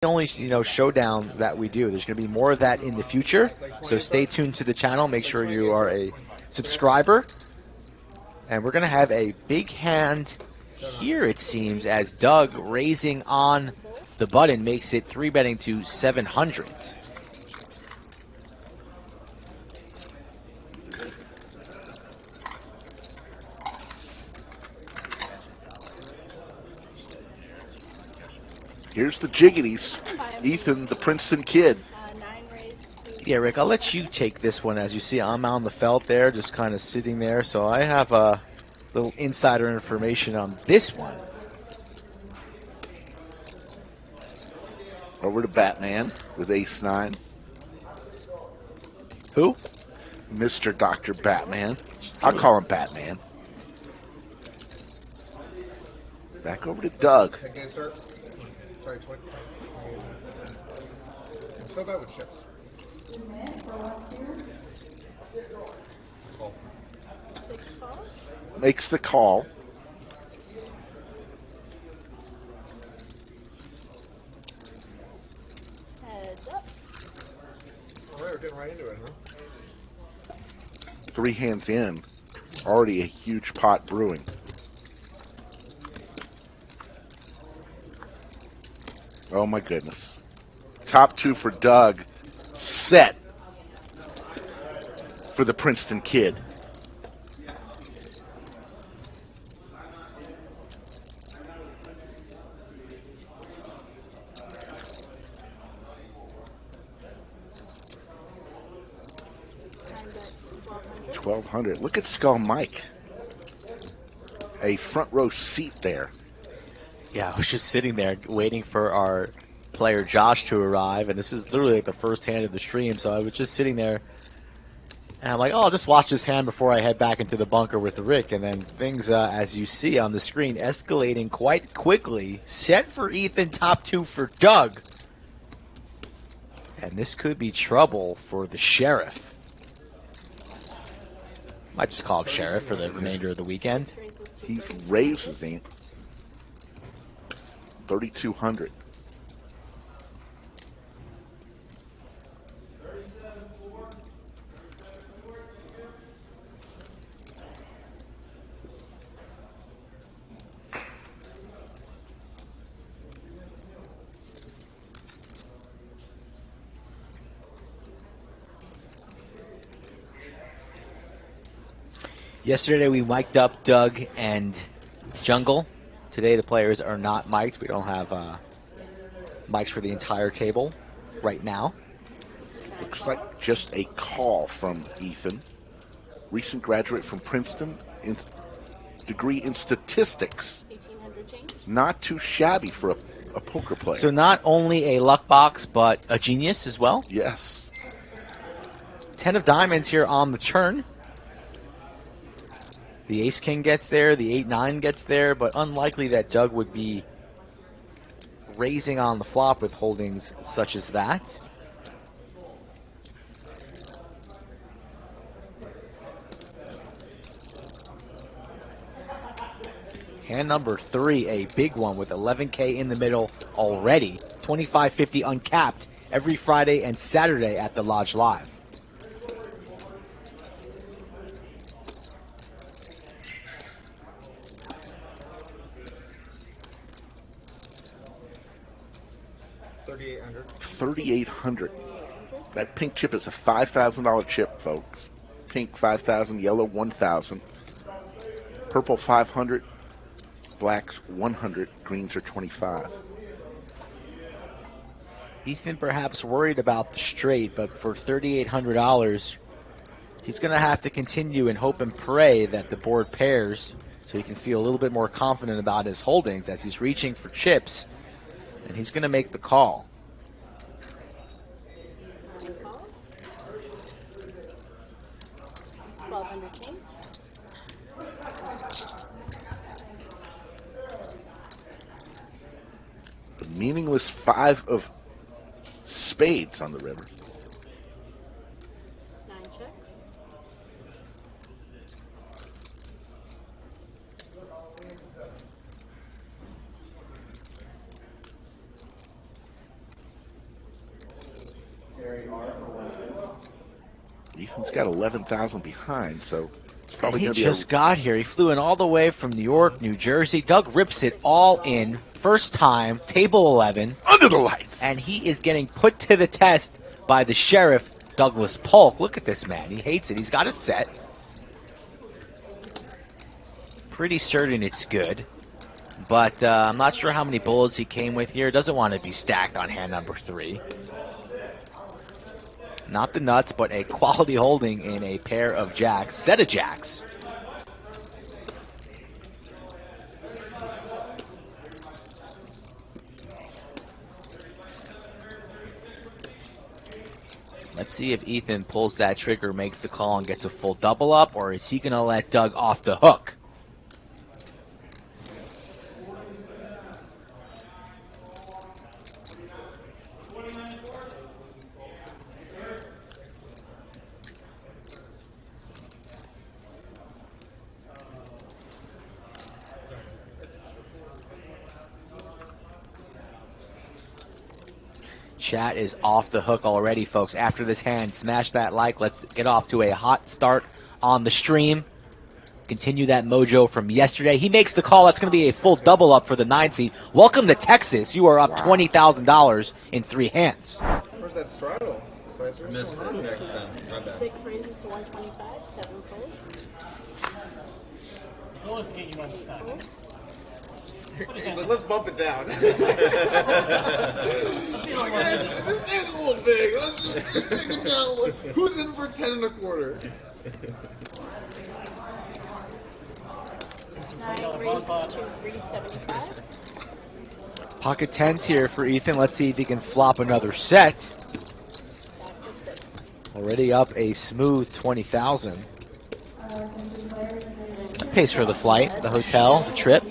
the only showdown that we do. There's going to be more of that in the future, so stay tuned to the channel. Make sure you are a subscriber, and we're going to have a big hand here, it seems, as Doug raising on the button makes it 3-betting to 700. Here's the jiggities. Ethan, the Princeton kid. Yeah, Rick, I'll let you take this one. As you see, I'm on the felt there, just kind of sitting there. So I have a little insider information on this one. Over to Batman with ace-9. Who? Mr. Dr. Batman. I'll call him Batman. Back over to Doug. Sorry, 20. I'm so bad with chips. Makes the call. Heads up. All right, we're getting right into it, huh? 3 hands in. Already a huge pot brewing. Oh my goodness. Top 2 for Doug. Set for the Princeton kid. $1,200. Look at Skull Mike. A front row seat there. Yeah, I was just sitting there waiting for our player Josh to arrive, and this is literally like the first hand of the stream, so I was just sitting there, and I'm like, oh, I'll just watch this hand before I head back into the bunker with Rick, and then things, as you see on the screen, escalating quite quickly. Set for Ethan, top 2 for Doug. And this could be trouble for the Sheriff. Might just call him Sheriff for the remainder of the weekend. He raises him. 3,200. Yesterday we mic'd up Doug and Jungle. Today the players are not mic'd. We don't have mics for the entire table right now. Looks like just a call from Ethan. Recent graduate from Princeton, degree in statistics. Not too shabby for a poker player. So not only a luck box, but a genius as well. Yes. 10 of diamonds here on the turn. The ace-king gets there, the 8-9 gets there, but unlikely that Doug would be raising on the flop with holdings such as that. Hand number 3, a big one with 11K in the middle already. 25.50 uncapped every Friday and Saturday at the Lodge Live. $3,800. That pink chip is a $5,000 chip, folks. Pink 5,000, yellow 1,000, purple 500, blacks 100, greens are 25. Ethan perhaps worried about the straight, but for $3,800, he's going to have to continue and hope and pray that the board pairs so he can feel a little bit more confident about his holdings as he's reaching for chips, and he's going to make the call. The meaningless 5 of spades on the river. 9 checks. Ethan's got 11,000 behind, so it's And probably he going to be just got here. He flew in all the way from New York, New Jersey. Doug rips it all in. First time, table 11. under the lights. And he is getting put to the test by the sheriff, Douglas Polk. Look at this man. He hates it. He's got a set. Pretty certain it's good. But I'm not sure how many bullets he came with here. Doesn't want to be stacked on hand number 3. Not the nuts, but a quality holding in a pair of jacks. Set of jacks. Let's see if Ethan pulls that trigger, makes the call, and gets a full double up, or is he going to let Doug off the hook? Chat is off the hook already, folks. After this hand, smash that like. Let's get off to a hot start on the stream. Continue that mojo from yesterday. He makes the call. That's going to be a full double up for the 9 seed. Welcome to Texas. You are up $20,000 in 3 hands. Where's that straddle? Missed it next time. My bad. 6 raises to 125, 7 fold. Goal is to get you unstuck. He's like, let's bump it down. Let's see what we're This is a little big. Let's just take it down a little. Who's in for 10 1/4? 9 raises to 375. Pocket 10s here for Ethan. Let's see if he can flop another set. Back to 6. Already up a smooth 20,000. Pays for the flight, the hotel, the trip.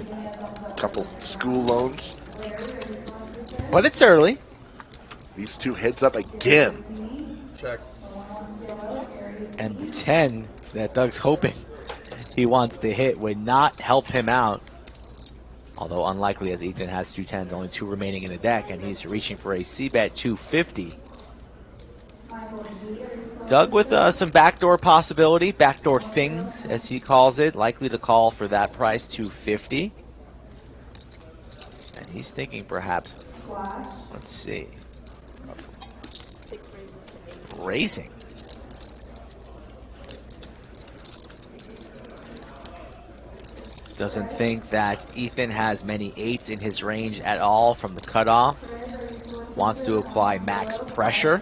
Couple school loans. But it's early. These two heads up again. Check. And the 10 that Doug's hoping he wants to hit would not help him out. Although unlikely, as Ethan has 2 10s, only 2 remaining in the deck, and he's reaching for a C-bet 250. Doug with some backdoor possibility, backdoor things, as he calls it. Likely to call for that price, 250. And he's thinking perhaps, let's see, 6 raises to 8. raising. Doesn't think that Ethan has many 8s in his range at all from the cutoff. Wants to apply max pressure.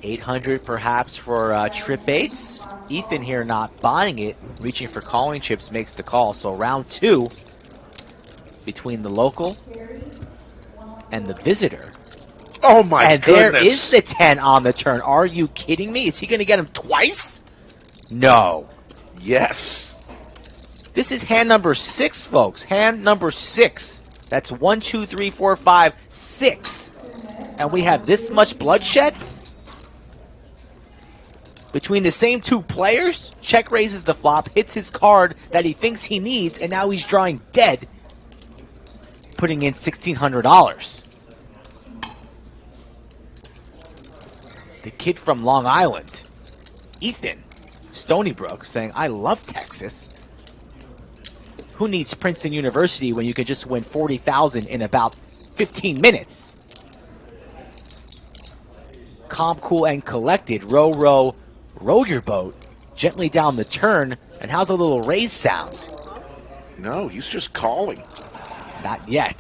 800 perhaps for trip 8s. Ethan here not buying it, reaching for calling chips, makes the call. So round 2 between the local and the visitor. Oh my And goodness. there is the 10 on the turn. Are you kidding me? Is he going to get him twice? No. Yes. This is hand number 6, folks. Hand number 6. That's 1, 2, 3, 4, 5, 6. And we have this much bloodshed? Between the same 2 players? Check raises the flop, hits his card that he thinks he needs, and now he's drawing dead, putting in $1,600. The kid from Long Island, Ethan, Stony Brook, saying, I love Texas. Who needs Princeton University when you can just win $40,000 in about 15 minutes? Calm, cool, and collected. Row, row, row your boat gently down the turn. And how's a little raise sound? No, he's just calling. Not yet.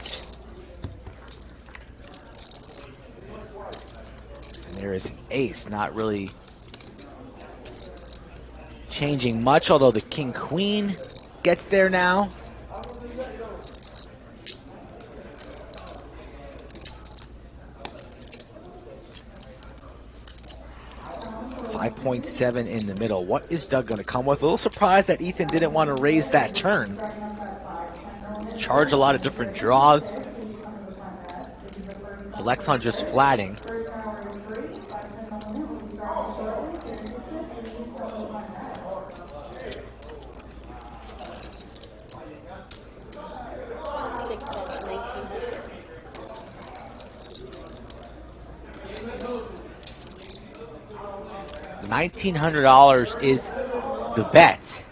And there is ace, not really changing much, although the king-queen gets there now. $5.7 in the middle. What is Doug going to come with? A little surprised that Ethan didn't want to raise that turn. Charge a lot of different draws. Alexon just flatting. $1,900 is the bet.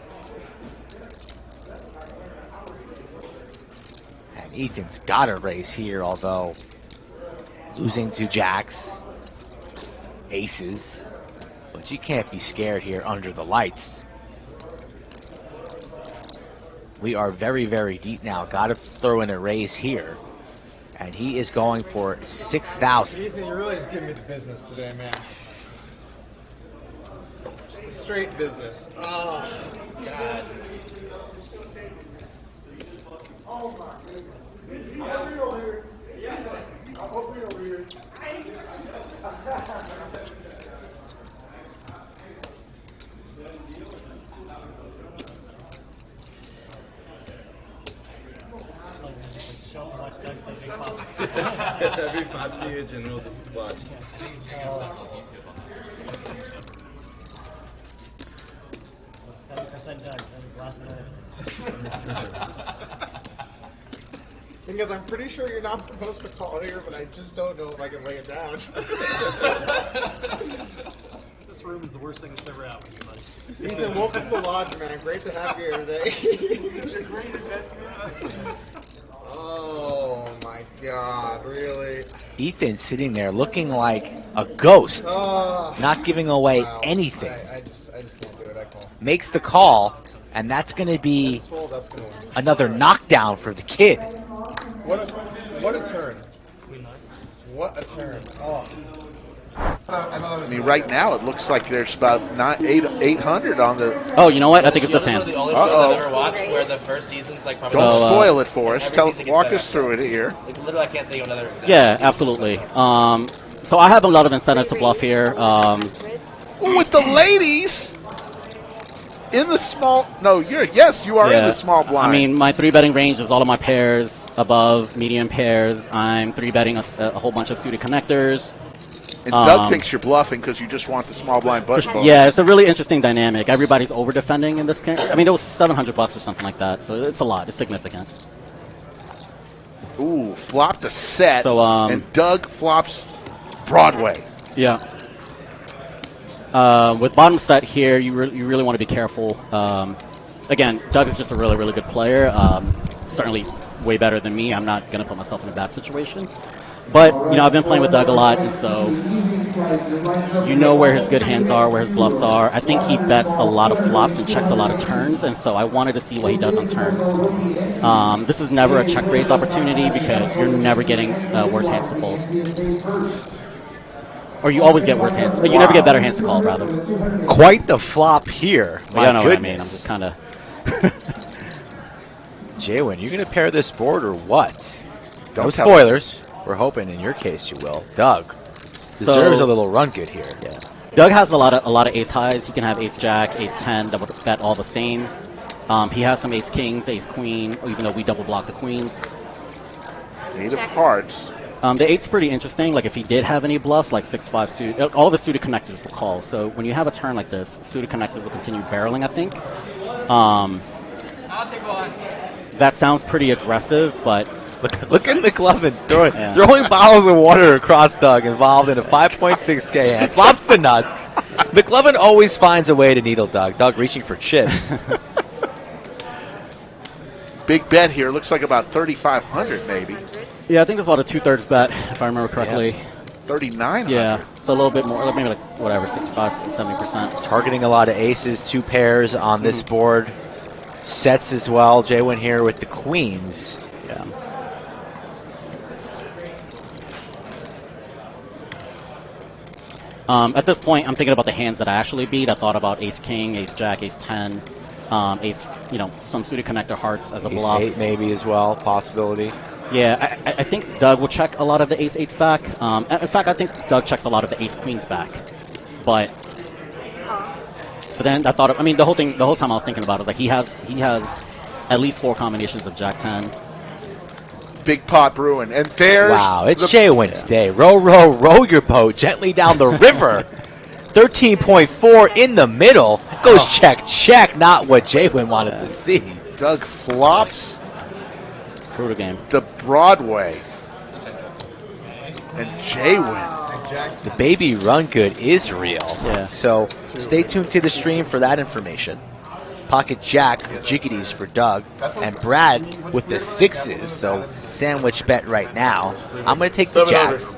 And Ethan's got a raise here, although losing to jacks, aces. But you can't be scared here under the lights. We are very, very deep now. Got to throw in a raise here. And he is going for 6,000. Ethan, you're really just giving me the business today, man. Just straight business. Oh, God. Every pot CH and we'll just watch. Because I'm pretty sure you're not supposed to call here, but I just don't know if I can lay it down. This room is the worst thing that's ever happened to me, buddy. Ethan, welcome to the lodge, man. Great to have you here today. Such a great investment. Oh my God, really? Ethan sitting there looking like a ghost, Oh, not giving away wow. anything. I just can't do it. I call. Makes the call, and that's going to be Fold, that's gonna win. another knockdown for the kid. What a turn. What a turn. Oh. I mean, right now it looks like there's about 800 on the. Oh, you know what? I think it's this hand. The only show I've ever watched where the first season's like probably Don't So, spoil it for us. everything's Walk better. us through it here. like literally I can't think of another example. Yeah, absolutely. So I have a lot of incentive to bluff here. With the ladies in the small. No, you are in the small blind. I mean, my 3-betting range is all of my pairs above medium pairs. I'm 3-betting a whole bunch of suited connectors. and Doug thinks you're bluffing because you just want the small blind button bonus. Yeah, it's a really interesting dynamic. Everybody's over defending in this game. I mean, it was $700 or something like that, so it's a lot. It's significant. Ooh, flopped a set, So, and Doug flops Broadway. Yeah. With bottom set here, you really want to be careful. Again, Doug is just a really, really good player. Certainly way better than me. I'm not going to put myself in a bad situation. But, I've been playing with Doug a lot, and so you know where his good hands are, where his bluffs are. I think he bets a lot of flops and checks a lot of turns, and so I wanted to see what he does on turns. This is never a check raise opportunity because you're never getting worse hands to fold. Or you always get worse hands. You never get better hands to call, rather. Quite the flop here. My You know what I goodness. mean. I'm just kind of... Jaywin, you going to pair this board or what? Don't No tell spoilers. We're hoping in your case you will. Doug deserves a little run good here. Yeah. Doug has a lot of ace highs. He can have ace jack, ace 10 that would bet all the same. He has some ace kings, ace queen, even though we double block the queens. Eight of hearts. The 8's pretty interesting. Like if he did have any bluffs, like 6-5 suit, all of the suited connectors will call. So when you have a turn like this, suited connectors will continue barreling, I think. That sounds pretty aggressive, but Look at McLovin throwing bottles of water across Doug, involved in a 5.6K hand. Flops the nuts. McLovin always finds a way to needle Doug. Doug reaching for chips. Big bet here. Looks like about 3,500 maybe. yeah, I think it's about a 2/3 bet, if I remember correctly. 3,900. Yeah, so a little bit more, maybe like whatever, 65, 70%. Targeting a lot of aces, 2 pairs on this board. Sets as well. Jaywin here with the queens. Yeah. At this point, I'm thinking about the hands that I actually beat. I thought about ace king, ace jack, ace 10, ace, some suited connector hearts as a Ace bluff. 8 maybe as well, possibility. Yeah, I think Doug will check a lot of the ace 8s back. In fact, I think Doug checks a lot of the ace queens back. But then I thought, the whole time I was thinking about it, like he has at least 4 combinations of jack 10. Big pot brewing. And there's Wow, it's Jaywin's day. Row, row, row your boat gently down the river. 13.4 in the middle. Goes check, check. Not what Jaywin wanted to see. Doug flops Brutal game. the Broadway. And Jaywin the baby run good is real. Yeah. So stay tuned to the stream for that information. Pocket Jack, jiggities for Doug, and Brad with the 6s. So sandwich bet right now. I'm going to take the Jacks.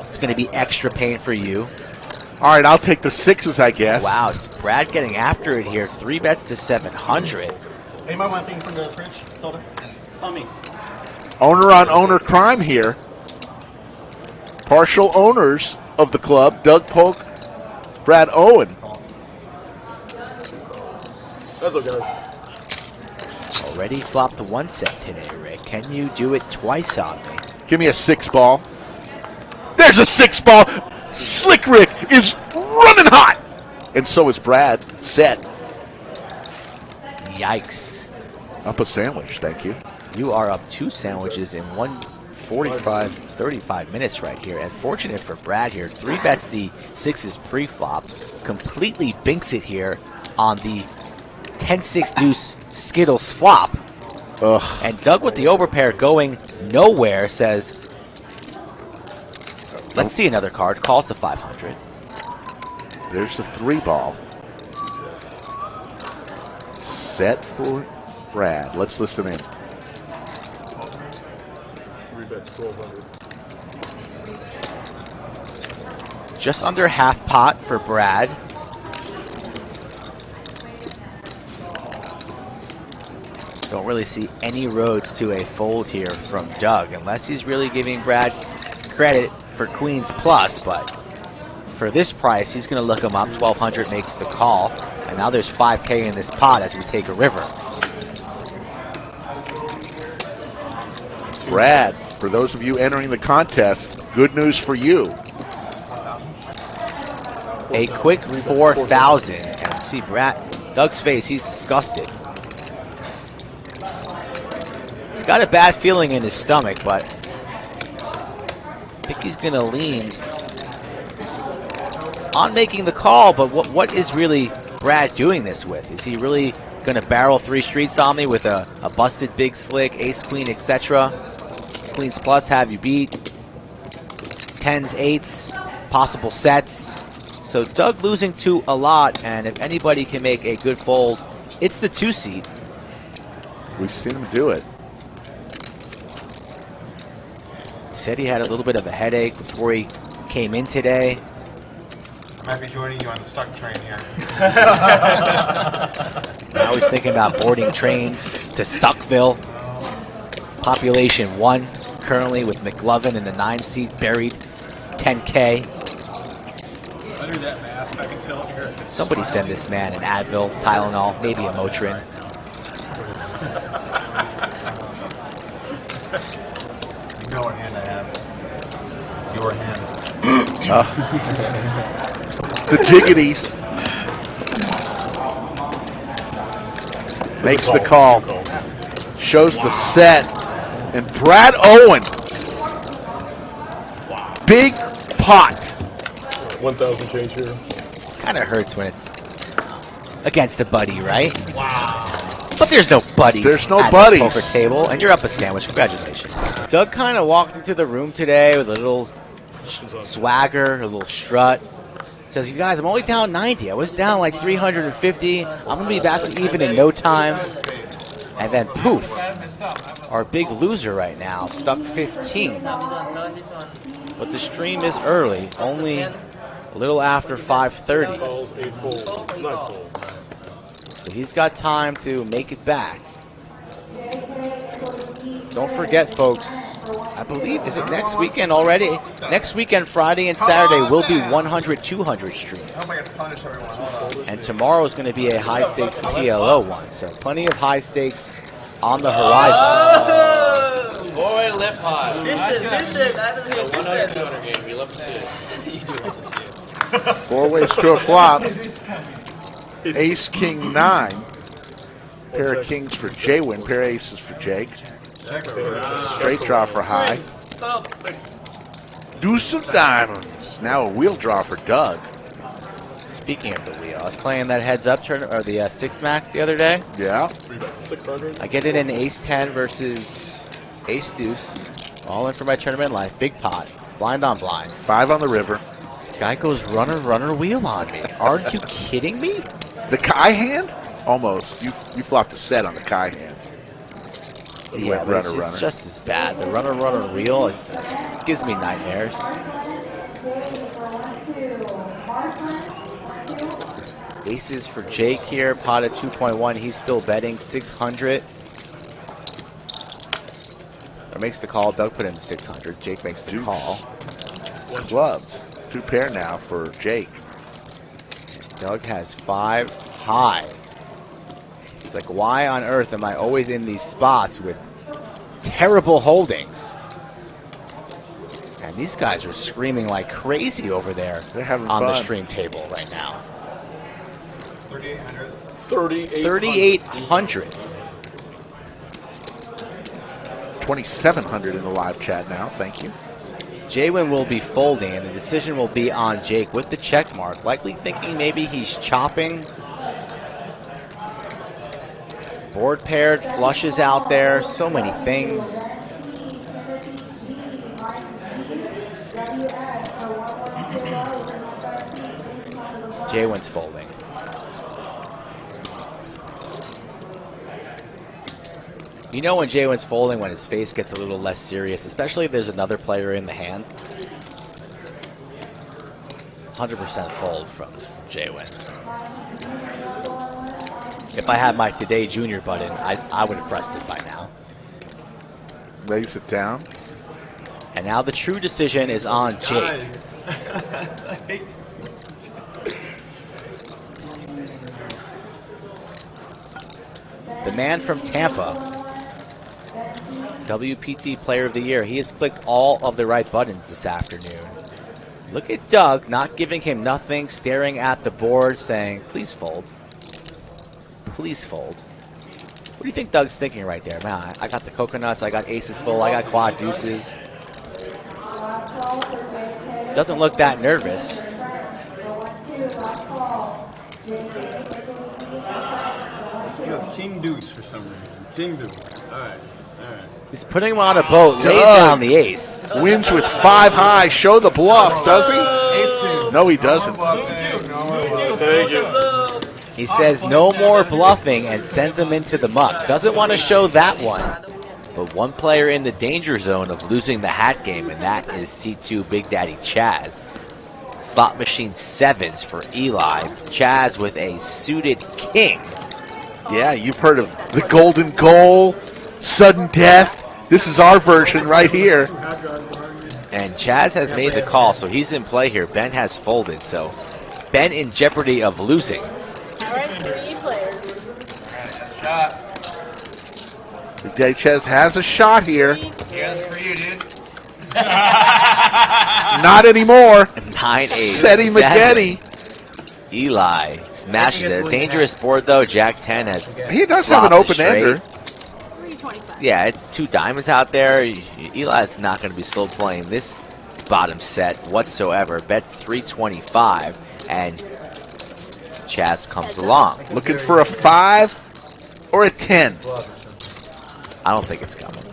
It's going to be extra pain for you. All right, I'll take the 6s, I guess. Wow, Brad getting after it here. 3 bets to 700. Anybody want anything from the fridge? Soda? On me. Owner on owner crime here. Partial owners of the club, Doug Polk, Brad Owen. That's okay. Already flopped the 1 set today, Rick. Can you do it twice on me? Give me a 6 ball. There's a 6 ball. Slick Rick is running hot. And so is Brad. Set. Yikes. Up a sandwich, thank you. You are up 2 sandwiches in 35 minutes right here. And fortunate for Brad here, 3 bets the 6s pre-flop. Completely binks it here on the 10-6 deuce Skittles flop. Ugh. And Doug with the overpair going nowhere says, let's see another card. Calls the 500. There's the 3 ball. Set for Brad. Let's listen in. 3 bets, 1,200. Just under half pot for Brad. Don't really see any roads to a fold here from Doug, unless he's really giving Brad credit for Queens Plus, but for this price, he's going to look him up. 1,200 makes the call, and now there's 5K in this pot as we take a river. Brad, for those of you entering the contest, good news for you. A quick 4,000, and see Doug's face, he's disgusted. He's got a bad feeling in his stomach, but I think he's going to lean on making the call, but what is really Brad doing this with? Is he really going to barrel 3 streets on me with a busted big slick, ace, queen, etc.? Queens Plus have you beat. 10s, 8s, possible sets. So Doug losing to a lot, and if anybody can make a good fold, it's the 2 seed. We've seen him do it. He said he had a little bit of a headache before he came in today. I might be joining you on the stuck train here. Now he's thinking about boarding trains to Stuckville. Population 1 currently with McLovin in the 9 seat buried. 10K. Under that mask, I can tell here. Somebody send this man an Advil, Tylenol, maybe a Motrin. You know what hand I have. It's your hand. The jiggities. Makes the call. Shows the set. And Brad Owen. Big pot. 1,000 change here. Kind of hurts when it's against a buddy, right? Wow. But there's no buddies. There's no at buddies. the poker table, and you're up a sandwich. Congratulations. Doug kind of walked into the room today with a little swagger, a little strut. Says, you guys, I'm only down 90. I was down like 350. I'm going to be back to even in no time. And then poof, our big loser right now, stuck 15. But the stream is early, only a little after 5:30. Calls 8 folds, 9 folds. So he's got time to make it back. Don't forget, folks, I believe, is it next weekend already? Next weekend, Friday and Saturday, will be 100-200 streams. I hope I get to punish everyone. Hold on. And tomorrow is going to be a high-stakes PLO one. So plenty of high stakes on the horizon. Boy, lip hot. Listen. The 100 game, you love to see it. 4 ways to a flop. Ace, King, 9. Pair of kings for J-Win. Pair of aces for Jake. Straight draw for high. Deuce of diamonds. Now a wheel draw for Doug. Speaking of the wheel, I was playing that heads-up turn or the 6-max the other day. Yeah. 600. I get it in Ace 10 versus Ace Deuce. All in for my tournament life. Big pot. Blind on blind. 5 on the river. Guy goes runner, runner, wheel on me. Are you kidding me? The Kai hand? Almost. You flopped a set on the Kai hand. You went but runner, it's runner. just as bad. The runner, runner, wheel gives me nightmares. Aces for Jake here. Pot at 2.1. He's still betting 600. Or makes the call. Doug put in 600. Jake makes the call. Clubs. 2 pair now for Jake. Doug has 5 high. It's like, why on earth am I always in these spots with terrible holdings? And these guys are screaming like crazy over there. They're having on the fun. stream table right now. 3,800. 2,700 in the live chat now. Thank you. Jaywin will be folding, and the decision will be on Jake with the check mark, likely thinking maybe he's chopping. Board paired, flushes out there, so many things. Jaywin's folding. You know when Jaywin's folding, when his face gets a little less serious, especially if there's another player in the hand. 100% fold from Jaywin. If I had my Today Junior button, I would have pressed it by now. Now you sit down. And now the true decision is on Jake. The man from Tampa, WPT Player of the Year, he has clicked all of the right buttons this afternoon. Look at Doug, not giving him nothing, staring at the board, saying, please fold. Please fold. What do you think Doug's thinking right there? Man, I got the coconuts, I got aces full, I got quad deuces. Doesn't look that nervous. King deuce for some reason. King deuce. All right. He's putting him on a boat, lays down the ace. Wins with 5 high. Show the bluff, does he? No, he doesn't. He says no more bluffing and sends him into the muck. Doesn't want to show that one. But one player in the danger zone of losing the hat game, and that is C2 Big Daddy Chaz. Slot machine 7s for Eli. Chaz with a suited king. Yeah, you've heard of the golden goal, sudden death. This is our version right here. And Chaz has made the call, so he's in play here. Ben has folded, so Ben in jeopardy of losing. All right, 3 players. Big Daddy Chaz has a shot here. Yeah, that's for you, dude. Not anymore. 9-8. Seti Maggette. Eli smashes it. Dangerous board, though. Jack 10 has. He does have an open ender. 325. Yeah, it's 2 diamonds out there. Eli's not going to be slow playing this bottom set whatsoever. Bets 325, and Chaz comes along. Looking for a 5 or a 10. I don't think it's coming.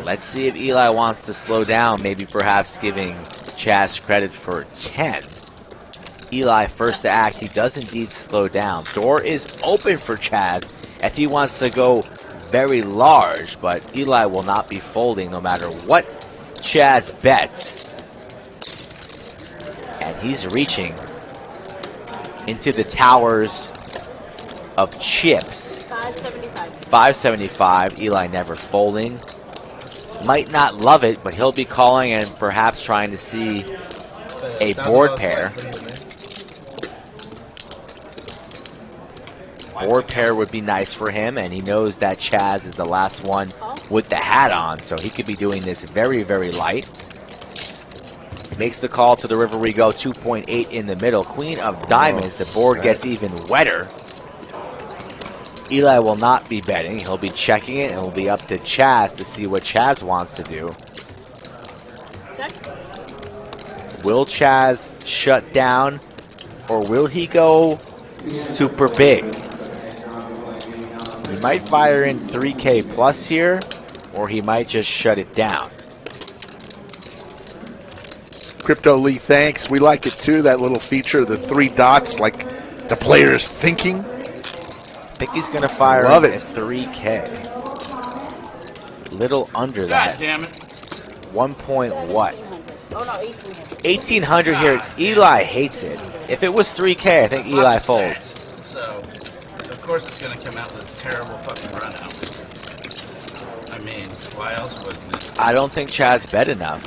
Let's see if Eli wants to slow down, maybe perhaps giving Chaz credit for 10. Eli first to act. He does indeed slow down. Door is open for Chaz if he wants to go very large, but Eli will not be folding no matter what Chaz bets. And he's reaching into the towers of chips. 575. 575. Eli never folding. Might not love it, but he'll be calling and perhaps trying to see a board pair. Board pair would be nice for him, and he knows that Chaz is the last one with the hat on, so he could be doing this very, very light. Makes the call to the river we go, 2.8 in the middle. Queen of diamonds, the board gets even wetter. Eli will not be betting. He'll be checking it, and it'll be up to Chaz to see what Chaz wants to do. Check. Will Chaz shut down, or will he go super big? He might fire in 3K plus here, or he might just shut it down. Crypto Lee, thanks. We like it too, that little feature, the 3 dots, like the player's thinking. I think he's going to fire Love in it. at 3K. Little under God that. damn it. 1 point what? Oh no, 1800. 1800 here. Eli hates it. If it was 3K, I think Eli folds. So, of course it's going to come out with this terrible fucking run out. I mean, why else wouldn't it? I don't think Chad's bet enough.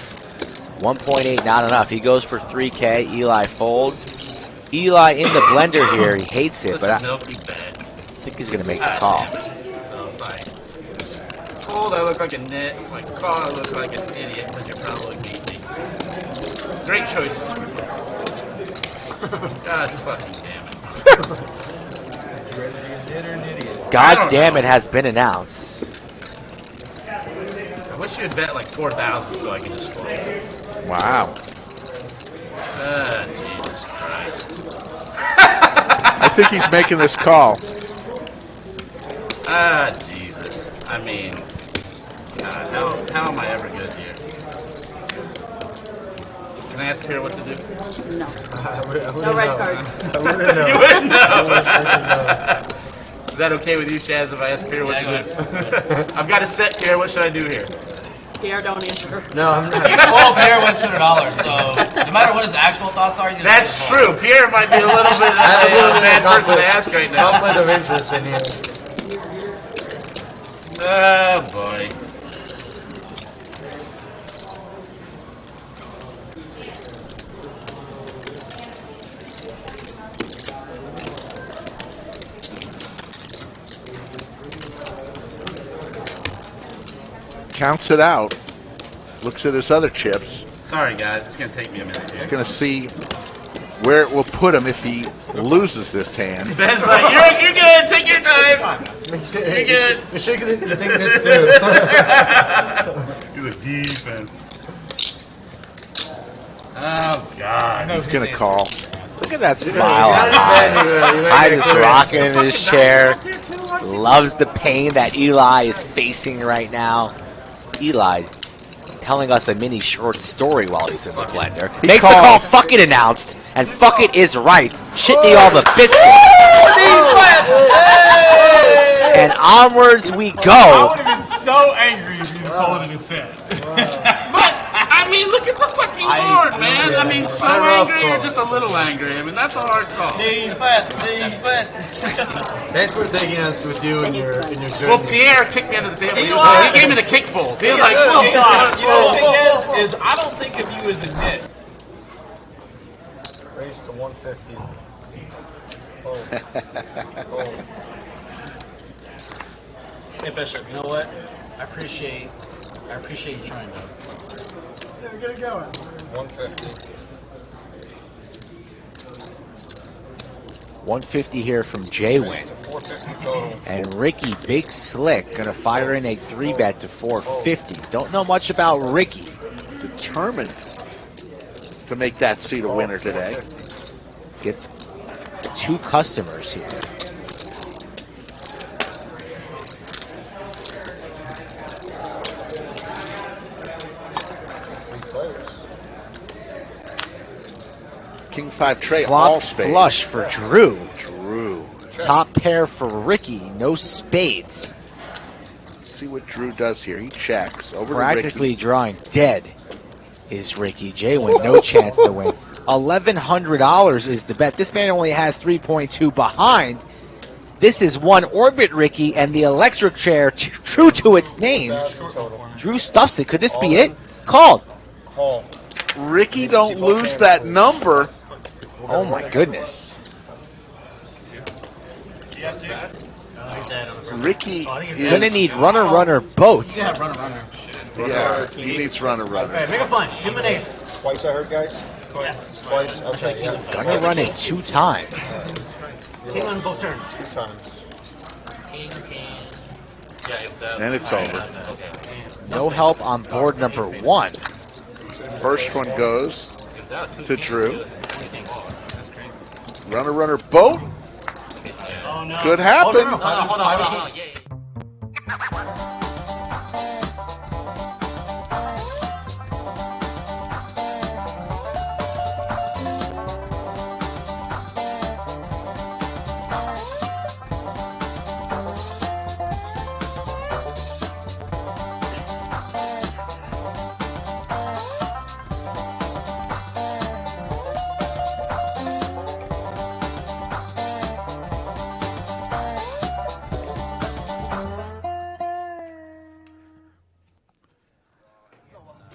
1.8 not enough. He goes for 3K. Eli folds. Eli in the blender here. He hates it, but I Milky bed. think he's going to make the call. So if I fold, I look like a nit. If I call, I look like an idiot because you probably beat me. Great choices. God fucking damn it. God damn it has been announced. I wish you had bet like 4,000 so I could just fold. Wow. Jesus Christ. I think he's making this call. Jesus. I mean, God, how am I ever good here? Can I ask Pierre what to do? No. No red cards. You wouldn't know. Is that okay with you, Shaz, if I ask Pierre what to do? I've got a set, Pierre. What should I do here? Pierre, don't answer. No, I'm not. You can call Pierre wins $200, so no matter what his actual thoughts are, you That's true. Pierre might be a little bit of a bad person to ask right now. Conflict of interest in here. Oh, boy. Counts it out. Looks at his other chips. Sorry, guys. It's going to take me a minute here. Going to see where it will put him if he loses this hand. Ben's like, you're good. Take your time. You're good. You're shaking the thing this too. You're the defense. Oh, God. He's going to call. Look at that smile on him. I'm just rocking in his chair. Loves the pain that Eli is facing right now. Eli telling us a mini short story while he's in the blender. Makes the call fucking announced, and fuck it is right. Shitney all the biscuits. And onwards we I go. would have been so angry if you called it a set. But, I mean, look at the fucking board, man. I mean, so angry or just a little angry. I mean, that's a hard call. Thanks for taking us with you in your journey. Well, Pierre kicked me under the table. He gave me the kick bowl. He was like, whoa, You know the thing is, I don't think of you as a nit. Raise to 150. Hey Bishop, you know what? I appreciate you trying, though. Yeah, get it going. 150. 150 here from J-Win. 450 total. And Ricky, big slick, gonna fire in a 3-bet to 450. Don't know much about Ricky. Determined to make that seat a winner today. Gets 2 customers here. King 5 tray, Flop all spades. flush for Drew. Drew. Top pair for Ricky, no spades. See what Drew does here. He checks over Practically to Ricky. drawing dead is Ricky. J-Win, no chance to win. $1,100 is the bet. This man only has 3.2 behind. This is one orbit, Ricky, and the electric chair, true to its name. Drew stuffs it. Could this be it? Called. Ricky, don't lose that number. Oh my goodness. Ricky Gonna is, need runner boats. Yeah, runner. yeah, he needs runner. Okay, make it fun. Give him an ace. Twice I heard, guys? Yeah. Twice? Okay, yeah. Gonna run it 2 times. King on both turns. 2 times. And it's over. No help on board number 1. First one goes to Drew. Runner boat. Could happen. Hold on.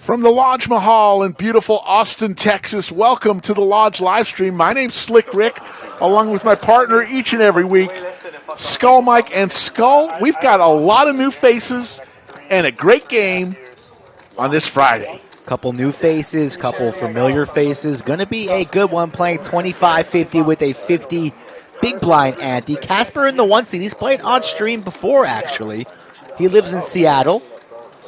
From the Lodge Mahal in beautiful Austin, Texas, welcome to the Lodge live stream. My name's Slick Rick, along with my partner each and every week, Skull Mike. And Skull, we've got a lot of new faces and a great game on this Friday. Couple new faces, couple familiar faces. Going to be a good one, playing 25-50 with a 50 big blind ante. Casper in the 1 seed. He's played on stream before, actually. He lives in Seattle.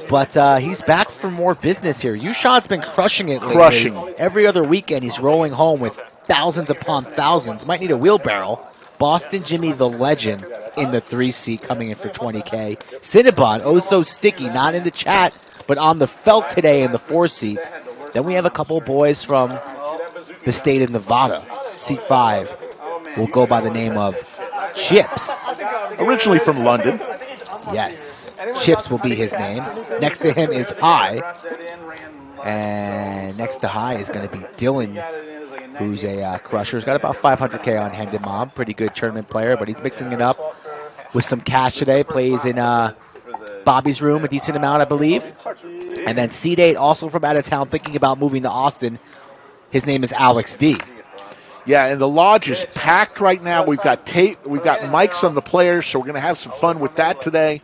But he's back for more business here. YooChan's been crushing it lately. Crushing. Every other weekend he's rolling home with thousands upon thousands. Might need a wheelbarrow. Boston Jimmy the Legend in the 3 seat coming in for 20K. Cinnabon, oh so sticky, not in the chat, but on the felt today in the 4 seat. Then we have a couple boys from the state of Nevada. Seat 5 will go by the name of Chips. Originally from London. Yes, Chips will be his name. Next to him is High. And next to High is going to be Dylan, who's a crusher. He's got about 500K on Hendon Mob. Pretty good tournament player, but he's mixing it up with some cash today. Plays in Bobby's room a decent amount, I believe. And then Seed 8, also from out of town, thinking about moving to Austin. His name is Alex D. Yeah, and the Lodge is packed right now. We've got mics on the players, so we're going to have some fun with that today.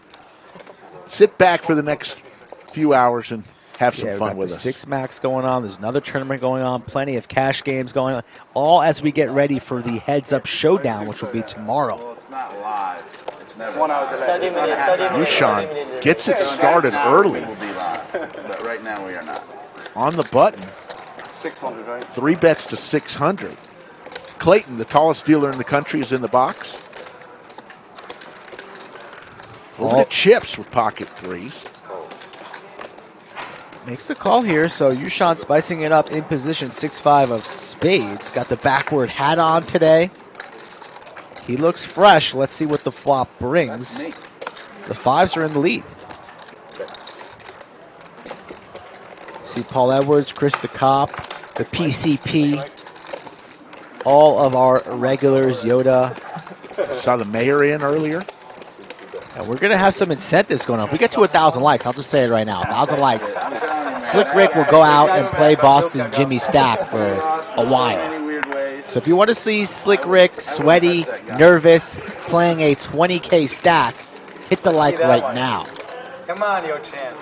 Sit back for the next few hours and have some fun with us. 6 max going on. There's another tournament going on. Plenty of cash games going on. All as we get ready for the Heads Up Showdown, which will be tomorrow. YooChan gets it started early. But right now we are not. On the button. 600, right? 3 bets to 600. Clayton, the tallest dealer in the country, is in the box. Over to Chips with pocket 3s. Makes the call here, so YooChan spicing it up in position. 6-5 of spades. Got the backward hat on today. He looks fresh. Let's see what the flop brings. The 5s are in the lead. See Paul Edwards, Chris the Cop, the PCP, all of our regulars, Yoda. Saw the mayor in earlier. And we're going to have some incentives going on. If we get to 1,000 likes, I'll just say it right now, 1,000 likes, Slick Rick will go out and play Boston Jimmy Stack for a while. So if you want to see Slick Rick sweaty, nervous, playing a 20K stack, hit the like right now. Come on, YooChan.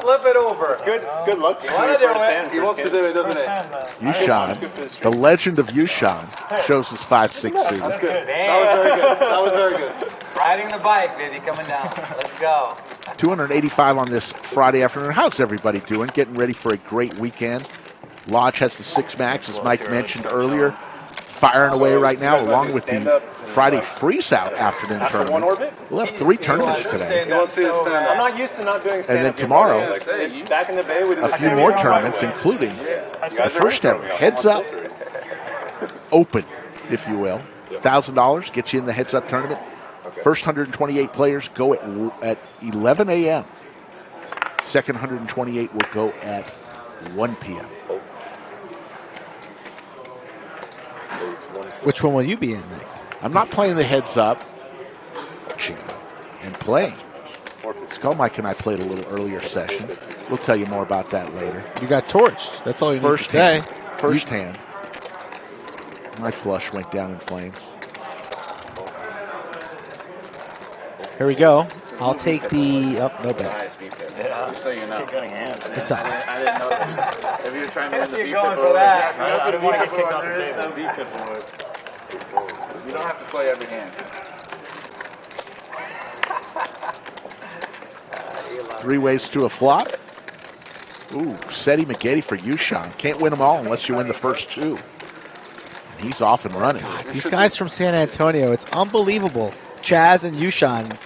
Flip it over. Good luck. You want to do it. He wants to do it, doesn't he? YooChan, the legend of YooChan, shows his 5-6 suited. That's good. That was very good. That was very good. Riding the bike, baby, coming down. Let's go. 285 on this Friday afternoon. How's everybody doing? Getting ready for a great weekend. Lodge has the 6 max, as Mike mentioned earlier. Firing away right now, along with the Friday freeze-out afternoon tournament. We'll have 3 tournaments today. I'm not used to not doing stand-up. And then tomorrow, back in the Bay, a few more tournaments, including the first ever Heads Up Open, if you will. $1,000 gets you in the Heads Up tournament. First 128 players go at 11 a.m. Second 128 will go at 1 p.m. Which one will you be in, Nick? I'm not playing the Heads Up. And playing. Skull Mike and I played a little earlier session. We'll tell you more about that later. You got torched. That's all you need to say. First hand. My flush went down in flames. Here we go. I'll take the... Oh, no bet. Just so you know. It's off. I didn't know that. If you're trying to win the beef going for that. you don't have to kick off the table. You don't have to play every hand. 3 ways to a flop. Ooh, Seti McGetty for YooChan. Can't win them all unless you win the first 2. And he's off and running. God, these guys from San Antonio, it's unbelievable. Chaz and YooChan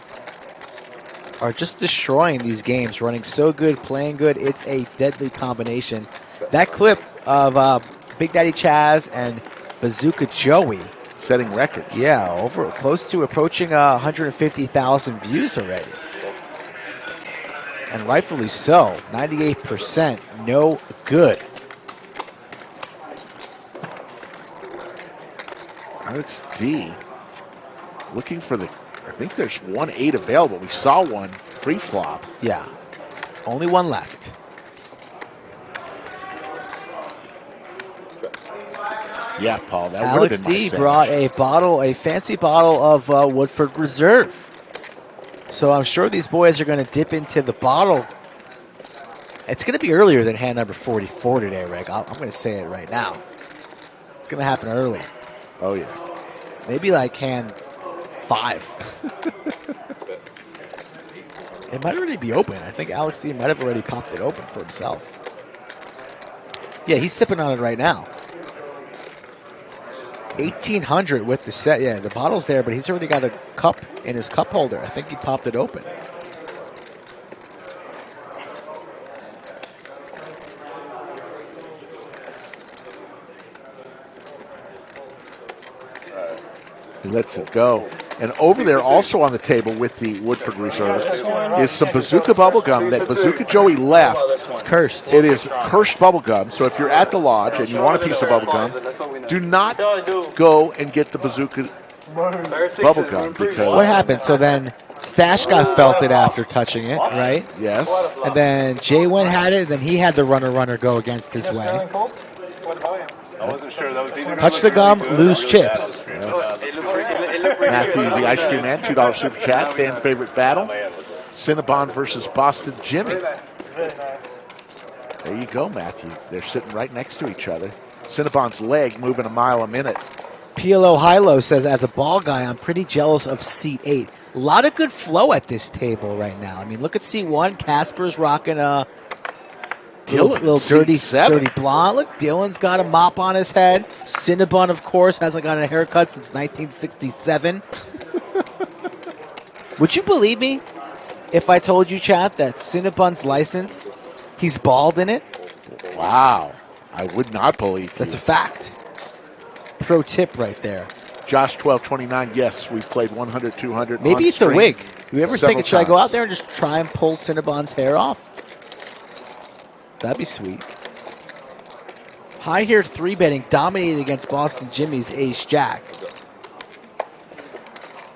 are just destroying these games, running so good, playing good. It's a deadly combination. That clip of Big Daddy Chaz and Bazooka Joey setting records. Yeah, over close to approaching 150,000 views already. And rightfully so. 98%, no good. That's D. Looking for the, I think there's 1-8 available. We saw one pre-flop. Yeah, only one left. Yeah, Paul, that would Alex have been D my brought sandwich. a fancy bottle of Woodford Reserve. So I'm sure these boys are going to dip into the bottle. It's going to be earlier than hand number 44 today, Rick. I'm going to say it right now. It's going to happen early. Oh, yeah. Maybe like hand 5. It might already be open. I think Alex D might have already popped it open for himself. Yeah, he's sipping on it right now. 1,800 with the set. Yeah, the bottle's there, but he's already got a cup in his cup holder. I think he popped it open. He lets it go. And over there, also on the table with the Woodford Reserve, is some Bazooka bubblegum that Bazooka Joey left. It's cursed. It is cursed bubblegum. So if you're at the lodge and you want a piece of bubblegum, do not go and get the Bazooka bubblegum because What happened? So then Stash got felted after touching it, right? Yes. And then Jay Wynn had it, and then he had the runner go against his way. I wasn't sure that was either. Touch the gum, lose chips. Yes. Matthew, the Ice Cream Man, $2 Super Chat, fan favorite battle. Cinnabon versus Boston Jimmy. There you go, Matthew. They're sitting right next to each other. Cinnabon's leg moving a mile a minute. PLO Hilo says, as a ball guy, I'm pretty jealous of seat 8. A lot of good flow at this table right now. I mean, look at seat 1. Casper's rocking a little dirty blonde. Look, Dylan's got a mop on his head. Cinnabon, of course, hasn't gotten a haircut since 1967. Would you believe me if I told you, chat, that Cinnabon's license, he's bald in it? Wow. I would not believe That's a fact. Pro tip right there. Josh 1229, yes, we've played 100, 200. Maybe on it's a stream wig. You ever think, should I go times. out there and just try and pull Cinnabon's hair off? That'd be sweet. High here 3-betting, dominated against Boston Jimmy's ace jack.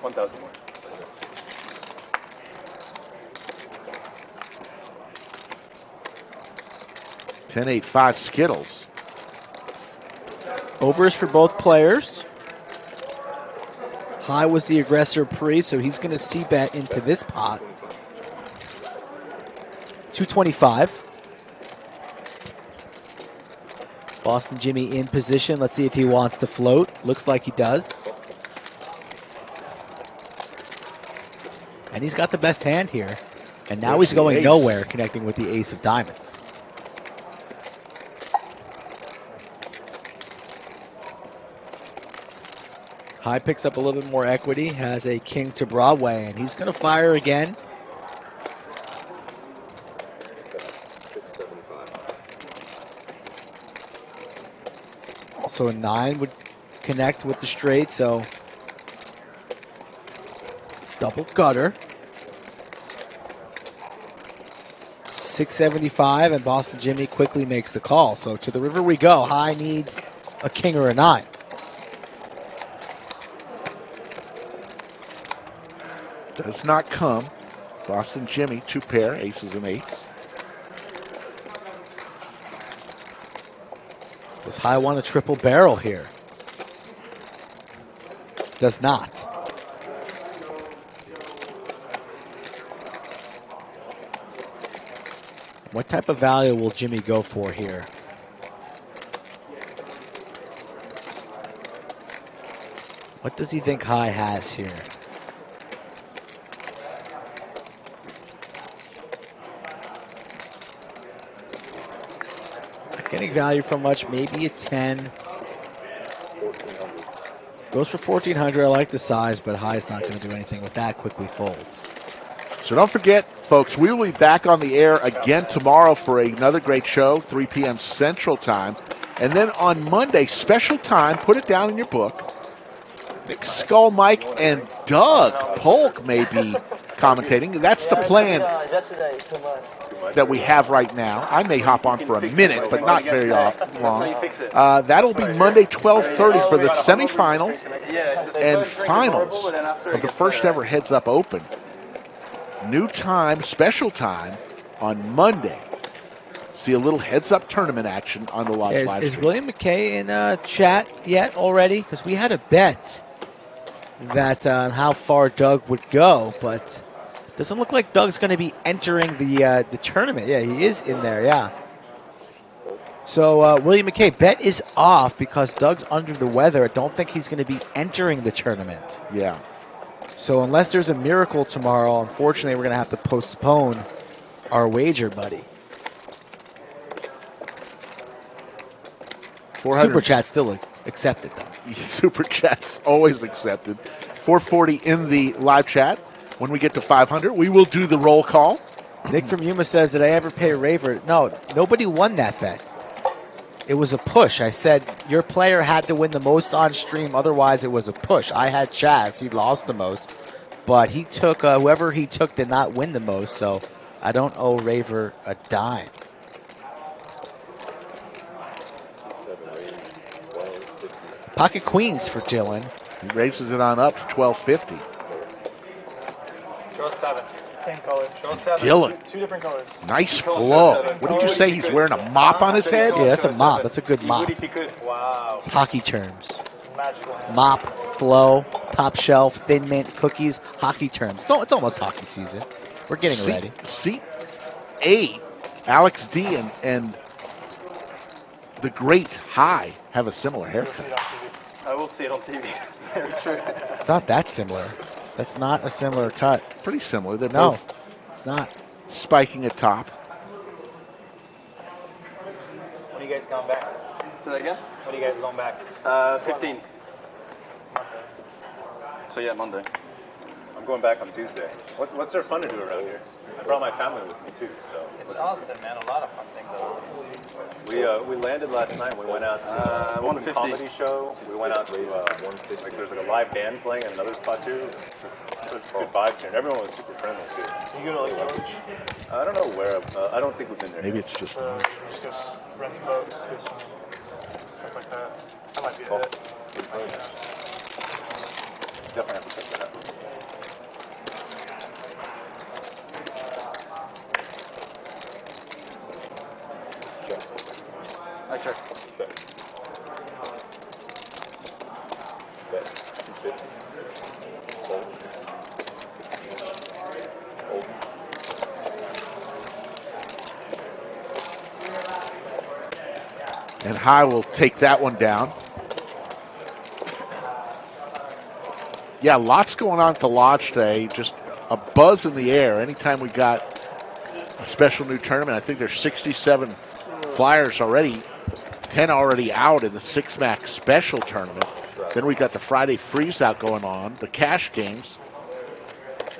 1,000 more. $10-8-5 Skittles. Overs for both players. High was the aggressor pre, so he's going to c-bet into this pot. 225. Boston Jimmy in position. Let's see if he wants to float. Looks like he does. And he's got the best hand here. And now he's going nowhere, connecting with the ace of diamonds. High picks up a little bit more equity, has a king to Broadway, and he's going to fire again. Also a 9 would connect with the straight, so double gutter. 675, and Boston Jimmy quickly makes the call. So to the river we go. High needs a king or a 9. Does not come. Boston Jimmy, 2 pair, aces and 8s. Does High want a triple barrel here? Does not. What type of value will Jimmy go for here? What does he think High has here? Not getting value from much, maybe a 10. Goes for 1,400. I like the size, but High's not going to do anything with that. Quickly folds. So don't forget, folks, we will be back on the air again tomorrow for another great show, 3 p.m. Central Time. And then on Monday, special time, put it down in your book. Nick Skull Mike and Doug Polk may be commentating. That's the plan that we have right now. I may hop on for a minute, but not very long. That'll be Monday, 12:30 for the semifinals and finals of the first ever Heads Up Open. New time, special time on Monday. See a little heads-up tournament action on the Lodge live Is stream. William McKay in chat yet already? Because we had a bet that on how far Doug would go, but doesn't look like Doug's going to be entering the tournament. Yeah, he is in there, yeah. So William McKay, bet is off because Doug's under the weather. I don't think he's going to be entering the tournament. Yeah. So unless there's a miracle tomorrow, unfortunately, we're going to have to postpone our wager, buddy. Super chat still accepted, though. Super chat's always accepted. 440 in the live chat. When we get to 500, we will do the roll call. Nick from Yuma says, did I ever pay Raver? No, nobody won that bet. It was a push. I said your player had to win the most on stream, otherwise it was a push. I had Chaz. He lost the most. But he took, whoever he took did not win the most, so I don't owe Raver a dime. Pocket Queens for Dylan. He raises it on up to 1250. Show 7. Same color. Show 7. Dylan. 2 different colors. Nice flow. What did you say? He's wearing a mop on his head? Yeah, that's a mop. That's a good mop. Wow. It's hockey terms. Magical. Mop, flow, top shelf, thin mint, cookies, hockey terms. So it's almost hockey season. We're getting ready. Seat 8, Alex D and the great High have a similar haircut. I will see it on TV. It's very true. It's not that similar. That's not a similar cut. Pretty similar. They're No, both it's not. spiking at top. When are you guys going back? Say that again? When are you guys going back? 15th. So yeah, Monday. I'm going back on Tuesday. What's there fun to do around here? I brought my family with me too, so. It's Austin, man. A lot of fun things. We landed last night. We went out to a 150 comedy show. We went out to like there's like a live band playing at another spot too. Just good vibes here, and everyone was super friendly too. You go to like Village? I don't know where. I don't think we've been there. Maybe it's just Just rent boats, do some stuff like that. That might be it. Definitely have to check that out. I check. And High will take that one down. Yeah, lots going on at the Lodge today. Just a buzz in the air. Anytime we got a special new tournament, I think there's 67 flyers already, 10 already out in the 6-max special tournament. Then we got the Friday freeze out going on, the cash games,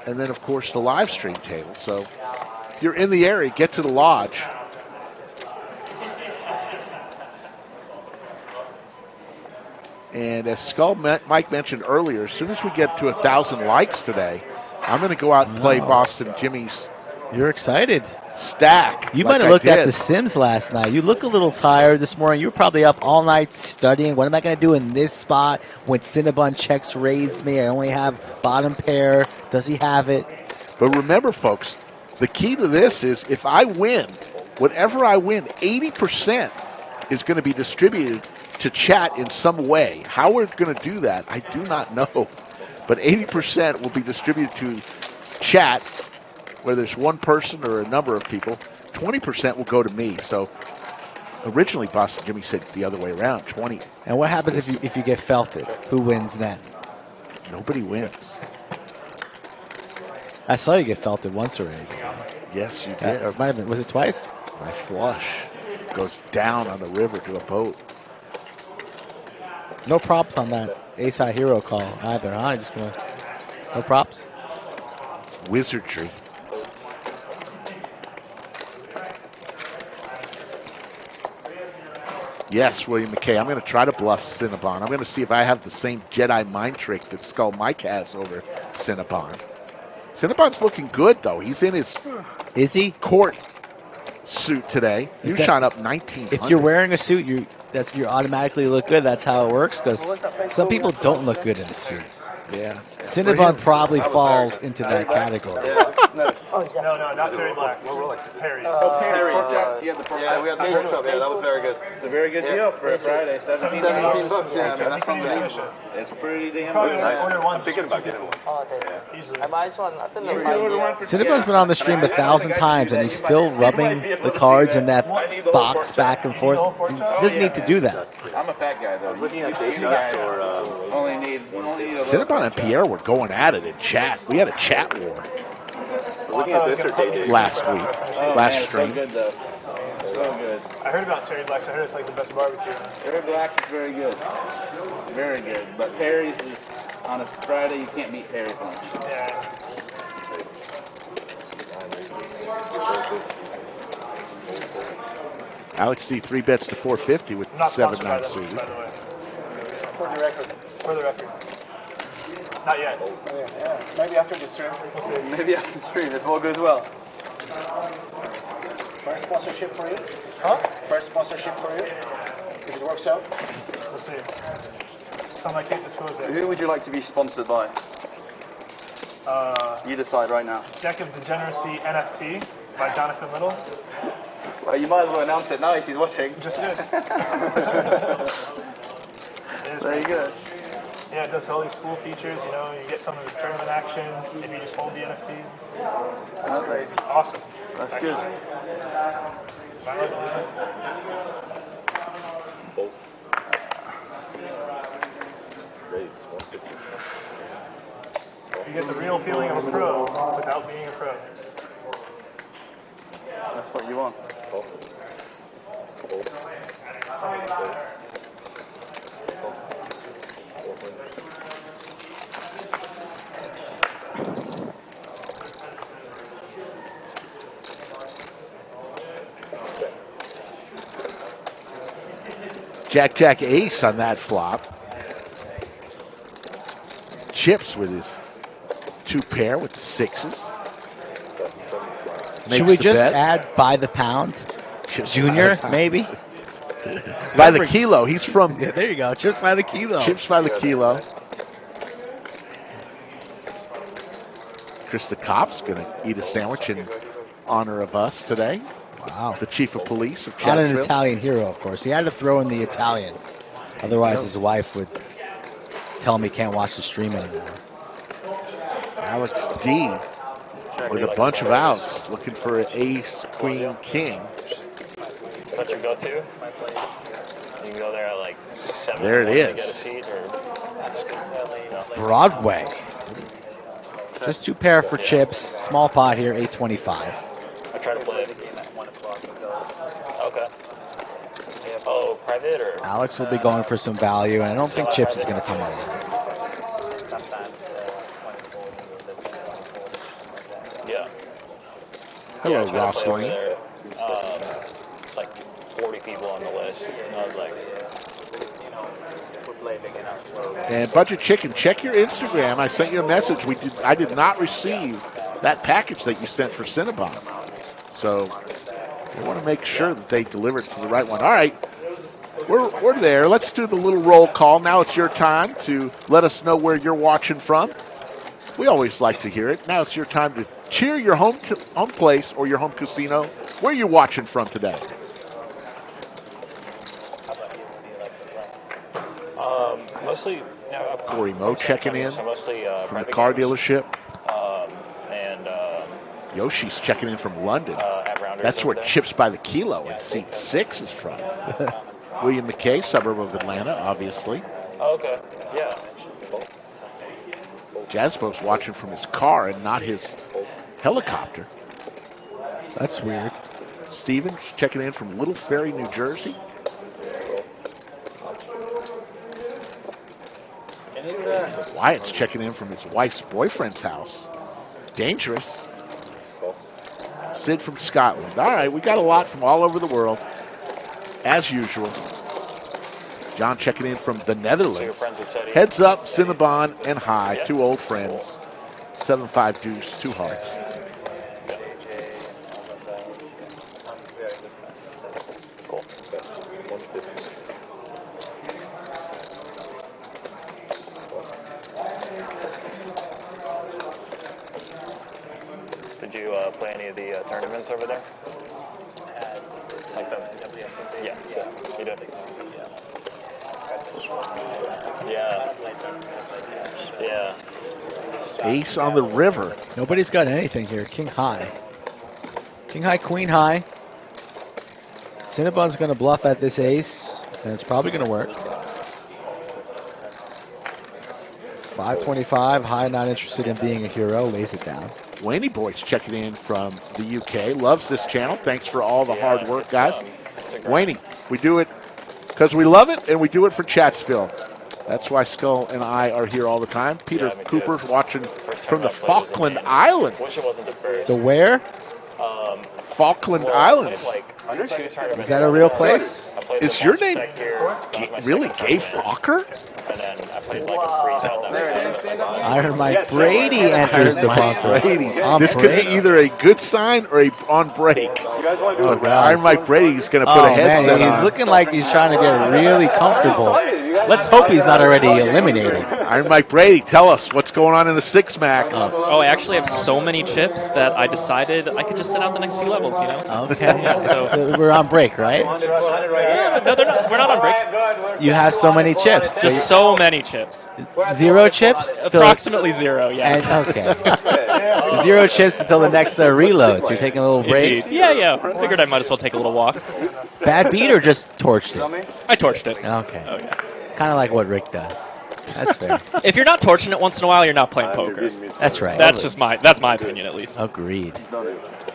and then, of course, the live stream table. So if you're in the area, get to the Lodge. And as Skull Mike mentioned earlier, as soon as we get to 1,000 likes today, I'm going to go out and play Boston Jimmy's. You're excited. Stack. You like might have I looked at did. The Sims last night. You look a little tired this morning. You were probably up all night studying. What am I going to do in this spot when Cinnabon checks raised me? I only have bottom pair. Does he have it? But remember, folks, the key to this is if I win, whatever I win, 80% is going to be distributed to chat in some way. How we're going to do that, I do not know. But 80% will be distributed to chat, whether it's one person or a number of people. 20% will go to me. So originally, Boston Jimmy said the other way around, 20. And what happens if you get felted? Who wins then? Nobody wins. I saw you get felted once already. Yes, you did. Or it might have been, was it twice? My flush goes down on the river to a boat. No props on that Ace High Hero call either, huh? Just gonna, no props? Wizardry. Yes, William McKay. I'm going to try to bluff Cinnabon. I'm going to see if I have the same Jedi mind trick that Skull Mike has over Cinnabon. Cinnabon's looking good, though. He's in his court suit today. YooChan up 1900. If you're wearing a suit, you automatically look good. That's how it works, because some people don't look good in a suit. Yeah. Cinnabon probably falls into that category. No, not Terry Black. Perry's. Perry's, yeah. Yeah, we had the pork chop. Yeah, that was very good. It's a very good deal for a Friday. 17 bucks. Yeah, I mean, that's not bad. It's pretty damn Probably good. nice. Order one. I'm thinking about getting one. Cinnabon's been on the stream 1,000 times, and he's still rubbing the cards in that box back and forth. He doesn't need to do that. I'm a fat guy, though. I was looking at Data or only need a Cinnabon and Pierre were going at it in chat. We had a chat war looking at this or Day last week, last stream. So good, though. So good. I heard about Terry Black's. I heard it's like the best barbecue. Terry Black's is very good. Very good. But Perry's is, on a Friday, you can't beat Perry's lunch. Yeah. Alex D 3 bets to 450 with Not 7-9 sponsored by them, suited. by the way. For the record. Not yet. Maybe after the stream. We'll see. Maybe after the stream, if all goes well. First sponsorship for you? Huh? First sponsorship for you? If it works out? We'll see. Some I can't disclose that. Who would you like to be sponsored by? You decide right now. Deck of Degeneracy NFT by Jonathan Little. Well, you might as well announce it now if he's watching. Just did. Very good. Yeah, it does all these cool features. You know, you get some of his tournament action if you just hold the NFT. That's crazy. Awesome. That's good. You get the real feeling of a pro without being a pro. That's what you want. Jack ace on that flop. Chips with his 2 pair with the 6s. Should we just add by the pound? Junior, maybe? By the kilo. He's from... Yeah, there you go. Chips by the kilo. Chips by the kilo. Chris the Cop's going to eat a sandwich in honor of us today. Wow. The chief of police of Not Chattisville. an Italian hero, of course. He had to throw in the Italian. Otherwise, his wife would tell him he can't watch the stream anymore. Alex D with a bunch of outs, looking for an ace, queen, king. What's your go-to? You can go there at like 7. There it is. Get a seat or... Broadway. Just 2 pair for chips. Small pot here, 825. I try to play it. Okay. Oh, private or? Alex will be going for some value, and I don't think chips is going to come along. Yeah. Hello, Yeah, I tried to play over Roslyn. there. It's like 40 people on the list. And I was like, we're playing big enough. And Budget Chicken, check your Instagram. I sent you a message. I did not receive that package that you sent for Cinnabon. So we want to make sure that they deliver it to the right one. All right, we're there. Let's do the little roll call. Now it's your time to let us know where you're watching from. We always like to hear it. Now it's your time to cheer your home place or your home casino. Where are you watching from today? Mostly, Corey Moe checking in so mostly, from the private car games. dealership. And Yoshi's checking in from London. at Rounders That's over where there. Chips by the Kilo in seat 6 is from. William McKay, suburb of Atlanta, obviously. Oh, okay. Yeah. Jazzbo's watching from his car and not his helicopter. That's weird. Stevens checking in from Little Ferry, New Jersey. Wyatt's checking in from his wife's boyfriend's house. Dangerous. Sid from Scotland. All right, we got a lot from all over the world, as usual. John checking in from the Netherlands. Heads up, Cinnabon and High, 2 old friends. 7-5 deuce, 2 hearts. tournaments over there? Like the WSOP? Yeah. You did. Yeah. Ace on the river. Nobody's got anything here. King high. King high, queen high. Cinnabon's going to bluff at this ace, and it's probably going to work. 525, high not interested in being a hero, lays it down. Waney Boy's checking in from the UK. Loves this channel. Thanks for all the hard work, guys. Waney, we do it because we love it, and we do it for Chatsville. That's why Skull and I are here all the time. Peter Cooper watching from the Falkland Islands. The where? Falkland Islands. Is that a real place? Is your name really Gay Fokker? Iron Mike Brady enters the buffer. Brady. This could be either a good sign or a on break. Oh, God. Iron Mike Brady is going to put a headset on. He's looking like he's trying to get really comfortable. Let's hope he's not already eliminated. Iron Mike Brady, tell us what's going on in the 6-max. Oh, I actually have so many chips that I decided I could just sit out the next few levels, you know? Okay. So we're on break, right? No, they're not. We're not on break. You have so many chips. There's so many chips. 0 chips? Approximately 0, yeah. And, okay. 0 chips until the next reload. So you're taking a little break? Indeed. Yeah. Figured I might as well take a little walk. Bad beat or just torched it? I torched it. Okay. Kind of like what Rick does. That's fair. If you're not torching it once in a while, you're not playing poker. That's right. That's my opinion, at least. Agreed.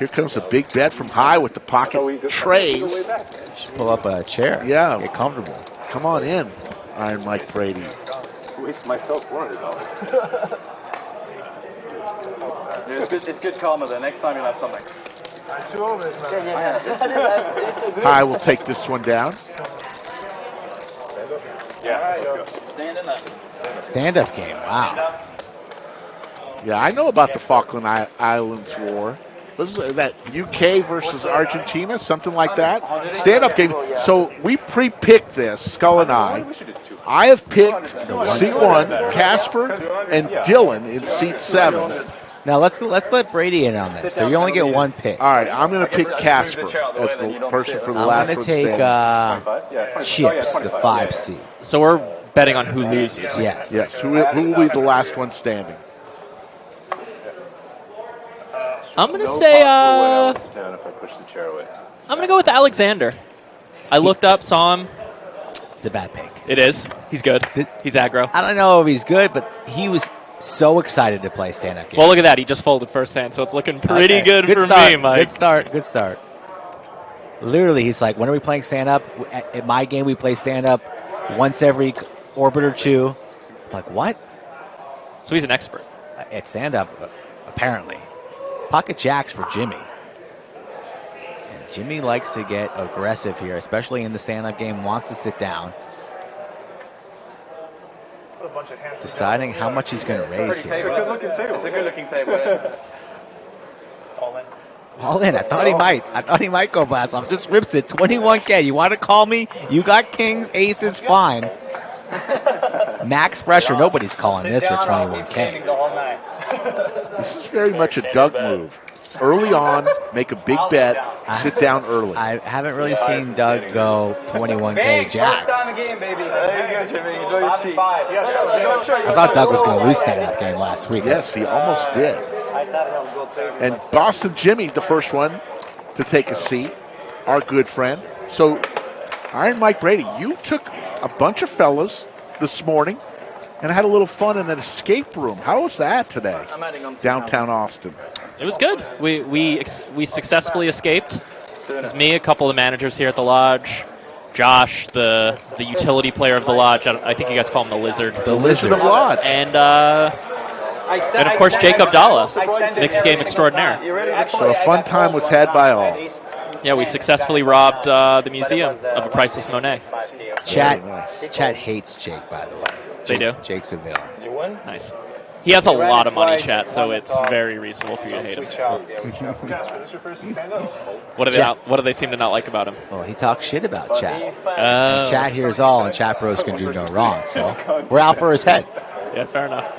Here comes a big bet from high with the pocket trays. Should pull up a chair. Yeah. Get comfortable. Come on in, Iron Mike Brady. Waste myself $400. It's good karma. The next time you'll have something. 2 overs, man. High will take this one down. Yeah, let's go. Stand up. Stand-up game. Wow. Yeah, I know about the Falkland Islands War. Was that UK versus Argentina, something like that? Stand-up game. So we pre-picked this, Skull and I. I have picked seat 1, Casper and Dylan in seat 7. Now let's let Brady in on this. So you only get 1 pick. All right, I'm going to pick Casper as the person for the last one. I'm going to take Chips, the 5 seed. So we're betting on who loses. Yes. Who will be the last one standing? I'm going to say, I'm If I push the chair away. going to go with Alexander. I looked up, saw him. It's a bad pick. It is. He's good. He's aggro. I don't know if he's good, but he was so excited to play stand-up game. Well, look at that. He just folded first hand, so it's looking pretty good for start. me, Mike. Good start. Literally, he's like, when are we playing stand-up? At my game, we play stand-up once every orbit or 2. I'm like, what? So he's an expert. At stand-up, apparently. Pocket jacks for Jimmy. And Jimmy likes to get aggressive here, especially in the stand-up game, wants to sit down. Deciding how much he's going to raise here. It's a good-looking table. It's a good-looking table. All in. All in. I thought he might go blast off. Just rips it. 21K. You want to call me? You got kings, aces, fine. Max pressure. Nobody's calling this for 21K. This is very much a Doug move. Early on, make a big bet, sit down early. I haven't really seen Doug go 21K jacks. I thought Doug was going to lose stand-up game last week. Yes, he almost did. And Boston Jimmy, the first one to take a seat, our good friend. So, Iron Mike Brady, you took a bunch of fellas this morning and had a little fun in that escape room. How was that today? Downtown Austin. It was good. We successfully escaped. It was me, a couple of managers here at the lodge, Josh, the utility player of the lodge. I think you guys call him the Lizard. The Lizard of Lodge. And of course, Jake Abdallah, mixed game extraordinaire. So a fun time was had by all. Yeah, we successfully robbed the museum of a priceless Monet. Chat hates Jake, by the way. They do? Jake's a villain. Nice. He has a lot of money, chat, so it's very reasonable for you to hate him. What do they seem to not like about him? Well, he talks shit about Chat. And Chat hears all, and Chat Bros can do no wrong. So we're out for his head. Yeah, fair enough.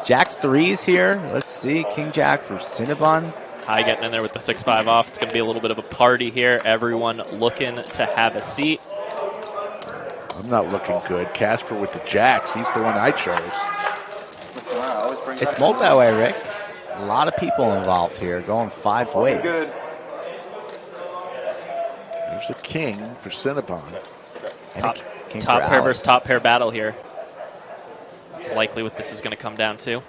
Jack's 3s here. Let's see. King Jack for Cinnabon. High getting in there with the 6-5 off. It's going to be a little bit of a party here. Everyone looking to have a seat. I'm not looking good. Casper with the jacks. He's the one I chose. It's multi-way, Rick. A lot of people involved here, going 5 ways. There's a king for Cinnabon. Top pair versus top pair battle here. That's likely what this is going to come down to.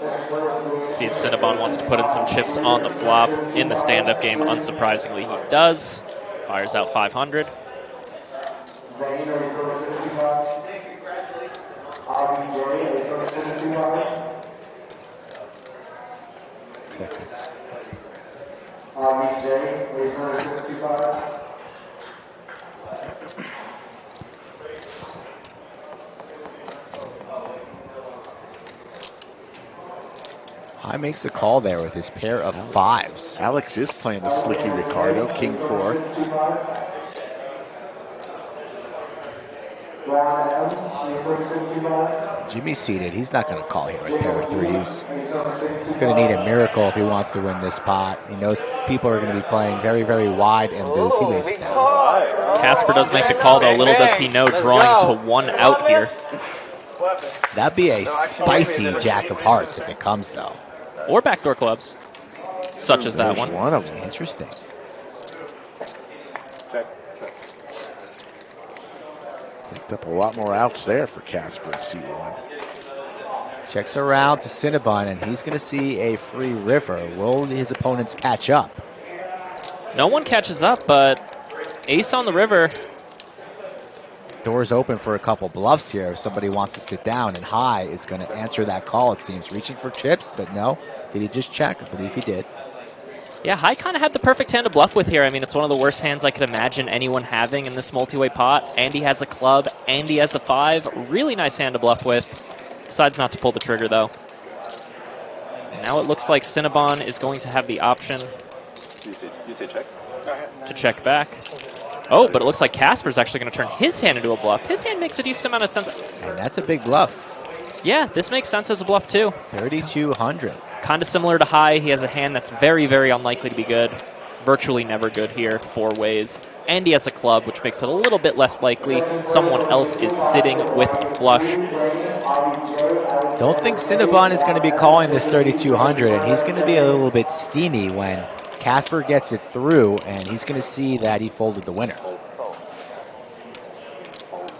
Let's see if Cinnabon wants to put in some chips on the flop in the stand-up game. Unsurprisingly, he does. Fires out 500. High makes the call there with his pair of 5s. Alex is playing the Slicky Ricardo, king 4. Jimmy's seated. He's not going to call here with pair of 3s. He's going to need a miracle if he wants to win this pot. He knows people are going to be playing very, very wide and loose. He lays it down. Casper does make the call, though. Little does he know, drawing to 1 out here. That'd be a spicy jack of hearts if it comes, though. Or backdoor clubs, such as that one. One of them. Interesting. Picked up a lot more outs there for Casper at C1. Checks around to Cinnabon, and he's going to see a free river. Will his opponents catch up? No one catches up, but ace on the river. Doors open for a couple bluffs here if somebody wants to sit down, and High is going to answer that call, it seems. Reaching for chips, but no. Did he just check? I believe he did. Yeah, High kind of had the perfect hand to bluff with here. I mean, it's one of the worst hands I could imagine anyone having in this multi-way pot. And he has a club, and he has a 5. Really nice hand to bluff with. Decides not to pull the trigger, though. And now it looks like Cinnabon is going to have the option You say check? to check back. Oh, but it looks like Casper's actually going to turn his hand into a bluff. His hand makes a decent amount of sense. And that's a big bluff. Yeah, this makes sense as a bluff, too. 3,200. Kind of similar to High. He has a hand that's very, very unlikely to be good. Virtually never good here, 4 ways. And he has a club, which makes it a little bit less likely. Someone else is sitting with a flush. Don't think Cinnabon is going to be calling this 3,200, and he's going to be a little bit steamy when Casper gets it through, and he's going to see that he folded the winner.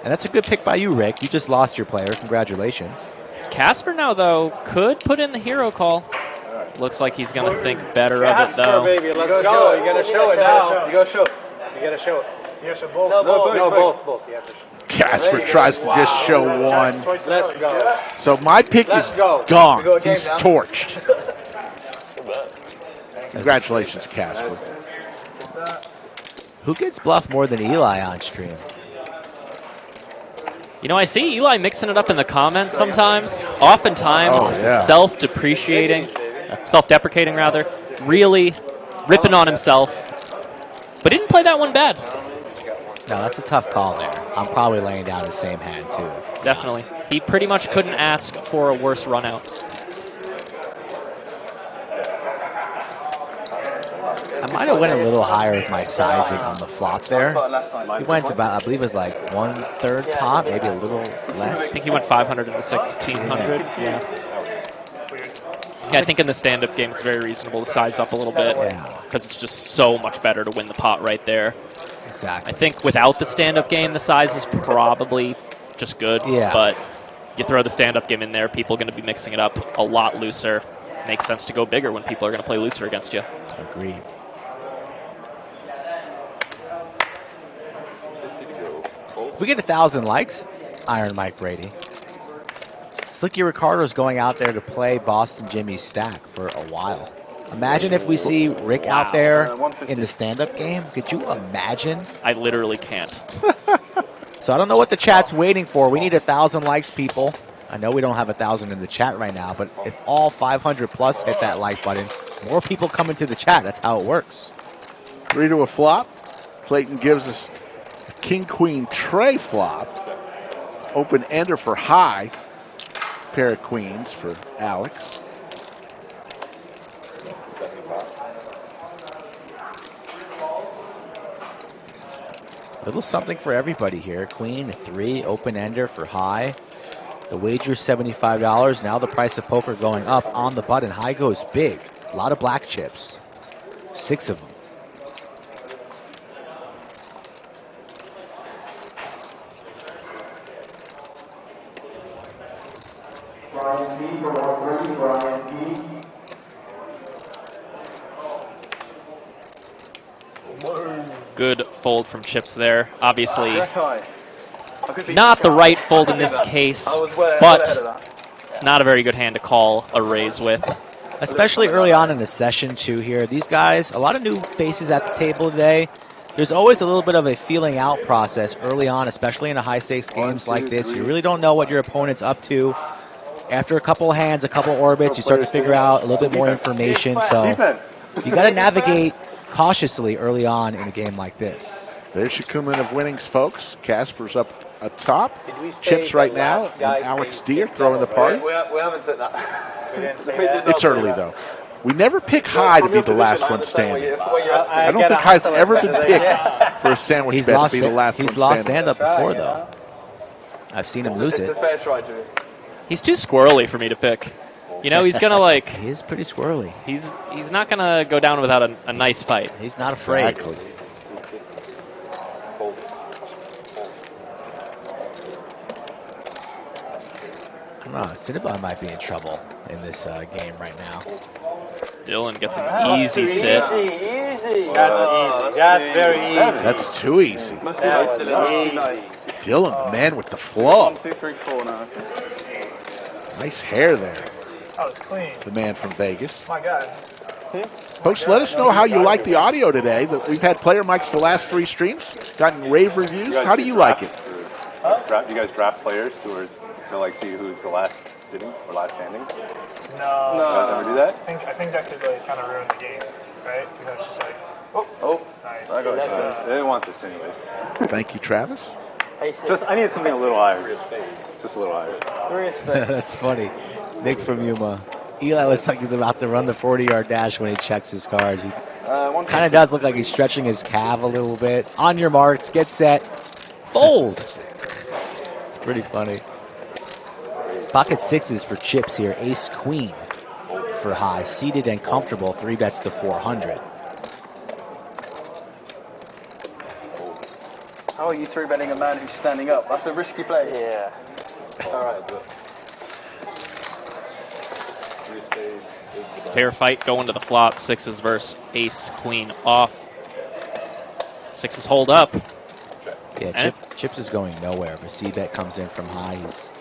And that's a good pick by you, Rick. You just lost your player. Congratulations. Casper now, though, could put in the hero call. Looks like he's going to think better of it, though. Baby, let's go. You got to show it now. You got to show it. You got to show it. You show both. No, both. You have to show. Casper tries to just show one. Let's go. So my pick is gone. He's torched. Congratulations, Casper. Who gets bluff more than Eli on stream? You know, I see Eli mixing it up in the comments sometimes. Oftentimes, self-depreciating, self-deprecating rather, really ripping on himself. But he didn't play that one bad. No, that's a tough call there. I'm probably laying down the same hand, too. Definitely. He pretty much couldn't ask for a worse run out. I might have went a little higher with my sizing on the flop there. He went about, I believe it was like 1/3 pot, maybe a little less. I think he went 500 into 1,600. Yeah, I think in the stand-up game it's very reasonable to size up a little bit because it's just so much better to win the pot right there. Exactly. I think without the stand-up game, the size is probably just good. Yeah. But you throw the stand-up game in there, people are going to be mixing it up a lot looser. Makes sense to go bigger when people are going to play looser against you. Agreed. If we get 1,000 likes, Iron Mike Brady, Slicky Ricardo's going out there to play Boston Jimmy's stack for a while. Imagine if we see Rick out there in the stand-up game. Could you imagine? I literally can't. So I don't know what the chat's waiting for. We need 1,000 likes, people. I know we don't have 1,000 in the chat right now, but if all 500 plus hit that like button, more people come into the chat. That's how it works. 3 to a flop. Clayton gives us a king-queen tray flop. Open ender for high. Pair of queens for Alex. Little something for everybody here. Queen, 3, open-ender for high. The wager $75. Now the price of poker going up on the button. High goes big. A lot of black chips. 6 of them. Good fold from chips there. Obviously, not the right fold in this case, but it's not a very good hand to call a raise with. Especially early on in the session, too, here. These guys, a lot of new faces at the table today. There's always a little bit of a feeling out process early on, especially in a high-stakes games like this. You really don't know what your opponent's up to. After a couple hands, a couple orbits, you start to figure out a little bit more information. So you got to navigate cautiously early on in a game like this. There's your Kuhlman of winnings, folks. Casper's up atop. Chips right now, and Alex D are throwing the party. We haven't said that. We didn't say that. It's early, though. We never pick High to be the last one standing. I don't think High's ever been picked for a sandwich bet to be the last one standing. He's lost stand-up before, though. I've seen him lose it. It's a fair try, Jimmy. He's too squirrely for me to pick. You know, he's going to like... He is pretty squirrely. He's not going to go down without a nice fight. He's not afraid. Exactly. I don't know. Cinnabon might be in trouble in this game right now. Dylan gets an easy sit. Easy. That's very easy. That's too easy. Dylan, the man with the flow. 1, 2, 3, 4 now. Nice hair there. That was clean. The man from Vegas. My God. Folks, let us know how you like the audio today. We've had player mics the last 3 streams, gotten rave reviews. How do you like it? You guys draft players who are to like see who's the last sitting or last standing? No. You guys ever do that? I think that could like kind of ruin the game, right? Because that's just like, nice. I they didn't want this anyways. Thank you, Travis. I need something a little higher. Just a little higher. That's funny. Nick from Yuma. Eli looks like he's about to run the 40-yard dash when he checks his cards. He kind of does look like he's stretching his calf a little bit. On your marks, get set, fold. It's pretty funny. Pocket 6s for chips here. Ace Queen for high. Seated and comfortable. 3 bets to 400. How are you 3-betting a man who's standing up? That's a risky play. Yeah. All right. Fair fight going to the flop. 6s versus ace queen off. 6s hold up. Yeah, Chips is going nowhere. If a C-bet comes in from high, he's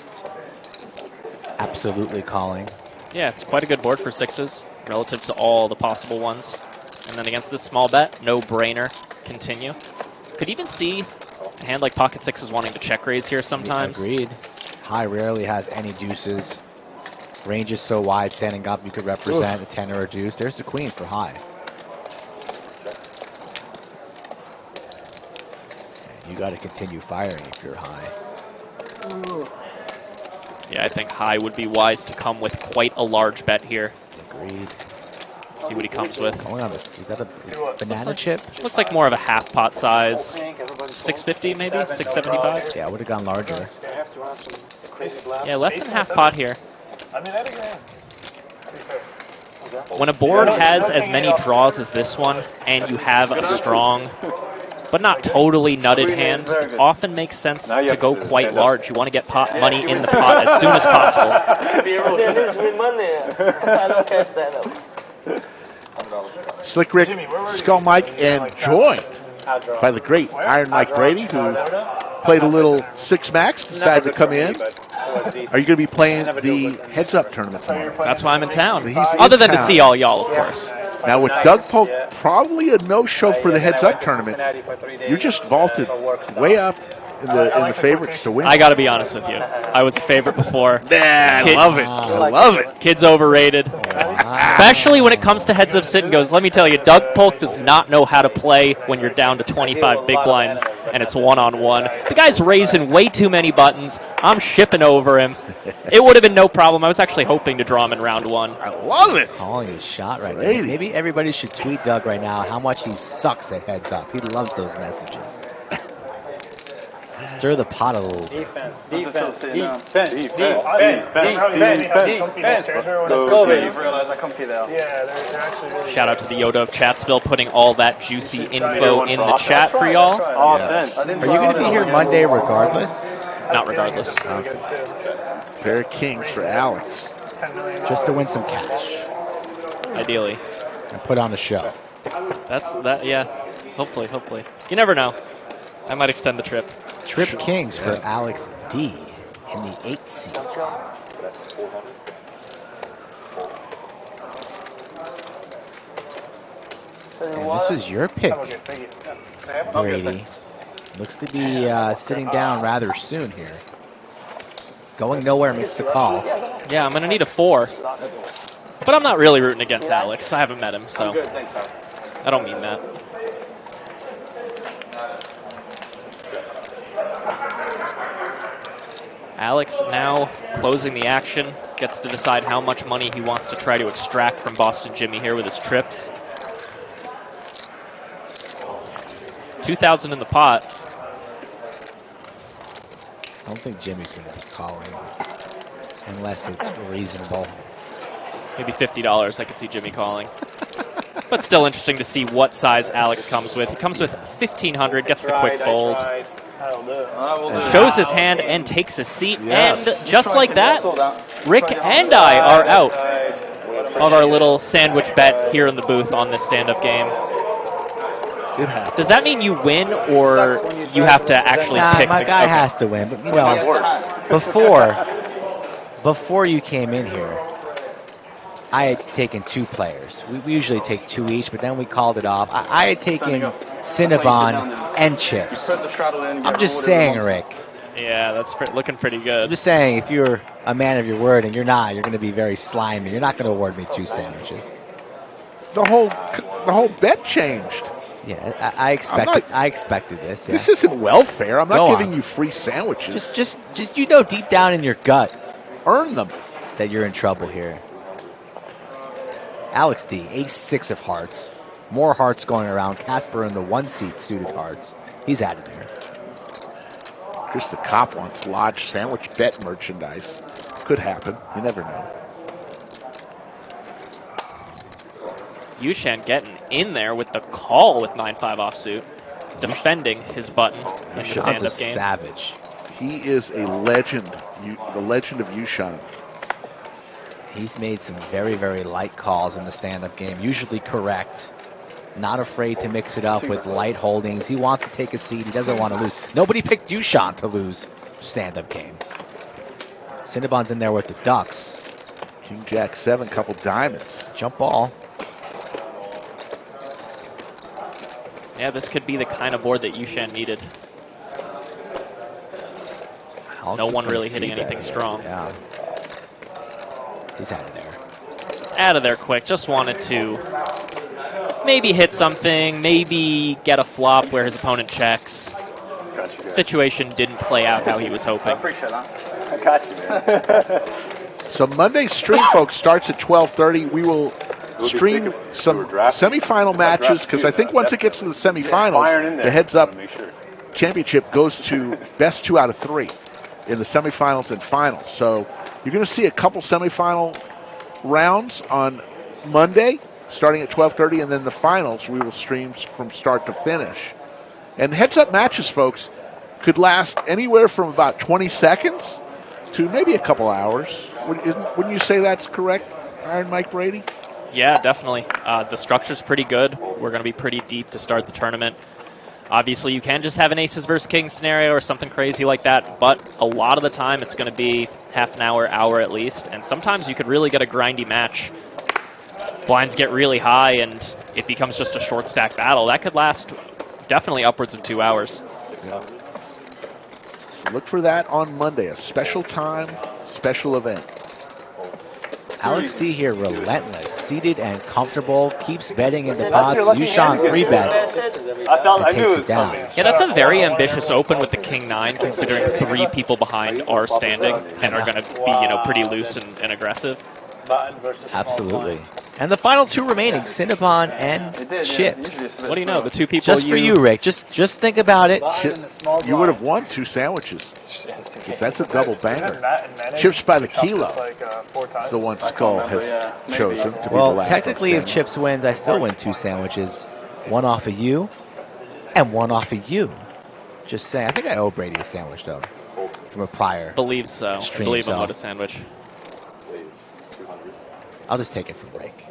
absolutely calling. Yeah, it's quite a good board for 6s relative to all the possible ones. And then against this small bet, no brainer. Continue. Could even see a hand like pocket 6s wanting to check raise here sometimes. Agreed. High rarely has any deuces. Range is so wide, standing up, you could represent a 10 or a deuce. There's the queen for high. And you got to continue firing if you're high. Yeah, I think high would be wise to come with quite a large bet here. Agreed. Let's see what he comes with. Hold on, is that a banana chip? Looks like more of a half pot size. 650 maybe? 675? Yeah, I would have gone larger. Yeah, less than half pot here. When a board has as many draws as this one, and you have a strong, but not totally nutted hand, it often makes sense to go quite large. You want to get pot money in the pot as soon as possible. Slick Rick, Skull Mike, and joined by the great Iron Mike Brady, who played a little 6 max, decided to come in. Are you going to be playing the heads-up tournament tomorrow? That's why I'm in town. Other than to see all y'all, of course. Now, with Doug Polk, probably a no-show for the heads-up tournament. You just vaulted way up in the favorites to win. I got to be honest with you. I was a favorite before. I love it. I love it. Kid's overrated. Especially when it comes to heads-up sit and goes. Let me tell you, Doug Polk does not know how to play when you're down to 25 big blinds and it's one-on-one. The guy's raising way too many buttons. I'm shipping over him. It would have been no problem. I was actually hoping to draw him in round 1. I love it. Calling his shot right now. Maybe everybody should tweet Doug right now how much he sucks at heads-up. He loves those messages. Stir the pot a little. Defense. Let's go, baby. Realize I come to you there. Yeah, they're actually really Shout out to the Yoda of Chatsville putting all that juicy info in the chat for y'all. Yes. Are you going to be here Monday regardless? Not regardless. Pair of kings for Alex. Just to win some cash. Ideally. And put on a show. That's that. Yeah. Hopefully. You never know. I might extend the trip. Trip Kings for Alex D in the 8th seat. And this was your pick, Brady. Looks to be sitting down rather soon here. Going nowhere makes the call. Yeah, I'm going to need a 4. But I'm not really rooting against Alex. I haven't met him, so I don't mean that. Alex now closing the action. Gets to decide how much money he wants to try to extract from Boston Jimmy here with his trips. 2,000 in the pot. I don't think Jimmy's going to be calling unless it's reasonable. Maybe $50 I could see Jimmy calling. But still interesting to see what size Alex comes with. He comes with 1,500, gets the quick fold. Shows his hand and takes a seat. Yes. And just like that, Rick and I are out of our little sandwich bet here in the booth on this stand-up game. It happens. Does that mean you win, or you have to actually pick? My guy has to win, but you know, before you came in here, I had taken 2 players. We usually take 2 each, but then we called it off. I had taken Cinnabon and Chips. I'm just saying, Rick. Yeah, that's looking pretty good. I'm just saying, if you're a man of your word and you're not, you're going to be very slimy. You're not going to award me 2 sandwiches. The whole bet changed. Yeah, I expected this. Yeah. This isn't welfare. I'm not Go giving on. you free sandwiches. Just you know deep down in your gut, earn them, that you're in trouble here. Alex D, ace-6 of hearts. More hearts going around. Casper in the 1-seat suited hearts. He's out of there. Chris the Cop wants Lodge sandwich bet merchandise. Could happen. You never know. YooChan getting in there with the call with 9-5 offsuit, defending his button in the stand-up game. Savage. He is a legend, the legend of YooChan. He's made some very, very light calls in the stand-up game, usually correct. Not afraid to mix it up with light holdings. He wants to take a seat. He doesn't want to lose. Nobody picked YooChan to lose stand-up game. Cinnabon's in there with the Ducks. King Jack 7, couple diamonds. Jump ball. Yeah, this could be the kind of board that YooChan needed. Alex No is one gonna really see hitting that. anything strong. Yeah. He's out of there. Out of there quick. Just wanted to maybe hit something, maybe get a flop where his opponent checks. Situation didn't play out how he was hoping. I appreciate that. I got you, man. So Monday's stream, folks, starts at 12:30. We will stream some semifinal matches because I think once it gets to the semifinals, the heads-up championship goes to best 2 out of 3 in the semifinals and finals. So you're going to see a couple semifinal rounds on Monday starting at 12:30, and then the finals we will stream from start to finish. And heads-up matches, folks, could last anywhere from about 20 seconds to maybe a couple hours. Wouldn't you say that's correct, Iron Mike Brady? Yeah, definitely. The structure's pretty good. We're going to be pretty deep to start the tournament. Obviously, you can just have an aces versus kings scenario or something crazy like that, but a lot of the time it's going to be half an hour, hour at least, and sometimes you could really get a grindy match. Blinds get really high, and it becomes just a short stack battle. That could last definitely upwards of 2 hours. Yeah. So look for that on Monday, a special time, special event. Alex D here, relentless, seated and comfortable, keeps betting in the pots. YooChan 3 bets and takes it down. Yeah, that's a very ambitious open with the king-9, considering 3 people behind are standing and are going to be, pretty loose and aggressive. Absolutely. And the final two remaining, Cinnabon and Chips. What do you know? The two people Just for you, Rick. Just think about it. You would have won 2 sandwiches. Because that's a double banger. Chips by the kilo. It's the one Skull has chosen to be the Well, last technically, one if Chips wins, I still win 2 sandwiches. One off of you, and one off of you. Just saying. I think I owe Brady a sandwich, though, from a prior Believe so. stream, I believe so I'm owed a sandwich. I'll just take it from Rick.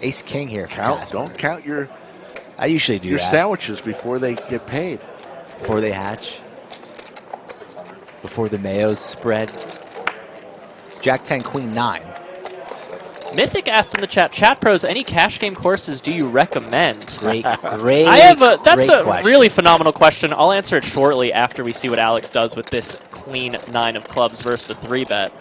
Ace King here. Don't count your. I usually do your that. sandwiches before they get paid. Before they hatch. Before the mayos spread. Jack 10, Queen 9. Mythic asked in the chat pros, any cash game courses do you recommend? Great That's a question. really phenomenal question. I'll answer it shortly after we see what Alex does with this Queen 9 of clubs versus the 3-bet.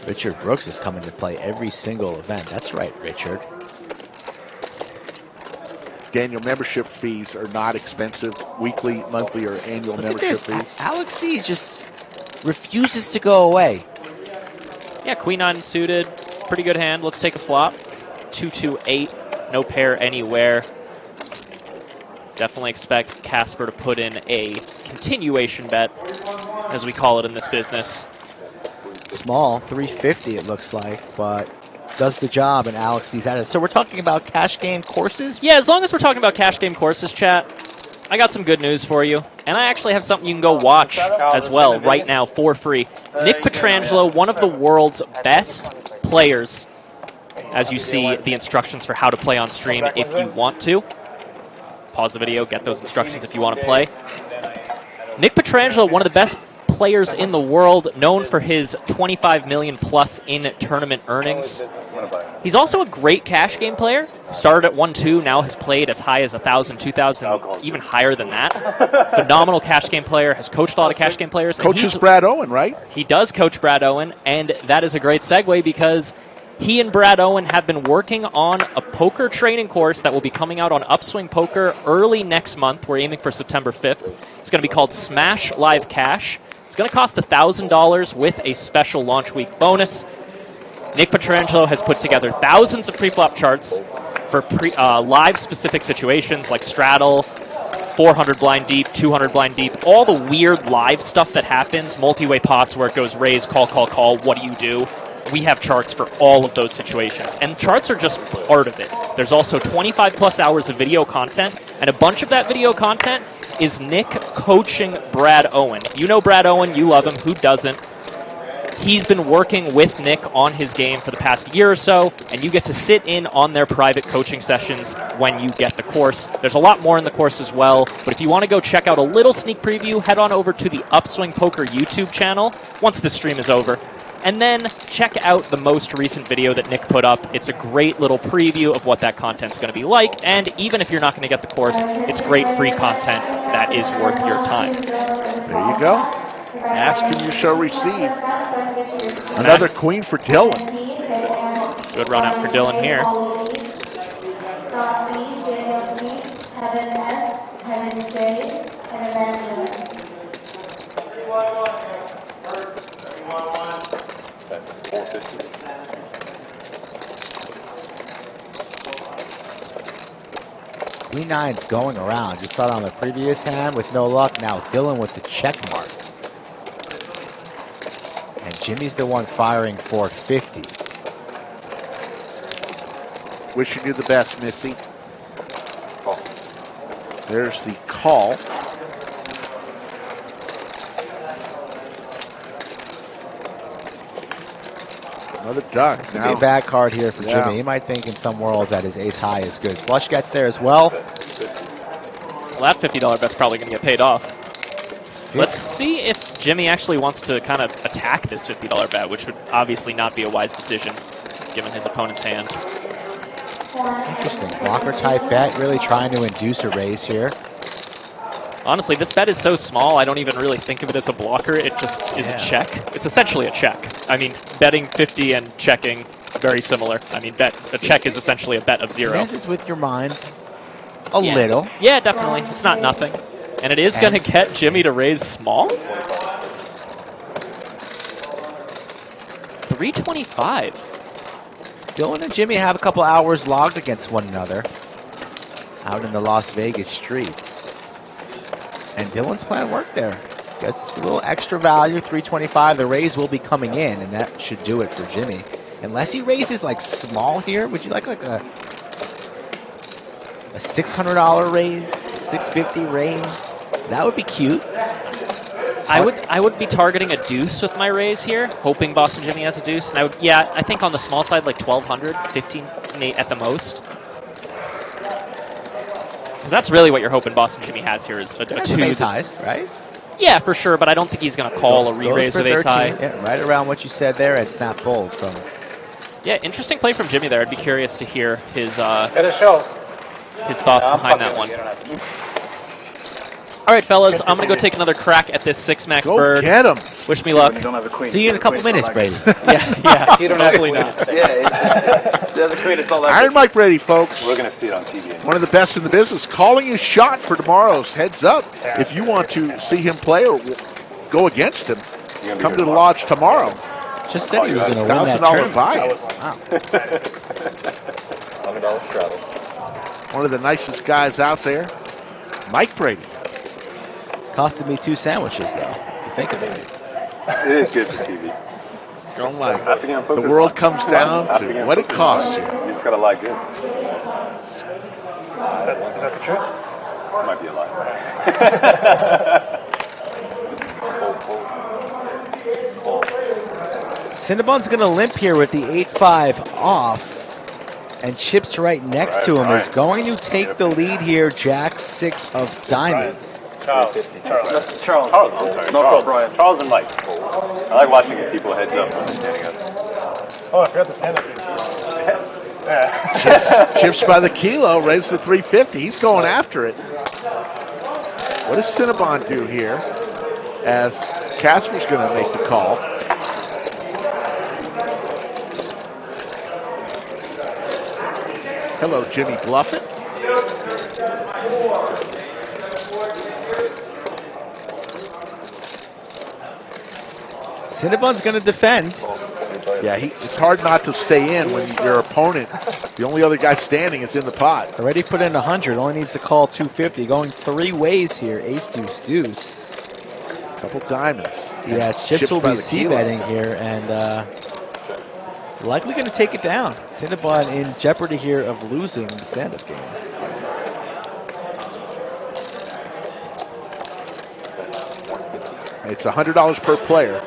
Richard Brooks is coming to play every single event. That's right, Richard. Daniel, membership fees are not expensive. Weekly, monthly, or annual Look at membership this. fees. Alex D just refuses to go away. Yeah, Queen 9 suited. Pretty good hand. Let's take a flop. 2-2-8. No pair anywhere. Definitely expect Casper to put in a continuation bet, as we call it in this business. Small, 350 it looks like, but does the job, and Alex D's at it. So we're talking about cash game courses? Yeah, as long as we're talking about cash game courses, chat, I got some good news for you. And I actually have something you can go watch as well right now for free. Nick Petrangelo, one of the world's best players, as you see the instructions for how to play on stream if you want to. Pause the video, get those instructions if you want to play. Nick Petrangelo, one of the best players in the world, known for his 25 million plus in tournament earnings. He's also a great cash game player. Started at 1-2, now has played as high as 1,000, 2,000, even higher than that. Phenomenal cash game player, has coached a lot of cash game players. Coaches Brad Owen, right? He does coach Brad Owen, and that is a great segue because he and Brad Owen have been working on a poker training course that will be coming out on Upswing Poker early next month. We're aiming for September 5th. It's going to be called Smash Live Cash. It's going to cost $1,000 with a special launch week bonus. Nick Petrangelo has put together thousands of preflop charts for live specific situations like straddle, 400 blind deep, 200 blind deep, all the weird live stuff that happens, multi-way pots where it goes raise, call, call, call, what do you do? We have charts for all of those situations, and charts are just part of it. There's also 25 plus hours of video content, and a bunch of that video content is Nick coaching Brad Owen. You know Brad Owen, you love him, who doesn't? He's been working with Nick on his game for the past year or so, and you get to sit in on their private coaching sessions when you get the course. There's a lot more in the course as well, but if you want to go check out a little sneak preview, head on over to the Upswing Poker YouTube channel once the stream is over. And then check out the most recent video that Nick put up. It's a great little preview of what that content's going to be like, and even if you're not going to get the course, it's great free content that is worth your time. There you go. Ask and you shall receive. Another queen for Dylan. Good run out for Dylan here. Queen 9's going around. Just saw it on the previous hand with no luck. Now Dylan with the check mark. And Jimmy's the one firing for 50. Wishing you the best, Missy. There's the call. Another duck. It's going to be a bad card here for Jimmy. He might think in some worlds that his ace high is good. Flush gets there as well. Well, that $50 bet's probably going to get paid off. Let's see if Jimmy actually wants to kind of attack this $50 bet, which would obviously not be a wise decision given his opponent's hand. Interesting. Blocker type bet, really trying to induce a raise here. Honestly, this bet is so small, I don't even really think of it as a blocker. It just is a check. It's essentially a check. I mean, betting 50 and checking, very similar. I mean, a check is essentially a bet of 0. Messes with your mind a little. Yeah, definitely. It's not nothing. And it is going to get Jimmy to raise small? 325. Dylan and Jimmy have a couple hours logged against one another out in the Las Vegas streets. And Dylan's plan worked there. Gets a little extra value, 325. The raise will be coming in, and that should do it for Jimmy. Unless he raises like small here, would you like a $600 raise, $650 raise? That would be cute. I would be targeting a deuce with my raise here, hoping Boston Jimmy has a deuce. And I think on the small side, like 1,200, 15 at the most. Because that's really what you're hoping Boston Jimmy has here is a two. Ace highs, right? Yeah, for sure, but I don't think he's going to call a re-raise with ace high. Yeah, right around what you said there at snap fold. So. Yeah, interesting play from Jimmy there. I'd be curious to hear his thoughts Yeah, behind that one. All right, fellas, I'm going to go take another crack at this 6-max bird. Get him. Wish me luck. See you in a couple minutes, Brady. Yeah, hopefully not. The other queen is not that Iron Mike Brady, folks. We're going to see it on TV. One of the best in the business. Calling his shot for tomorrow's Heads Up. If you want to see him play or go against him, come to the lodge tomorrow. Just said he was going to win that $1,000 buy-in. Wow. $100 straddle. One of the nicest guys out there, Mike Brady. Costed me 2 sandwiches, though. If you think about it. It is good for TV. Don't like the world comes down to what it costs you. You just got to lie good. Is that the truth? Might be a lie. Cinnabon's going to limp here with the 8-5 off. And Chip's right next to him is going to take the lead here. Jack 6 of diamonds. Charles. I'm sorry. No, Brian. Charles and Mike. I like watching people heads up when they're standing up. Oh, I forgot the stand-up game. Chips by the kilo, raised to 350. He's going after it. What does Cinnabon do here? As Casper's going to make the call. Hello, Jimmy Bluffett. Cinnabon's going to defend. Yeah, it's hard not to stay in when your opponent, the only other guy standing, is in the pot. Already put in 100. Only needs to call 250. Going 3 ways here. Ace, deuce, deuce. Couple diamonds. Yeah, Chips will be c-betting here and likely going to take it down. Cinnabon in jeopardy here of losing the stand-up game. It's $100 per player.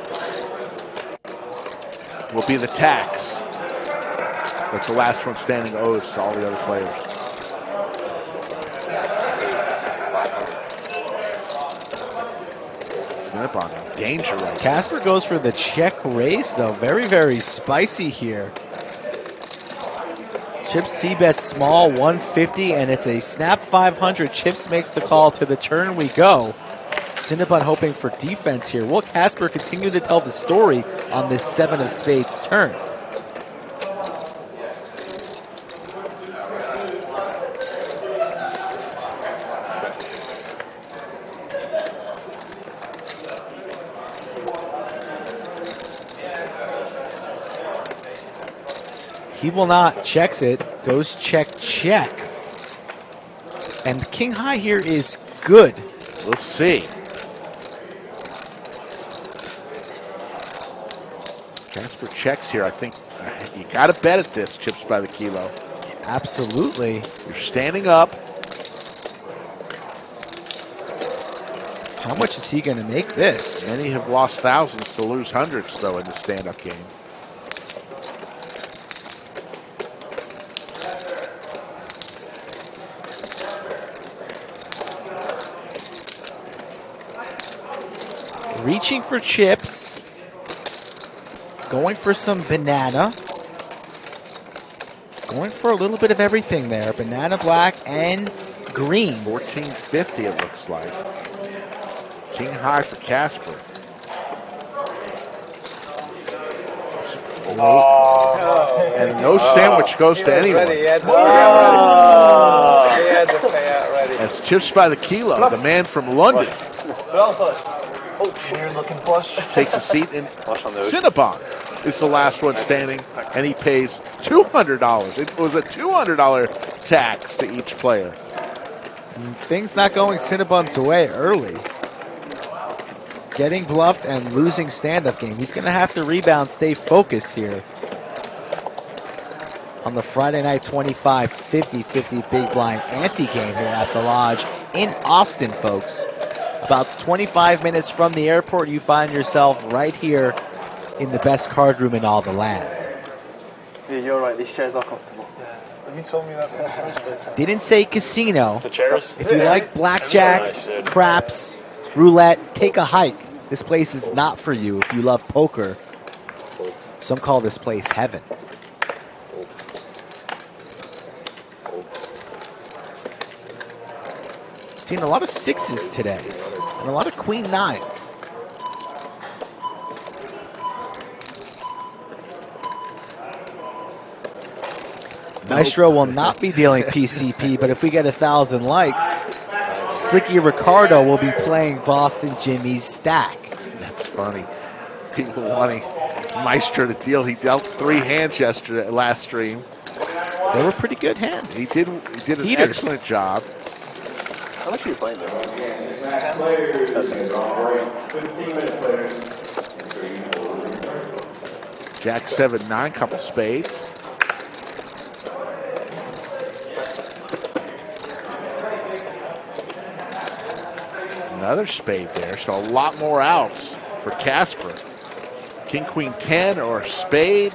Will be the tax that the last one standing owes to all the other players. Cinnabon in danger right now. Casper goes for the check raise, though. Very, very spicy here. Chips c-bet small, 150, and it's a snap 500. Chips makes the call. To the turn we go. Cinnabon hoping for defense here. Will Casper continue to tell the story on this 7 of spades turn? He will not. Checks it. Goes check, check. And king high here is good. We'll see. Casper checks here. I think you got to bet at this, Chips by the kilo. Absolutely. You're standing up. How much is he going to make this? Many have lost thousands to lose hundreds, though, in the stand-up game. Reaching for chips. Going for some banana. Going for a little bit of everything there. Banana, black, and greens. 1450 it looks like. King high for Casper. And no sandwich goes to anyone. He had to pay out ready. As Yes, chips by the kilo. The man from London Weird looking flush. takes a seat, and Cinnabon is the last one standing, and he pays $200. It was a $200 tax to each player. Things not going Cinnabon's way early. Getting bluffed and losing stand-up game. He's going to have to rebound, stay focused here on the Friday night 25 50-50 big blind ante-game here at the Lodge in Austin, folks. About 25 minutes from the airport, you find yourself right here in the best card room in all the land. Yeah, you're right. These chairs are comfortable. You told me that in the first place, man. Didn't say casino. The chairs? If you like blackjack, craps, roulette, take a hike. This place is not for you if you love poker. Some call this place heaven. Seen a lot of sixes today and a lot of queen nines. Maestro will not be dealing PCP, but if we get 1,000 likes, Slicky Ricardo will be playing Boston Jimmy's stack. That's funny. People wanting Maestro to deal. He dealt 3 hands last stream. They were pretty good hands. He did an excellent job. How much are you playing there? Jack 7-9, couple spades. Another spade there, so a lot more outs for Casper. King, Queen 10 or spade.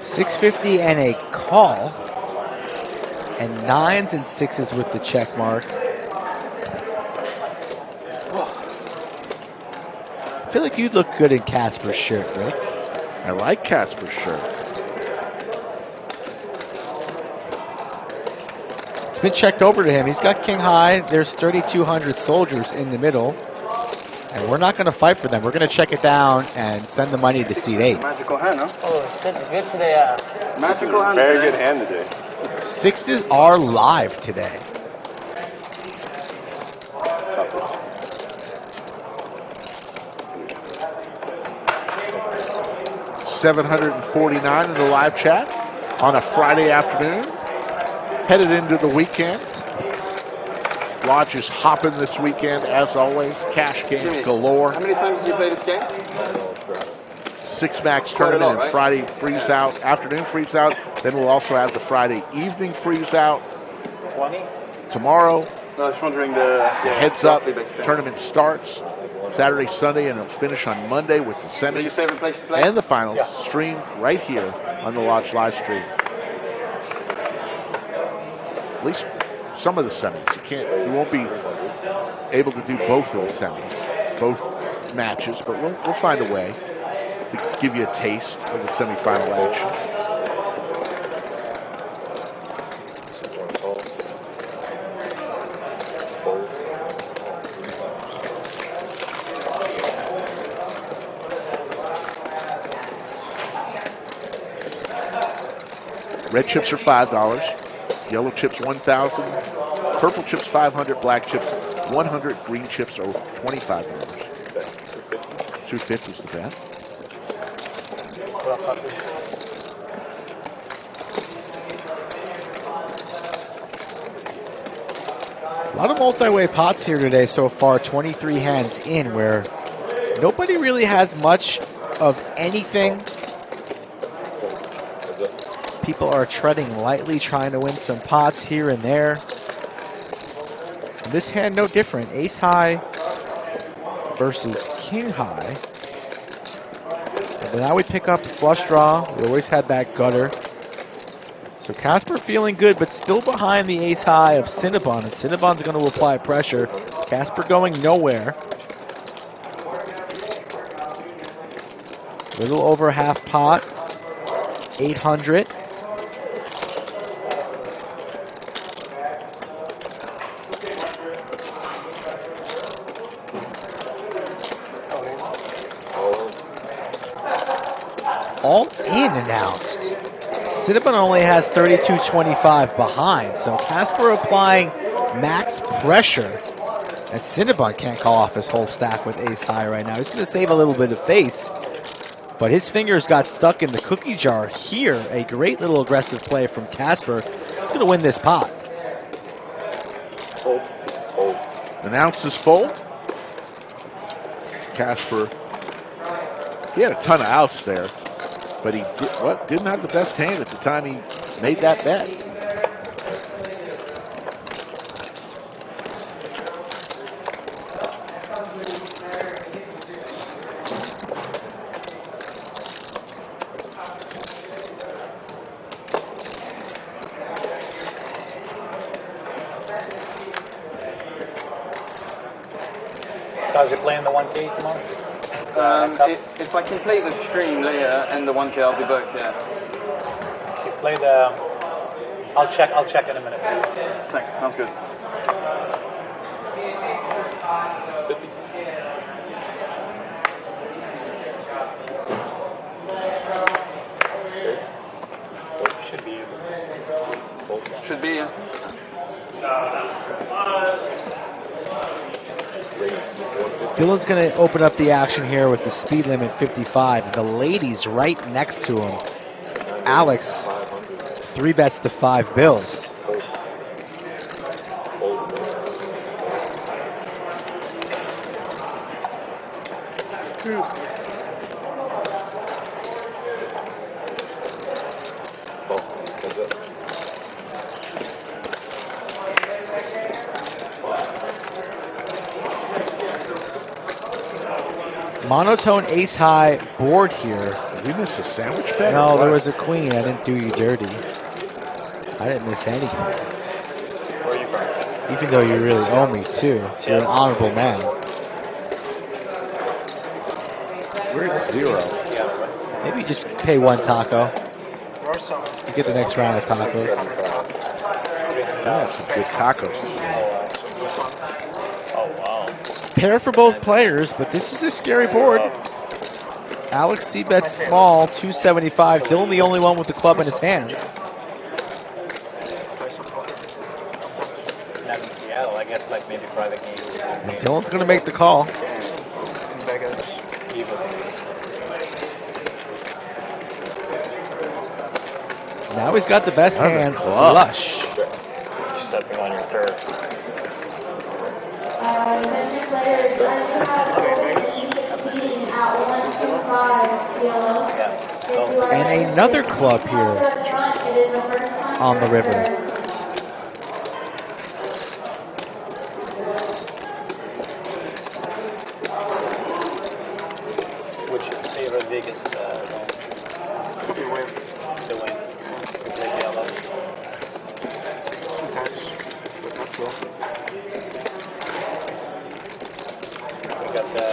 $650 and a call, and 9s and 6s with the check mark. I feel like you'd look good in Casper's shirt, Rick. I like Casper's shirt. It's been checked over to him. He's got king high. There's 3,200 soldiers in the middle, and we're not going to fight for them. We're going to check it down and send the money to seat 8. Magical hand, huh? Oh, shit, good today, ass. Magical hand. Very good hand today. 6s are live today. $749 in the live chat on a Friday afternoon. Headed into the weekend. Lodge is hopping this weekend, as always. Cash games galore. How many times did you play this game? 6 max tournament, right? and Friday freeze out, afternoon freeze out. Then we'll also have the Friday evening freeze out. 20? Tomorrow, No, I was wondering the heads up tournament starts Saturday, Sunday, and it'll finish on Monday with the Is that your semis favorite place to play? and the finals streamed right here on the Lodge live stream. At least some of the semis. You won't be able to do both of the semis, both matches, but we'll find a way to give you a taste of the semifinal action. Red chips are $5. Yellow chips $1,000. Purple chips $500. Black chips $100. Green chips are $25. $250 is the bet. A lot of multi-way pots here today so far. 23 hands in, where nobody really has much of anything. People are treading lightly, trying to win some pots here and there. And this hand, no different. Ace high versus king high. And now we pick up a flush draw. We always had that gutter. So Casper feeling good, but still behind the ace high of Cinnabon. And Cinnabon's going to apply pressure. Casper going nowhere. Little over half pot. 800. All in announced. Cinnabon only has 32.25 behind, so Casper applying max pressure. And Cinnabon can't call off his whole stack with ace high right now. He's going to save a little bit of face, but his fingers got stuck in the cookie jar here. A great little aggressive play from Casper. It's going to win this pot. Fold. Announces fold. Casper, he had a ton of outs there, but he didn't have the best hand at the time he made that bet. Guys, you're playing the 1K tomorrow? If I can play the stream later and the 1K, I'll do both, yeah. You play the... I'll check in a minute. Thanks, sounds good. Should be. Should be, yeah. Dylan's going to open up the action here with the speed limit 55. The ladies right next to him. Alex, 3 bets to 5 bills. Monotone ace high board here. Did we miss a sandwich bet? No, there was a queen. I didn't do you dirty. I didn't miss anything. Where are you from? Even though you really owe me too. You're an honorable man. We're at 0. Maybe just pay 1 taco. You get the next round of tacos. That's some good tacos. Pair for both players, but this is a scary board. Alex c-bets small, 275. Dylan the only one with the club in his hand. Not in Seattle, I guess, like maybe private games. And Dylan's going to make the call. In Vegas. Now he's got the best hand, flush. Stepping on your turf. And another club here on the river. Which favorite Vegas zone? The win. The win. We play yellow. We got the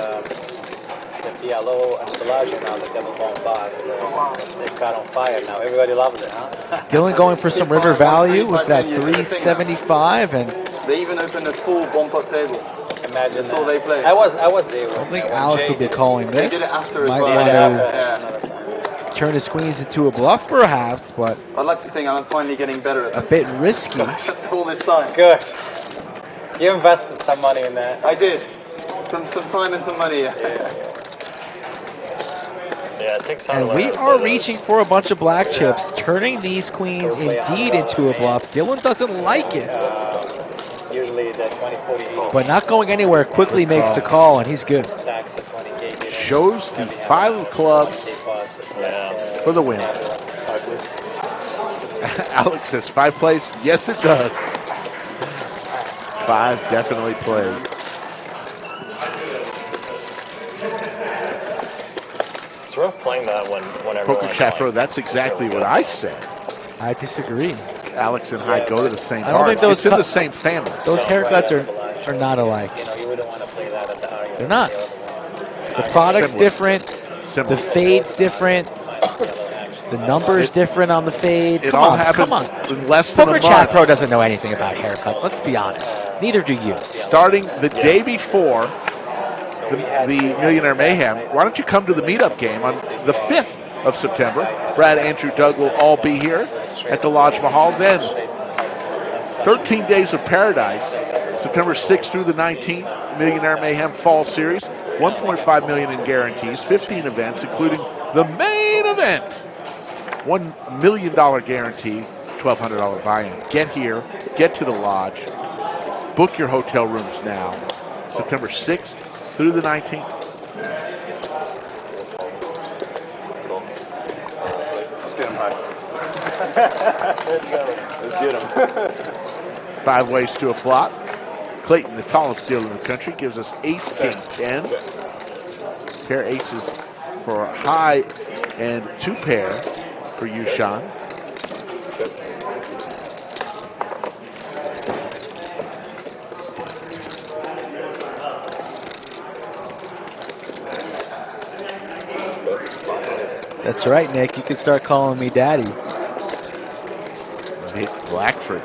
Diallo and Bellagio now, the double bomb 5. They've caught on fire now. Everybody loves it, huh? Dylan going for some river value. Was that 375? And They even opened a full bomb pot table. Imagine That's all they play. I was there. I don't think Alex will be calling They did it this. after as Might well. want to turn his queens into a bluff perhaps, but I'd like to think I'm finally getting better at a that. bit risky. All this time. Good. You invested some money in that. I did. Some time and some money. Yeah, it takes time. And we are reaching for a bunch of black chips, turning these queens indeed into a bluff. Dylan doesn't like it, Usually the 20, 40, 80 but not going anywhere. Quickly makes the call, and he's good. stacks of 20K. Shows the 5 of clubs for the win. Alex says 5 plays. Yes, it does. 5 definitely plays. It's rough playing that whenever. Poker Chat Pro, that's exactly what I said. I disagree. Alex and I go to the same I don't bar. think those it's in the same family. Those haircuts are are not alike. You know, you wouldn't want to play that at the argument. They're not. The product's Similar. different. Similar. The fade's different. The number's different on the fade. It Come all on, happens come on. in less than Poker a Chat month. Pro doesn't know anything about haircuts. Let's be honest. Neither do you. Starting the day before the Millionaire Mayhem, why don't you come to the meetup game on the 5th of September? Brad, Andrew, Doug will all be here at the Lodge Mahal. Then 13 Days of Paradise, September 6th through the 19th, Millionaire Mayhem Fall Series, 1.5 million in guarantees, 15 events, including the main event. $1 million guarantee, $1,200 buy-in. Get here, get to the Lodge, book your hotel rooms now. September 6th through the 19th. Let's get him high. Let's get him. 5 ways to a flop. Clayton, the tallest deal in the country, gives us ace, king, 10. Pair aces for a high and 2 pair for YooChan. That's right, Nick. You can start calling me daddy. Nick Blackford.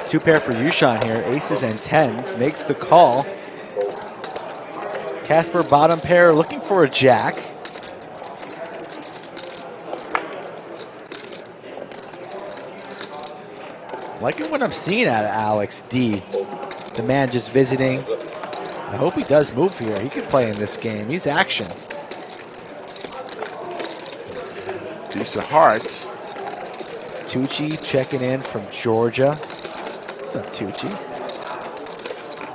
2 pair for YooChan here. Aces and 10s. Makes the call. Casper bottom pair looking for a jack. Liking what I'm seeing out of Alex D. The man just visiting. I hope he does move here. He could play in this game. He's action. Deuce of hearts. Tucci checking in from Georgia. What's up, Tucci?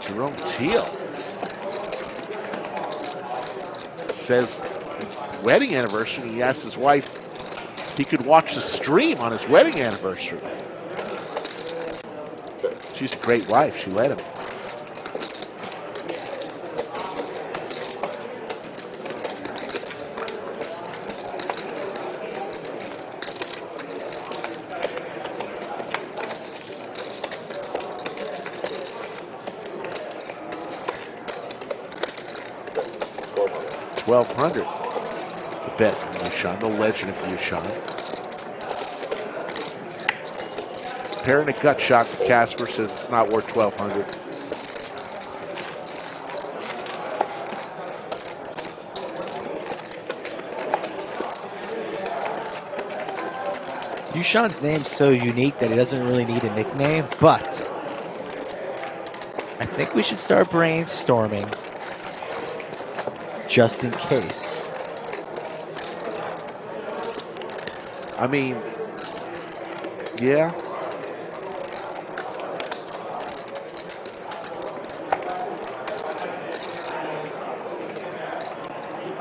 Jerome Teal says his wedding anniversary. He asked his wife if he could watch the stream on his wedding anniversary. She's a great wife. She let him. $1,200. The bet from YooChan, the legend of YooChan. Pair and a gut shot for Casper, says it's not worth $1,200. YooChan's name's so unique that he doesn't really need a nickname, but I think we should start brainstorming just in case. I mean, yeah.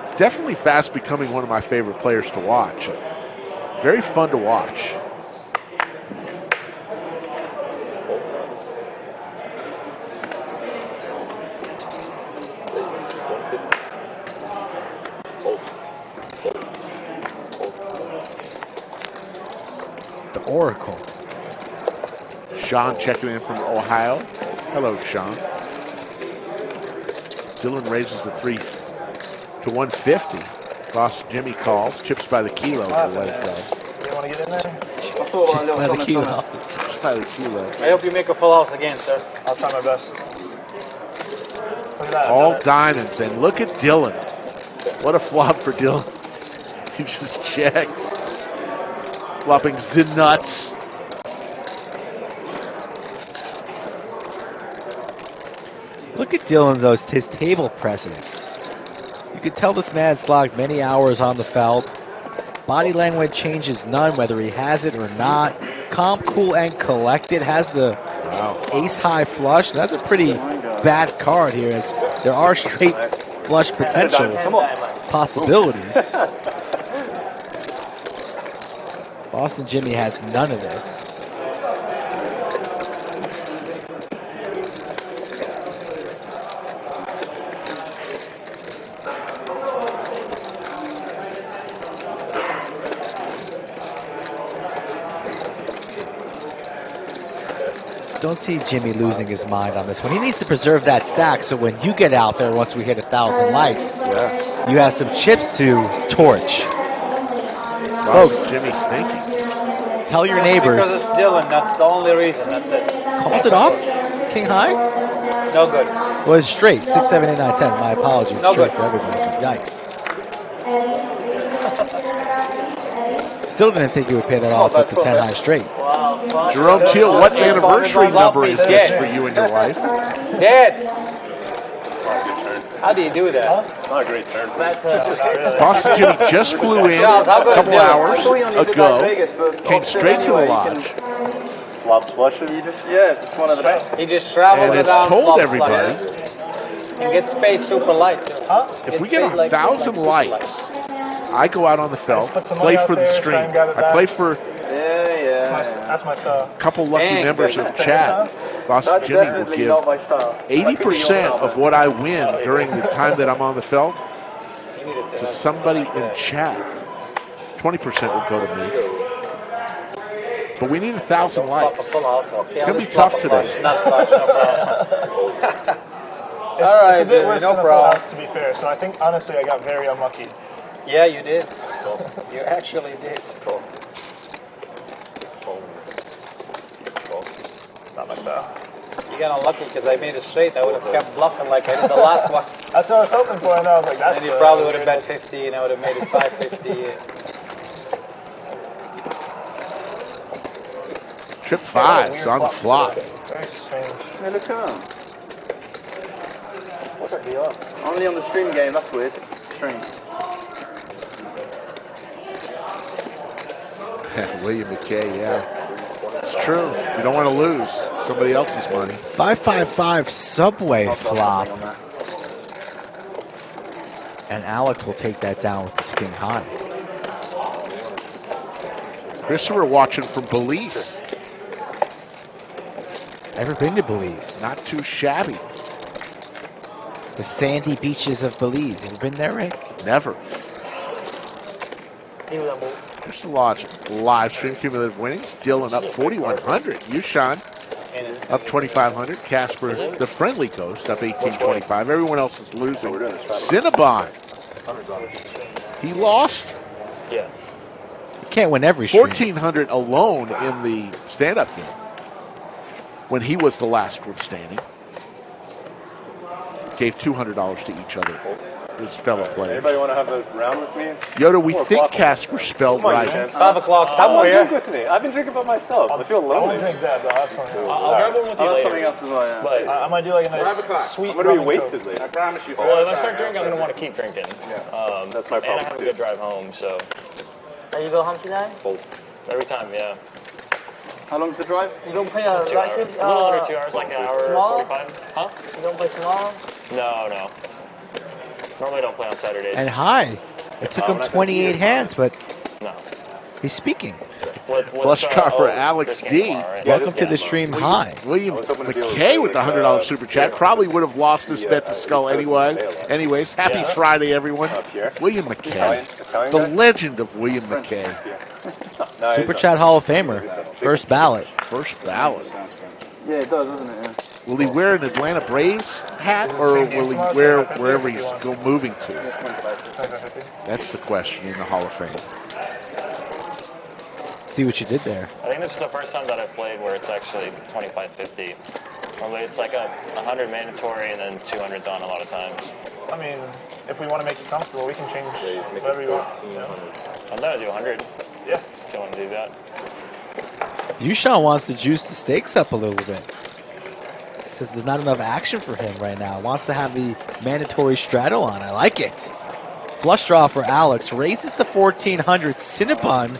It's definitely fast becoming one of my favorite players to watch. Very fun to watch. The Oracle. Sean checking in from Ohio. Hello, Sean. Dylan raises the 3 to 150. Boston Jimmy calls. Chips by the kilo. Let it go. You want to get in there? Chips by the kilo. Chips by the kilo. I hope you make a full house again, sir. I'll try my best. Look at that. All diamonds. And look at Dylan. What a flop for Dylan. He just checks. Flopping the nuts. Look at Dylan's his table presence. You could tell this man slogged many hours on the felt. Body language changes none, whether he has it or not. Calm, cool, and collected. Has the ace-high flush. That's a pretty bad card here. As there are straight flush potential possibilities. Boston Jimmy has none of this. don't see Jimmy losing his mind on this one. He needs to preserve that stack so when you get out there, once we hit 1,000 likes, you have some chips to torch. Folks, Jimmy thinking. Tell your neighbors. Because it's Dylan, that's the only reason, that's it. Calls it off? King high? No good. Was straight. 6, 7, 8, 9, 10. My apologies. No Straight good. for everybody. Yikes. Still didn't think he would pay that off with the 10 high straight. Jerome Teal, what anniversary number is this for you and your wife? Dead. How do you do that? It's not a great turn. Boston Jimmy just flew in a couple hours ago, came straight to the lodge, Flops flushes. It's one of the best. He just travels and it's around, told flops everybody, and gets paid super light. if we get 1,000 likes, I go out on the felt, play for the stream. I play for That's my style. a couple lucky members of chat. Boston Jimmy will give 80% of what I win during the time that I'm on the felt to somebody in chat. 20% will go to me. But we need 1,000 likes. It's going to be tough today. It's a bit worse than the full house, to be fair. So I think, honestly, I got very unlucky. Yeah, you did. You actually did. Not my style. You got unlucky because I made it straight. I would have kept bluffing like I did the last one. That's what I was hoping for, and I was like, that's... And you probably would have bet 50, and I would have made it 550. Trip 5's on the flop. Very strange. Hey, look at him. Only on the stream game, that's weird. Strange. William McKay, yeah. It's true. You don't want to lose somebody else's money. 555 Subway flop. And Alex will take that down with the king high. Christopher watching from Belize. Ever been to Belize? Not too shabby. The sandy beaches of Belize. Ever been there, Rick? Never. Here's the live stream cumulative winnings. Dylan up 4,100. YooChan up 2,500. Casper, the friendly ghost, up 1,825. Everyone else is losing. Cinnabon. He lost. Yeah. You can't win every stream. 1,400 alone in the stand-up game when he was the last one standing. Gave $200 to each other, his fellow players. Anybody want to have a round with me? Yoda, we think Casper spelled right. 5 o'clock somewhere. Drink with me. I've been drinking by myself. I feel lonely. I won't drink that, though. I'll have something else. I'll grab one with you I'll have later. something else as well, yeah. But I might do like a nice sweet I'm going to be rum and wasted coke. later. I promise you. well, if I start drinking, I'm going to want to keep drinking. That's my And I problem, have a too. good drive home, so Are you go home tonight? every time, yeah. How long's the drive? You don't play 2 hours. A little under 2 hours, like an hour tomorrow? 45. Huh? You don't play tomorrow? No. Normally don't play on Saturdays. And high. It took him 28 hands, but No. he's speaking. Flush car for Alex D. Welcome to the stream high. William McKay with the $100 super chat. Probably would have lost this bet to Skull anyway. Anyways, happy Friday, everyone. William McKay, the legend of William McKay. Super Chat Hall of Famer. First ballot. First ballot. Yeah, it does, doesn't it? Yeah. Will he wear an Atlanta Braves hat, or will he wear wherever he's moving to? That's the question in the Hall of Fame. See what you did there. I think this is the first time that I've played where it's actually 25-50. Normally it's like a 100 mandatory and then 200's on a lot of times. I mean, if we want to make it comfortable, we can change whatever you want. I'm going to do 100. Yeah. If you want to do that. YooChan wants to juice the stakes up a little bit. Says there's not enough action for him right now. Wants to have the mandatory straddle on. I like it. Flush draw for Alex. Raises the 1,400. Cinnabon.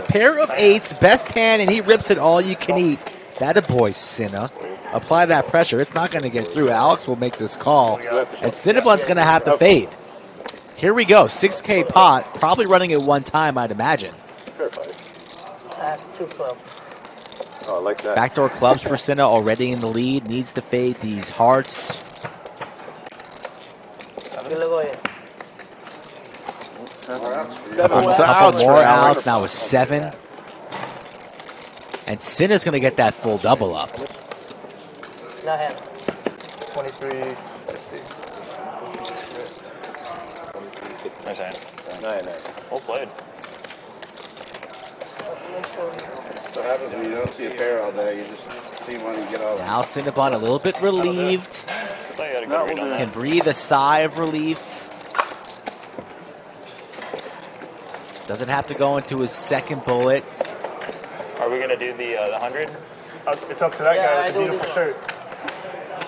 Pair of eights. Best hand, and he rips it all you can eat. That a boy, Cinna. Apply that pressure. It's not going to get through. Alex will make this call. And Cinnabon's going to have to fade. Here we go. 6K pot. Probably running at one time, I'd imagine. That's 2 club. Oh, I like that. Backdoor clubs for Cinna already in the lead. Needs to fade these hearts. Couple more outs. Now a 7. And Cinna's going to get that full double up. No hand. 2350. Nice hand. Nice. Well played. So happens when you don't see a pair all day, you just see one you get all. Now Cinnabon a little bit relieved. Can breathe a sigh of relief. Doesn't have to go into his second bullet. Are we gonna do the 100? It's up to that guy with the beautiful shirt.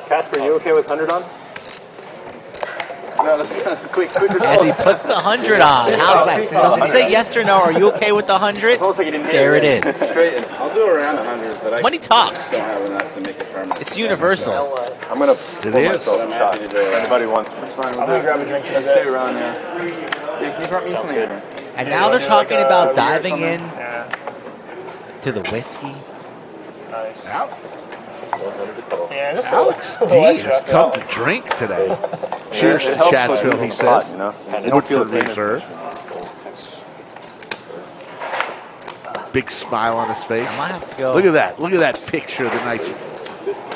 Casper, you okay with 100 on? No, that's quick As he puts the 100 on. How's that? Does it say yes or no? Are you okay with the 100? It's almost like you didn't There it hit is. Straight in. I'll do around 100, but Money talks. don't have enough to make it permanent. It's universal. I'm gonna It pull is. myself I'm a shot. happy to do it. If anybody wants That's fine. I'm gonna grab a drink. Let's stay around there. Can you drop me something? And now they're talking about beer or diving in something? Yeah. to the whiskey. Nice. Alex D has come to drink today. Cheers to Chatsville, he says. Woodford Reserve. Big smile on his face. I might have to go. Look at that. Look at that picture of the nice.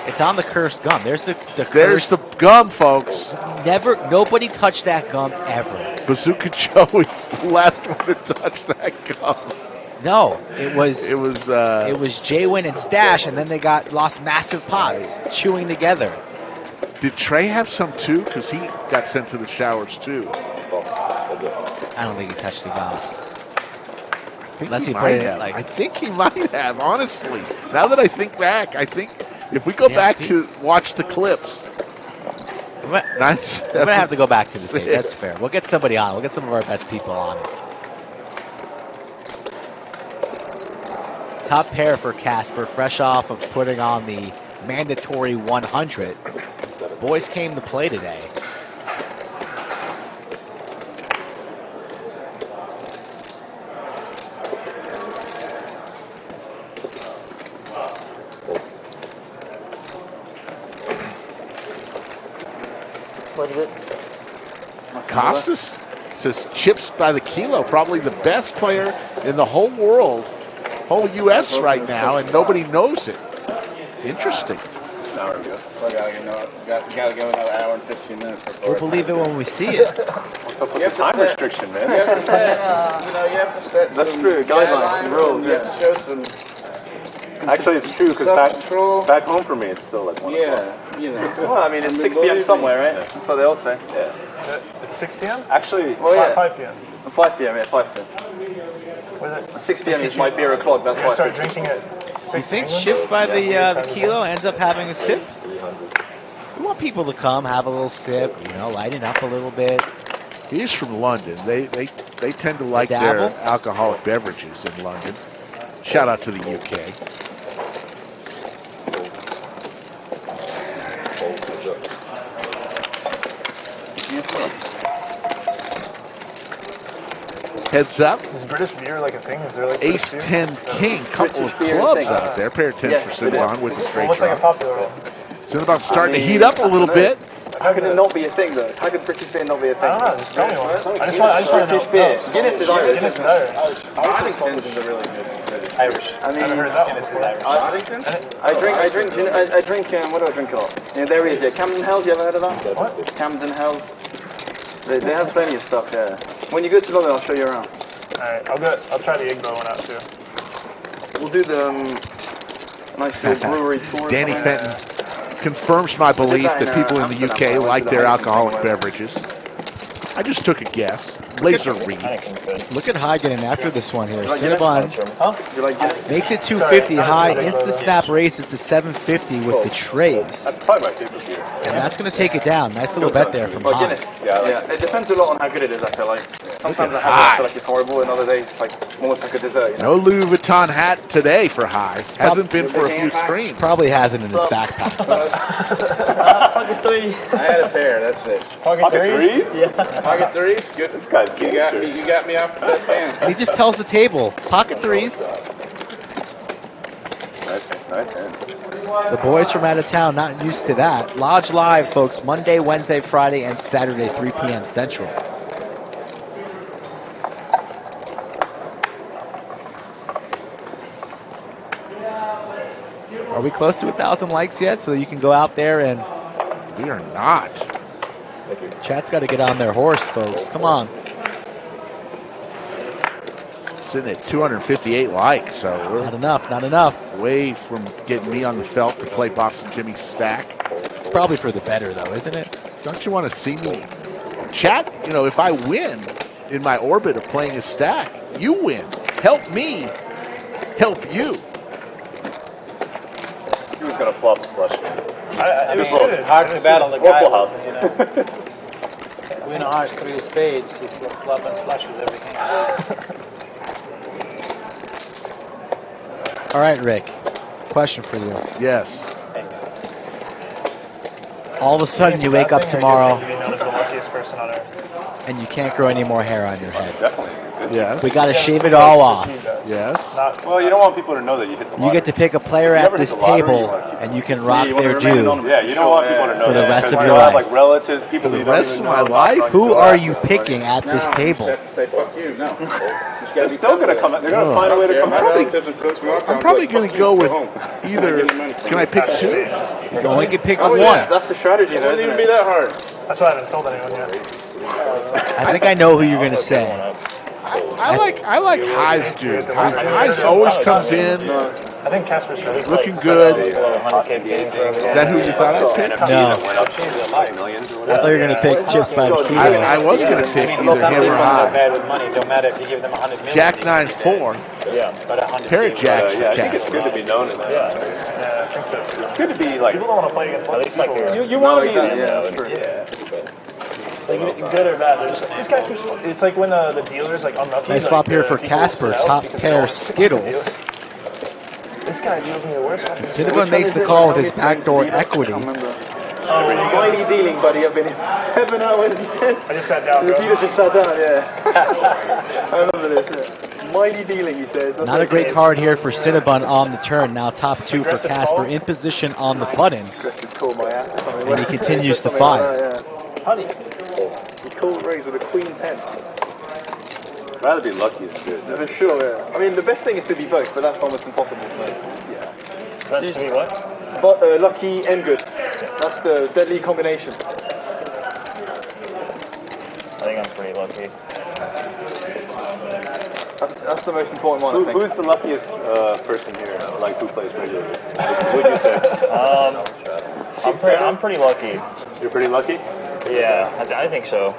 It's on the cursed gum. There's the There's the gum, folks. Nobody touched that gum ever. Bazooka Joey, last one to touch that gum. No, it was Jaywin and Stash, and then they lost massive pots chewing together. Did Trey have some too? Because he got sent to the showers too. I don't think he touched the gum. Unless he put it in, I think he might have, honestly. Now that I think back, I think if we go back to watch the clips. I'm going to have to go back to the tape. That's fair. We'll get somebody on. We'll get some of our best people on. Top pair for Casper, fresh off of putting on the mandatory 100. Boys came to play today. What is it? Costas says chips by the kilo, probably the best player in the whole world, whole U.S. right now, and nobody knows it. Interesting. An hour ago. So I gotta go another hour and 15 minutes. We'll believe it when we see it. What's up with the time restriction, man? You have to set That's some true. Guidelines, rules. You have to show some. Actually, it's true because back home for me, it's still like 1 o'clock. You know. Well, I mean, it's 6 p.m. somewhere, right? That's what they all say. Yeah. It's 6 p.m.? Actually, Well, yeah. 5 p.m. 5 p.m. Yeah, 5 p.m. 6 p.m. is my beer o'clock. That's why I start said 6 drinking at 6 You think chips by the kilo ends up having a sip? We want people to come, have a little sip, lighten up a little bit. He's from London. They tend to like their alcoholic beverages in London. Shout out to the UK. Heads up. Is British beer like a thing? Is there like Ace 10 King, couple of clubs out there. Pair of 10s for Cinnabon with the straight What's like a draw. popular one? Cinnabon's starting to heat up a little bit. How can it not be a thing, though? How could British beer not be a thing? I don't know. Just tell me one. I just want to British know. beer. No. Guinness is Irish. Guinness is Irish. Arlington's is a really good. Irish. I mean, I haven't heard that one before. Arlington? I drink, what do I drink a lot? Yeah, there is, yeah. Camden Hells, you ever heard of that? What? Camden Hells. They have plenty of stuff, yeah. When you go to London, I'll show you around. Alright, I'll try the Igbo one out too. We'll do the nice little brewery tour. Danny Fenton confirms my belief that people in the UK like their alcoholic beverages. I just took a guess. Laser read. Look at High getting after this one here. You like Cinnabon makes it 250. High insta-snap races to 750 with the trays. That's probably my favorite beer. And that's going to take it down. Nice little bet there from High. Guinness. Yeah, it depends a lot on how good it is, I feel like. Sometimes I have it, I feel like it's horrible, and other days it's like almost like a dessert. No Louis Vuitton hat today for High. Hasn't been for a few streams. Probably has it in his backpack. Pocket 3. I had a pair, that's it. Pocket threes? Yeah. Pocket 3s? Good. This guy's You got me off the fan. And he just tells the table, pocket threes. Nice hand. The boys from out of town not used to that. Lodge Live, folks, Monday, Wednesday, Friday, and Saturday, 3 p.m. Central. Are we close to 1,000 likes yet? So you can go out there and. We are not. Chat's got to get on their horse, folks. Come on. Sitting at 258 likes, so we're not enough. Not enough. Way from getting me on the felt to play Boston Jimmy's stack. It's probably for the better, though, isn't it? Don't you want to see me? Chat, you know, if I win in my orbit of playing a stack, you win. Help me. Help you. He was going to flop the flush. Hard to battle the guy. Waffle House. You know. Queen of hearts, 3 of spades. He flop and flushes everything. All right, Rick. Question for you. Yes. All of a sudden, you wake up tomorrow, You'd be known as the luckiest person on earth. and you can't grow any more hair on your head. Definitely. Yes. We got to shave it all off. Yes. Well, you don't want people to know that you hit the lottery. You get to pick a player at this table, and you can rock their due Yeah, you don't want people to know for the that. rest of Because your you'll have, life. like relatives, people For the you don't rest even of my know. life? Who are you picking at this table? Say fuck you. No. They're still going to come. They're going to find a way to come out. I'm probably going to go with either. Can I pick two? You only can pick Oh, one. yeah, that's the strategy, It though, wouldn't isn't even be it? that hard. That's what I haven't told anyone yet. I think I know who you're going to say. I like High's dude. High's always comes in I think Casper's really looking good. Is that who you thought I'd pick? No. I thought you were going to pick Chips by the kilo. I was going to pick either him or I. Bad with money. Don't matter if you give them 100 million. Jack 9-4. Pair of jacks. Yeah, I think it's good to be known as that. Yeah, I think so. It's good to be like. People don't want to play against lucky people. You want to be. Yeah, that's true. Like, good or bad, these guys just, it's like when the dealers like unlucky. Nice flop here for Casper. Top pair Skittles. This guy deals me the worst one. Cinnabon makes the call with his backdoor equity. Mighty dealing, buddy. I've been here for 7 hours, he says. I just sat down, bro. Peter just sat down, yeah. I remember this, yeah. Mighty dealing, he says. That's Not a great card here for Cinnabon on the turn. Now top 2 for Casper in position on the button. Aggressive call my ass. And he continues to fire. Honey. He called raise with a queen 10. Rather be lucky than good. For sure, yeah. I mean, the best thing is to be both, but that's almost impossible. So, yeah. That's to be what? But lucky and good. That's the deadly combination. I think I'm pretty lucky. That's the most important one, I think. Who's the luckiest person here? Like, who plays regularly? What would you say? I'm pretty lucky. You're pretty lucky? Yeah, I think so.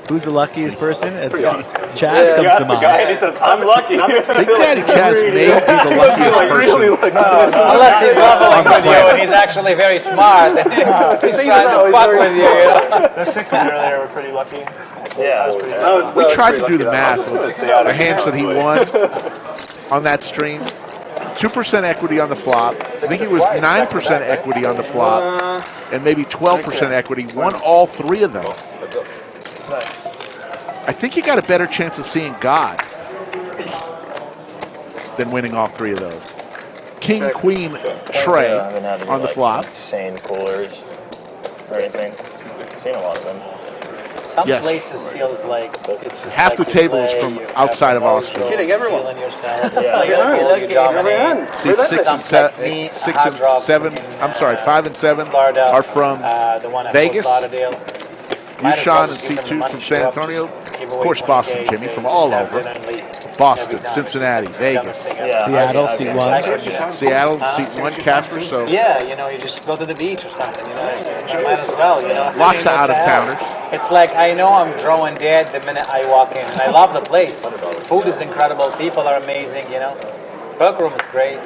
Who's the luckiest person? pretty honest. Chaz comes to mind. Guy and he says, I'm lucky. Big Daddy Chaz may be the luckiest person. Unless he's leveling with you and he's actually very smart. And he's trying to fuck with you. Those sixes earlier were pretty lucky. Yeah, That was pretty lucky. We tried to do the math with the hands that he won on that stream. 2% equity on the flop. I think it was 9% equity on the flop, and maybe 12% equity. Won all 3 of them. Nice. I think you got a better chance of seeing God than winning all 3 of those. King, Queen, Trey I haven't had any, on the like, flop. insane coolers or anything. I've seen a lot of them. Some Yes. places feels like it's just Half like the table is play, from you outside have of no Austria. control, Kidding, everyone. feeling yourself. Yeah. You dominate. Seats 6 and 7. I'm sorry, 5 and 7 are from The one at Vegas. Fort Lauderdale. Might as well YooChan and just give them the C2 money, from show San up, Antonio. give Of away course, 20K, Boston, Jimmy, so from you all just have over. dinner and leave. Boston, Every time. Cincinnati, Vegas. Yeah, Seattle, I seat get 1. you. Seattle, seat 1, Casper. So Yeah, you know, you just go to the beach or something, you know, you might as well, you know. lots of I mean, out-of-towners. It's like, I know I'm drawing dead the minute I walk in, and I love the place. Food is incredible, people are amazing, you know. Poker room is great,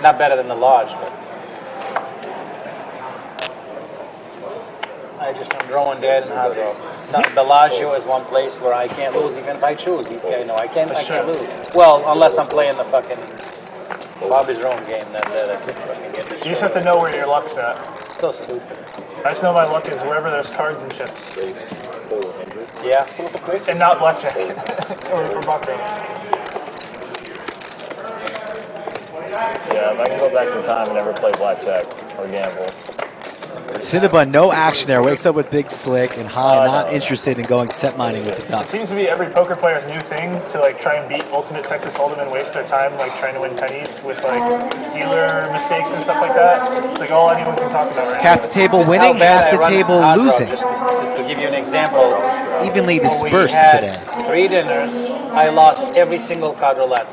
not better than the lodge, but I'm drawing dead and hard draw. Bellagio is one place where I can't lose even if I choose. These guys know I can't lose. Well, unless I'm playing the fucking Bobby's Room game, then I could fucking get the You just have to know where your luck's at. So stupid. I just know my luck is wherever there's cards and chips. Yeah. And not blackjack. or baccarat. Yeah, if I can go back in time and never play blackjack or gamble. Cinnabon, no action there. Wakes up with big slick and high, not interested in going set mining with the It ducks. seems to be every poker player's new thing to like try and beat ultimate Texas Hold'em and waste their time like trying to win pennies with like dealer mistakes and stuff like that. It's like all anyone can talk about right Half the table Just winning, how bad half the I run table hard rock, losing. just to give you an example. Evenly When dispersed we had today. 3 dinners, I lost every single card roulette.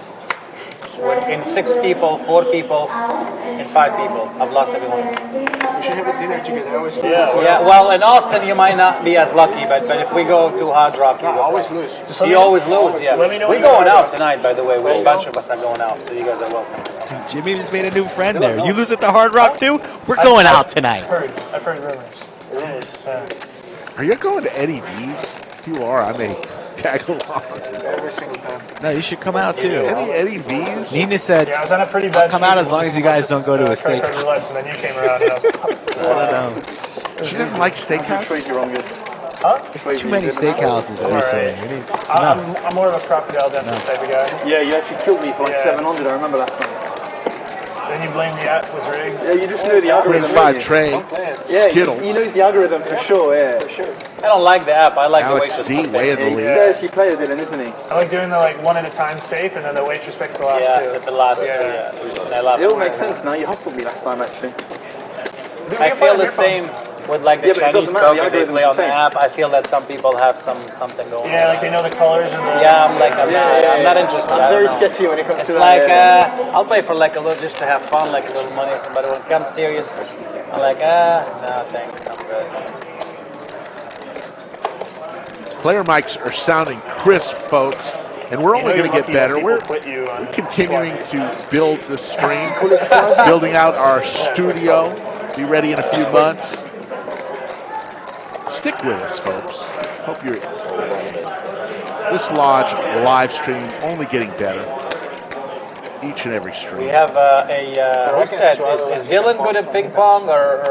In 6 people, 4 people, and 5 people, I've lost every one. We should have a dinner together. I always lose. Yeah, well, in Austin, you might not be as lucky, but if we go to Hard Rock, you always lose. You always lose, yeah. Let me know We're when you're going ready. out tonight, by the way. A bunch of us are going out, so you guys are welcome. Jimmy just made a new friend there. You lose at the Hard Rock too? We're going out tonight. I've heard rumors. Yeah. Are you going to Eddie V's? If you are, I may tag along. Every single time. No, you should come out too. Eddie V's? Nina said, Yeah, I was on a pretty bad I'll come out as long as you guys don't go to a credit card roulette, steakhouse. and then you came around. And I don't know. She didn't like steakhouse? Huh? There's too many steakhouses recently. We need enough. I'm more of a crocodile dentist type of guy. Yeah, you actually killed me for like 700. I remember last time. Then you blame the app was rigged. Yeah, you just knew the algorithm. 5 tray, Yeah, Skittles. you knew the algorithm for sure. Yeah, for sure. I don't like the app. I like Alex the waitress. D, way in the lead. Yeah, she played it, isn't he? I like doing the like one at a time safe, and then the waitress picks the last Yeah, two. the last two, Yeah. I love It all makes sense now. You hustled me last time, actually. I feel the same with like the Yeah, but it Chinese doesn't matter, the poker they algorithm's play the on the same. app. I feel that some people have something going on. Yeah, like they know the colors and the. Yeah, I'm not interested. I'm I don't very know. sketchy when it comes It's to that. like yeah. I'll play for like a little just to have fun, like a little money or something. But when it comes serious, I'm like no thanks, I'm good. Player mics are sounding crisp, folks, and we're only going to get better. We're continuing to build the stream, building out our studio. Be ready in a few months. Stick with us, folks. Hope you're. This Lodge live stream only getting better. Each and every stream. We have who said, is Dylan good at ping pong or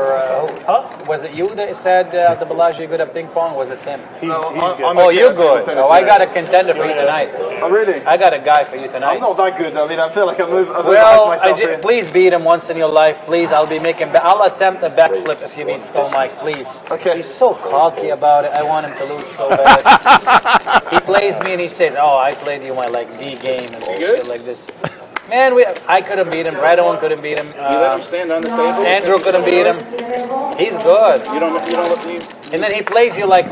was it you that said the Bellagio good at ping pong? Was it Tim? Oh, you're good. Oh, I got a contender for you tonight. Oh, really? I got a guy for you tonight. I'm not that good. I mean, I feel like I move Well, myself in. please beat him once in your life, please. I'll attempt a backflip if you beat Skull Mike, please. Okay. He's so cocky about it. I want him to lose so bad. He plays me and he says, "Oh, I played you my like D game and shit like this." Man, I couldn't beat him. Radon couldn't beat him. You let him stand on the table? Andrew couldn't beat him. He's good. You don't let me. And then he plays you like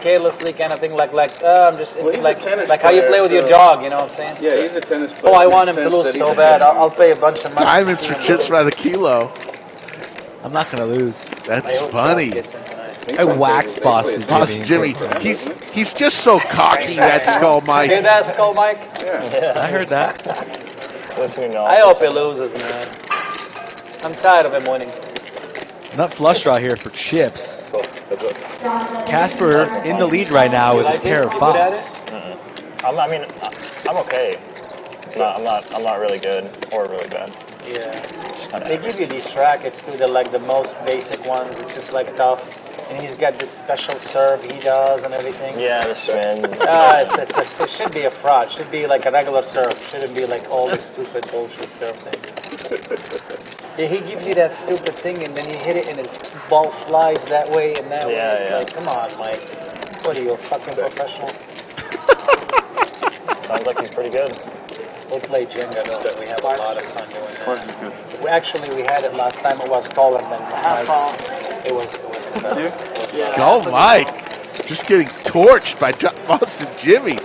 carelessly kind of thing, I'm just Well, he's a like tennis how you player, play with your so- dog. You know what I'm saying? Yeah, he's a tennis player. Oh, I want in him the to lose sense that so he's- bad. I'll pay a bunch of money. Diamonds for chips by the kilo. I'm not going to lose. That's funny. I waxed Boston Boston Jimmy. He's just so cocky, that Skull Mike. Hear that, Skull Mike? Yeah, I heard that. I hope he loses, man. I'm tired of him winning. Nut flush draw here for chips. Casper in the lead right now with his pair of fives. I'm okay. I'm not really good or really bad. Yeah. They give you these rackets too. They're like the most basic ones. It's just like tough. And he's got this special serve he does and everything. Yeah, the spin. It should be a fraud. It should be like a regular serve. Shouldn't be like all this stupid bullshit serve thing. Yeah, he gives you that stupid thing and then you hit it and the ball flies that way and that way. It's like, come on, Mike. What are you, a fucking professional? Sounds like he's pretty good. We'll play Jenga though. We have a lot of fun doing that. We had it last time. It was taller than Mike. It was Skull Mike. Just getting torched by Boston Jimmy.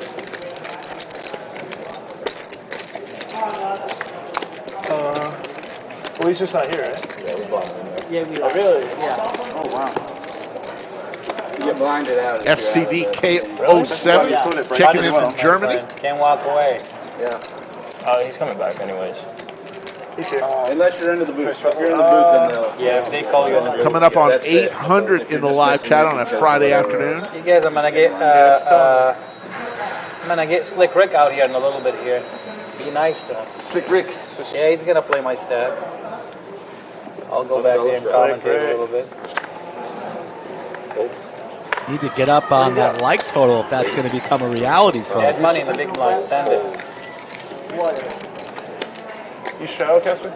Well, he's just not here, right? Yeah, we are. Really? Yeah. Oh, wow. You get blinded out. FCD K07 checking in from Germany. Can't walk away. Yeah. Oh, he's coming back anyways. He's here. Unless you're into the booth. If you're in the booth, then they'll... Yeah, if they call you in the booth. Coming up on 800 in the live chat on a Friday afternoon. You guys, I'm gonna get Slick Rick out here in a little bit here. Be nice to him. Slick Rick. Yeah, he's gonna play my stat. I'll go back there and commentate a little bit. Need to get up on that like total if that's going to become a reality, folks. Add money in the big blind. Send it. You straddle, Casper?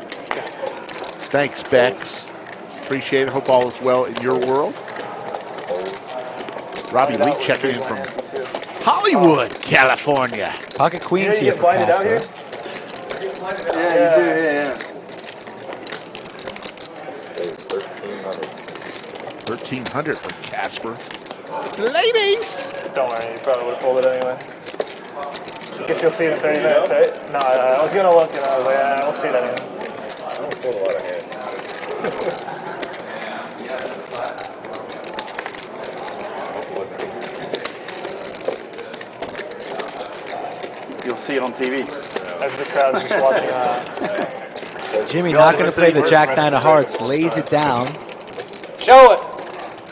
Thanks, Bex. Appreciate it. Hope all is well in your world. Robbie Lee checking in from Hollywood, California. Pocket Queens here for Casper. Yeah, you do, yeah. 1,300 from Casper. Ladies! Don't worry, you probably would have folded anyway. Guess you'll see it in 30 minutes, right? No, I was going to look and I was like, we'll see it anyway. I don't fold a lot of hands. You'll see it on TV. As the crowd's just watching. Jimmy not going to play the Jack 9 of Hearts. Lays it down. Show it.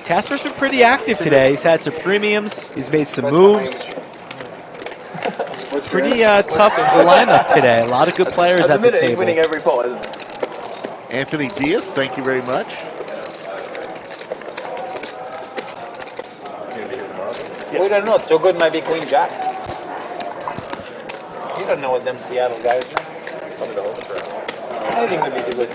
Casper's been pretty active today. He's had some premiums. He's made some moves. Pretty tough lineup today. A lot of good players at the table. He's winning every pot, isn't he? Anthony Diaz, thank you very much. We don't know. Too good might be Queen Jack. You don't know what them Seattle guys know. Anything would be too good.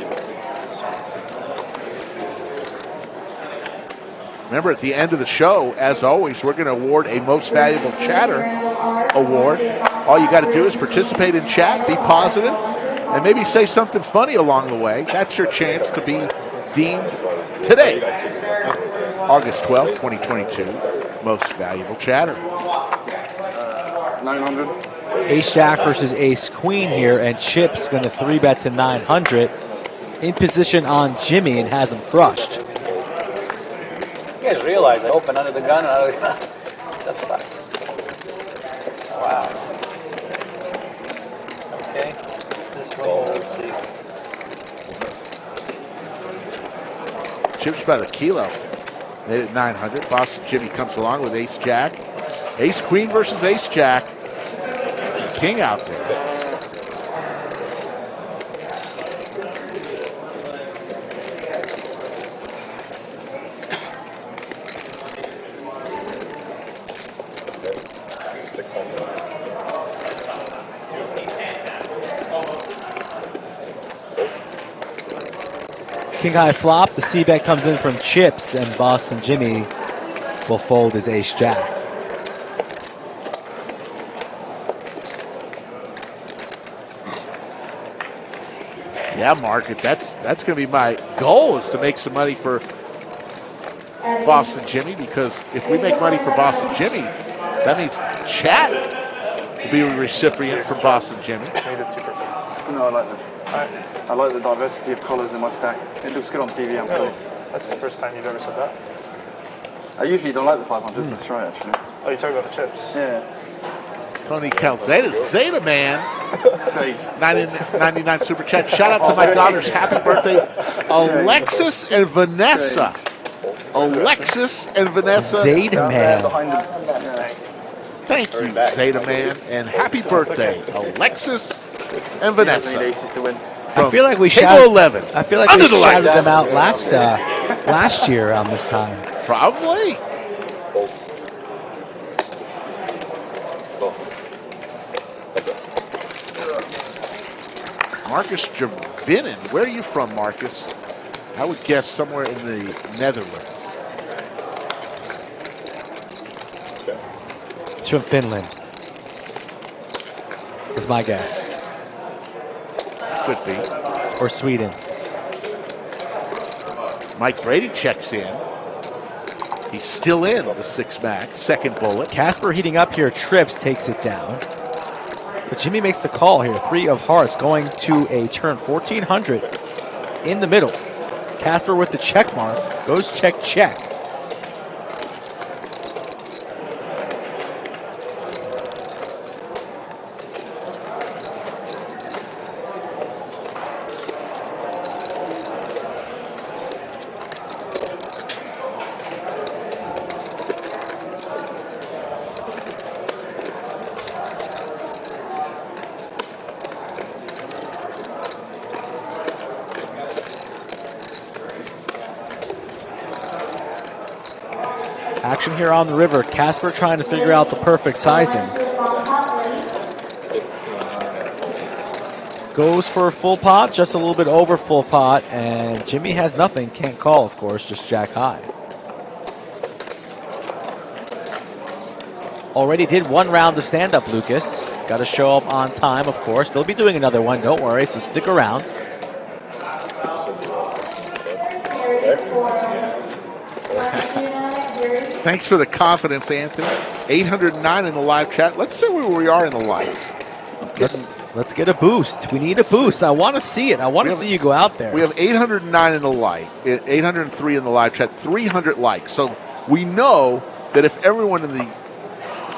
Remember, at the end of the show, as always, we're going to award a Most Valuable Chatter award. All you got to do is participate in chat, be positive, and maybe say something funny along the way. That's your chance to be deemed today, August 12th, 2022, Most Valuable Chatter. 900. Ace-Jack versus Ace-Queen here, and Chip's going to 3-bet to 900. In position on Jimmy and has him crushed. You guys realize I open under the gun and out of the gun. That's fine. Wow. Okay. This one, let's see. Chips by the kilo. Made it 900. Boston Jimmy comes along with Ace-Jack. Ace-Queen versus Ace-Jack. King out there. King high flop. The C-bet comes in from Chips, and Boston Jimmy will fold his Ace-Jack. Yeah, Mark, that's going to be my goal, is to make some money for Boston Jimmy, because if we make money for Boston Jimmy, that means chat will be a recipient for Boston Jimmy. No, I like the diversity of colours in my stack. It looks good on TV, I'm sure. That's the first time you've ever said that. I usually don't like the 500s, let's try actually. Oh, you talking about the chips? Yeah. Tony Calzada, Zeta Man, 99 super chat. Shout out to my daughters. Happy birthday, Alexis and Vanessa. Alexis and Vanessa. Zeta Man. Thank you, Zeta Man, and happy birthday, Alexis and Vanessa. I feel like we Table 11. I feel like Under we the shouted lights. them out last year around this time. Probably. Marcus Javinin. Where are you from, Marcus? I would guess somewhere in the Netherlands. It's from Finland. Is my guess. Could be. Or Sweden. Mike Brady checks in. He's still in the 6-max. Second bullet. Casper heating up here. Trips takes it down. But Jimmy makes the call here. 3 of hearts going to a turn 1,400 in the middle. Casper with the check mark. Goes check, check. Action here on the river. Casper trying to figure out the perfect sizing. goes for a full pot, just a little bit over full pot, and Jimmy has nothing. Can't call, of course, just jack high. Already did one round of stand-up, Lucas. Got to show up on time, of course. They'll be doing another one, don't worry, so stick around. Thanks for the confidence, Anthony. 809 in the live chat. Let's see where we are in the lights. Let's get a boost. We need a boost. I want to see it. I want to see you go out there. We have 809 in the light, 803 in the live chat, 300 likes. So we know that if everyone in the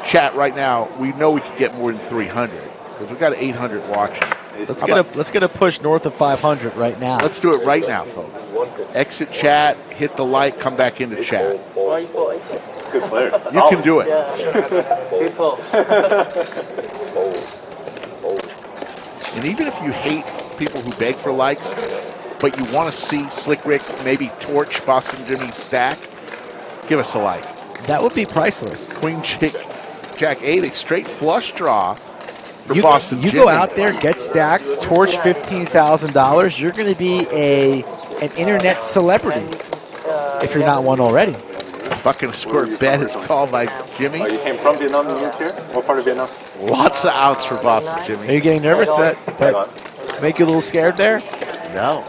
chat right now, we know we could get more than 300 because we've got 800 watching. Let's get a push north of 500 right now. Let's do it right now, folks. Exit chat, hit the like, come back into chat. Good player. You can do it. Good pull. And even if you hate people who beg for likes, but you want to see Slick Rick maybe torch Boston Jimmy stack, give us a like. That would be priceless. Queen Jack 8, a straight flush draw for Boston You Jimmy. go out there, get stacked, torch $15,000. You're going to be an internet celebrity if you're not one already. Fucking squirt bet is called by Jimmy. Oh, you came from Vietnam and moved here? What part of Vietnam? Lots of outs for Boston Jimmy. Are you getting nervous? That make you a little scared there? No.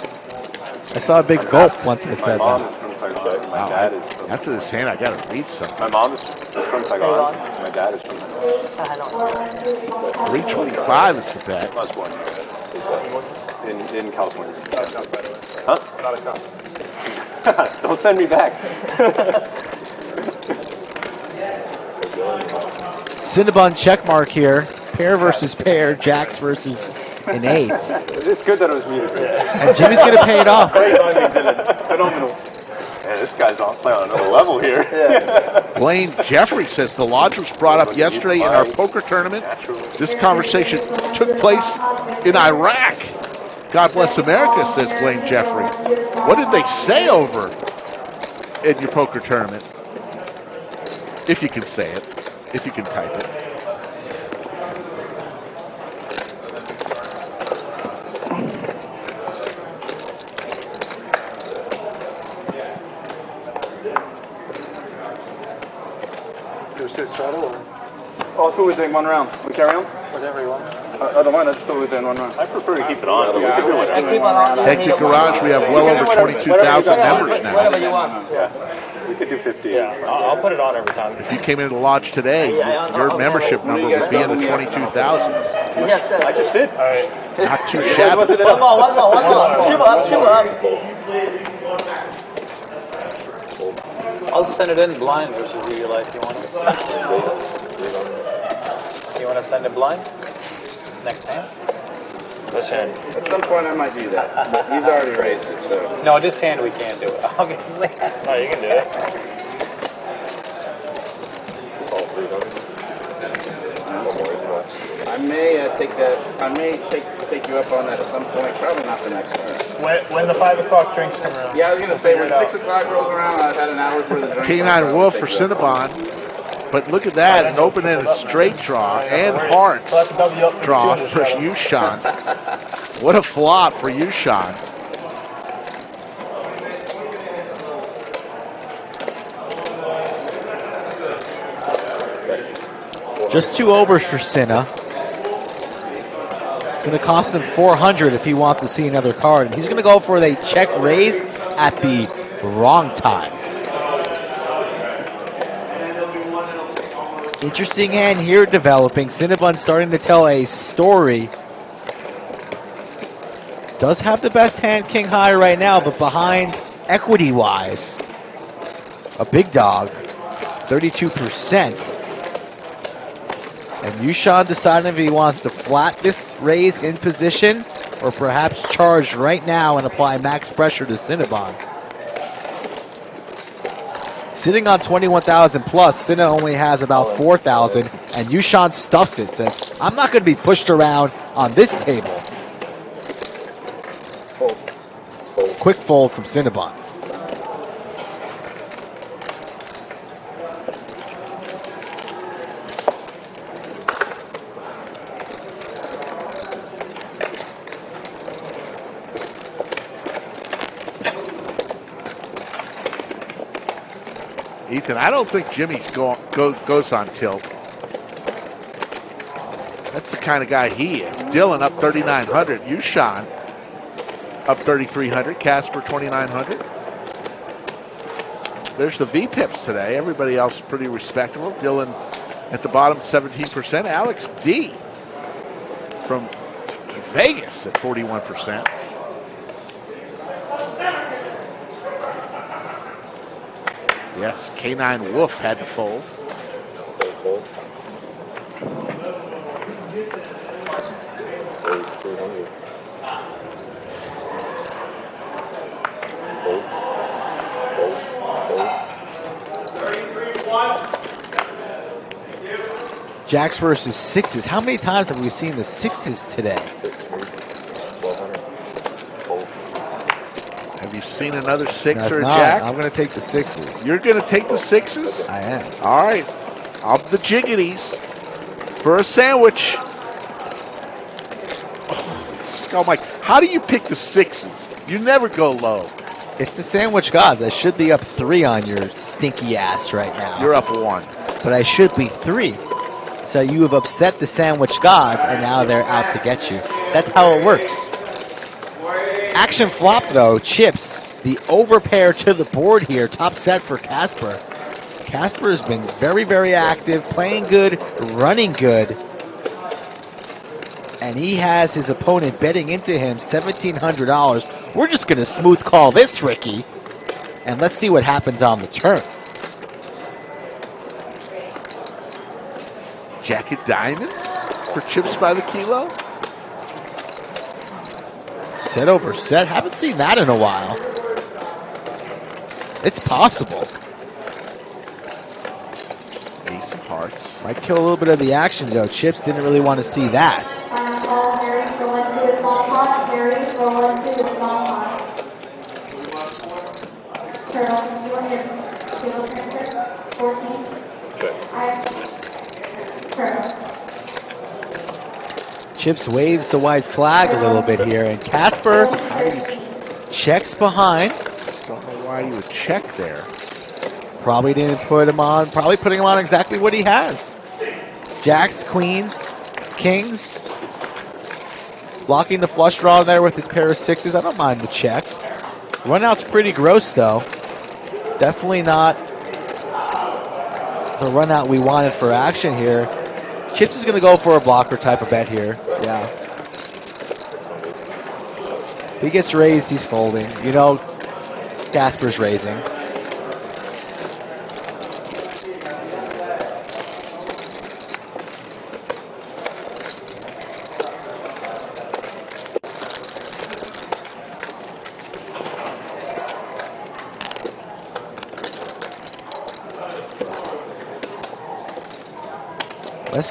I saw a big gulp once I said My mom that. is from Saigon. My dad is from... After this hand, I got to read something. My mom is from Saigon. My dad is from... 325 is the bet. I was born here. In California. Huh? Don't send me back. Cinnabon checkmark here. Pair versus pair. Jacks versus an 8. It's good that it was muted. And Jimmy's going to pay it off. Phenomenal. Man, this guy's on playing on another level here. Blaine Jeffrey says the lodge was brought up yesterday in our poker tournament. This conversation took place in Iraq. God bless America, says Blaine Jeffrey. What did they say over in your poker tournament? If you can say it, if you can type it. Do a straddle or? Oh, I thought we were doing one round. We carry on? Whatever you want. I don't mind. I just thought we were doing one round. I prefer to keep it on. But we can do whatever. Hectic Garage, we have well over 22,000 members now. Whatever you want. Yeah. We could do 50. Yeah, I'll put it on every time. If you came into the lodge today, your membership number would be in the 22,000s. Yes, sir. I just did. All right. Not too shabby. One more. Shoot up. I'll send it in blind versus you like you want it. You want to send it blind? Next hand? This hand. At some point I might do that. But he's already raised it, so. No, this hand we can't do it, obviously. No, you can do it. I may take you up on that at some point. Probably not the next turn. When the 5 o'clock drinks come around. Yeah, I was gonna say when 6 o'clock rolls around, I've had an hour's worth of drinks. K9 Wolf for Cinnabon. But look at that, an open-ended straight draw and hearts draw for YooChan. What a flop for YooChan. Just 2 overs for Cinna. It's going to cost him 400 if he wants to see another card. And he's going to go for a check raise at the wrong time. Interesting hand here developing. Cinnabon starting to tell a story. Does have the best hand king high right now, but behind equity-wise, a big dog, 32%. And YooChan deciding if he wants to flat this raise in position or perhaps charge right now and apply max pressure to Cinnabon. Sitting on 21,000 plus, Cinna only has about 4,000, and YooChan stuffs it, says, I'm not going to be pushed around on this table. Quick fold from Cinnabon. Ethan, I don't think Jimmy's goes on tilt. That's the kind of guy he is. Dylan up 3,900. YooChan up 3,300. Casper 2,900. There's the V-Pips today. Everybody else pretty respectable. Dylan at the bottom, 17%. Alex D from Vegas at 41%. Yes, K9 Wolf had to fold. Jacks versus sixes. How many times have we seen the sixes today? Have you seen another six No, or a no, jack? I'm going to take the sixes. You're going to take the sixes? I am. All right. Up the jiggities for a sandwich. Oh, Mike, how do you pick the sixes? You never go low. It's the sandwich gods. I should be up 3 on your stinky ass right now. You're up 1. But I should be 3. So you have upset the sandwich gods, and now they're out to get you. That's how it works. Action flop, though, chips. The overpair to the board here. Top set for Casper. Casper has been very, very active, playing good, running good. And he has his opponent betting into him $1,700. We're just going to smooth call this, Ricky. And let's see what happens on the turn. Jack of diamonds for chips by the kilo. Set over set. Haven't seen that in a while. It's possible. Ace of hearts. Might kill a little bit of the action, though. Chips didn't really want to see that. Chips waves the white flag a little bit here, and Casper checks behind. Don't know why you would check there. Probably didn't put him on. Probably putting him on exactly what he has. Jacks, queens, kings. Blocking the flush draw there with his pair of sixes. I don't mind the check. Runout's pretty gross, though. Definitely not the runout we wanted for action here. Chips is going to go for a blocker type of bet here. Yeah. He gets raised, he's folding. You know, Casper's raising.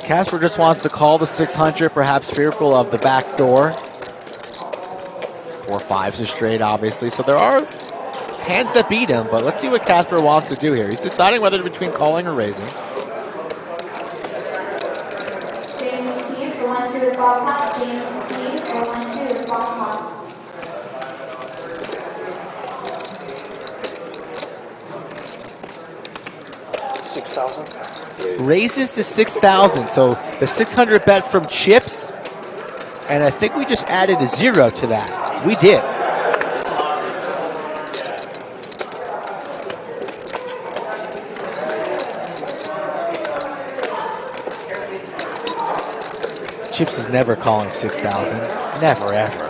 Casper just wants to call the 600, perhaps fearful of the back door. 4 5s are straight, obviously. So there are hands that beat him, but let's see what Casper wants to do here. He's deciding whether between calling or raising. Raises to 6,000, so the 600 bet from Chips, and I think we just added a 0 to that. We did. Chips is never calling 6,000. Never, ever.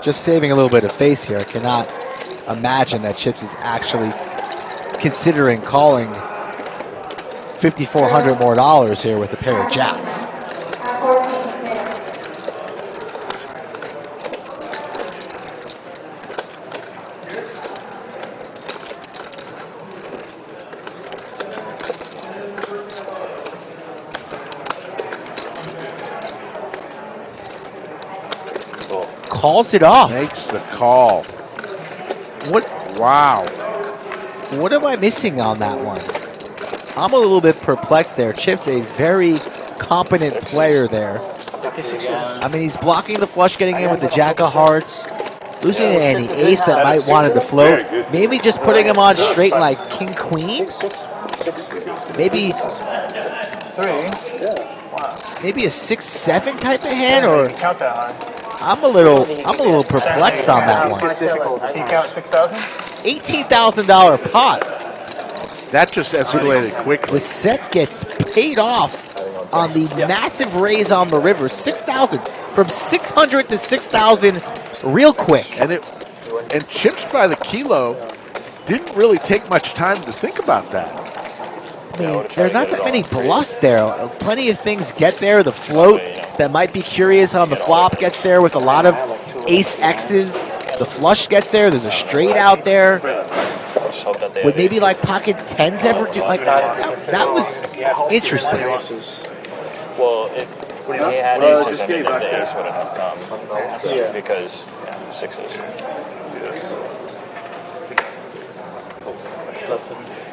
Just saving a little bit of face here. I cannot imagine that Chips is actually considering calling $5,400 more here with a pair of jacks. Calls it off. Makes the call. What? Wow. What am I missing on that one? I'm a little bit perplexed there. Chip's a very competent player there. I mean, he's blocking the flush, getting in with the jack of hearts, losing to any ace that might wanted to float. Maybe just putting him on straight like king queen. Maybe a 6-7 type of hand, or Count that high. I'm a little perplexed on that one. He count 6,000? $18,000 pot. That just escalated quickly. The set gets paid off on the massive raise on the river. 6,000 from 600 to 6,000 real quick. And chips by the kilo didn't really take much time to think about that. I mean, there are not that many bluffs there. Plenty of things get there. The float that might be curious on the flop gets there with a lot of ace X's. The flush gets there. There's a straight out there. Would maybe like pocket tens ever do like that was interesting. Well, if he had aces, I mean, the ace would have come. Because, sixes.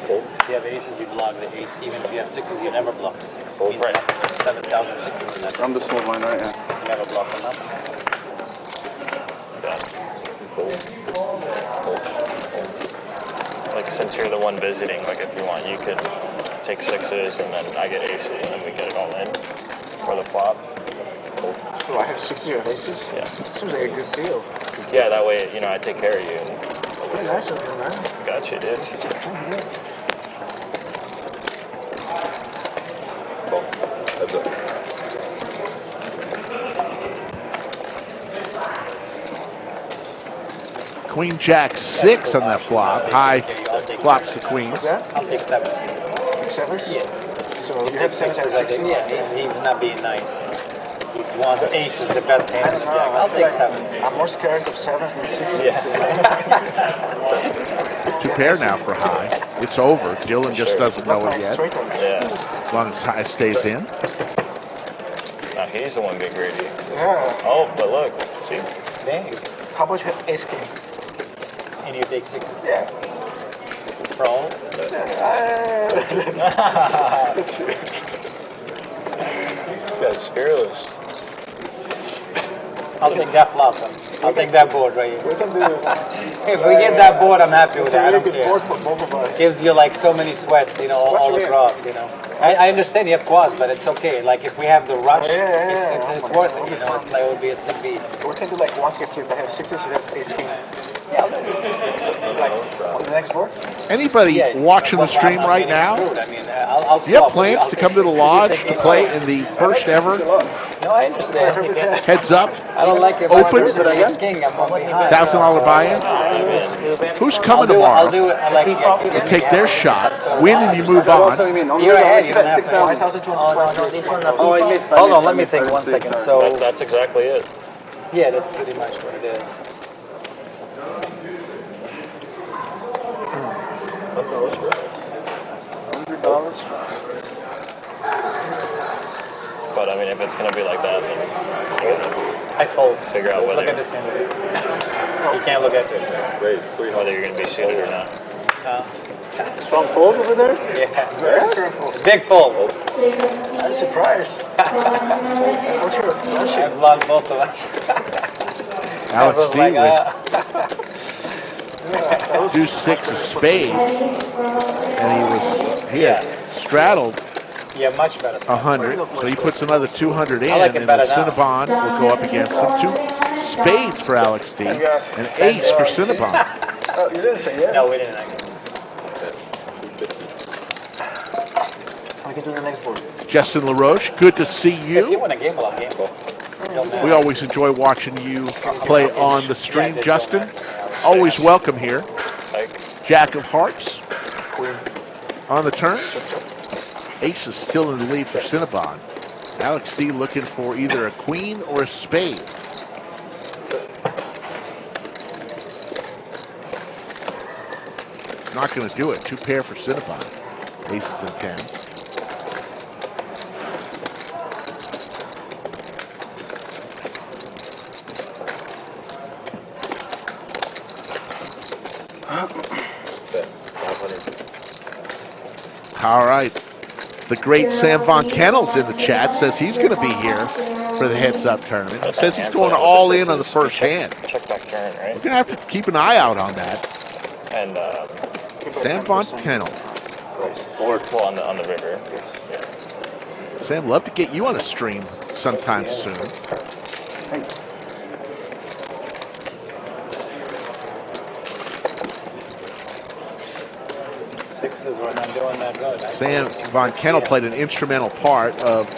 If you have aces, you block the ace. Even if you have sixes, you never block the six. Right. 7,000 sixes. I'm the small line, right? Yeah. You never block them. Like, since you're the one visiting, like, if you want, you could take sixes, and then I get aces, and then we get it all in for the flop. So I have 60 of aces? Yeah. Seems like a good deal. Yeah, that way, I take care of you. It's pretty nice of you, man. Got you, dude. Queen Jack 6 on that flop. High flops the queens. I'll take sevens. Take sevens? Yeah. So you have sevens at 16? Yeah, he's not being nice. He wants ace is the best hand. I'll take sevens. I'm more scared of sevens than sixes. Yeah. Two pair now for high. It's over. Dylan just doesn't know it yet. As long as high stays in. Now he's the one being greedy. Yeah. Oh, but look. See? Dang. How about ace king? And you take sixes? Yeah. Pro? That's fearless. I'll take that flop. I'll take that board right here. We can do if we get that board, I'm happy with that. I don't care. Board for both of us. Gives you like so many sweats, all across, I understand you have quads, but it's okay. Like if we have the rush, it's worth it, It's like it would be a sick beat. We can do like 150 if I have sixes, you have ace king. Yeah, like on the next board. Anybody watching the stream right now? Do you have plans to come to the lodge to play in the first ever No, I understand. Heads Up I don't like it. Open? $1,000 buy-in? Who's coming tomorrow? I'll do it. I like You take their shot, win, and you move on. You're ahead. You don't have to. Oh, I missed. Hold on, let me think 1 second. So That's exactly it. yeah, that's pretty much what it is. But I mean, if it's gonna be like that, then I fold. Figure out whether Look at this hand. You can't look at it. whether you're gonna be seated or not. Strong fold over there? Yeah. Big fold. I'm surprised. I've lost both of us. Alex D Like, with deuce 6 of spades, and he had straddled yeah, much better. 100, so he puts another 200 in, I like it and better the now. Cinnabon will go up against him. 2 spades for Alex D, an ace for Cinnabon. Oh, you didn't say yeah? No, we didn't. I can do the next board. Justin LaRoche, good to see If you you. win a game, I'll game ball. We always enjoy watching you play on the stream, Justin. Always welcome here. Jack of hearts on the turn. Ace is still in the lead for Cinnabon. Alex D looking for either a queen or a spade. Not going to do it. 2 pair for Cinnabon. Aces and tens. All right. The great Sam Von Kennel's in the chat, says he's going to be here for the heads-up tournament. He says he's going all in on the first hand. Check back turn, right? We're going to have to keep an eye out on that. And Sam Von Kennel. well, on the river. Yeah. Sam, love to get you on a stream sometime soon. Sixes were not doing that good. Sam Von Kennel played an instrumental part of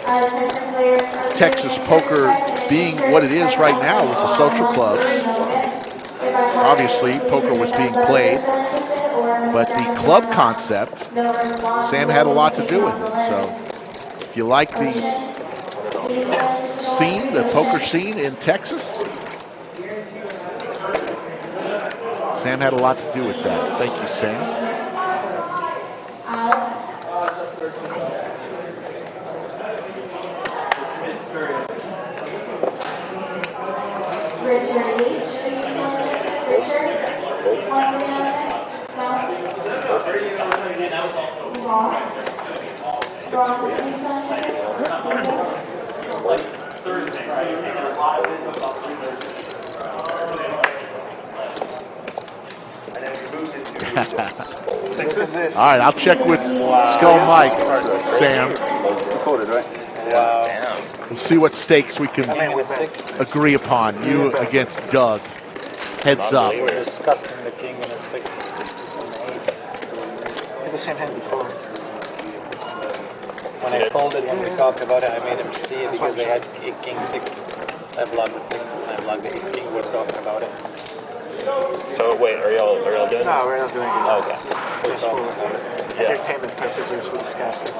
Texas poker being what it is right now with the social clubs. Obviously, poker was being played, but the club concept, Sam had a lot to do with it. So if you like the scene, the poker scene in Texas, Sam had a lot to do with that. Thank you, Sam. All right, I'll check with Skull Mike, Sam. We'll see what stakes we can agree upon. You against Doug. Heads up. We were discussing the king and the six and the ace. It's the same hand before. When I folded, when we talked about it, I made him see it because they had king six. I blocked the sixes and I blocked the ace king. We're talking about it. So wait, are y'all doing it? No, we're not doing it. Oh, okay. Just for entertainment purposes, we're discussing.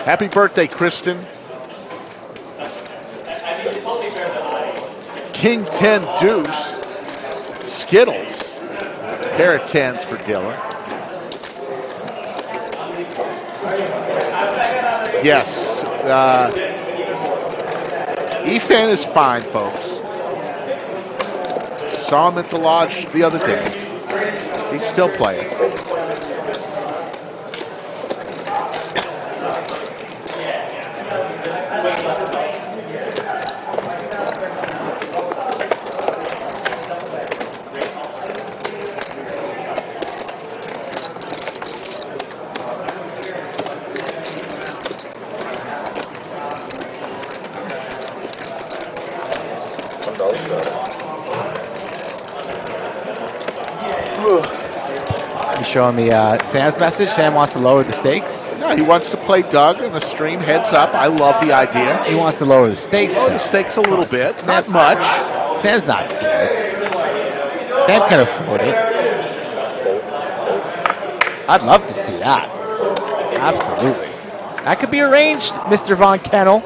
Happy birthday, Kristen. King 10 deuce. Skittles. Pair of 10s for Dylan. Yes. Ethan is fine, folks. Saw him at the lodge the other day. He's still playing. You showing me Sam's message? Sam wants to lower the stakes? No, he wants to play Doug on the stream heads up. I love the idea. He wants to lower the stakes. Lower the stakes a little bit. Not much. Sam's not scared. Sam can afford it. I'd love to see that. Absolutely. That could be arranged, Mr. Von Kennel.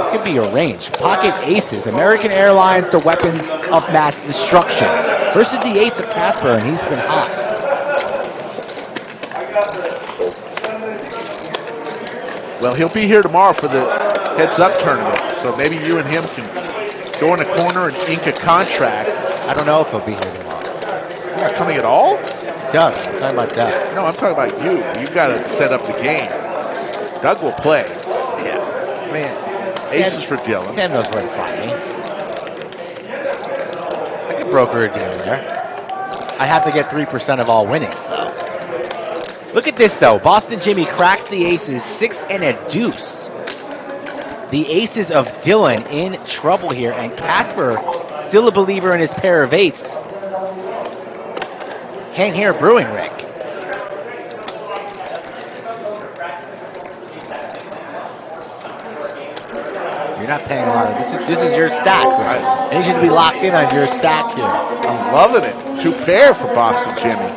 It could be arranged. Pocket aces. American Airlines, the weapons of mass destruction. Versus the eights of Casper, and he's been hot. Well, he'll be here tomorrow for the heads-up tournament, so maybe you and him can go in a corner and ink a contract. I don't know if he'll be here tomorrow. You're not coming at all? Doug. I'm talking about Doug. No, I'm talking about you. You've got to set up the game. Doug will play. Yeah. I mean, aces for Dylan. Sam knows where to find me. I could broker a deal there. I have to get 3% of all winnings, though. Look at this, though. Boston Jimmy cracks the aces, 6 and a deuce. The aces of Dylan in trouble here, and Casper still a believer in his pair of eights. Hang here, brewing, Rick. You're not paying a lot. This is your stack, right? I need you to be locked in on your stack here. I'm loving it. 2 pair for Boston Jimmy.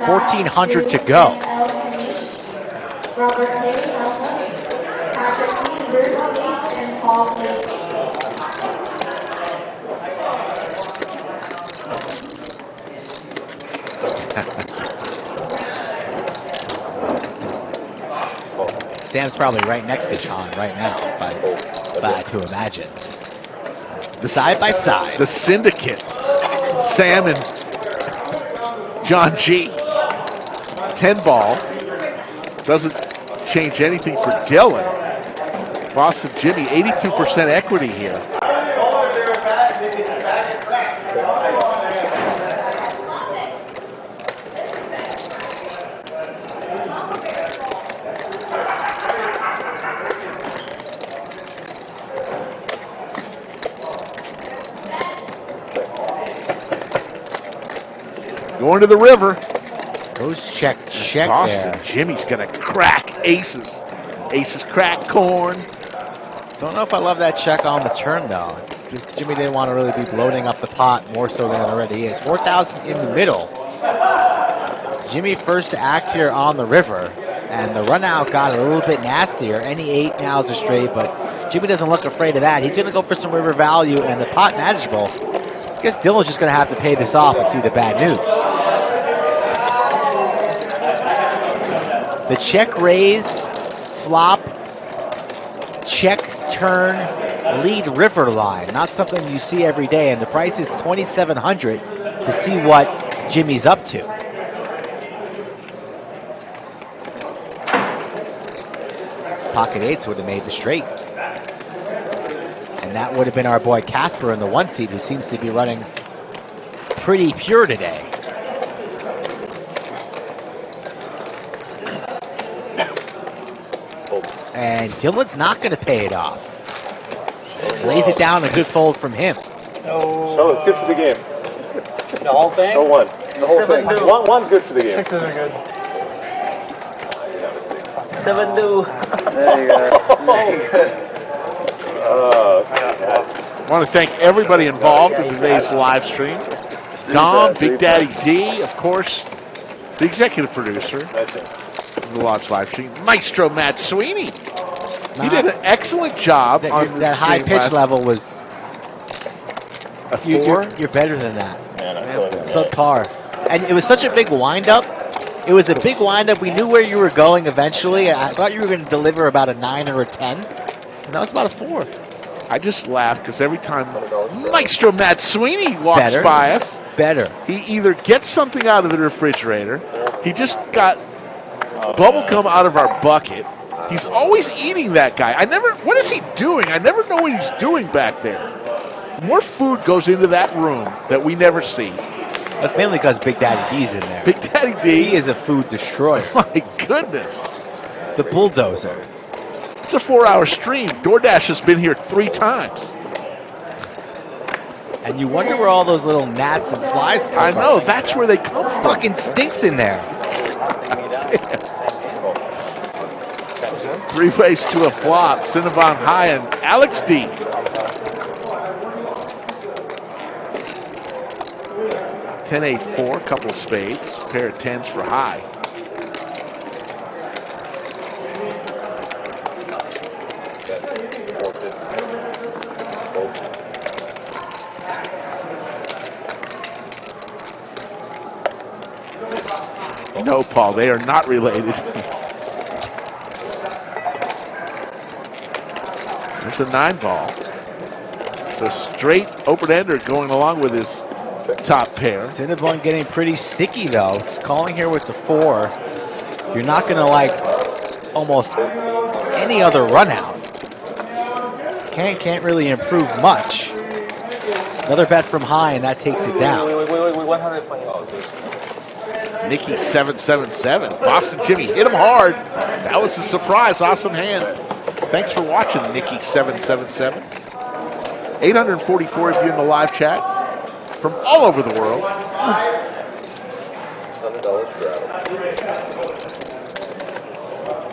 1,400 to go. Sam's probably right next to John right now, if I had to imagine. Side by side. The syndicate. Sam and John G. 10 ball. Doesn't change anything for Dylan. Boston Jimmy, 82% equity here. Going to the river. Goes check Boston there. Jimmy's going to crack aces. Aces crack corn. Don't know if I love that check on the turn, though. Just Jimmy didn't want to really be loading up the pot more so than it already is. 4,000 in the middle. Jimmy first to act here on the river, and the run out got a little bit nastier. Any 8 now is a straight, but Jimmy doesn't look afraid of that. He's going to go for some river value, and the pot manageable. I guess Dylan's just going to have to pay this off and see the bad news. The check raise, flop, check, turn, lead river line. Not something you see every day, and the price is $2,700 to see what Jimmy's up to. Pocket 8s would have made the straight. And that would have been our boy Casper in the 1 seat, who seems to be running pretty pure today. And Dylan's not going to pay it off. Lays it down, a good fold from him. So it's good for the game. The whole thing? No one. The whole thing. One's good for the game. 6s are good. 7 do. There you go. I want to thank everybody involved in today's live stream. Dom, Big Daddy D, of course, the executive producer of the Lodge live stream. Maestro Matt Sweeney. He did an excellent job on this that high stream pitch last- level was. A 4? You're better than that. Subpar. And it was such a big windup. It was a big windup. We knew where you were going eventually. I thought you were going to deliver about a 9 or a 10. And that was about a 4. I just laughed because every time Maestro Matt Sweeney walks by us, he either gets something out of the refrigerator, he just got bubble gum out of our bucket. He's always eating that guy. What is he doing? I never know what he's doing back there. More food goes into that room that we never see. That's mainly because Big Daddy D's in there. Big Daddy D. He is a food destroyer. My goodness. The bulldozer. It's a 4-hour stream. DoorDash has been here 3 times. And you wonder where all those little gnats and flies come from. I know. That's where they come from. Fucking stinks in there. 3 ways to a flop. Cinnabon high and Alex D. Ten, 8, 4, couple of spades, pair of 10s for high. No, Paul, they are not related. There's a 9 ball. So straight open-ender going along with his top pair. Cinnabon getting pretty sticky, though. It's calling here with the 4. You're not going to like almost any other run out. Can't really improve much. Another bet from high, and that takes it down. Wait, 100. Nikki 777. Boston Jimmy hit him hard. That was a surprise. Awesome hand. Thanks for watching, Nikki 777. 844 of you in the live chat from all over the world.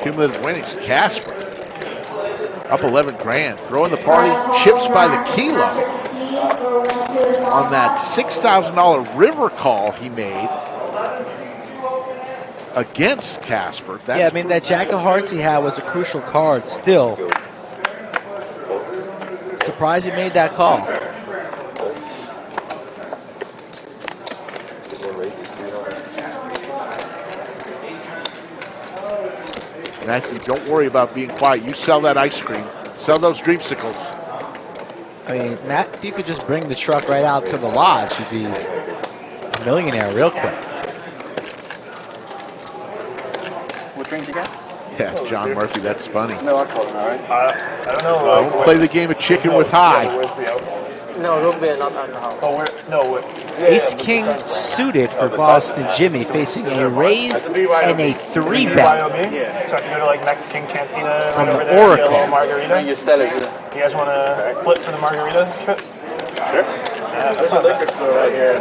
Cumulative winnings, Casper. Up 11 grand. Throwing the party. Chips by the kilo. On that $6,000 river call he made against Casper. Yeah, I mean, that Jack of Hearts he had was a crucial card still. Surprised he made that call. Matthew, don't worry about being quiet. You sell that ice cream. Sell those dreamsicles. I mean, Matt, if you could just bring the truck right out to the lodge, you'd be a millionaire real quick. What drink you got? Yeah, John Murphy, that's funny. No alcohol, all right? I don't know. Don't play the game of chicken with high. Where's the alcohol? No, root beer, not alcohol. Oh, no. Ace King suited for Boston Jimmy, facing a raise and a 3-bet. So I have to go to like Mexican Cantina From over the there, get a Oracle. little margarita. Your Stella. You guys want to flip for the margarita trip? Sure. Yeah, that's not liquor store right here.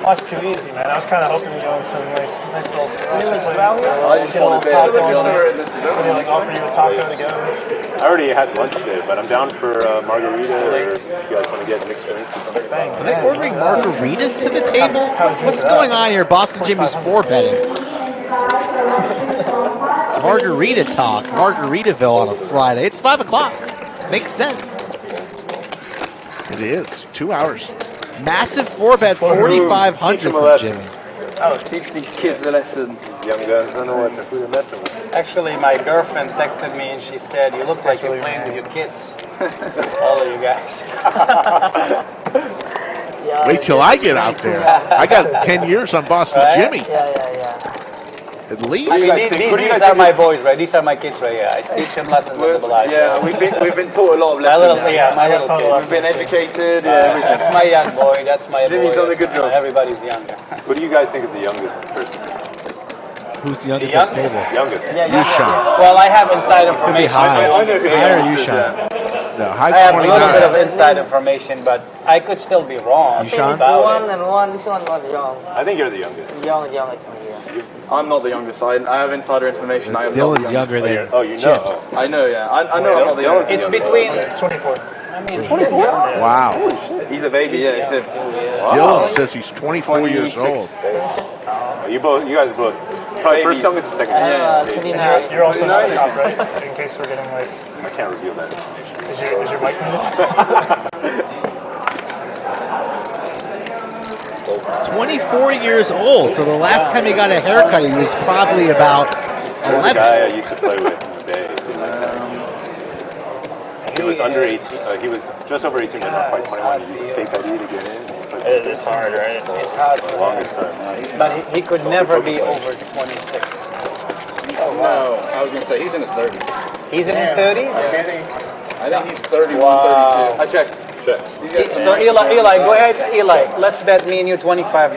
Oh, it's too easy, man. I was kind of hoping we'd go in some nice little I just want to taco on it. Maybe like offer you a taco to go. I already had lunch today, but I'm down for margarita, or if you guys want to get mixed drinks or something. Are they ordering margaritas to the table? What's going on here? Boston Jimmy's 4-betting. It's margarita talk, Margaritaville on a Friday. It's 5 o'clock. Makes sense. It is. 2 hours. Massive 4-bet, 4,500 for Jimmy. Oh, teach these kids a lesson. Young guys don't know what they're messing with. Actually, my girlfriend texted me and she said, "You look like you're playing with your kids." All of you guys. Wait till I get out there. I got 10 years on Boston Jimmy. Yeah. At least. I mean, these are my boys, right? These are my kids right here. I teach them lessons in the Bellagio. Yeah, we've been taught a lot of lessons. My little kids. We've been educated. Everything. That's my young boy. That's my Jimmy's boy. done a good job. Everybody's younger. Who do you guys think is the youngest person? Who's the youngest at the table? Youngest. YooChan. Well, I have inside Could be information. high. I know who Higher youngest is, YooChan. No, I high's have a little bit of 29. inside information, but I could still be wrong YooChan? about One it. and one, this one not young. I think you're the youngest. Young, yeah. I'm not the youngest. I have insider information. I am not Dylan's the younger youngest. than Oh, you know. Chips. I know, yeah. I know I'm not the youngest. It's between. 24. I mean, 24. Wow. He's a baby, yeah. He's a, Dylan says he's 24 years old. You guys are both probably first youngest and second youngest. 29. You're also not the top, right? In case we're getting like, I can't reveal that information. is your mic muted? 24 years old, so the last time he got a haircut, he was probably about There's a 11. guy I used to play with in the Bay. He was under 18. He was just over 18, but not quite 21. He used a fake ID to get in. It's hard, right? It's hard. The longest time. But he could never be over 26. oh, no. I was going to say, he's in his 30s. He's in his 30s? I think he's 31, Wow. 32. I checked. So Eli, go ahead. Eli, let's bet me and you $25.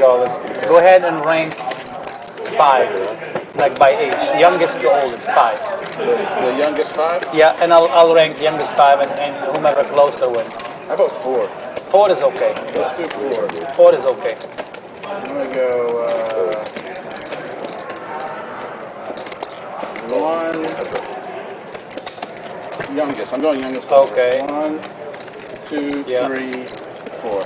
Go ahead and rank 5, like by age. Youngest to oldest, 5. The youngest 5? Yeah, and I'll rank youngest 5, and whomever closer wins. How about 4? 4 is okay. Let's do 4. 4 is okay. I'm going to go 1. Youngest. I'm going youngest. Okay. 1, 2, 3, 4.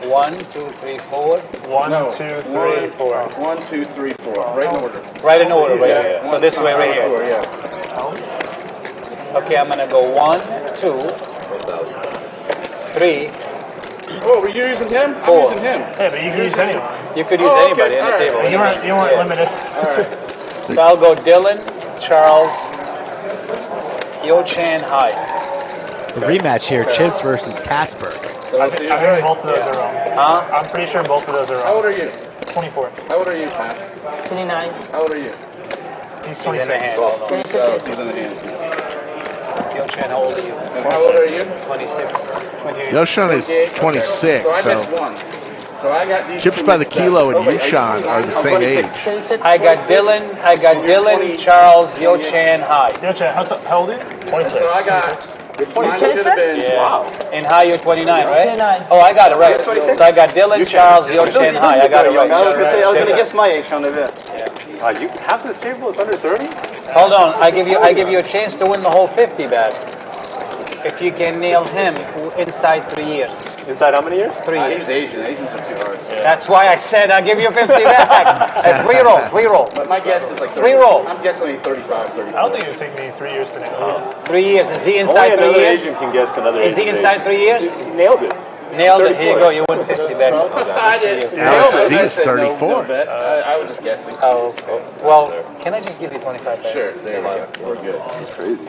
1, 2, 3, 4. 1, 2, 3, 4. 1, 2, 3, 4. Right in order. Right in order, right? Yeah. So this way, right here. 4, yeah. Okay, I'm gonna go 1, 2, 3. Oh, were you using him? 4. I'm using him. Yeah, but you can use anyone. You could use anybody on the table. You weren't limited. So I'll go Dylan, Charles, YooChan, High. The rematch here, Chips versus Casper. I think both of those are wrong. Huh? I'm pretty sure both of those are wrong. How old are you? 24. How old are you, Pat? 29. How old are you? He's He's in the 26. hand. So he's in the hand. YooChan, how old are you? And how old are you? 26. 28. YooChan is 26, So I so missed 1. So I got these Chips two by the mixed kilo up. and YooChan are the same age. I got Dylan, Charles, YooChan, High. YooChan, how old are you? 26. So I got... Mine should have been... Yeah. Wow. And High, you're 29, right? 29. Oh, I got it right. So I got Dylan, Charles, YooChan, High. I got it right. I was going to guess my age on the bit. You half this table is under 30? Hold on, I give you a chance to win the whole 50 bet. If you can nail him inside 3 years. Inside how many years? 3 years. He's Asian. Asians are too hard. Yeah. That's why I said I'll give you 50 back. Free roll. But my guess is like 3 roll. I'm guessing 35, 34. I don't think it would take me 3 years to nail it. 3 years. Is he inside 3 years? Asian can guess another. Is he inside 3 years? He nailed it. Nailed it. Here you go. You win 50 back. I did. Alex D is 34. I was just guessing. Oh, well, can I just give you 25 back? Sure. There you go. We're good. It's crazy.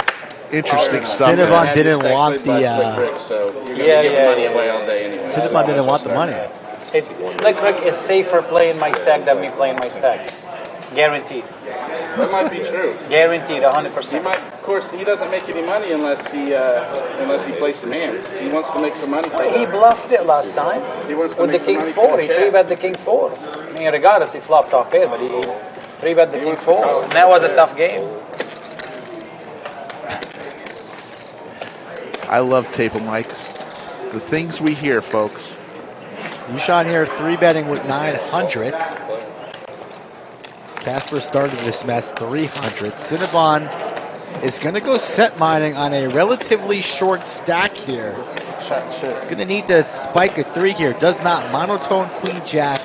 Interesting stuff. Cinnabon didn't want the. Cinnabon didn't want the money. Slick Rick is safer playing my stack than me playing my stack. Guaranteed. That might be true. Guaranteed, 100%. Of course, he doesn't make any money unless he plays some hands. He wants to make some money. He bluffed it last time. He wants to with the make some king money. 4. He 3-bet the king 4. I mean, regardless, he flopped off pair, but he 3-bet the king 4. And that was a tough game. I love table mics. The things we hear, folks. YooChan here 3-betting with 900. Casper started this mess 300. Cinnabon is going to go set mining on a relatively short stack here. It's going to need to spike a 3 here. Does not. Monotone Queen Jack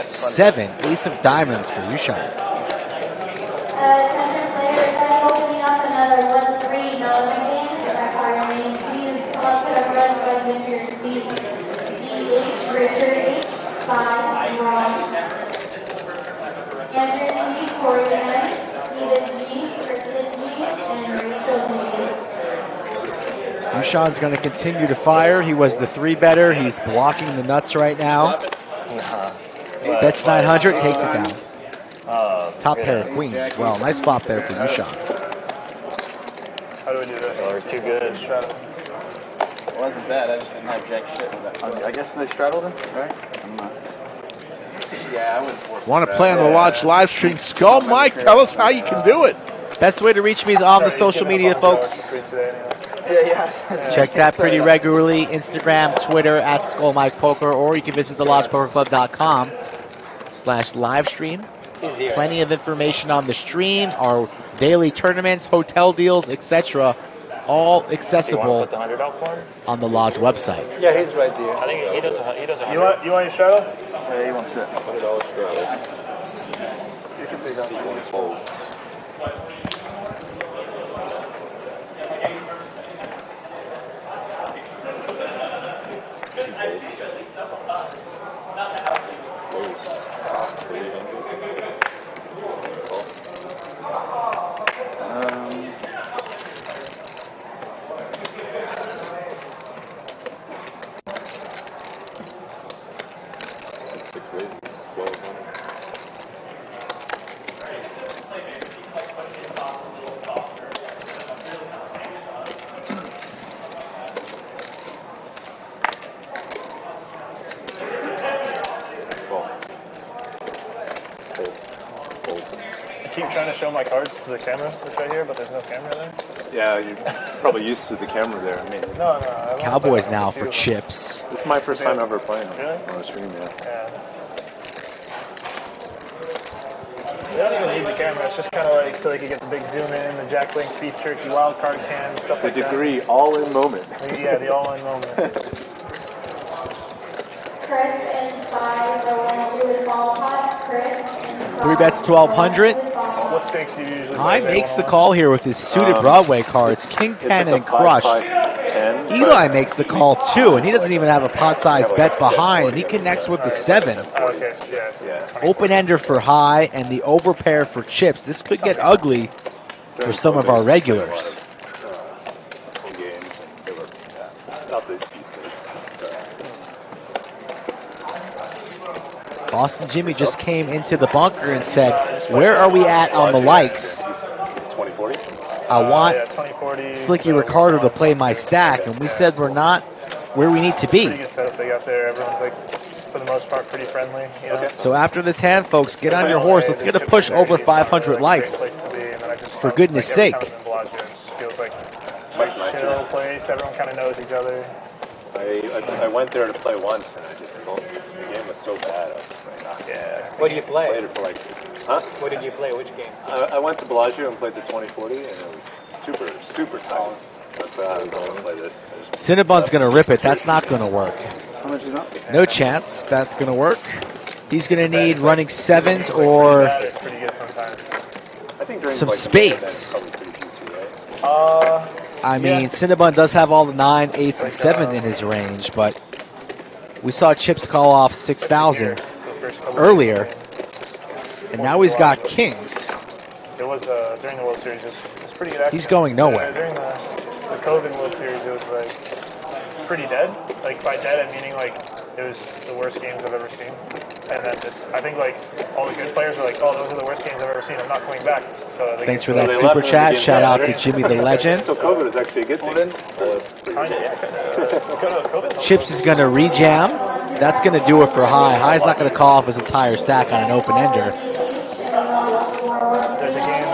7. Ace of diamonds for YooChan. Attention players, I'm opening up another 1-3 non-win game. If that's our remaining, please come up to the front by Mr. D.H. Richard H. 5 Ron. Andrew G. Corrigan, Stephen G. Kristen G. and Rachel G. YooChan's going to continue to fire. He was the 3-better. He's blocking the nuts right now. Bets 900, takes it down. Top pair of queens as well. Nice flop there for YooChan. How do we do this? We're too good. It wasn't bad. I just didn't have jack shit with that. I guess I straddled him, right? I'm not. Yeah, I wouldn't. Want to play on the Lodge live stream? Skull Mike, tell us how you can do it. Best way to reach me is on the social media, folks. Check that pretty regularly. Instagram, Twitter, at SkullMikePoker, or you can visit thelodgepokerclub.com/livestream. Plenty of information on the stream, our daily tournaments, hotel deals, etc. All accessible on the Lodge website. Yeah, he's right there. I think he does. You want your straddle? Yeah, he wants it. $100 straddle. You can take that. Keep trying to show my cards to the camera that's right here, but there's no camera there. Yeah, you're probably used to the camera there. I mean, No. I don't Cowboys now for chips. This is my first time ever playing on a stream. Yeah. They don't even need the camera. It's just kind of like so they can get the big zoom in, the Jack Link's beef jerky wildcard cam, stuff The like that. degree all-in moment. Yeah, the all-in moment. Chris in 5 or 1-2 with ball pot. Chris in 3 bets 1,200. What stakes do you usually High play? makes the call here with his suited Broadway cards. King 10 and crush. Eli makes the call too, and he doesn't even have a pot-sized bet behind, and he connects with the 7. Okay, yeah. Open-ender for high and the overpair for chips. This could get ugly for some of our regulars. Boston Jimmy just came into the bunker and said, where are we at on the likes? 2040? I want Slicky Ricardo to play my stack, and we said we're not where we need to be. Pretty good setup they got there. Everyone's like, for the most part, pretty friendly. You know? So after this hand, folks, get on your horse. Let's get a push over 500 likes. For goodness sake. Feels like a chill place. Everyone kind of knows each other. I went there to play once, and I just the game was so bad. I was just like, What do you play? I played it for like Huh? What did you play? Which game? I went to Bellagio and played the 2040, and it was super, super tight. That's why I was going to play this. Cinnabon's going to rip it. That's not going to work. How much is that? No chance that's going to work. He's going to need running sevens or It's pretty good sometimes. I think during some like, spades. probably pretty PC, right? I mean, Cinnabon does have all the 9, 8s, and 7 in his range, but we saw Chips call off 6,000 earlier, and now he's got kings. It was during the World Series. It was pretty good action. He's going nowhere. During the COVID World Series, it was like pretty dead. Like by dead, I'm meaning like it was the worst games I've ever seen. And then I think like all the good players are like, oh, those are the worst games I've ever seen. I'm not coming back. So Thanks for that super chat. Shout out to Jimmy the Legend. So COVID is actually a good thing. Chips is going to rejam. That's going to do it for High. High's not going to call off his entire stack on an open ender. There's a game.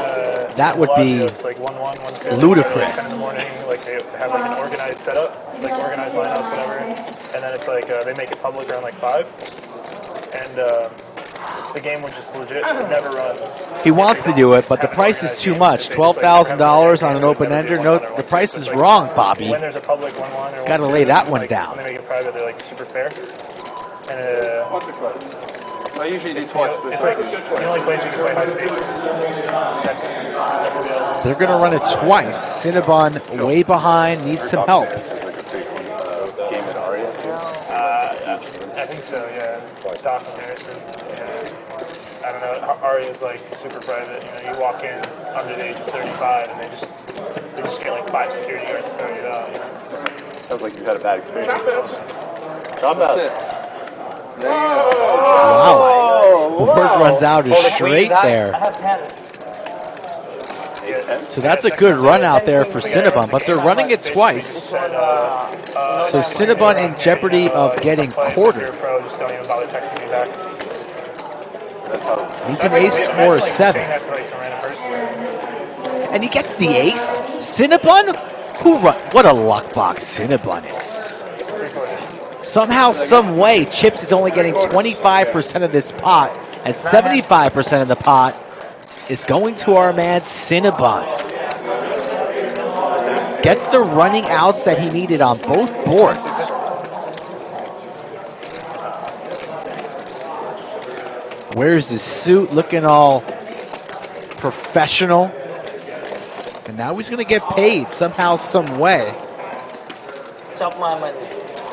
That would be it's like 1-1, 1-2. ludicrous. 10 in the morning, like they have like an organized setup, like organized lineup, whatever. And then it's like they make it public around like 5. And the game would just legit never run. He wants to do it, but the price is too much. $12,000 on an open ender. No, the price is wrong, Bobby. When there's a public 1-1 or Got to 1-2, lay that one like, down. When they make it private, they're like super fair. And I usually do it's twice. it's like the only place you can play high stakes. That's available. They're going to run it twice. Cinnabon way behind, needs some help. I think so, yeah. Doc and Harrison. Yeah. I don't know. Aria's like super private. You know, you walk in under the age of 35 and they just get like 5 security guards to throw you out. You know? Sounds like you've had a bad experience. Drop out. Wow. Board runs out is straight there. I have 10. So that's a good run out there for Cinnabon, but they're running it twice. So Cinnabon in jeopardy of getting quartered. Just don't even bother texting me back. Needs an ace or a 7. And he gets the ace? Cinnabon? What a luck box Cinnabon is. Somehow, some way, Chips is only getting 25% of this pot, and 75% of the pot is going to our man Cinnabon. Gets the running outs that he needed on both boards. Wears his suit, looking all professional. And now he's going to get paid somehow, some way. Chop my money.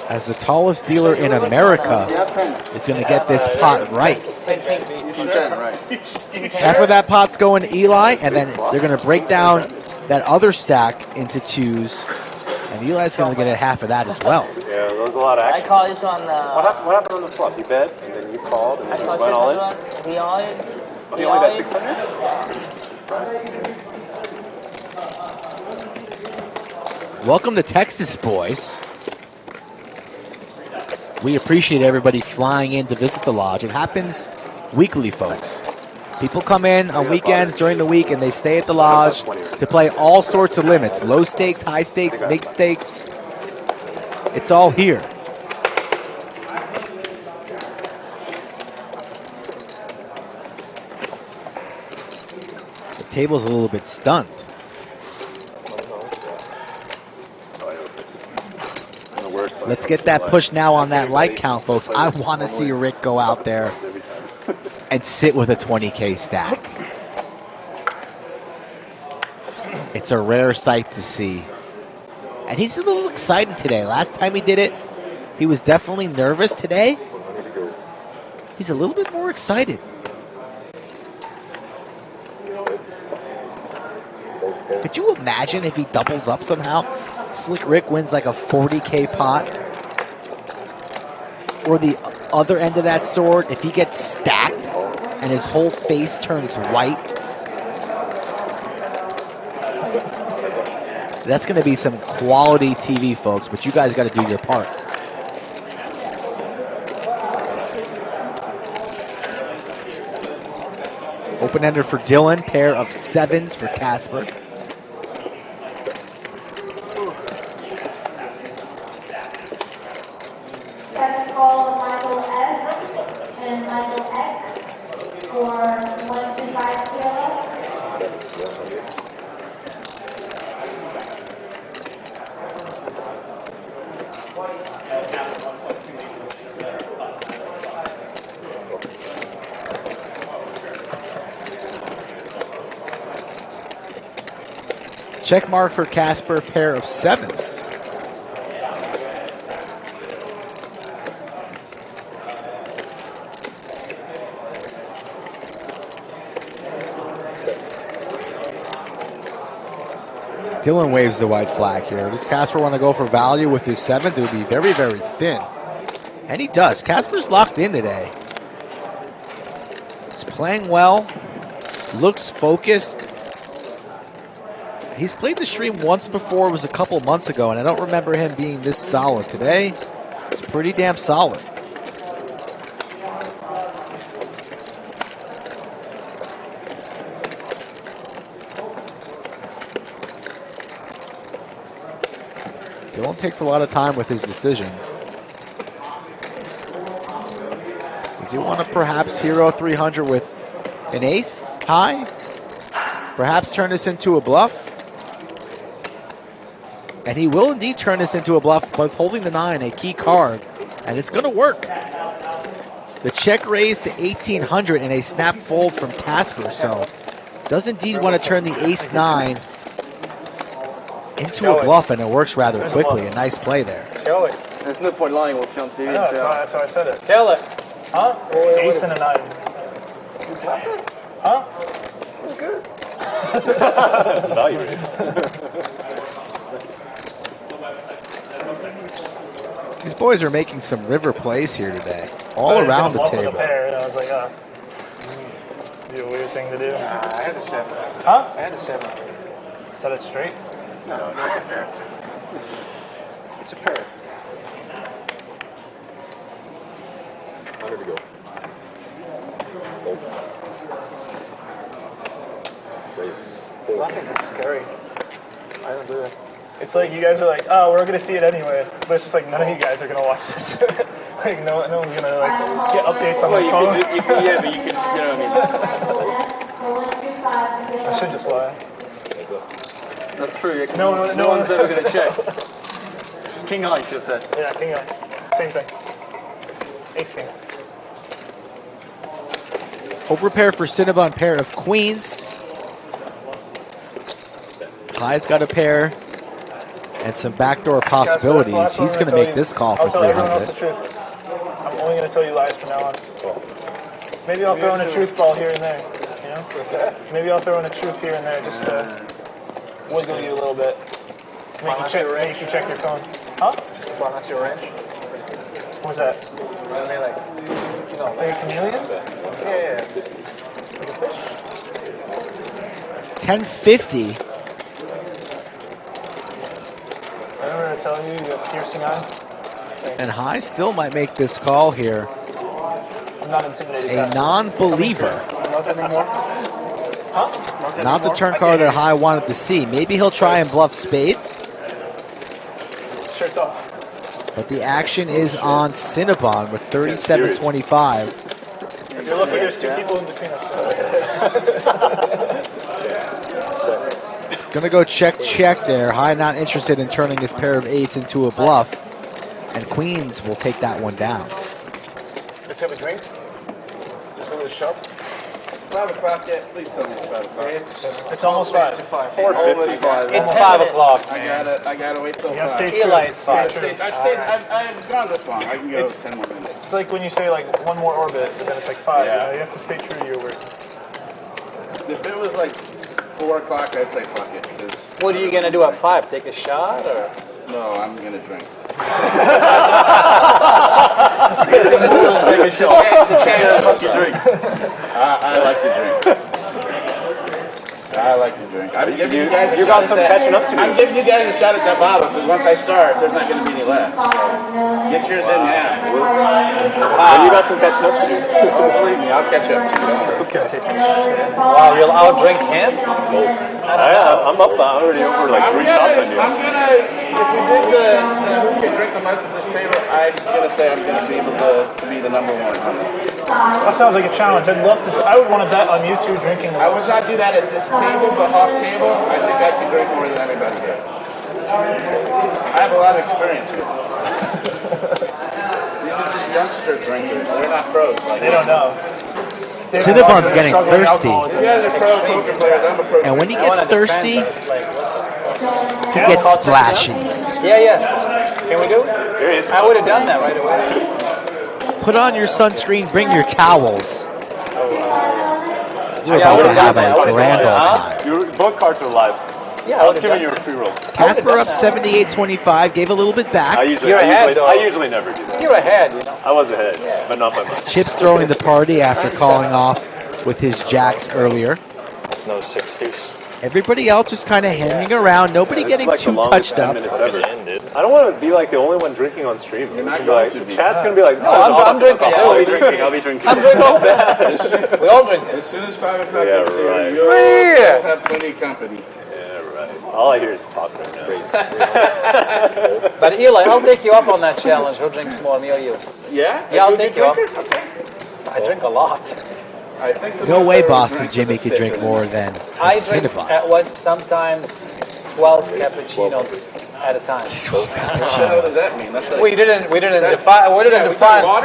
As the tallest dealer in America is going to get this pot right. Half of that pot's going to Eli, and then they're going to break down that other stack into 2s, and Eli's going to get a half of that as well. Yeah, there was a lot of action. I call this on. What happened on the flop? You bet, and then you called, and then you went all in? He all in. Oh, he only bet 600? Welcome to Texas, boys. We appreciate everybody flying in to visit the lodge. It happens weekly, folks. People come in on weekends during the week and they stay at the lodge to play all sorts of limits. Low stakes, high stakes, big stakes. It's all here. The table's a little bit stunned. Let's get that push now on that light count, folks. I want to see Rick go out there and sit with a 20K stack. It's a rare sight to see. And he's a little excited today. Last time he did it, he was definitely nervous. Today, he's a little bit more excited. Could you imagine if he doubles up somehow? Slick Rick wins like a 40K pot. Or the other end of that sword, if he gets stacked and his whole face turns white. That's going to be some quality TV, folks, but you guys got to do your part. Open ender for Dylan, pair of 7s for Casper. Second call, Michael S. and Michael X for 1 Check mark for Casper, pair of sevens. Dylan waves the white flag here. Does Casper want to go for value with his sevens? It would be very, very thin. And he does. Casper's locked in today. He's playing well. Looks focused. He's played the stream once before. It was a couple months ago, and I don't remember him being this solid. Today, it's pretty damn solid. Dylan takes a lot of time with his decisions. Does he want to perhaps hero 300 with an ace high? Perhaps turn this into a bluff? And he will indeed turn this into a bluff, both holding the 9, a key card, and it's going to work. The check raise to 1,800 and a snap fold from Casper, so does indeed want to turn the ace-9 into a bluff, and it works rather quickly. A nice play there. Kill it. There's no point lying, we'll see on TV. That's why I said it. Kill it. Huh? Ace and a 9. Huh? That's good. These boys are making some river plays here today, all around the table. Pair, and I was like, oh, be a weird thing to do. I had a 7. Huh? I had a 7. Set it straight? No, it's a pair. It's a pair. 100 to go. I think it's scary. I don't do it. It's like you guys are like, oh, we're gonna see it anyway, but it's just like none of you guys are gonna watch this. Like no one's gonna like get updates on the phone. Yeah, but you can, you know what I mean. I should just lie. That's true. Yeah, No one's ever gonna check. King Eye should have said. Yeah, king eye. Same thing. Ace king. Overpair for Cinnabon, pair of queens. High's got a pair and some backdoor possibilities. He's going to make this call for 300. I'm only going to tell you lies from now on. Maybe I'll throw in a truth ball here and there. You know? Maybe I'll throw in a truth here and there just to wiggle you a little bit. Make you check your phone. Huh? That's your range. What's that? I mean, like, you know, like a chameleon? Yeah. Like a fish? 1050. I remember to tell you, you have piercing eyes. And High still might make this call here. I'm not intimidated. A non-believer. Not anymore. Huh? Not the turn card that High wanted to see. Maybe he'll try and bluff spades. Shirt's off. But the action is on Cinnabon with 37.25. If you're lucky, there's 2 people in between us. Gonna go check there. High not interested in turning his pair of 8s into a bluff. And queens will take that one down. Let's have a drink. Just a little sharp. 5 o'clock yet? Please tell me it's 5 o'clock. It's almost 5. 4:50. 5. It's 5 o'clock, man. I gotta wait till 5. Yeah, stay true. Daylight's 5. I've gone this long. I can go 10 more minutes. It's like when you say like one more orbit, but then it's like 5. Yeah. You know, you have to stay true to your word. If it was like 4 o'clock, I'd say fuck it. What are you going to do at 5? Take a shot or? No, I'm gonna drink. Take a shot. I like to drink. I like to drink. I'm giving you guys a you shot got some at catching up to do. I'm giving you guys a shot at that bottle because once I start, there's not going to be any left. So get yours in now. You got some catching up to do. Oh, believe me, I'll catch up to you. It's gonna take some. Wow, you'll outdrink him? I'm up already over like 3 shots on you. I'm gonna, if we did the who can drink the most at this table, I'm gonna say I'm gonna be able to be the number 1. That sounds like a challenge. I'd love to. I would want to bet on you 2 drinking. I would not do that at this table, but off table, I think I can drink more than anybody here. I have a lot of experience with it. These are just youngster drinkers. They're not pros. Like they don't know. Cinnabon's getting thirsty. You guys are pro poker players. I'm a pro. And when he gets thirsty, He gets splashy. Yeah. Can we do it? I would have done that right away. Put on your sunscreen, bring your towels. We're Yeah, about to have a I grand old time. Both cards are live. Yeah, I was giving you a free roll. Casper up 78-25, gave a little bit back. I usually never do that. You're ahead, you know. I was ahead, but not by much. Chip's throwing the party after calling off with his jacks earlier. No 60s. Everybody else just kind of hanging around. Nobody This is getting like too the longest touched 10 up. minutes ever. I don't want to be like the only one drinking on stream. It's gonna be like, chat's going to be like, No, I'm drinking. I'll be drinking. I'll be drinking. I'm drinking so bad. We all drink. As soon as 5 o'clock Yeah, is here, right. you'll have plenty of company. Yeah, right. All I hear is talk right now. But Eli, I'll take you up on that challenge. Who drinks more, me or you? Yeah? Yeah, I'll take you up. I drink a lot. I think No way Boston Jimmy could drink more than I drink Cinnabon. at what sometimes 12 cappuccinos at a time. What does that mean? That's like, We didn't define water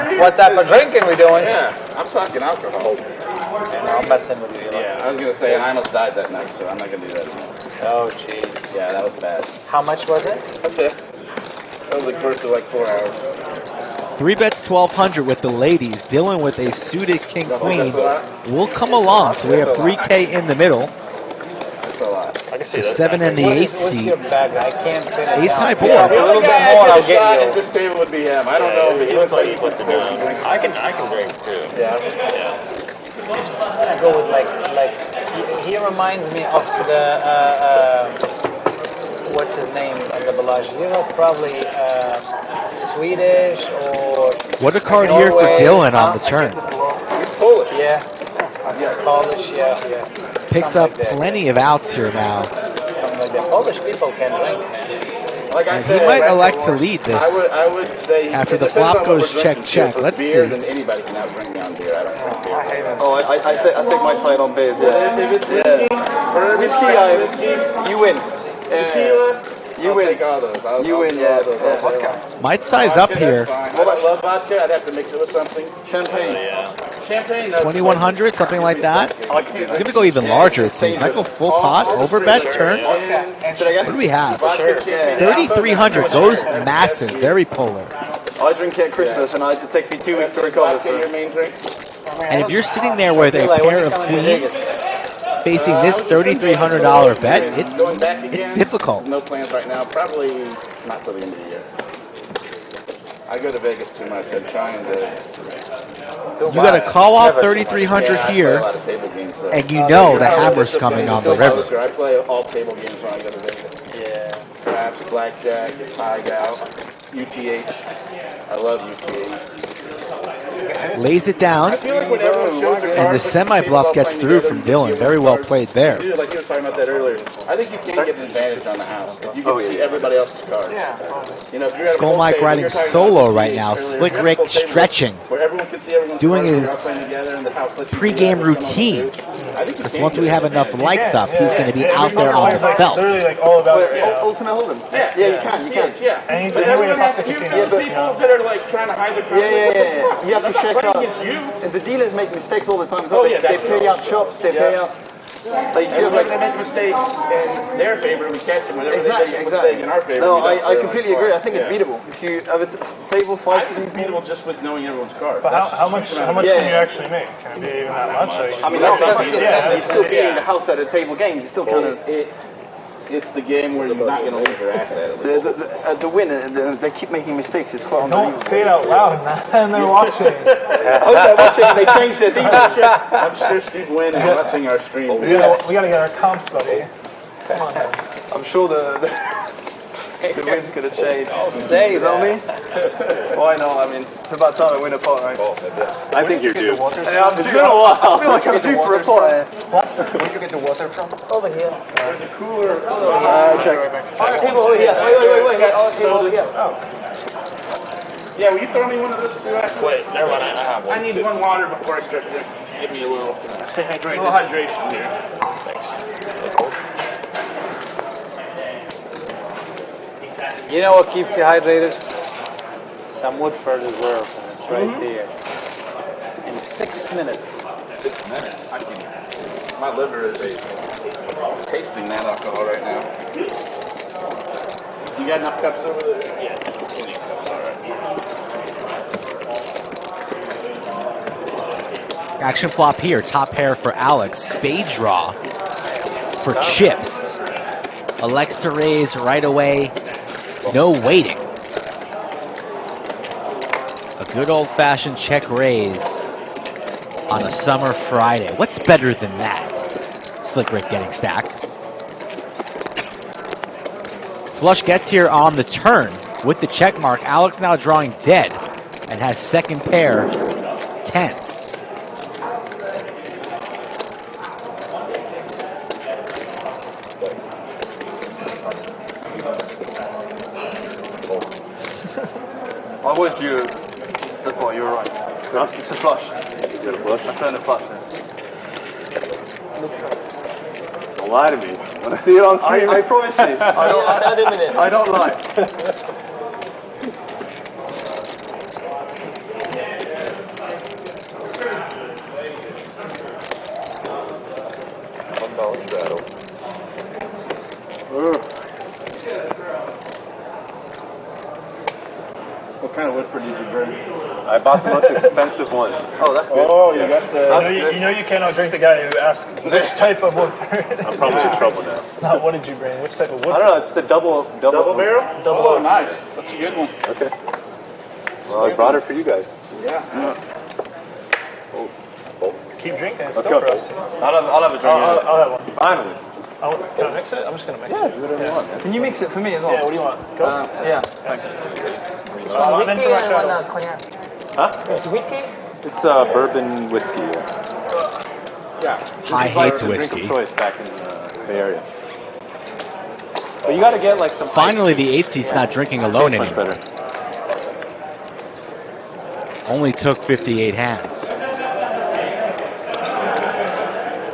here? what type of drinking we're doing. Yeah, I'm talking alcohol. And I'm messing with you. Yeah, I was going to say, I almost died that night, so I'm not going to do that anymore. Oh, jeez. Yeah, that was bad. How much was it? Okay. Over the course of like 4 hours. 3 bets 1,200 with the ladies. Dylan with a suited king queen will come along. So we have 3K in the middle. That's a lot. The 7 and the 8 seed. I can't fit it Ace down. high Yeah, board. a little bit more, I'll get you. At this table would be him. I don't know, but he looks like he puts the down. I can drink too. Yeah. I go with like he reminds me of the what's his name the Bellage? You know, probably Swedish or What a card here for Dylan on the turn. He's Polish. Yeah. Polish, yeah. Picks up plenty of outs here now. Something like that. Polish people can drink, man. Like I And said, he might elect to lead this I would say after it the depends flop on what goes we're check, drinking, check. too. If Let's it's beer, see. Then anybody can outdrink me on beer. I don't drink beer. Oh, I take my side on base. Yeah. Whiskey, You win. tequila. You win. Take all those. You win, yeah. Vodka. Might size up here. I don't love vodka. I'd have to mix it with something. Champagne. Champagne. No. 2,100, something like that. It's going to go even larger, it seems. Might go full pot, over bet, turn. What do we have? 3,300 goes massive, very polar. I drink at Christmas, and it takes me 2 weeks to recover. Vodka your main drink? And if you're sitting there with a pair of queens facing this $3,300 bet, it's difficult. No plans right now. Probably not till the end of the year. I go to Vegas too much. I'm trying to. You got to call off 3,300 here, and you know the hammer's coming on the river. I play all table games when I go to Vegas. Yeah. Craps, blackjack, high gal, UTH. I love UTH. Lays it down, I feel like when everyone shows their and the cards, semi-bluff gets through from Dylan. Very well played there. Dude, like you were talking about that earlier. I think you can get an advantage on the house. You can see everybody else's cards. Yeah. You know, if you're at a Skull pool Mike table, riding you're talking solo about right UTH now. earlier. Slick You're at a Rick pool table stretching, where everyone can see everyone's doing cards, his they're all playing together, and the house lets you pre-game do whatever you routine. want to do. I think you Because can once get we an have enough advantage. lights up, he's going to be out there on the felt. Literally like all about it. Ultimate Hold'em. Yeah, Yeah, you can. Yeah. And But then we everyone talk has to to casino. yeah, but people that are like trying to hide their cards. Yeah. You have to I'm not check putting out. against you. And the dealers make mistakes all the time. Oh, yeah, They that's pay true. out chops. They pay out. Like, And when they make mistakes in their favor, we catch them. Whenever they make a mistake in our favor, No, we don't. I completely agree. I think it's beatable. If you have a table I fight, think it's beatable just with knowing everyone's cards. But how much can you actually make? Can it be even that much? I mean, that's you're still beating the house at a table game. You're still kind of. It's the game where you're not going to lose your asset. The winner, they keep making mistakes. It's quite Don't say it out loud, and they're watching. I hope they're watching and they change their defense. I'm sure Steve Wynn is watching our stream. We gotta get our comps, buddy. Come on. I'm sure the win's going to change. I'll say you know what I mean? Why not? I mean, it's about time I win a pot, right? I think you do. It's been a while. I feel like I'm due for a pot. Where'd you get the water from? Over here. There's a cooler. Check. Table over here. Wait. Table over here. Yeah, will you throw me one of those two? Wait, never mind. I have one. I need one water before I start to give me a little hydration here. You know what keeps you hydrated? Some Woodford Reserve, and it's right there. In 6 minutes. 6 minutes. I can. My liver is tasting that alcohol right now. You got enough cups over there? Yeah, plenty of cups, all right. Action flop here. Top pair for Alex. Spade draw for chips. Elects to raise right away. No waiting. A good old-fashioned check raise on a summer Friday. What's better than that? Slick Rick getting stacked. Flush gets here on the turn with the check mark. Alex now drawing dead and has second pair tens. I always do. That's why you were right. It's a flush. You got a flush? I turned a flush. Don't lie to me. When I see it on screen. I promise you. I don't lie. $1 straddle. What kind of whisper did you bring? I bought the most expensive one. Oh, that's good. Oh, you got the... You know you cannot drink the guy who asks which type of wood. I'm probably in trouble now. Not what did you bring? Which type of wood? I don't know. It's the double barrel? Double. Oh, nice. That's a good one. Okay. Well, I brought it for you guys. Yeah. Keep drinking. It's Let's still go. for us. I'll have a drink. I'll have one. Finally. Can I mix it? I'm just gonna mix it. Do whatever you want, man. Can you mix it for me as well? Yeah. What do you want? Go. Yeah. Thanks. I'm in for my shadow. Huh? Whiskey? It's bourbon whiskey. Yeah. High hates whiskey. Drink of choice back in the Bay Area. But you got to get like some. Finally, the 8 seat's not drinking alone Tastes much anymore. better. Only took 58 hands.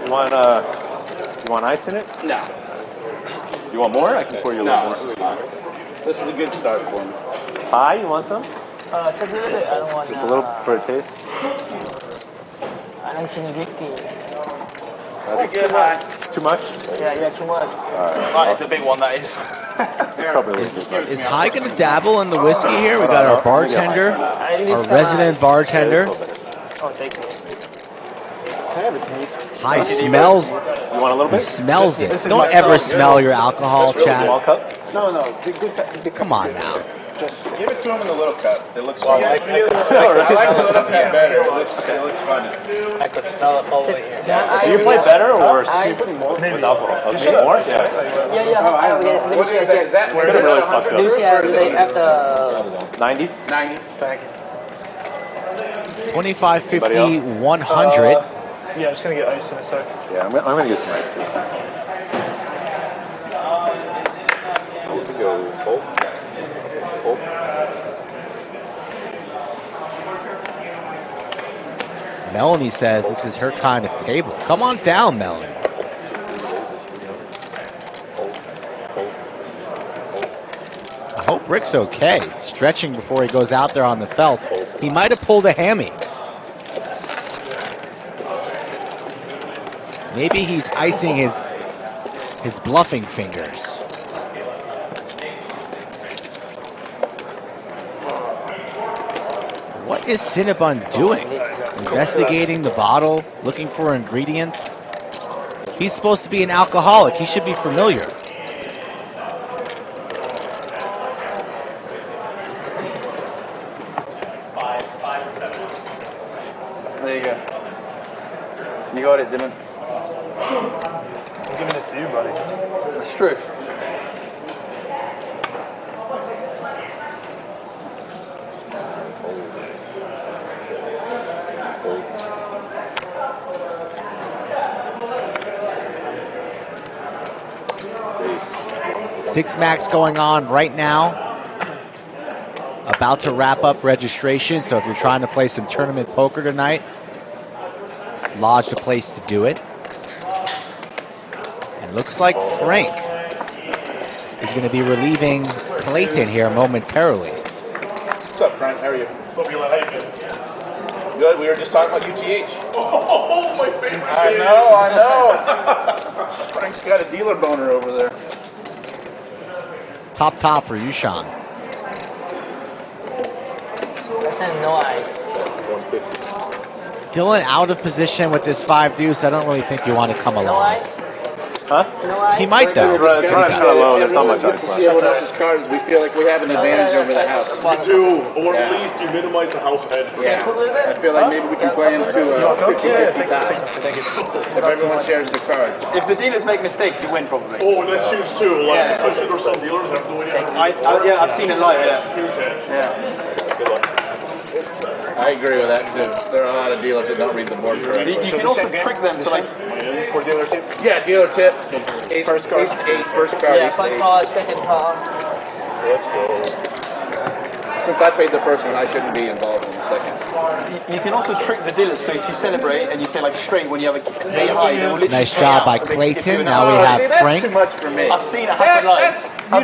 You want ice in it? No. You want more? I can pour you a little No, more. this is a good start for me. Pie? You want some? I don't want. Just a little for a taste. I don't drink whiskey. That's Good, hi. too much? Yeah, too much. Alright. It's a big one, that is. It's probably a little bit. Is High going to dabble in the whiskey here? We got our bartender, our resident bartender. Oh, thank you. Can I have a drink? High smells. You want a little He bit? smells it. Don't ever smell your alcohol, Small Chad. cup? No, good. Come on now. Just give it to him in the little cup. It looks fun. I I like the little cup better. It looks funny. I could smell it all the way here. Do you play better or worse? Maybe. More? Yeah. Yeah. What is that? Is that We're gonna really fuck up. Lucy, after 90? 90. Thank you. 25, 50, Anybody else? 100. Yeah, I'm just gonna get ice in a sec. Yeah, I'm gonna get some ice too. Here we go. Fold. Fold. Melanie says this is her kind of table. Come on down, Melanie. I hope Rick's okay. Stretching before he goes out there on the felt. He might have pulled a hammy. Maybe he's icing his bluffing fingers. What is Cinnabon doing? Investigating the bottle, looking for ingredients. He's supposed to be an alcoholic. He should be familiar. There you go. You got it, Dylan. I'm giving it to you, buddy. That's true. Six max going on right now. About to wrap up registration, so if you're trying to play some tournament poker tonight, lodged a place to do it. And looks like Frank is going to be relieving Clayton here momentarily. What's up, Frank? How are you? What's up, Eli? How you doing? Good. We were just talking about UTH. Oh, my favorite. I know. Frank's got a dealer boner over there. Top for YooChan. No eye. Dylan out of position with this 5 deuce. I don't really think you want to come along. Huh? He might though. It's running kind of low. There's not much ice To see left. everyone else's cards, we feel like we have an advantage over the house. You do, or at least you minimize the house edge. Yeah, I feel like maybe we can play into 50-50 ties. If everyone shares the cards. If the dealers make mistakes, you win probably. Oh, and that's huge too. Like, especially there's some dealers that have no idea. Yeah, I've seen it live. Yeah. Huge edge. Yeah. Good luck. I agree with that too. There are a lot of dealers that don't read the board correctly. You can also trick them to like. For dealer tip? Yeah, dealer tip. First card. First card. Yeah, first card, second card. Let's go. Since I paid the first one, I shouldn't be involved in the second. You can also trick the dealers. So if you celebrate and you say like straight when you have a very high, they will literally Nice pay job out. by So they Clayton. give you Now we an have That's Frank. too much for me. I've seen it happen live.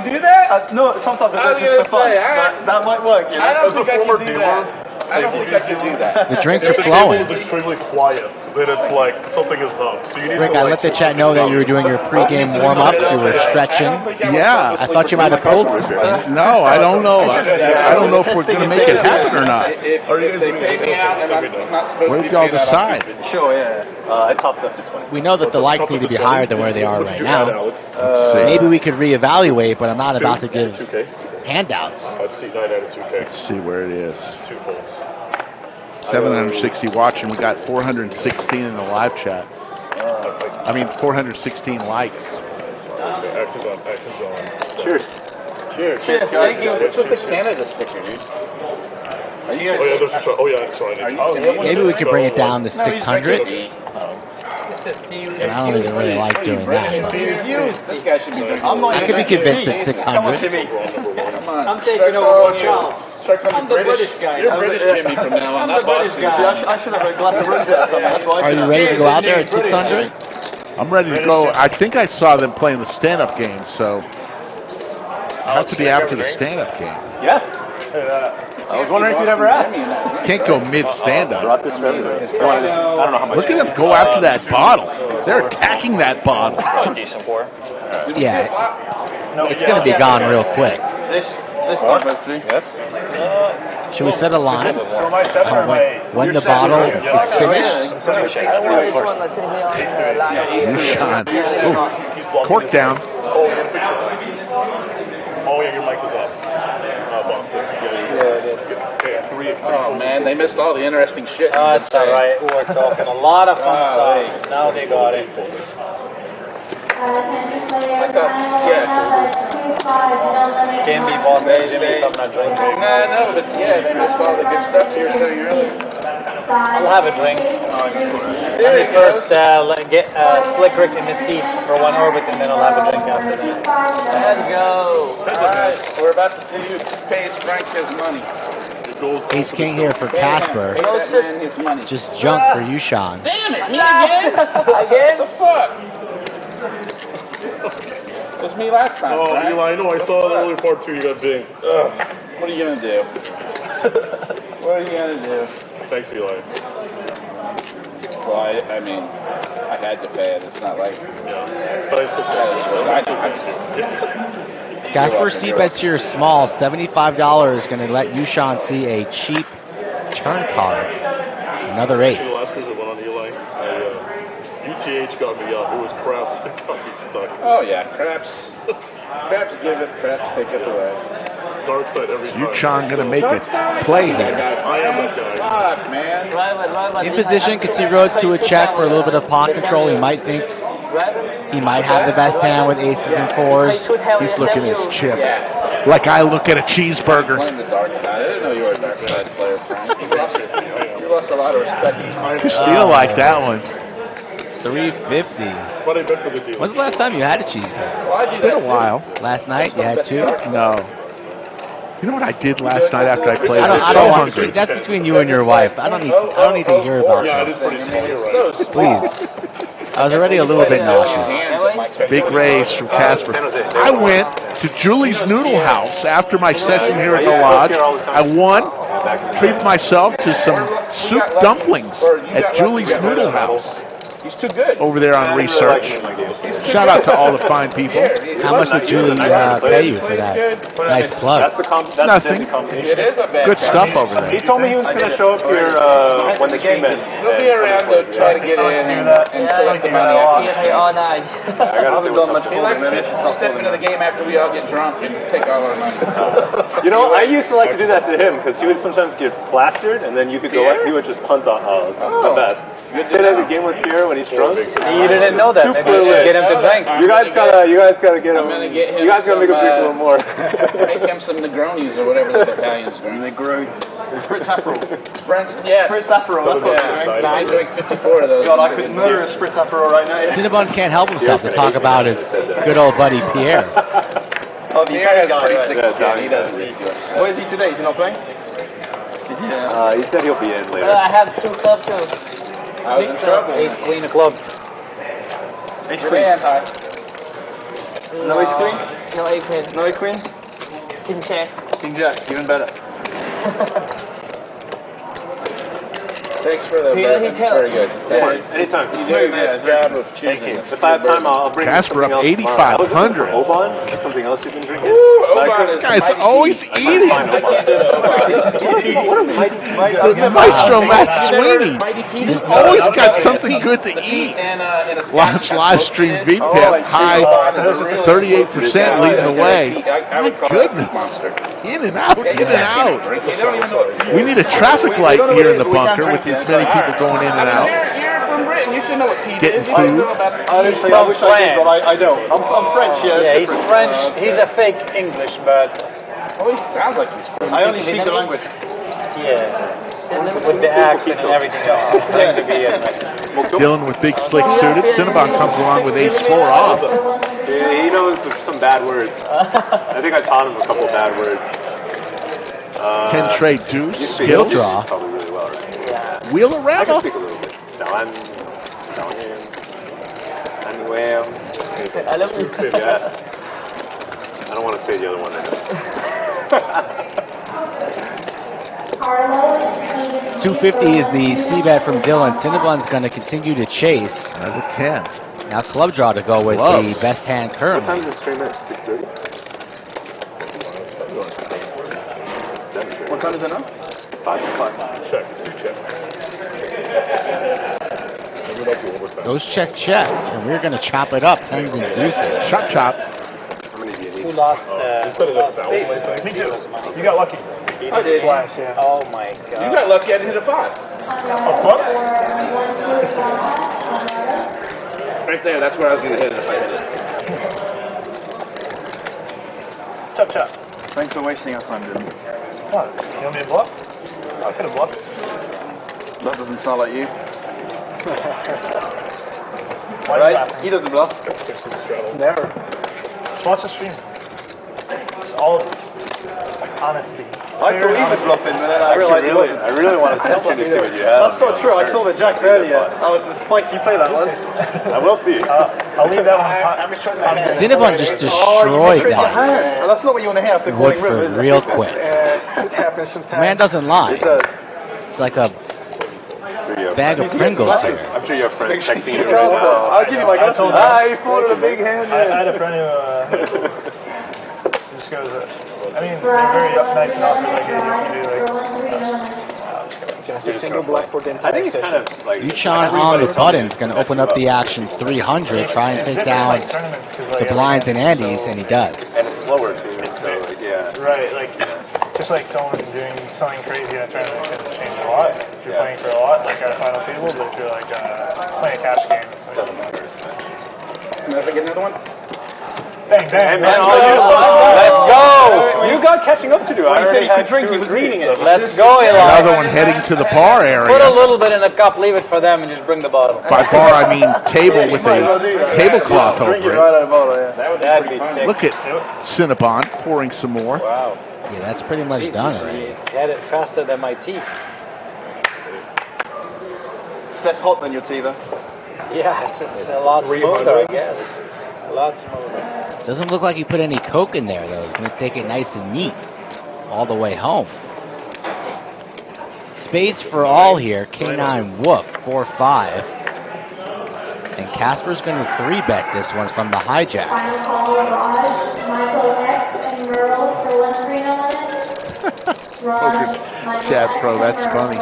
You do that? No, sometimes I do it just for fun. But that might work. You know? I don't As a think I former can do dealer, that. I don't think I can do that. The drinks are if the flowing. table is extremely quiet, then it's like something is up. So you need Rick, to I like, let the chat know that you were doing your pregame warm-ups. You were stretching. Yeah. I thought you might have pulled something. No, I don't know. I don't know if we're going to make it happen or not. If they pay me out and I'm not supposed What to did be y'all paid out, I'll keep decide? it. Sure, yeah. I topped up to 20. We know that the likes need to be higher than where they are right now. Let's see. Maybe we could reevaluate, but I'm not about to give 2K. handouts. Let's see 9 out of 2K. Let's see where it is. 2 folds. 760 watching. We got 416 in the live chat. I mean, 416 likes. Actions on. Cheers. Cheers. Cheers, guys. guys. What's with the Canada sticker, dude? Are you Oh, yeah, there's a shot. Oh, yeah, that's right. Maybe we could bring it down to 600. And And I don't even really like doing that. This guy should be drinking. I could be convinced at 600. I'm taking over for Charles. I'm the British guy. You're British Jimmy from now on. I'm the British guy. I should have a glass of rosé or something. That's why. Are you ready to go out there at 600? I'm ready to go. I think I saw them playing the stand-up game, so I have to be after the stand-up game. Yeah. I was wondering if you'd ever ask. Can't go mid-stand-up. Brought this for everybody. I don't know how much. Look at them go after that bottle. They're attacking that bottle. Probably decent pour. Yeah. It's going to be gone real quick. This time with three. Yes. Should we set a line So my 7 or my... when the bottle is finished? YooChan. Ooh, cork down. Oh, yeah, fix it. Oh, yeah, your mic is off. Boston. Yeah, it is. Okay, 3. Oh, man, they missed all the interesting shit. That's all right. We're talking a lot of fun stuff. Now they got it. Can't be Boston Jimmy if I'm not drinking. No, but yeah, they missed all the good stuff here so early. I'll have a drink. Let me first get Slick Rick in the seat for one orbit, and then I'll have a drink after that. Let's go. All right, we're about to see who pays Frank his money. Ace King here for Casper. Pay that man his money. Just junk for YooChan. Damn it, me again? Again? The fuck? It was me last time. Oh, right? Eli, I know. I saw the early part 2. You got dinged. What are you gonna do? What are you gonna do? Thanks, Eli. Well, I mean, I had to pay it. It's not like. But I Casper C-bets here small. $75 going to let YooChan see a cheap turn card. Another last ace. visit went on Eli. UTH got me up. It was craps that got me stuck. Oh yeah, craps. Craps give it, craps take it away. Dark side every time. YooChan going to make a play here. I am that guy. Fuck, man. In position, can see Rhodes to a check for a little bit of pot control. He might think he might have the best hand with aces and fours. He's looking at his chips like I look at a cheeseburger. Playing the dark side. I didn't know you were a dark side player, Frank. You lost a lot of respect. Christina liked that one. 350. But I bet for the deal. When's the last time you had a cheeseburger? It's been a while. Last night you had 2? No. You know what I did last night after I played? I was don't so want. hungry. That's between you and your wife. I don't need to hear about Yeah, that. it is pretty small. You're right. Please. I was already a little bit nauseous. Big raise from Casper. I went to Julie's Noodle House after my session here at the lodge. I won treat myself to some soup dumplings at Julie's Noodle House. He's too good. Over there on research. Shout out to all the fine people. How much did Julie pay you for that? Nice plug. That's the Nothing. It is a bad Good stuff over there. He told me he was going to show up here when the game ends. We'll be around to try to get in and collect the money after. all night. I got to see what's up. He likes to step into the game after we all get drunk and take all our money. You know, I used to like to do that to him because he would sometimes get plastered and then you could go up, he would just punt on. Oh, it's the best. Sit at the game with Pierre when he's drunk. You didn't know that. Maybe you should get him to drink. You guys gotta get him. You guys gotta make him drink a little more. Make him some Negronis or whatever the Italians drink. Negroni. Spritz Aperol. Yes. Spritz Aperol. That's what I drink 54 of those. God, I could murder a Spritz Aperol right now. Cinnabon can't help himself to talk about his good old buddy Pierre. Oh, the Italian guy, right? He doesn't need to. Where is he today? Is he not playing? He said he'll be in later. I have 2 clubs too. I was in trouble. Ace queen club. Ace queen. No ace queen? No ace queen. No ace queen? King jack. King jack, even better. Thanks for the bourbon. Very good. Of course, anytime. You did a nice job of choosing. If I have time, I'll bring Casper up 8,500. Oban? That's something else you've been drinking? This guy's always eating. The maestro Matt Sweeney. He's always got something good to eat. Launch live stream VPIP high 38% leading the way. My goodness. In and out, in and out. We need a traffic light here in the bunker with as many people going in and out. You're from Britain. You should know what tea Getting is. food. Honestly, I wish I did, but I don't. I'm French, yeah. Yeah, he's French. He's a fake English, but Oh, he sounds like he's French. I only speak the language. yeah. With the accent and everything else. Dylan with big slick suited. Cinnabon comes along with ace-4 off. He knows some bad words. I think I taught him a couple bad words. 10 trade deuce. Skill draw. Probably really well, right? Wheel I can around. speak a little bit. I don't want to say the other one. 250 is the C-bet from Dylan. Cinnabon's going to continue to chase. Another 10. Now club draw to go with Gloves. the best hand What currently. time is the stream at? 6:30? What time is it now? 5 o'clock. Check. Goes check, check. And we're going to chop it up. Tens and deuces. Chop, chop. How many do you Who need? lost? Me too. You got lucky. I did. Twice, yeah. Oh my You god. got lucky I didn't hit a 5. Right there, that's where I was going to hit it if I hit it. Chop, chop. Thanks for wasting our time, Dylan. What? You want me to bluff? I could have bluffed. That doesn't sound like you. Why Right? He doesn't bluff. Never. Just watch the stream. It's all honesty. I thought he was bluffing, but then I realized he wasn't. I really want to see what you have. That's not true. I saw the jacks earlier. That was the spicy play that was. I will see. I'll leave that one. Cinnabon just destroyed that. And that's not what you want to hear after calling Woodford rivers. real quick. It happens The sometimes. man doesn't lie. It does. It's like a bag of Pringles here. I'm sure you have friends texting you I'll right now. give you my guess. He folded a big hand. I had a friend who just goes, I mean, they're very nice and offer like, hey, you can do like, Single black for the I entire think it's session. kind of like YooChan on the button is going to open up the action 300, try and take down the blinds and Andes, and he does. and it's slower too. So like, yeah. right, like, just like someone doing something crazy at a tournament can change a lot. If you're playing for a lot, like at a final table, but if you're like playing a cash game, it's like, Doesn't matter as much. Can I get another one? bang, bang. Let's go! You got catching up to do. I already had drink. He was reading it. Let's go, Eli. Another one heading to the bar Put a area. little bit in the cup, leave it for them, and just bring the bottle. By bar, I mean table with a tablecloth over it. That'd be sick. Look at Cinnabon pouring some more. Wow. Yeah, that's pretty much done already. Had it faster than my teeth. It's less hot than your tea, though. Yeah, it's a lot smoother, I guess. A lot smoother. Doesn't look like you put any Coke in there, though. It's going to take it nice and neat all the way home. Spades for all here. K9 Woof, 4-5. And Casper's going to 3-bet this one from the hijack. Final call, Raj, Michael X, and Merle for 1-3 Raj, Chad Pro, that's funny. I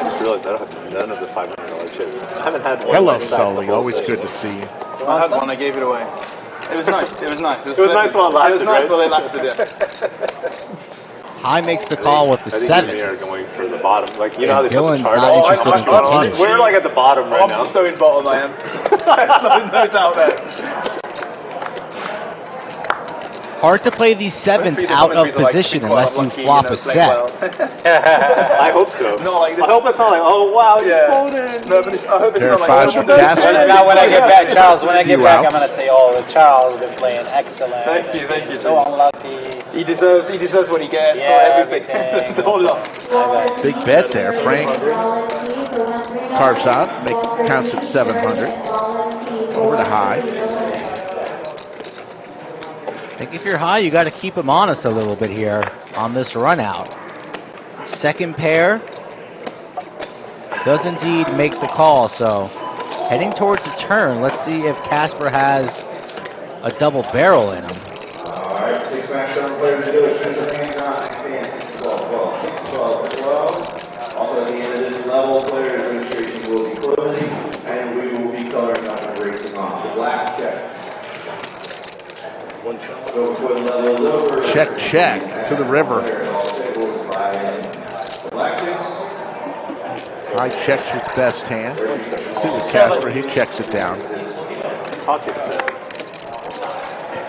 just realized I don't have none of the $500 chips. I haven't had one. Hello, Sully. Always good to see you. I had one, I gave it away. It was nice, it was nice. It was nice while it lasted, It was nice right? while it lasted, yeah. High makes the call with the I think sevens. they are going for the bottom. Like, you know how And they put the Dylan's chart not on? interested in continuing. We're like at the bottom right now. I'm stone bottom, I am. no doubt there. Hard to play these sevens out of position unless you flop a set. I hope so. Not like this. I hope it's not like, oh wow, you Yeah. folded. No, but it's, I hope it's Pair not of like fives from Casper. Now when I get back, Charles, when I get Few back, I'm outs. going to say, oh, Charles has been playing excellent. Thank you. So unlucky. He deserves what he gets, Yeah, everything. The whole lot. Big bet there. Frank carves out, counts at 700. Over to high. I think if you're high, you got to keep him honest a little bit here on this run out. Second pair does indeed make the call, so heading towards the turn, let's see if Casper has a double barrel in him. Alright, 6 match 7 players to do it. Turn their hands on. Stand 6, 12, 12, 6, 12, 12. Also at the end of this level, players' registration will be closing, and we will be coloring up and racing on. The black check. So before the level is over, Check to the river. High checks with best hand. See with Casper, he checks it down. Pocket sevens.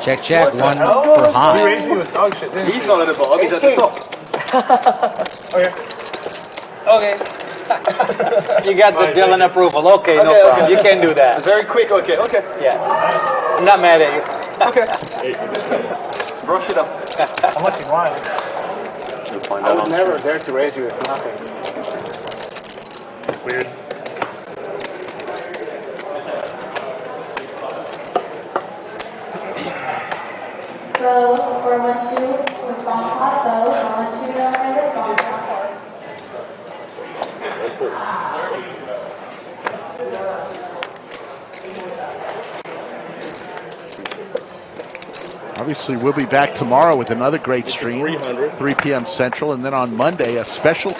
Check, one for high. He raised me with dog shit, didn't he? He's not at the bottom, he's at the top. Okay. You got the Dylan approval. Okay, no problem. You can do that. Very quick, okay. Yeah. I'm not mad at you. Okay. Brush it up. Unless you want. We'll find I out would on never dare to raise you with nothing. Weird. Go 4-1-2 with bomb pot, go 1-2 with bomb pot. Obviously, we'll be back tomorrow with another great stream, 3 p.m. Central, and then on Monday, a special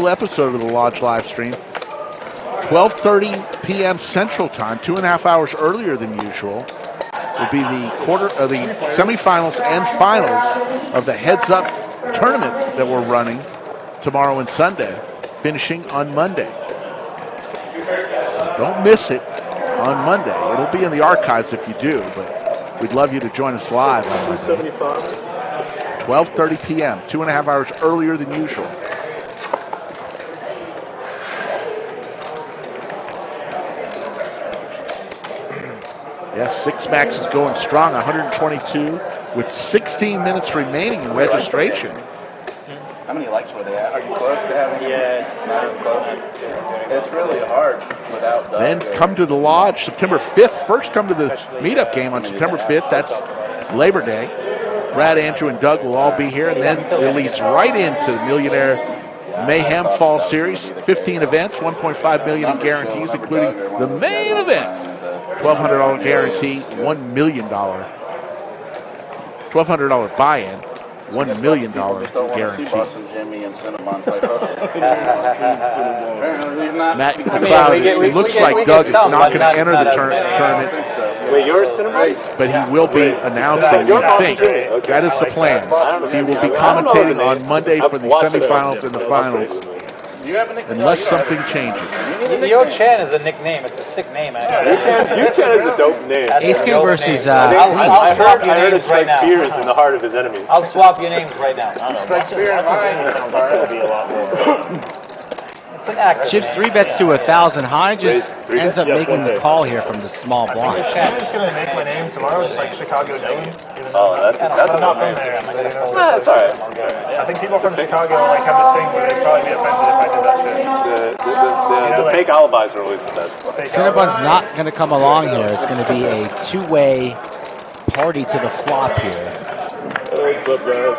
episode of the Lodge live stream, 12:30 p.m. Central Time, 2.5 hours earlier than usual. Will be the semifinals and finals of the Heads Up tournament that we're running tomorrow and Sunday, finishing on Monday. Don't miss it on Monday. It'll be in the archives if you do, but we'd love you to join us live on Monday. 12:30 p.m., 2.5 hours earlier than usual. Yes, Six Max is going strong, 122 with 16 minutes remaining in registration. How many likes were they at? Are you close to having them? Yeah, it's not even close. It's really hard without Doug. Then come to the Lodge September 5th. First come to the meetup game on September 5th. That's Labor Day. Brad, Andrew, and Doug will all be here. And then it leads right into the Millionare Mayhem Fall Series. 15 events, $1.5 million in guarantees, including the main event. $1,200 guarantee, $1 million. $1,200 buy-in, $1 million guarantee. Jimmy and Cinnabon play Matt McLeod, it looks like Doug is not going to enter the tournament. Wait, yours, Cinnabon? But he will be announcing, we think. That is the plan. He will be commentating on Monday for the semifinals and the finals. Unless something changes. YooChan is a nickname. It's a sick name, actually. YooChan is a dope name. Ace-King versus I'll swap your I heard it names right strikes now. fears in the heart of his enemies. I'll swap your names right now. Strikes fear in mine. Sounds like it would be a lot more. It's an actor. Chips 3-bets to 1,000 high, just ends up making the call here from the small blind. I'm just going to make my name tomorrow, just like Chicago Dylan. Oh, that's I'm not from there. that's all right. I think people from Chicago like have this thing where they'd probably be offended if I did that shit. The fake alibis are always the best. Cinnabon's not going to come along here. It's going to be a two-way party to the flop here. What's up, guys?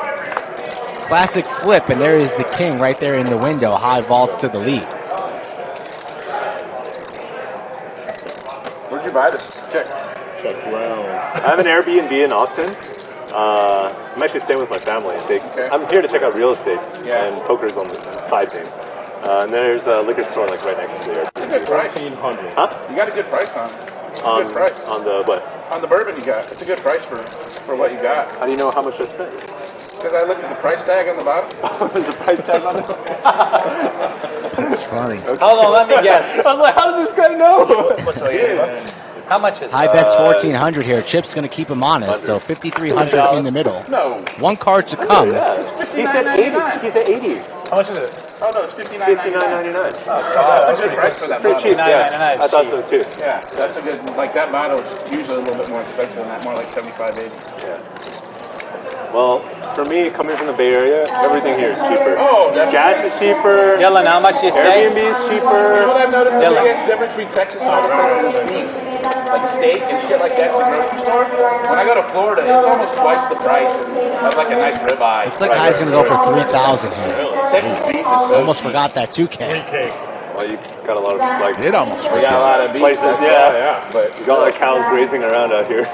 Classic flip, and there is the king right there in the window. High vaults to the lead. Where'd you buy this? Check. I have an Airbnb in Austin. I'm actually staying with my family. I'm here to check out real estate, and poker's on the side thing. And there's a liquor store like right next to there. It's a good price. 1400. Huh? You got a good price on. Good price. On the what? On the bourbon you got. It's a good price for what you got. How do you know how much I spent? Because I looked at the price tag on the bottom. There's a price tag on it. That's funny. Hold on, let me guess. I was like, how does this guy know? What's How much is it? High bet's 1,400 here. Chip's going to keep him honest, so 5,300 in the middle. No. One card to come. He said 80. He said 80. How much is it? Oh no, it's $59.99. $59.99. That's a good price for that Pretty bottle. cheap, yeah. I thought so too. Yeah, that's a good, like that bottle is usually a little bit more expensive than that, more like $75, $80. Yeah. Well, for me, coming from the Bay Area, everything here is cheaper. Oh, gas is cheaper. Dylan, how much you say? Airbnb is cheaper. You know what I've noticed the Dylan. biggest difference between Texas and other places is beef. Like steak and shit like that at the grocery store. When I go to Florida, it's almost twice the price. That's like a nice ribeye. Looks like High's going to go for 3,000 here. Texas beef is so Almost forgot that 2K. Well, you got a lot of like. It almost We got a lot of beef. places, yeah. But You got like cows grazing around out here. it's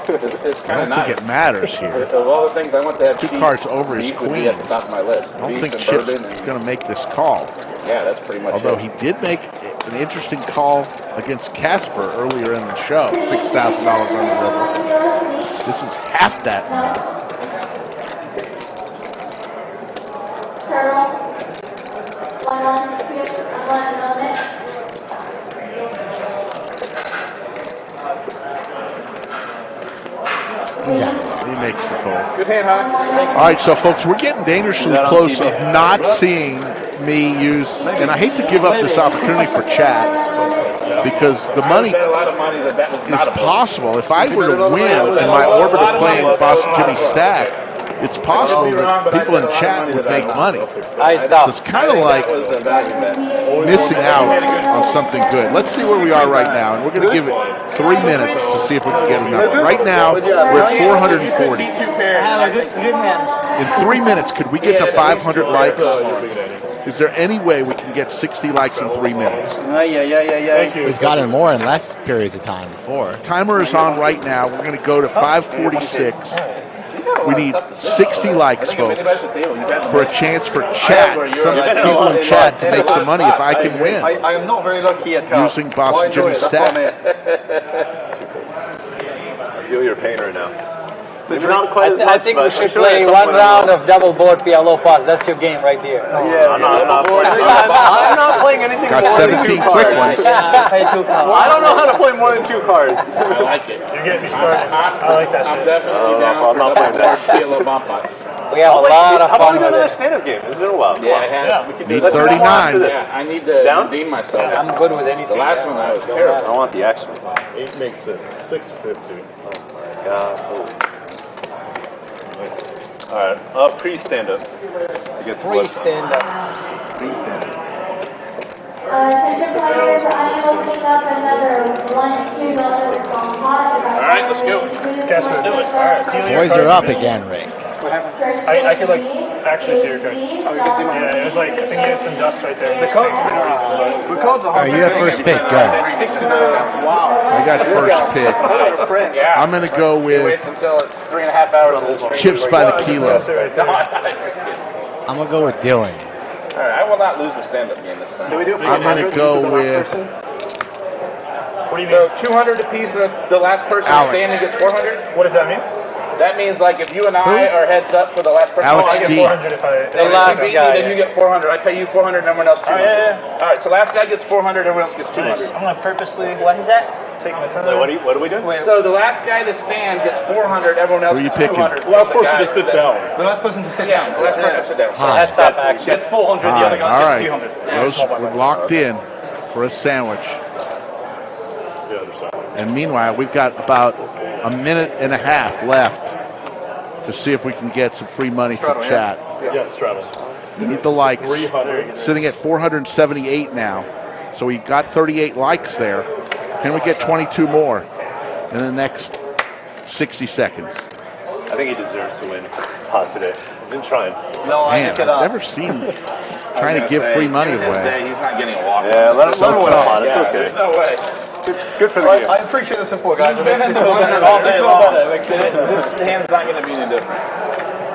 I kind of don't think nice. it matters here. Of all the things I want to have, Two beef, cards over is beef would be at the queens. top of my list. I don't Beef think and Chip's bourbon and- going to make this call. Yeah, that's pretty much Although it. he did make an interesting call against Casper earlier in the show. $6,000 on the river. This is half that now. He makes the fold. Good hand, huh? All right, so folks, we're getting dangerously close of not seeing me use, and I hate to give up this opportunity for chat because the money I bet a lot of money that was is not a book. possible. If I were to win in my orbit of playing Boston Jimmy Stack, it's possible that people in chat would make money. So it's kind of like missing out on something good. Let's see where we are right now, and we're going to give it 3 minutes to see if we can get a number. Right now, we're at 440. In 3 minutes, could we get to 500 likes? Is there any way we can get 60 likes in 3 minutes? We've gotten more in less periods of time before. Timer is on right now. We're going to go to 546. We need 60 likes, folks, for a chance for chat, some people in chat to make some money if I can win I am not very lucky at cards. using Boston Jimmy Stack. I feel your pain right now. Maybe not quite as much, I think we but should sure play at some one point round of double board PLO pass. That's your game right there. I'm not playing anything Got more than 17 two quick cards. ones. I don't know how to play more than 2 cards. I like it. You're getting me started. I like that I'm shit. definitely down I'm not for playing that. PLO Bompas. We have a lot of How about fun we do with another it. stand-up game? It's been a while. Yeah, it has. We can do Need this. 39. Yeah, I need to redeem myself. I'm good with anything. The last one I was terrible. I want the action. 8 makes it 650. God. All right, pre-stand-up. Pre-stand up. Attention players, I am opening up another 1-2 level from hot. All right, let's go. Casper, do it. All right. Boys are up again, Rick. I could like actually see your card. Yeah, it was like I think you had some dust right there. The card. All right, you have first pick. Go. Stick to the wow. I got first pick. I'm going to go Wait with until it's 3.5 hours on this. chips by the kilo. I'm going to go with Dylan. All right, I will not lose the stand-up game this time. I'm going to go with What do you So mean? 200 apiece, and the last person Alex. standing gets 400. What does that mean? That means like if you and I are heads up for the last person, Alex I get D. 400 if I. The last beat me, guy. then you get 400. I pay you 400, and everyone else 200. yeah. All right, so last guy gets 400, everyone else gets 200. Nice. I'm gonna purposely What is that? take my time. Wait, what are we doing? So the last guy to stand gets 400, everyone else Who are you gets picking? 200. The last person to sit down. The last person to sit Yeah, down. the last person to sit down. Hi. That's not action. Gets 400, the other All guy right. gets 200. Those we're locked in for a sandwich. The other side. And meanwhile, we've got about a minute and a half left to see if we can get some free money from chat. Yes, straddle. Need the likes. 300. Sitting at 478 now. So we got 38 likes there. Can we get 22 more in the next 60 seconds? I think he deserves to win. pot today. I've been trying. No, Man, I've never seen trying to give free money away. He's not getting a walk. Yeah, let him win a pot. It's Yeah, okay. there's no way. Good for the game. I appreciate the support, guys. It He's been makes in me the feel winner better. all day long. This hand's not going to be any different.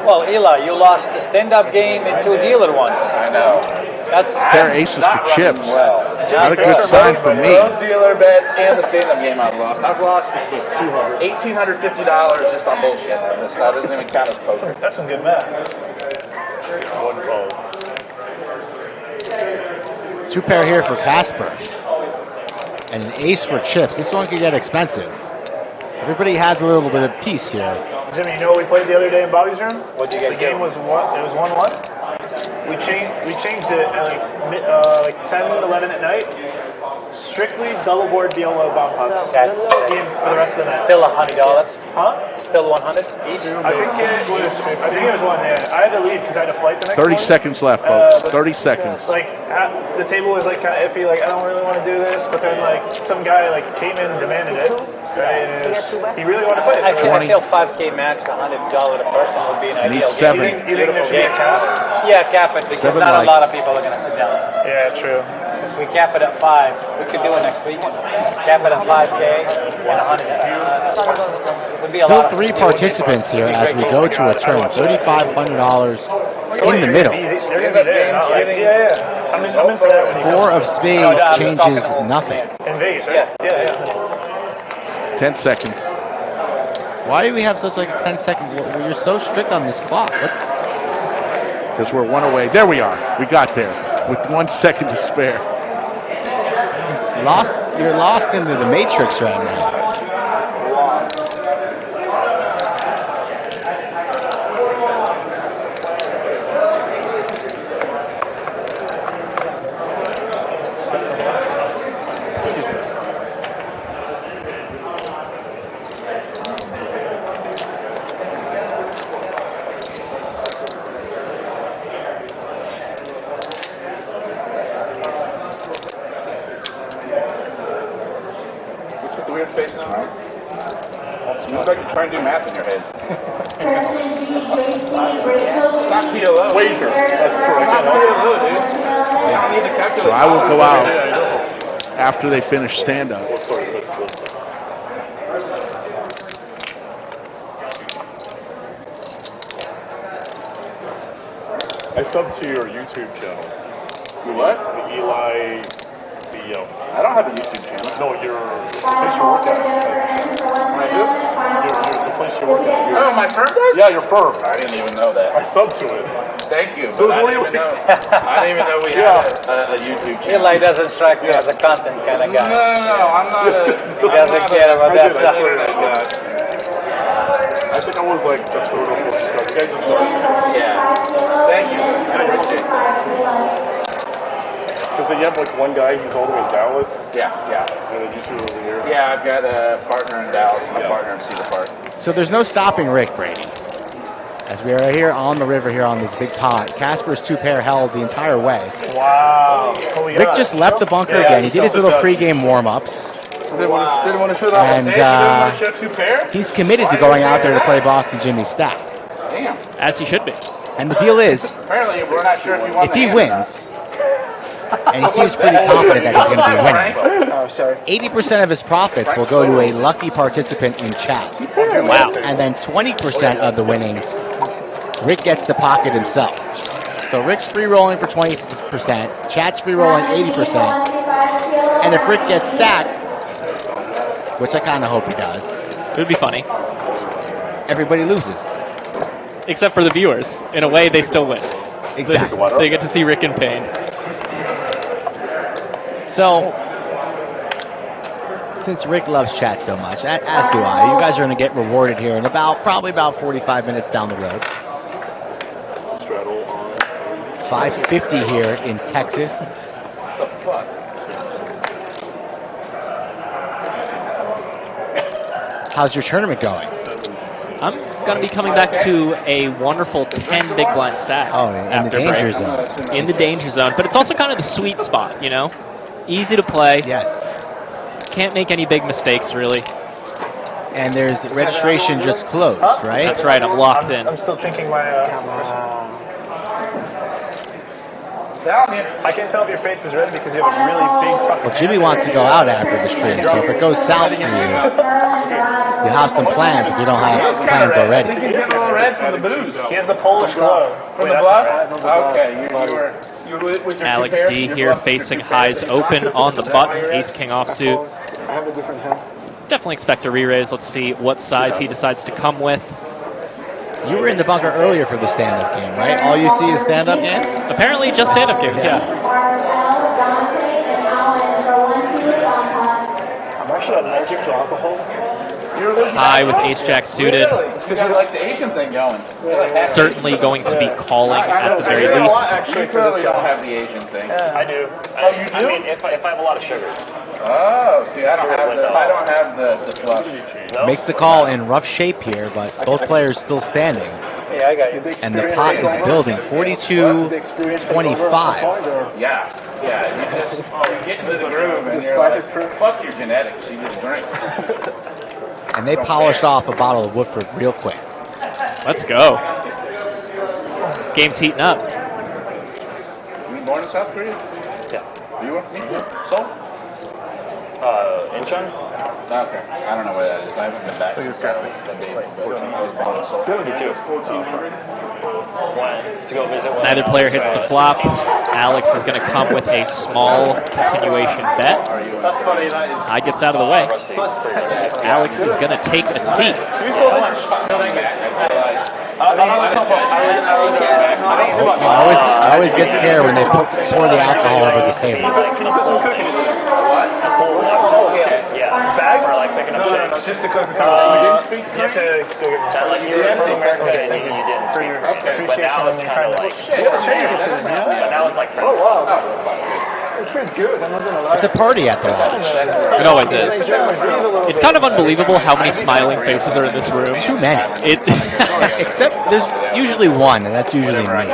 Well, Eli, you lost the stand-up game and 2 dealer ones. I know. That's Pair of aces for chips. Well, Not a good sign for me. Both dealer bets and the stand-up game I've lost. I've lost $1,850 just on bullshit. That doesn't even count as poker. That's some good math. One balls. 2 pair here for Casper. And an ace for chips. This one could get expensive. Everybody has a little bit of peace here. Jimmy, you know what we played the other day in Bobby's room? What did you guys The game do? was 1-1. We changed it at like 10, 11 at night. Strictly double board DLO bomb pots. That's for the rest of the night. still $100. Huh? Still 100 each. I think it was one. Yeah, I had to leave because I had to flight the next 30 morning. seconds left, folks. But 30 seconds. Like the table was like kind of iffy. Like I don't really want to do this, but then like some guy like came in and demanded it. Right? And he really wanted to play it. Actually, I feel 5K max, $100 a person would be an ideal game. 7. You think there should be a cap? Yeah, cap it, because 7 not a likes. lot of people are going to sit down. Yeah, true. If we cap it at 5, we could do it next week. Cap it at 5K and 100. Would be a Still lot of 3 participants here as we go to a turn. $3,500 in the middle. They're gonna be there. Not like, yeah. I'm in for that when he 4 of spades changes nothing. in Vegas, right? Yeah. 10 seconds. Why do we have such like a 10-second? You're so strict on this clock. What's Because we're 1 away. There we are. We got there with 1 second to spare. lost? You're lost into the matrix right now. The weird face now, right? You look like you're trying to do math in your head. Not PLO. Wager. That's true. Not PLO, dude. I don't need to calculate. So I will go out after they finish stand-up. I subbed to your YouTube channel. You what? The Eli, I don't have a YouTube channel. No, the place you work at. I do? The place you work at. Oh, my firm does? Yeah, your firm. I didn't even know that. I subbed to it. Thank you. So But I what didn't do even you- know. I didn't even know we had a YouTube channel. Eli doesn't strike me as a content kind of guy. No, I'm not a. He doesn't care about that stuff. I think I was like the third or fourth start. You guys just started. Yeah. Thank you. I appreciate that. Because you have like one guy who's all the way in Dallas. Yeah. And then you two over here. Yeah, I've got a partner in Dallas and a partner in Cedar Park. So there's no stopping Rick Brady. As we are here on the river here on this big pot, Casper's 2 pair held the entire way. Wow. Rick just left the bunker again. He did his little pregame warm-ups. Didn't want to show that And one. You didn't want to show 2 pair? he's committed to going out there to play Boston Jimmy's stack. Damn. As he should be. And the deal is, Apparently, we're not sure if he won if the he hand or not. wins, and he seems pretty confident that he's going to be winning, Oh, sorry. 80% of his profits will go to a lucky participant in chat. Wow. And then 20% of the winnings, Rick gets to pocket himself. So Rick's free rolling for 20%, chat's free rolling 80%, and if Rick gets stacked, which I kind of hope he does, It would be funny. everybody loses. Except for the viewers. In a way, they still win. Exactly. They get to see Rick in pain. So, since Rick loves chat so much, as do I, you guys are going to get rewarded here in probably about 45 minutes down the road. Straddle on. 550 here in Texas. What the fuck? How's your tournament going? I'm going to be coming back to a wonderful 10 big blind stack. Oh, in the danger zone. In the danger zone. But it's also kind of the sweet spot, you know? Easy to play. Yes. Can't make any big mistakes, really. And there's registration just closed, right? That's right. I'm locked in. I'm still drinking my. I can't tell if your face is red because you have a really big fucking. Well, Jimmy wants to go out after the stream, so if it goes south for you, you have some plans if you don't have plans already. He's getting a little red from the booze. He has the Polish glow. From the bluff? Okay, you were with your Alex two D pairs, here facing highs open on the button. Ace King offsuit. I have a different hand. Definitely expect a re-raise. Let's see what size he decides to come with. You were in the bunker earlier for the stand-up game, right? All you see is stand-up games? Apparently just stand-up games, yeah. I'm actually allergic to alcohol. High with ace-jack suited. You got like the Asian thing going. Certainly going to be calling at the very least. You clearly don't have the Asian thing. I do. I mean, if I have a lot of sugar. Oh, see, I don't have the flush. Makes the call in rough shape here, but both players still standing. Yeah, I got you. And the pot is building, 42-25. Yeah, you just get into the groove and you're like, fuck your genetics, you just drink. And they polished off a bottle of Woodford real quick. Let's go. Game's heating up. You were born in South Korea? Yeah. You were? Me too. Seoul? Incheon? Okay. I don't know where that is. I haven't been back. Look at this guy. I was born in Seoul. Me too. 1400. To go visit one. Neither player hits the flop. Alex is going to come with a small continuation bet. High gets out of the way. Alex is going to take a seat. I always get scared when they pour the alcohol over the table. Can you put some cooking in there? Yeah. Bag or like picking up No, just the Coca-Cola. You didn't speak? You have to go get like you were in America and you didn't. for your But appreciation now it's and kind of like, but now it's like, Oh, wow. It feels good, I'm not gonna lie. It's a party at the lodge. It always is. It's kind of unbelievable how many smiling faces are in this room. Too many. Except there's usually one, and that's usually me.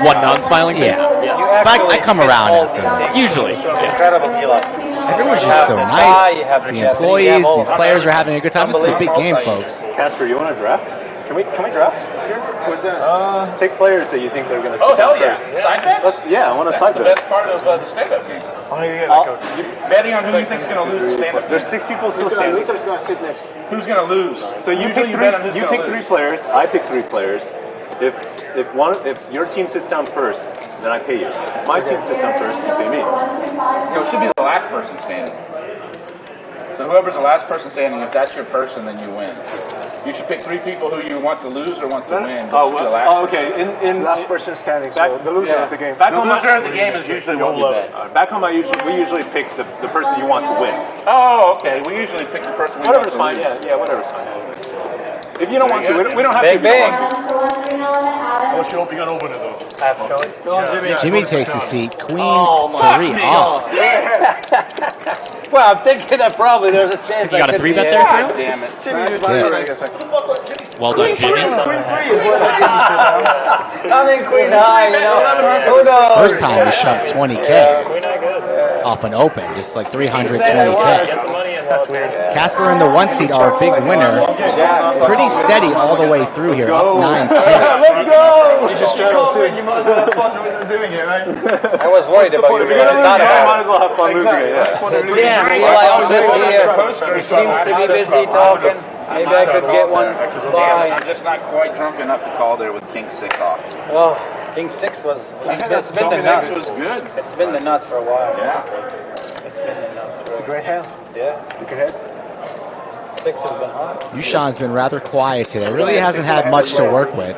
One non-smiling face? Yeah. But I come around after that. Usually. Incredible killer. Everyone's just so nice. The employees, these players are having a good time. This is a big game, folks. Casper, you want to draft? Can we draft? What's that? Take players that you think they're going to. Oh, hell yeah. Side bets? Yeah, I want to That's side the bet. best part of the stand-up game. You're betting on who you think's going to lose the stand-up. There's 6 people still Who's gonna standing. lose or who's gonna sit next? Who's going to lose? So you pick three players. I pick 3 players. If your team sits down first, then I pay you. If my team sits down first, you pay me. It should be the last person standing. So whoever's the last person standing, if that's your person, then you win. You should pick 3 people who you want to lose or want to win. Okay. In last person standing, so the loser of the game. Back The home, loser of the game is usually what you bet. Back home, we usually pick the person you want to win. Oh, okay. We usually pick the person we want to Whatever's fine. lose. Yeah, whatever's fine. If you don't want to, we don't have to. What's your hope you got open it though? Half Philly. Go on, Jimmy. Jimmy takes a seat. Queen 3 off. Well, I'm thinking that probably there's a chance. You got a 3 bet there, God Drew? damn it. Well done, Jimmy. I'm in Queen High, you know. Who knows? First time we shoved 20K off an open, just like 320K. That's weird. Casper in the 1 seat, our big winner. Pretty steady all the way through here, up 9K. Let's go! You just straddle too. You might as well have fun doing it, right? I was worried about you. Might as well have fun losing it. Damn, Eli, I'm just here. He seems to be busy talking. Maybe I could get one by. I'm just not quite drunk enough to call there with King 6 off. Well, King 6 was. It's been the nuts. was good. It's been the nuts for a while. Yeah. It's been the nuts. It's a great hand. Yeah. You can hit. 6 has been hot. YooChan's been rather quiet today. Really hasn't had much to work with.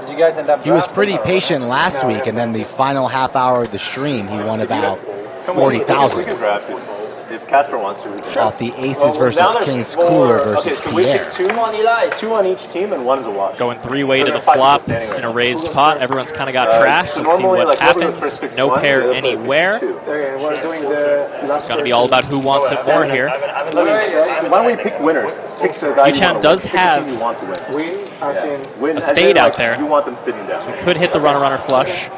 Did you guys end up? He was pretty patient last week, and then the final half hour of the stream, he won about 40,000 We can draft if Casper wants to. off the aces versus kings cooler versus Pierre. Two on each team, and 1 is a wash. Going 3-way to the flop in a raised pot. Everyone's kind of got trashed. Let's see what happens. No pair anywhere. Okay, we're doing the last. Got to be all about who wants it more here. Why don't we pick winners? Pick the guy YooChan does have you want to win. Win, as in. Win a as spade in, out there. You want them sitting down. Could hit the runner flush.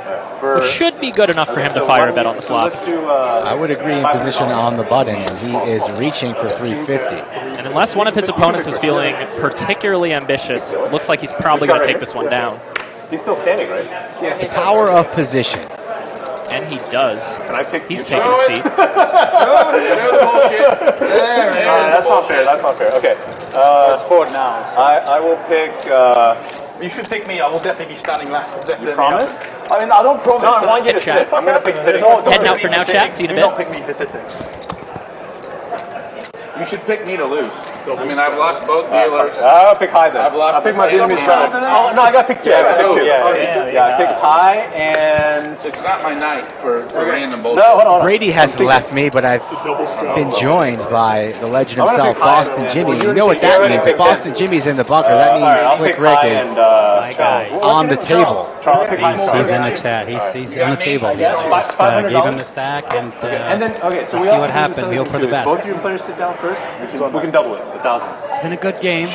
which should be good enough for him to fire a bet on the flop. I would agree in position on the button, and he is reaching for 350. And unless one of his opponents is feeling particularly ambitious, it looks like he's probably going to take this one down. He's still standing, right? Yeah. The power of position. And he does. And I picked He's taking a seat. That's not fair. That's not fair. Okay. It's 4 now. I will pick. You should pick me. I will definitely be standing last. You promise? I mean, I don't promise. No, I want you to sit. I'm going to pick sitting. Heading out for now, chat. See you in a Don't bit. pick me for sitting. You should pick me to lose. I mean, I've lost both dealers. I'll pick high then. I've lost. I'll pick my Vietnamese straddle. Oh, no, I got to pick two. Yeah, I picked two. Yeah, I picked high and. It's not my night for random bullshit. No, hold on. Brady hasn't left me, but I've been joined by the legend himself, Boston Jimmy. You know what that means. If Boston Jimmy's in the bunker, that means Slick Rick is on the table. He's in the chat. He's on the table. Just gave him the stack and let's see what happens. We hope for the best. Both your players sit down first. We can double it, 1,000. It's been a good game.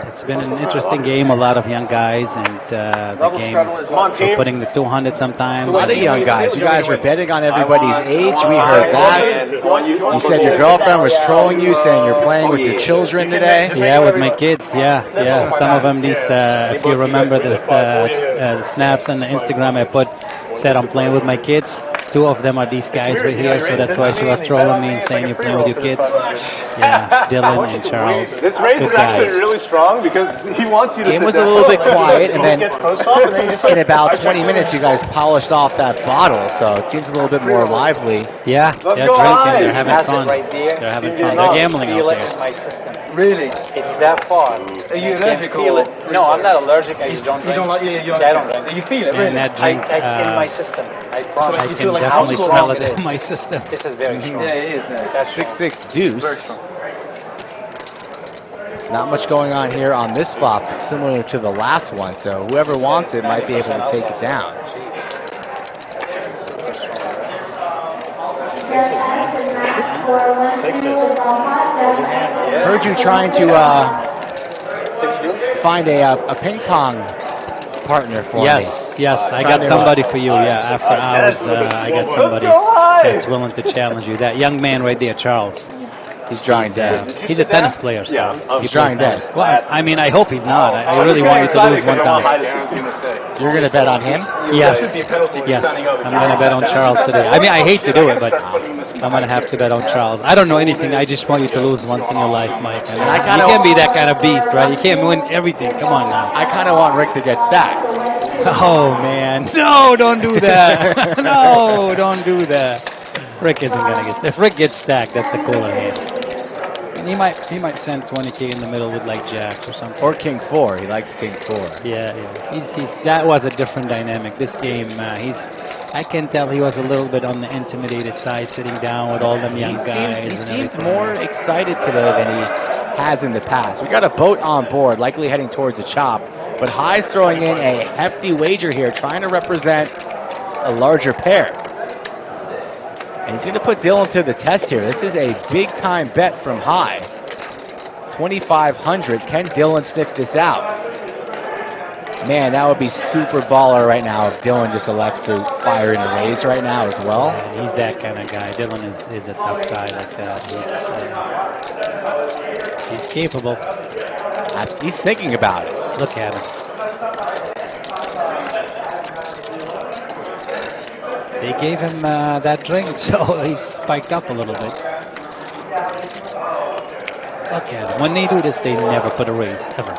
It's been an interesting game. A lot of young guys, and the game we're putting the 200 sometimes. A lot of young guys. You guys were betting on everybody's age. We heard that. You said your girlfriend was trolling you, saying you're playing with your children today. Yeah, with my kids. Yeah. Some of them. If you remember the snaps on the Instagram I said I'm playing with my kids. 2 of them are these guys right here, so that's why she was trolling me and saying you're playing with your kids. Yeah, Dylan and Charles. This race is actually really strong because he wants you to Game was a little bit quiet, and then in about 20 minutes, you guys polished off that bottle, so it seems a little bit more lively. Yeah, they're drinking, they're having fun. They're having fun. They're gambling out there. In my system. Really? It's that far. Are you allergic? Feel it. No, I'm not allergic. I just don't drink. You don't like? Yeah, I don't drink. You feel it, really? And that drink, in my system. I promise. I can definitely smell it in my system. This is very strong. Yeah, it is. That's 6-6 deuce. Not much going on here on this flop, similar to the last one, so whoever wants it might be able to take it down. Heard you trying to find a ping pong partner for me. Yes, I got somebody for you. Yeah, after hours, I got somebody that's willing to challenge you. That young man right there, Charles. He's drawing dead. He's a tennis player, so he's drawing dead. Well, I mean, I hope he's not. I really want you to lose one time. You're going to bet on him? Yes. I'm going to bet on Charles today. I mean, I hate to do it, but I'm going to have to bet on Charles. I don't know anything. I just want you to lose once in your life, Mike. I mean, you can't be that kind of beast, right? You can't win everything. Come on now. I kind of want Rick to get stacked. Oh, man. No, don't do that. No, don't do that. Rick isn't going to get stacked. If Rick gets stacked, that's a cooler hand. And he might send 20K in the middle with like jacks or something. Or King 4. He likes King 4. Yeah. He's that was a different dynamic. This game, I can tell he was a little bit on the intimidated side, sitting down with all them young guys. He seemed more excited today than he has in the past. We got a boat on board, likely heading towards a chop. But High's throwing in a hefty wager here, trying to represent a larger pair. And he's going to put Dylan to the test here. This is a big-time bet from High. 2,500. Can Dylan sniff this out? Man, that would be super baller right now if Dylan just elects to fire in a raise right now as well. Yeah, he's that kind of guy. Dylan is a tough guy like that. He's capable. He's thinking about it. Look at him. They gave him that drink, so he's spiked up a little bit. Look at him. When they do this, they never put a raise, ever.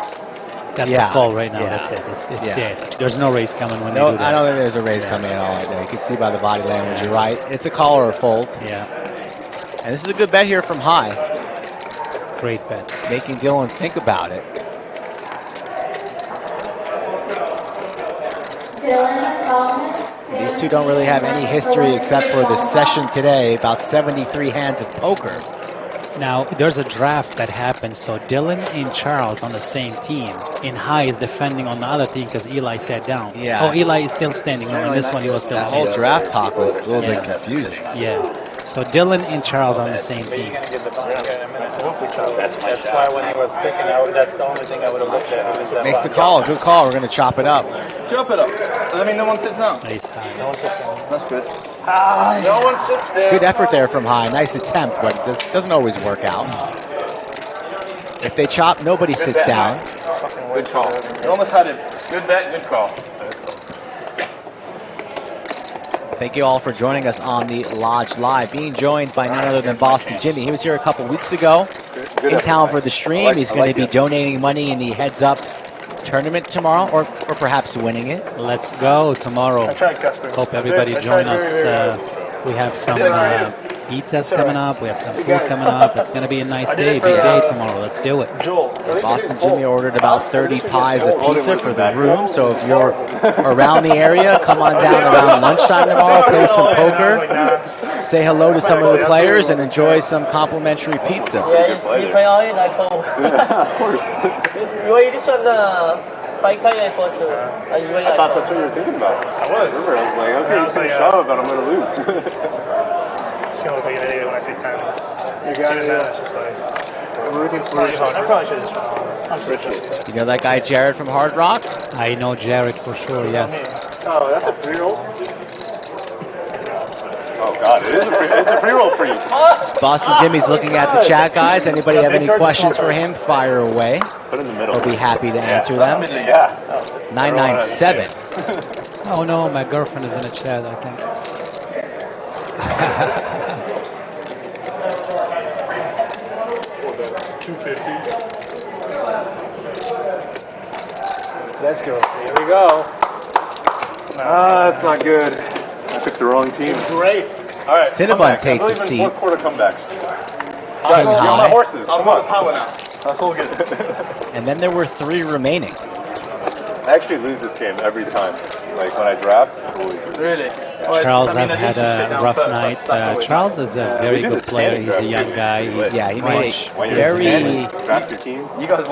That's the call right now. That's it. It's dead. There's no raise coming when they do that. I don't think there's a raise coming at all right there. You can see by the body language. You're right. It's a call or a fold. Yeah. And this is a good bet here from High. Great bet. Making Dylan think about it. These two don't really have any history except for the session today, about 73 hands of poker. Now, there's a draft that happened, so Dylan and Charles on the same team, and High is defending on the other team because Eli sat down. Yeah. Oh, Eli is still standing. On this one, he was still standing. That whole draft talk was a little bit confusing. Yeah. So Dylan and Charles on the same team. That's why when he was picking out, that's the only thing I would have looked at. Was that Makes the call. Good call. We're going to chop it up. Chop it up. Does that mean no one sits down? Nice time. No one sits down. That's good. No one sits down. Good effort there from High. Nice attempt, but it doesn't always work out. If they chop, nobody sits down. Good call. You almost had it. Good bet, good call. Thank you all for joining us on the Lodge Live. Being joined by none other than Boston Jimmy. He was here a couple weeks ago in town for the stream. He's going to be donating money in the Heads Up tournament tomorrow, or perhaps winning it. Let's go tomorrow. Hope everybody join us. We have some pizzas coming up. We have some food coming up. It's going to be a nice day, big day tomorrow. Let's do it. Boston Jimmy ordered about 30 pies of pizza for the room. So if you're around the area, come on down around lunchtime tomorrow, play some poker, say hello to some of the players, and enjoy some complimentary pizza. Yeah, you play all in iPhone. Yeah, of course. You already this one, 5K iPhone. I thought that's what you were thinking about. I was. I was like, okay, he's going to shove, but I'm going to lose. It's going to look like an idiot when I say 10. You got it. It's just like, I probably should have just You know that guy Jared from Hard Rock? I know Jared for sure, yes. Oh, that's a free roll? Oh, God, it's a free roll for you. Boston Jimmy's looking at the chat, guys. Anybody have any questions for him? Fire away. Put in the middle. We'll be happy to answer them. Yeah. 997. Oh no, my girlfriend is in the chat, I think. 250. Let's go. Here we go. That's not good. I picked the wrong team. Great. All right. Cinnabon takes a seat. Fourth quarter comebacks. King Guys, you're on my High. horses. Come on. Power now. That's all good. And then there were 3 remaining. I actually lose this game every time. Like when I draft, I always lose. Really? Charles have had a rough night. Charles is a very good player. He's a young guy. He's He made a very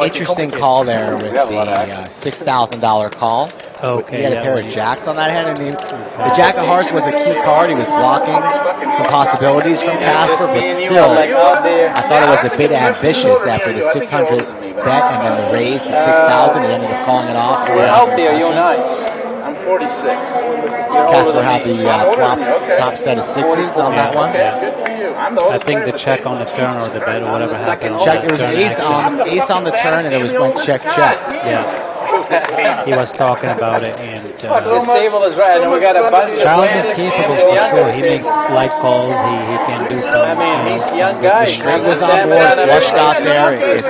interesting call there with the $6,000 call. Okay, He had a pair of jacks on that hand, and the Jack of Hearts was a key card. He was blocking some possibilities from Casper, but still, I thought it was a bit ambitious after the 600 bet and then the raise to 6,000. He ended up calling it off. We're out there, you and I. I'm 46. Casper had the flop top set of sixes on that one. I think the check on the turn or the bet or whatever happened. Check. It was ace on the turn, and it went check. Yeah. He was talking about it, and The stable is right, and we got a bunch Charles is capable for sure. He makes light calls. He can do some. I mean, he's a young guy. The straight was on board. Flush got there. If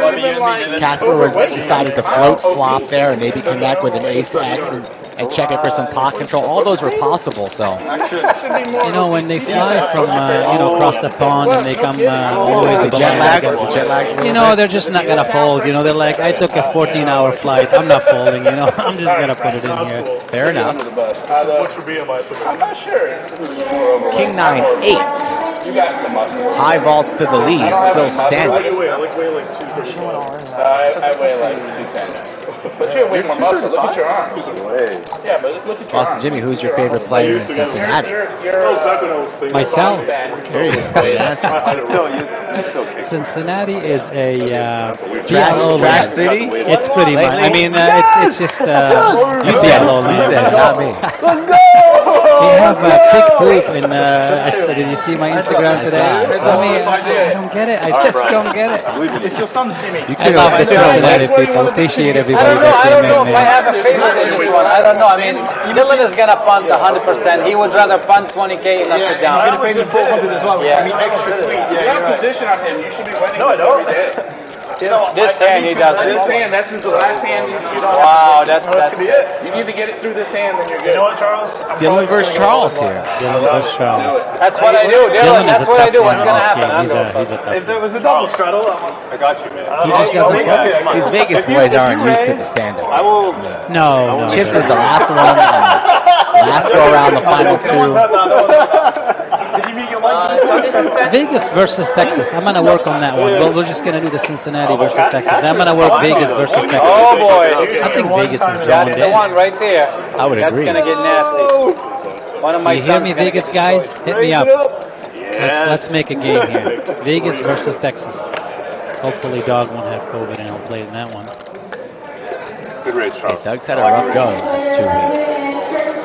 Casper decided to float flop there and maybe connect with an ace X and check it for some pot control, all those were possible. So you know, when they fly from across the pond and they come all the way to the jet lag, you know, they're just not gonna fold. You know, they're like, I took a 14-hour flight. I'm not folding. You know, I'm just gonna put it in here. Fair enough. What's for BMI? I'm not sure. King 9-8. High vaults to the lead, still standing. I like weighing like 230. I weigh like 210. But you have way more muscle. Look at your arms. Yeah, but look at your Boston Jimmy, who's your favorite player in Cincinnati? Myself. There you go. Yes. Cincinnati is a trash city. It's pretty much. I mean, it's just you said it, not me. Let's go! They have a big poop in. Did you see my Instagram today? I mean, I don't get it. I just don't get it. It's your son's Jimmy. I love the Cincinnati people. Appreciate everybody that I don't came know in, if I man. have a favorite in this one. I don't know. I mean, Dylan is gonna punt 100%. He would rather punt 20K and not sit down. He's gonna pay me 400 as well. Yeah. Extra sweet. You have a position on him. You should be winning this every day. This hand he does. This hand, that's the last hand you don't Wow, have to that's it. You need to get it through this hand, then you're good. You know what, Charles? Dylan versus Charles here. Dylan versus Charles. That's what I do, Dylan. Dylan is That's a what I tough do. What's one in gonna this happen? game. He's a tough If there one. was a double straddle, I got you, man. He just doesn't fold. These Vegas boys aren't used to the stand-up. I will. No. Chips was the last one. Last go around, the final two. did you meet your wife for this one? Vegas versus Texas. I'm gonna work on that one. We're just gonna do the Cincinnati versus Texas. Then I'm gonna work Vegas versus Texas. Oh boy. I think Vegas is drawn That's the one dead. right there. I would agree. That's gonna get nasty. One of my You hear sons me, gonna Vegas get- guys? Hit me up. Let's make a game here. Vegas versus Texas. Hopefully, Dog won't have COVID and he'll play in that one. Good race, Charles. Doug's had a rough go in the last 2 weeks.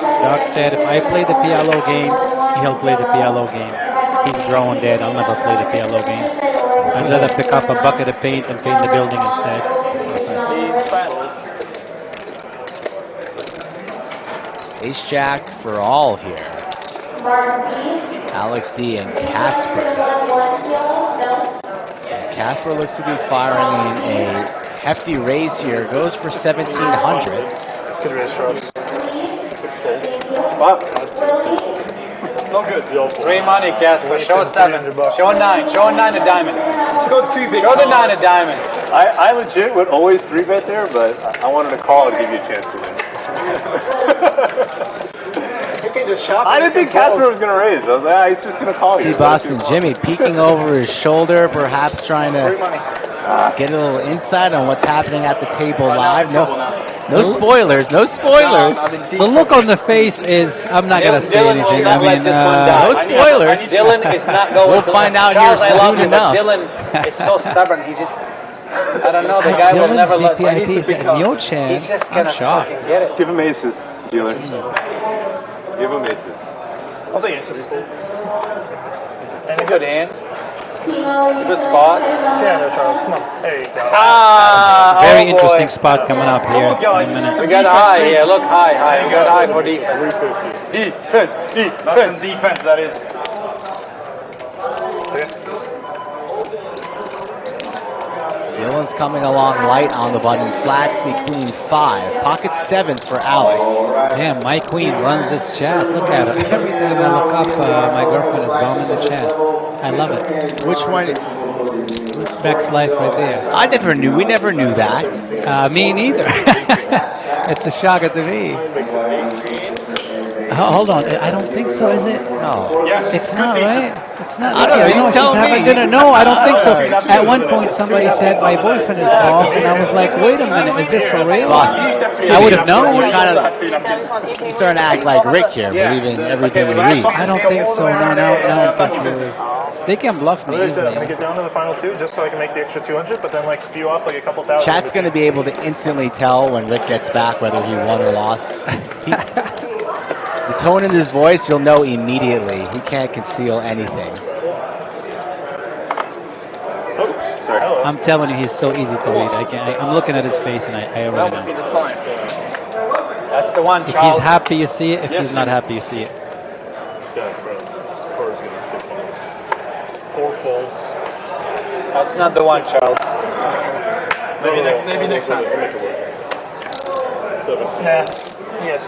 Doc said if I play the PLO game, he'll play the PLO game. He's growing dead. I'll never play the PLO game. I'd rather pick up a bucket of paint and paint the building instead. Ace Jack for all here. Alex D and Casper. And Casper looks to be firing in a hefty raise here. Goes for 1,700. Good race, Charles. Not good. Free money, Casper. Show a 7. Show a 9. Show a 9 a diamond. It's got 2 big. Show the 9 a diamond. I legit would always 3-bet there, but I wanted to call and give you a chance to win. I didn't think Casper was going to raise. I was like, he's just going to call you. See Boston Jimmy peeking over his shoulder, perhaps trying to get a little insight on what's happening at the table live. No spoilers, no spoilers. The look on the face is, I'm not going to say anything. I mean, no spoilers. Dylan is not going We'll to find out Charles, here I love soon you, enough. But Dylan is so stubborn. He just, I don't know, the guy will Dylan's never let VPIP is at YooChan. He's just I'm going to shocked. fucking get it. Give him aces, dealer. Give him aces. I'll take aces. It's a good hand. Good spot. Yeah, no, Charles. Come on. There you go. Very interesting spot coming up here in a minute. We got high here. Look high. We got high for defense. That's some defense, that is. Dylan's coming along light on the button. Flats the queen 5. Pocket 7s for Alex. Damn, my queen runs this chat. Look at her. Every time I look up, my girlfriend is bombing the chat. I love it. Which one? Beck's life right there. I never knew. We never knew that. Me neither. It's a shocker to me. Hold on. I don't think so, is it? No. It's not, right? It's not. I don't know. You tell me. Dinner. No, I don't think so. At one point, somebody said my boyfriend is off, and I was like, wait a minute, is this for real? I would have known. You're starting to act like Rick here, believing everything we read. I don't think so. No, I'm confused. They can bluff me I'm easily. gonna get down to the final 2 just so I can make the extra 200, but then like spew off like a couple thousand. Chat's going to be able to instantly tell when Rick gets back whether he won or lost. The tone in his voice, you'll know immediately. He can't conceal anything. Oops, sorry. I'm telling you, he's so easy to read. I'm looking at his face, and I already know. That's the one, If Charles. he's happy, you see it. If he's not happy, you see it. Four folds. That's not the one, Charles. Maybe next time. Nah. Yes.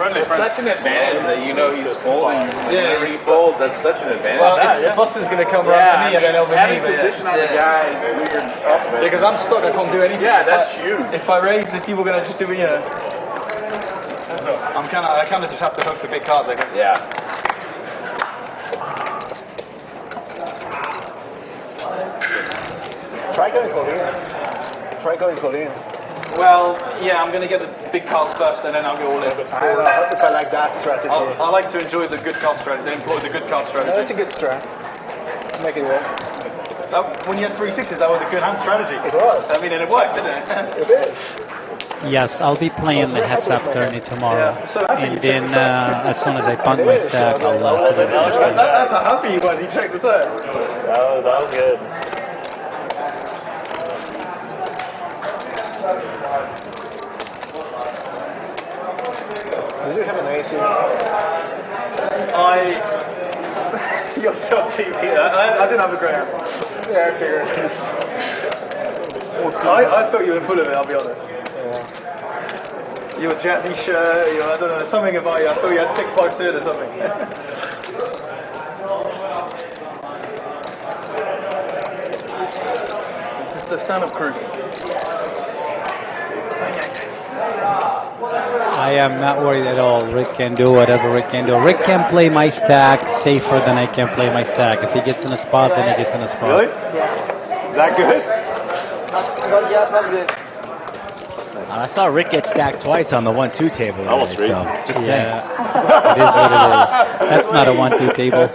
It's such an advantage that you know he's folding. Whenever he folds, that's such an advantage. Well, the button's going to come around to me and then over me. Having position on the guy weird. Because I'm stuck, I can't do anything. Yeah, that's huge. If I raise, the people are going to just do it, you know. I kind of just have to hope for big cards, I guess. Yeah. Try going Colleen. Well, yeah, I'm going to get the big cards first and then I'll go all in. I don't know if I like that strategy. I like to enjoy the good card strategy, employ the good card strategy. That's a good strat. Make it work. When you had 3 6s, that was a good hand strategy. It was. I mean, and it worked, didn't it? It did. Yes, I'll be playing the heads-up tourney tomorrow. And then as soon as I punt my stack, I'll sit in the finish game. That's how happy he was. He checked the turn. That was good. Did you have an ace? You're so TV. I didn't have a great hand. Yeah, I figured. I thought you were full of it, I'll be honest. You were jazzy shirt, I don't know, something about you. I thought you had 6-5 suit or something. It's just the stand-up crew. I am not worried at all. Rick can do whatever Rick can do. Rick can play my stack safer than I can play my stack. If he gets in a spot, then he gets in a spot. Really? Is that good? Yeah, not good. I saw Rick get stacked twice on the 1-2 table Almost today, so raised me. just saying. It is what it is. That's not a 1-2 table.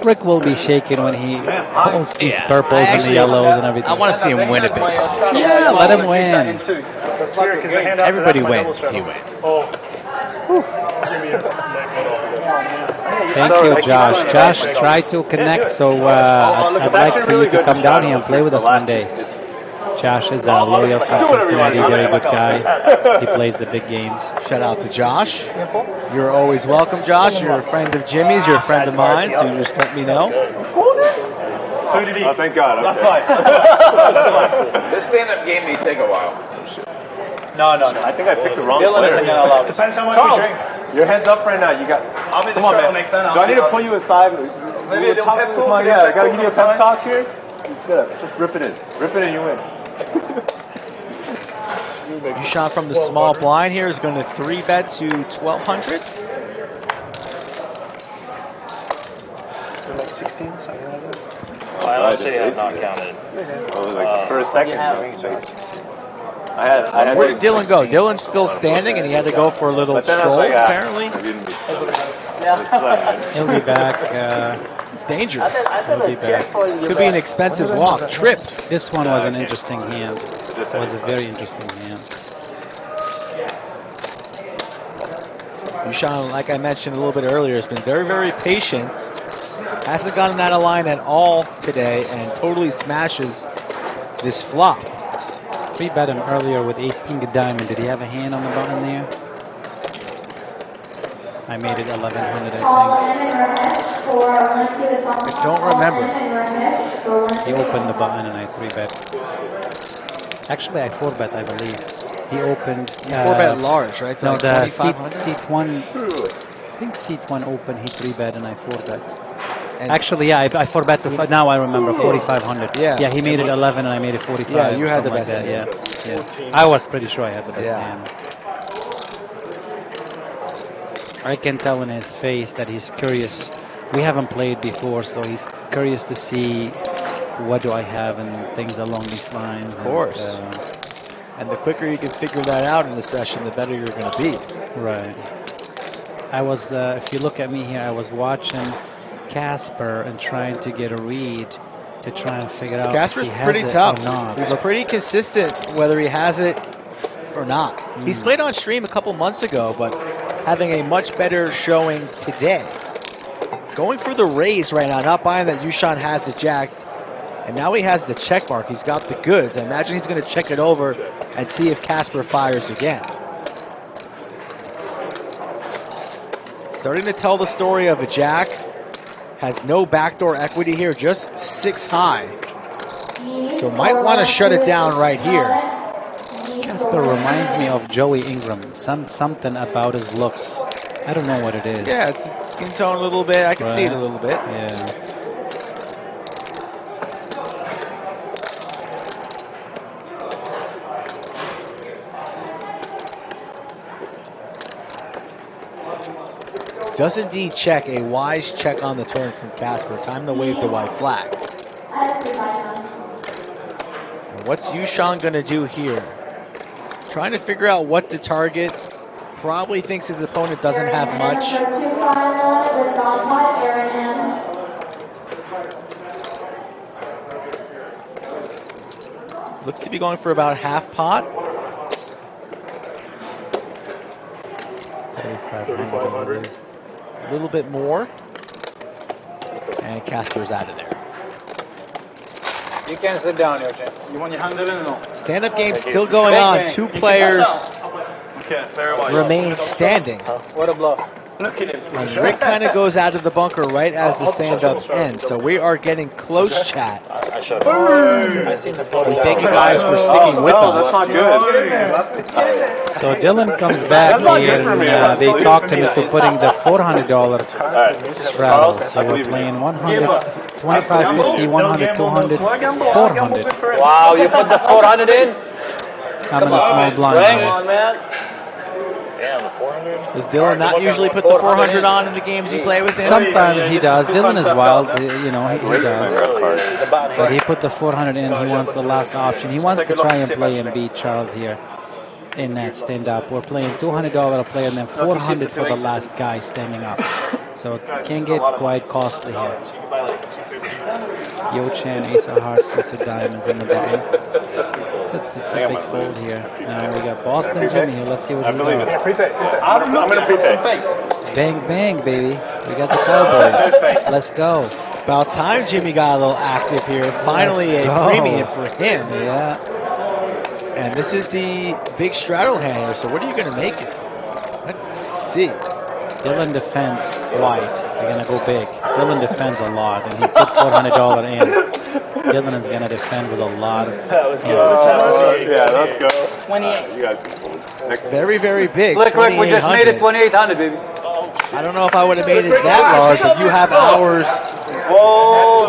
Rick will be shaking when he holds these purples and the yellows and everything. I want to see him win a bit. Yeah, let him win. Everybody wins if he wins. Thank you, Josh. Josh, try to connect, so I'd like for you to come down here and play with us one day. Josh is a loyal from Cincinnati, very good guy. He plays the big games. Shout out to Josh. You're always welcome, Josh. You're a friend of Jimmy's. You're a friend of mine, so you just let me know. So did he. Oh, thank God. That's Okay. fine. This stand-up game may take a while. No. I think I picked the wrong Dylan player. isn't gonna allow it. Depends how much Carl, you drink. your head's up right now. You got. I'll be the Come on, straddle man. next time. Do I need to pull you aside? Maybe a Will you little talk pep with talk, my- a Yeah, I pep gotta talk give you a on the pep side. talk here. Just rip it in. Rip it in, you win. YooChan from the small blind here is going to 3-bet to 1,200. Like 16, something like that. Iowa City has not counted. For a second. I had Where did Dylan go? Dylan's still standing, and he had to go for a little But then I was stroll, like, apparently. He'll be back. It's dangerous. He'll be back. Could be an expensive walk. Trips. This one was an interesting hand. It was a very interesting hand. YooChan, like I mentioned a little bit earlier, has been very, very patient. Hasn't gotten out of line at all today and totally smashes this flop. 3-bet him earlier with ace-king of diamond. Did he have a hand on the button there? I made it 1,100, I I don't remember. think. He opened the button and I 3-bet. Actually, I 4-bet, I believe. He opened... You 4-bet large, right? To No, like the 2,500? seat 1... I think seat 1 opened, he 3-bet and I 4-bet. Actually, yeah, I 4-bet to... Now I remember, 4,500. Yeah. He made it 11 and I made it 45. Yeah, you had the something best like hand. that. Yeah. I was pretty sure I had the best hand. I can tell in his face that he's curious. We haven't played before, so he's curious to see what do I have and things along these lines. Of course. And the quicker you can figure that out in the session, the better you're going to be. Right. I was, if you look at me here, I was watching Casper and trying to get a read to try and figure out Casper's if he has pretty it tough. or not. He's pretty consistent whether he has it or not. He's played on stream a couple months ago, but having a much better showing today. Going for the raise right now, not buying that YooChan has the jack. And now he has the check mark. He's got the goods. I imagine he's going to check it over and see if Casper fires again. Starting to tell the story of a jack. Has no backdoor equity here, just 6 high. So might want to shut it down right here. Casper reminds me of Joey Ingram. Something about his looks. I don't know what it is. Yeah, it's skin tone a little bit. I can see it a little bit. Yeah. Does indeed check. A wise check on the turn from Casper. Time to wave the white flag. And what's YooChan going to do here? Trying to figure out what to target. Probably thinks his opponent doesn't have much. Looks to be going for about half pot. 3,500. A little bit more. And Casper's out of there. You can sit down, YooChan. You want your hand in or no? Stand-up game still going on. 2 players remain standing. What a bluff. And Rick kind of goes out of the bunker right as the stand-up ends. So we are getting close, chat. We thank you guys for sticking with us. That's not good. So Dylan comes back here and they talked him into putting the $400 straddle. So we're playing 100, 25, 50, 100, 200, 400. Wow, you put the 400 in? I'm in a small blind Hang here. on, man. Damn, the 400? Does Dylan not usually put the 400 on in the games you play with him? Sometimes he does. Dylan is wild, you know, he does. But he put the 400 in. He wants the last option. He wants to try and play and beat Charles here. in that stand up. We're playing $200 a player and then $400 for the last guy standing up. So it can get quite costly here. YooChan, Ace of Hearts, Ace of Diamonds in the button. It's a big fold here. Now we got Boston Jimmy here. Let's see what he does. I'm going to prepay. Bang, bang, baby. We got the Cowboys. Let's go. About time Jimmy got a little active here. Finally a premium for him. Yeah. And this is the big straddle hand here. So what are you going to make it? Let's see. Dylan defends white. They're going to go big. Dylan defends a lot, and he put $400 in. Dylan is going to defend with a lot of... That was good. Yeah, let's go. 28. You guys can fold. Next. Very, very big. Look, we just made it 2,800, baby. I don't know if I would have made it that large, but you have ours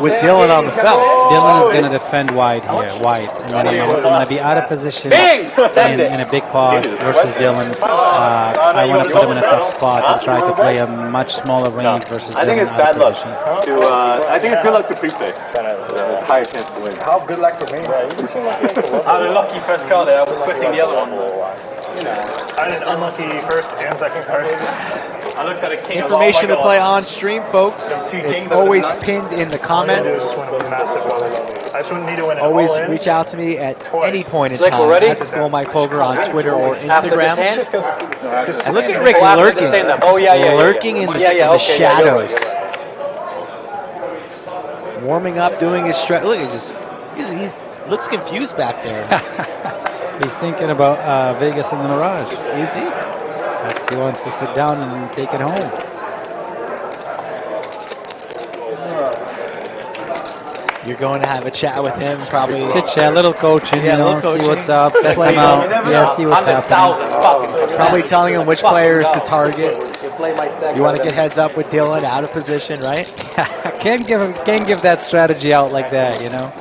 with Dylan on the felt. Dylan is going to defend wide here, white. And then I'm going to be out of position in a big pot versus Dylan. I want to put him in a tough spot and try to play a much smaller range versus Dylan. I think it's bad luck. I think it's good luck to prepay. Higher chance to win. How good luck for me? I had a lucky first card there. I was switching the other one. I had an unlucky first and second card. I looked at a king. Information to play on stream, folks. It's always pinned in the comments. I just need to win it. Always reach out to me at any point in time. At Skull Mike Poker on Twitter or Instagram. And look at Rick lurking. Lurking in the shadows. Warming up, doing his stretch. Look, he's looks confused back there. He's thinking about Vegas and the Mirage. Is he? He wants to sit down and take it home. You're going to have a chat with him, probably. Chit chat, little coaching, yeah, little coaching. See what's up, test him out. Yeah, see what's happening. Probably telling him which players to target. You want to get heads up with Dylan out of position, right? Can't give that strategy out like that, you know.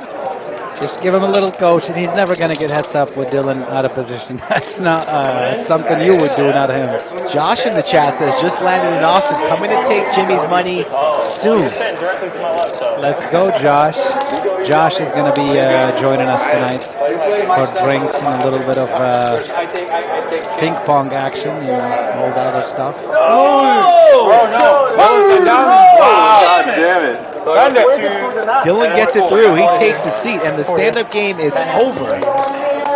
Just give him a little coach, and he's never going to get heads up with Dylan out of position. That's not it's something you would do, not him. Josh in the chat says, just landed in Austin, coming to take Jimmy's money soon. Let's go, Josh. Josh is going to be joining us tonight for drinks and a little bit of ping pong action, you know, all the other stuff. Damn it. Dylan gets it through. He takes a seat, and the stand-up game is over.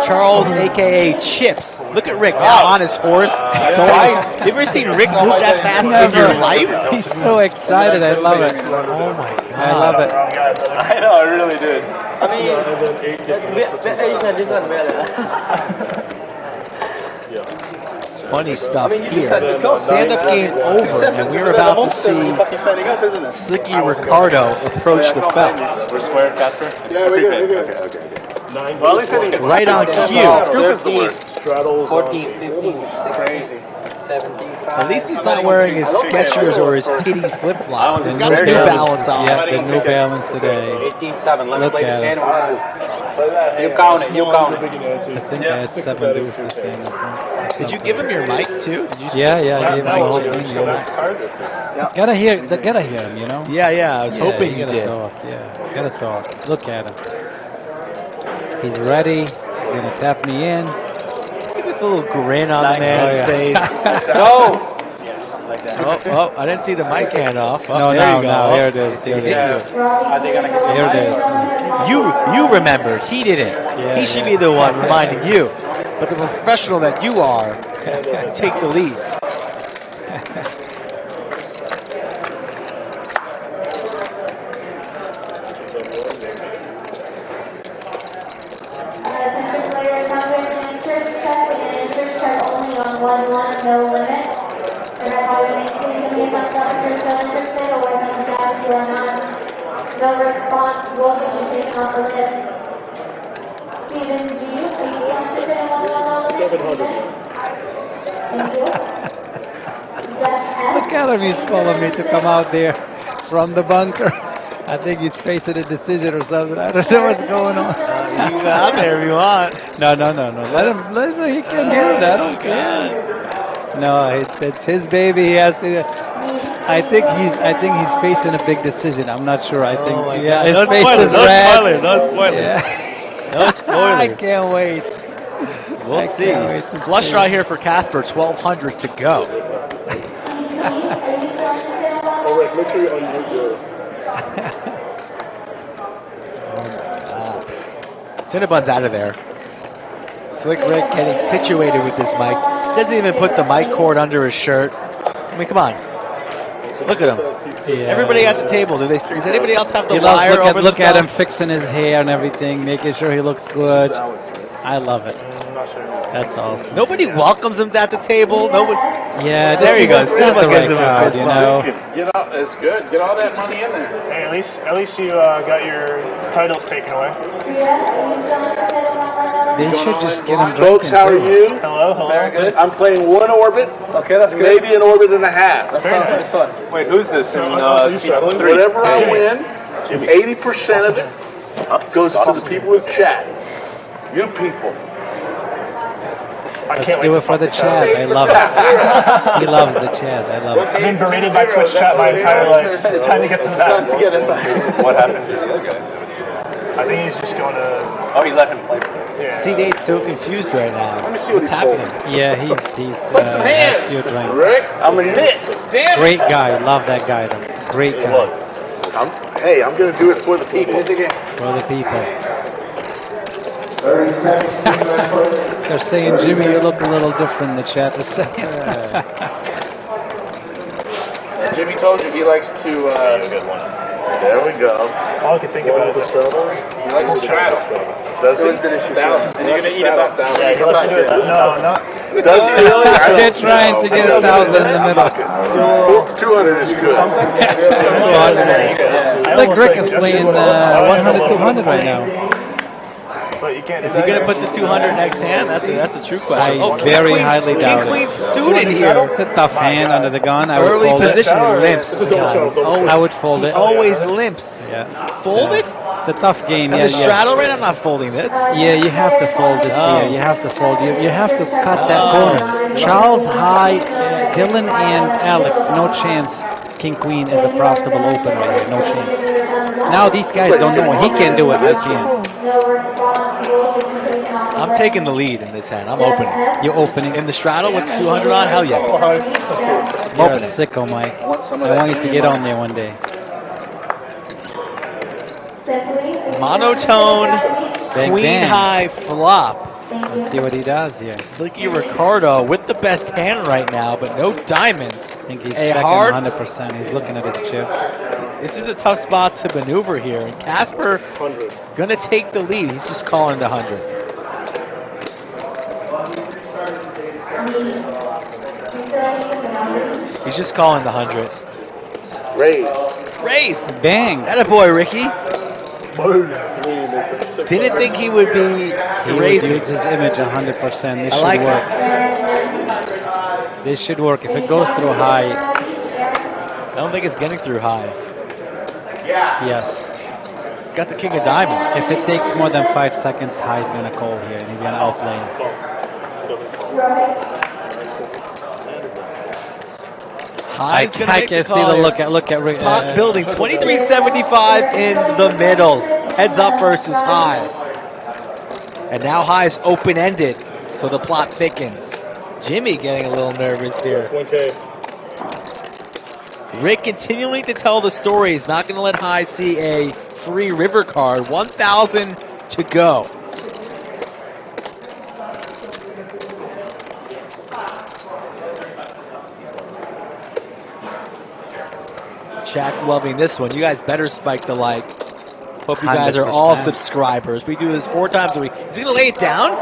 Charles, a.k.a. Chips. Look at Rick now on his horse. You ever seen Rick move that fast in your life? He's so excited. I love it. Oh, my God. I love it. I know, I really did. I mean, funny stuff here. Stand-up game over, and we're about to see Slicky Ricardo approach the felt. We're square, Casper? Yeah, we're good. Okay. Well, at least I didn't get right on cue. Scoop is the worst. 14, 15, crazy. 17. At least he's not wearing his Skechers or his titty flip-flops. He's got the New Balance on. Yeah, the New Balance today. 18-7. Let me play this hand. You count it. I think I had 7 deuce this thing. Did you give him your mic too? Yeah, I gave him the whole thing. Gotta hear him, you know? Yeah, I was hoping you did. Gotta talk. Look at him. He's ready. He's gonna tap me in. Look at this little grin on the man's face. Go! Oh, I didn't see the mic hand off. Oh, no, there you go. No, here it is. Here it is. You remembered. He didn't. He should be the one reminding you. But the professional that you are, take the lead. No response will get you taken off the list. Steven, do you think you're interested in 1-1-1? Thank you. Look at him, he's calling me to come out there from the bunker. I think he's facing a decision or something. I don't know what's going on. You go out there if you want. No. Let him, he can hear that. I don't care. No, it's his baby. He has to. I think he's facing a big decision. I'm not sure. I think his face is red. No spoilers. Yeah. No spoilers. I can't wait. We'll see. Flush draw here for Casper, 1,200 to go. Oh, Rick, make sure you unmute your... Cinnabon's out of there. Slick Rick getting situated with this mic. Doesn't even put the mic cord under his shirt. I mean, come on. Look at him. Yeah. Everybody at the table. Does anybody else have the He loves wire over look at him themselves? fixing his hair and everything, making sure he looks good. I love it. That's awesome. Nobody welcomes him at the table. Nobody. Yeah, there you go. That's not the Cinnabon gives right him a crowd, fist you bump. know. Get all, it's good. Get all that money in there. Hey, at least you got your titles taken away. They should just get him Folks, how are you? Hello. Very good. I'm playing one orbit. Okay, that's good. Maybe an orbit and a half. That sounds like fun. Wait, who's this in seat 3? Whatever I win, 80% of it goes to the people in chat. You people. Let's do it for the chat. I love it. He loves the chat. I love it. I've been berated by Twitch chat my entire life. It's time to get them back. What happened to the other guy? I think he's just going to... Oh, he let him play for it. Yeah. Seat 8's so confused right now. What's happening? Yeah, he's had a few drinks. Rick, I'm a nit. Great guy. Love that guy, though. Great guy. I'm going to do it for the people. For the people. They're saying, Jimmy, you look a little different in the chat. Is saying. Jimmy told you he likes to. Good one. There we go. All I can think about is He likes to straddle. Does he? And you're gonna eat about that. Yeah, he'll have to do it. No, not. Does he really? They're trying to get 1,000 in the middle. 200 is good. 200. Like Rick is playing 100, 200 right now. But you can't. Is he going to put the 200 next hand? That's a true question. I very highly doubt King it. Queen suited here. It's a tough hand under the gun. I would Early fold position it. limps. I would fold it. Always limps. Yeah. Fold it? It's a tough game. And Yeah, the straddle right? I'm not folding this. Yeah, you have to fold this here. You have to fold. You have to cut that corner. Charles, High, Dylan, and Alex, no chance. King Queen is a profitable open right here. No chance. Now these guys don't know. He can do it. I can't. I'm taking the lead in this hand. I'm opening. You're opening. In the straddle with the 200 on? Hell yes. You're a sicko, Mike. I want you to get on there one day. Monotone, Bang, queen bang. high flop. Let's see what he does here. Slicky Ricardo with the best hand right now, but no diamonds. I think he's A checking heart. 100%. He's looking at his chips. This is a tough spot to maneuver here, and Casper gonna take the lead. He's just calling the 100. He's just calling the 100. Raise. Bang. Attaboy, Ricky. Didn't think he would be He would raising. use his image 100%. This I should like work. This should work. If it goes through high, I don't think it's getting through high. yes. Got the king of diamonds. If it takes more than 5 seconds, high is going to call here, and he's going to outplay. I High's gonna make can the see call the here. look at Rick. Pot building 2375 in the middle. Heads up versus high. And now high is open-ended, so the plot thickens. Jimmy getting a little nervous here. 1K. Rick continuing to tell the story. He's not going to let high see a free river card. 1,000 to go. Chat's loving this one. You guys better spike the like. Hope you guys are all 100%. subscribers. We do this 4 times a week. Is he going to lay it down?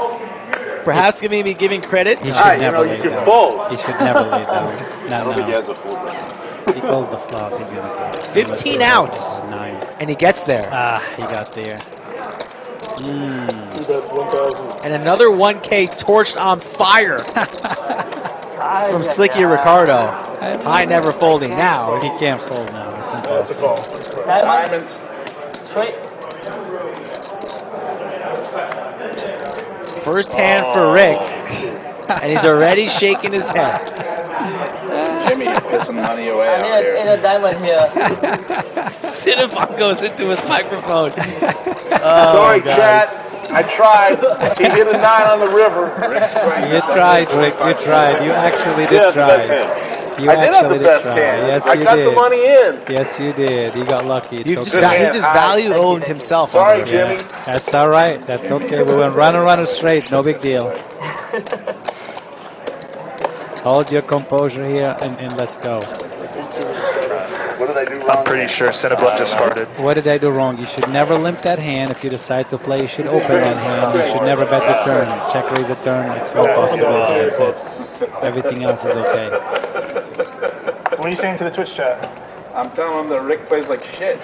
Perhaps giving me giving credit? He should never lay you can down. fold. He should never lay down. Not think he now. has a full run. He calls the flop. He's going to call. 15 outs. 9. And he gets there. Ah, he got there. That's 1,000. And another 1K torched on fire from Slicky Ricardo. High never folding now. He can't fold now. It's impossible. Diamonds. First hand for Rick. And he's already shaking his head. Jimmy, you put some money away out here. In a diamond here. Cinnabon goes into his microphone. Sorry, guys. chat. I tried. He hit a 9 on the river. You tried, Rick. You tried. You actually did try. You I did have actually the best try. hand. Yes, I you got did. the money in. Yes, you did. You got lucky. It's He okay. just value owned himself. Sorry, on Jimmy. That's all right. That's okay. We went runner straight. No big deal. Hold your composure here and let's go. What did I do wrong? I'm pretty sure Cinnabon discarded. What did I do wrong? You should never limp that hand. If you decide to play, you should open that hand. You should never bet the turn. Check raise the turn. It's one possibility. That's it. Everything else is okay. What are you saying to the Twitch chat? I'm telling him that Rick plays like shit.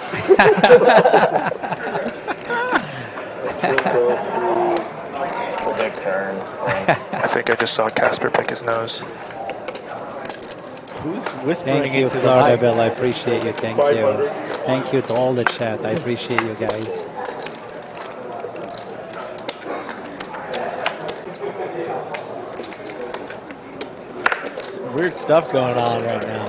Big turn. I think I just saw Casper pick his nose. Who's whispering Thank you, into the Florida mics? Bill. I appreciate you. Thank you. Thank you to all the chat. I appreciate you guys. Some weird stuff going on right now.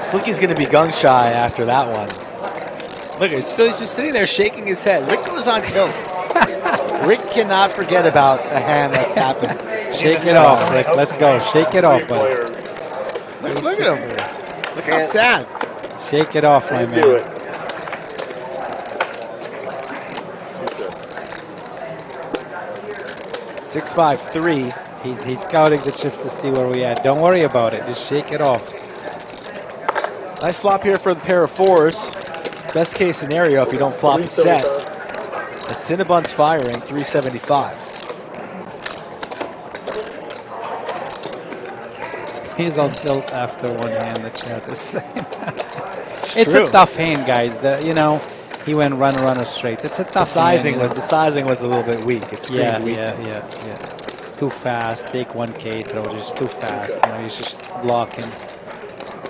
Slicky's going to be gun shy after that one. Look, he's just sitting there shaking his head. Rick goes on tilt. Rick cannot forget about a hand that's happened. Shake it off, Rick. Let's go. Shake it off, buddy. Look at him. Look how sad. Shake it off, my man. 6-5-3. He's scouting the chips to see where we at. Don't worry about it. Just shake it off. Nice flop here for the pair of fours. Best case scenario if you don't flop a set. But Cinnabon's firing 375. He's on tilt after one hand, the chat is saying. It's true. a tough hand, guys. He went runner straight. It's a tough The sizing hand. was a little bit weak. It's yeah. weakness. Too fast. Take 1K throw. Just too fast. He's just blocking.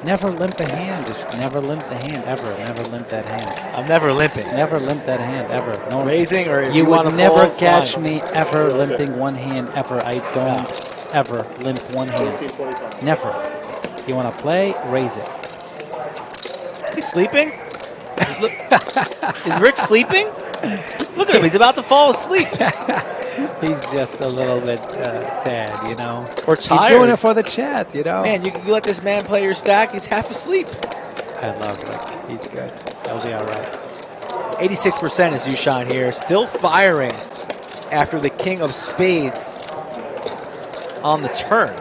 Never limp a hand. Just never limp the hand ever. Never limp that hand. I'm never limping. Never limp that hand ever. No raising or if you wanna would never fold, catch fine. me ever limping one hand ever. I don't ever limp one hand. Never. You want to play? Raise it. He's sleeping? Is Rick sleeping? Look at him. He's about to fall asleep. He's just a little bit sad, Or He's tired. doing it for the chat, Man, you let this man play your stack. He's half asleep. I love Rick. He's good. He'll be all right. 86% is YooChan here. Still firing after the king of spades on the turn.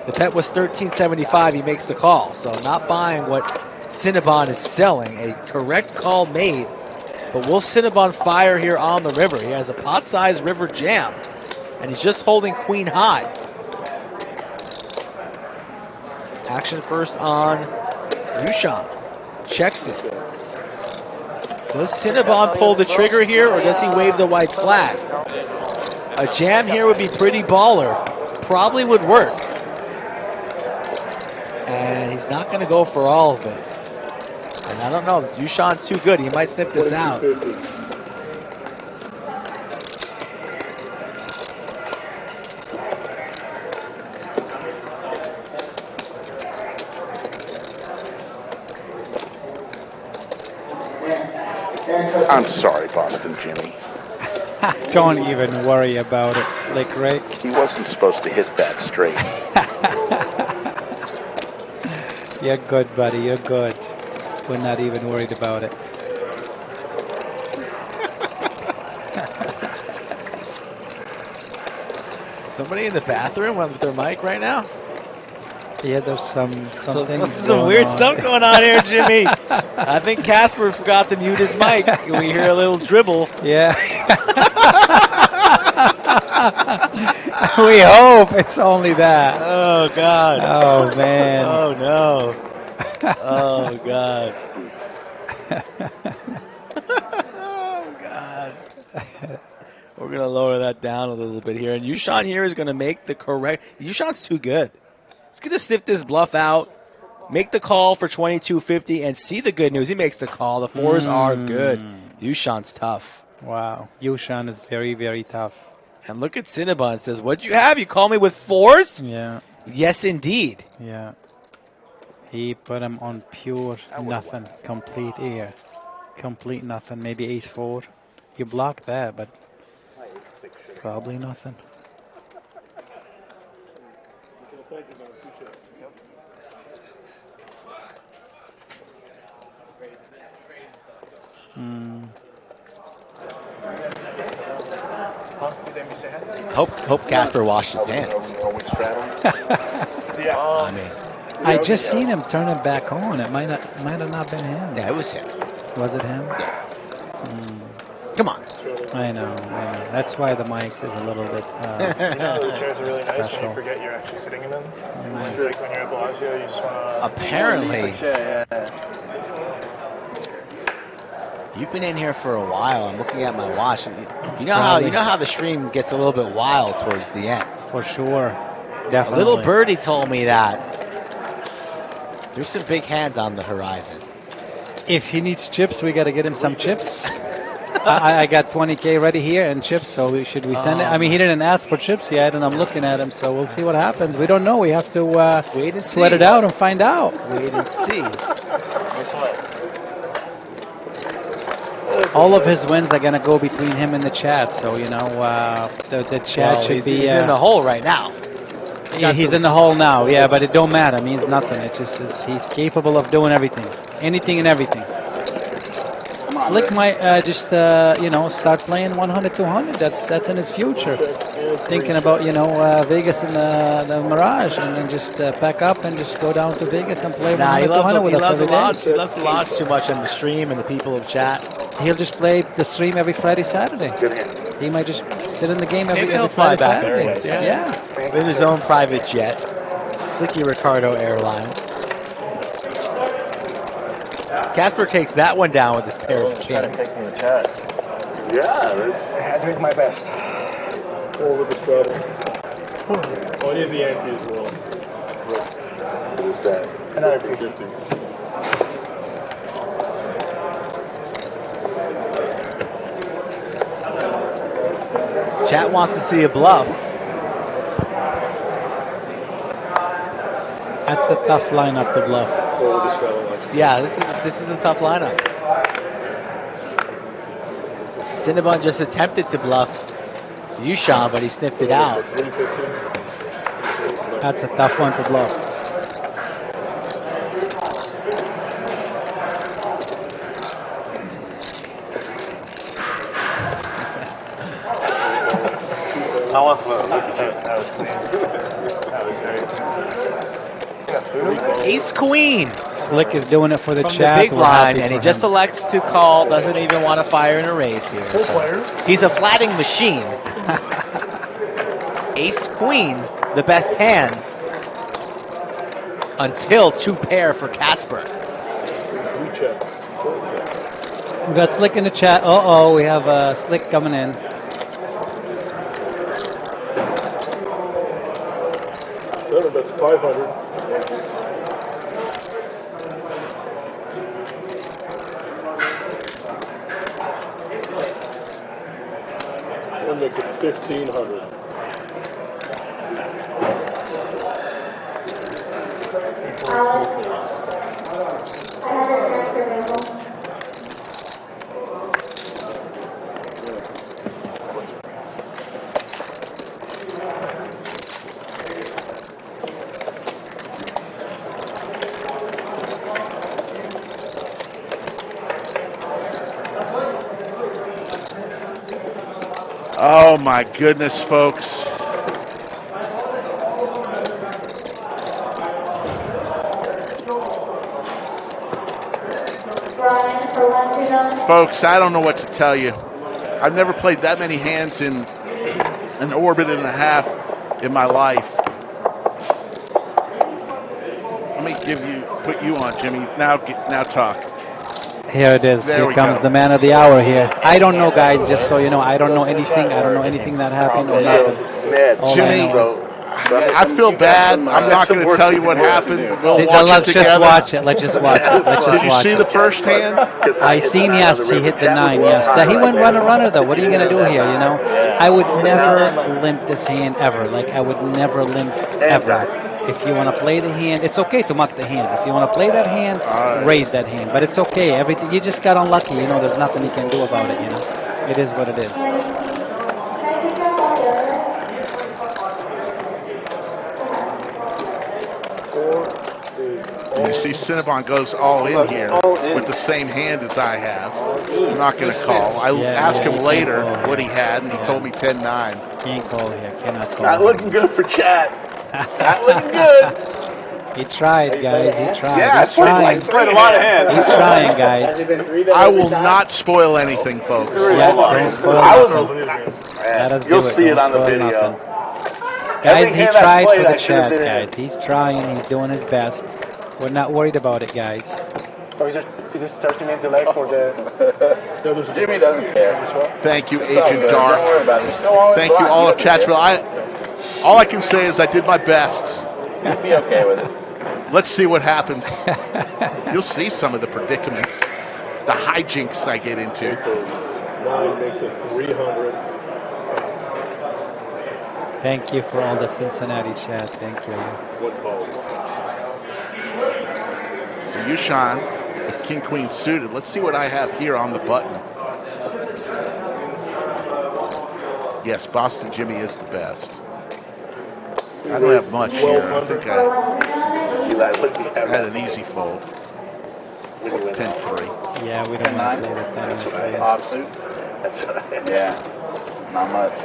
The bet was 1375. He makes the call. So not buying what Cinnabon is selling. A correct call made. But will Cinnabon fire here on the river? He has a pot-sized river jam. And he's just holding queen high. Action first on YooChan. Checks it. Does Cinnabon pull the trigger here, or does he wave the white flag? A jam here would be pretty baller. Probably would work. And he's not going to go for all of it. And I don't know. YooChan's too good. He might sniff this out. I'm sorry, Boston Jimmy. Don't even worry about it, Slick Rick. He wasn't supposed to hit that straight. You're good, buddy. You're good. We're not even worried about it. Somebody in the bathroom with their mic right now? Yeah, there's something. Some weird stuff going on here, Jimmy. I think Casper forgot to mute his mic. We hear a little dribble. Yeah. We hope it's only that. Oh, God. Oh, man. Oh, no. Oh, God. Oh, God. We're going to lower that down a little bit here. And YooChan here is going to make the correct. YooChan's too good. He's going to sniff this bluff out, make the call for 2250, and see the good news. He makes the call. The fours are good. YooChan's tough. Wow. YooChan is very, very tough. And look at Cinnabon. Says, what'd you have? You call me with fours? Yeah. Yes, indeed. Yeah. He put him on pure nothing, complete air. Complete nothing, maybe ace-4. You blocked that, but probably nothing. Hope Casper washed his hands. I mean, I just seen him turn it back on. It might have not been him. Yeah, it was him. Was it him? Come on. I know. That's why the mics is a little bit You know, the chairs are really nice when special. you forget you're actually sitting in them. Like when you're at Bellagio, you just want to... Apparently. You've been in here for a while. I'm looking at my watch. And you know how the stream gets a little bit wild towards the end. For sure. Definitely. A little birdie told me that there's some big hands on the horizon. If he needs chips, we got to get him some chips. I got 20K ready here and chips, so should we send it? I mean, he didn't ask for chips yet, and I'm looking at him, so we'll see what happens. We don't know. We have to wait and sweat see. it out and find out. Wait and see. All of his wins are going to go between him and the chat, so, you know, the chat should be... He's in the hole right now. Yeah, he's in the hole now, yeah, but it don't matter. It means nothing. It just is, he's capable of doing everything. Anything and everything. Slick might you know, start playing 100, 200. That's in his future. Thinking about, you know, Vegas and the Mirage, and then just pack up and just go down to Vegas and play 100, 200 with us every day. He loves the lodge too much on the stream and the people of chat. He'll just play the stream every Friday, Saturday. He might just sit in the game every Maybe he'll fly Friday, back Saturday. there. Yeah. With his own private jet. Slicky Ricardo Airlines. Casper takes that one down with his pair of kings. Yeah, I had to make my best. Over the straddle. Oh, he has the ante as well. What is that? Another 50. Chat wants to see a bluff. That's the tough lineup to bluff. Yeah, this is a tough lineup. Cinnabon just attempted to bluff YooChan, but he sniffed it out. That's a tough one to bluff. That was clean. That was very clean. Ace Queen. Slick is doing it for the From chat. the big We're blind, happy and he for just him. elects to call. Doesn't even want to fire in a race here. He's a flatting machine. Ace Queen, the best hand, until 2-pair for Casper. We got Slick in the chat. Uh-oh, we have Slick coming in. That's 500. One makes it 1,500. Oh my goodness, folks. Folks, I don't know what to tell you. I've never played that many hands in an orbit and a half in my life. Let me put you on, Jimmy. Now talk. Here it is. There Here we comes go. the man of the hour here. I don't know, guys, just so you know. I don't know anything. I don't know anything that happened or nothing. All I Jimmy, know is- I feel bad. I'm not going to tell you what happened. We'll watch Let's it just together. watch it. Let's just watch it. Let's just Did you watch see it. the first hand? I seen, yes, he hit the 9, yes. That he went runner, though. What are you going to do here, you know? I would never limp this hand ever. Like, I would never limp ever. If you want to play the hand, it's okay to muck the hand. If you want to play that hand, raise that hand. But it's okay. Everything you just got unlucky. You know, there's nothing you can do about it. You know, it is what it is. And you see Cinnabon goes all in here with the same hand as I have. I'm not going to call. I asked him later what he had, and he told me 10-9. Can't call here. Cannot call. Not looking good for chat. Not looking good. He tried, guys. He tried. Yeah, He's trying. He's played a lot of hands. He's trying, guys. I will not spoil anything, folks. Yeah, don't spoil nothing. Let us do You'll see it on the Don't spoil video. nothing. Guys, he tried for the chat, guys. He's trying. He's doing his best. We're not worried about it, guys. Oh, is it 30 minute delay for the Jimmy doesn't care. Thank you, It's all Agent good. Dark. Don't worry about it. Just go on with Thank you, black. all of Chatsville. All I can say is I did my best. You'd be okay with it. Let's see what happens. You'll see some of the predicaments, the hijinks I get into. 9 makes it 300. Thank you for all the Cincinnati chat. Thank you. One call. So YooChan with King Queen suited. Let's see what I have here on the button. Yes, Boston Jimmy is the best. I don't have much here. I think I had an easy fold. 10-3. Yeah, we don't want to play with that. Offsuit. Yeah, not much.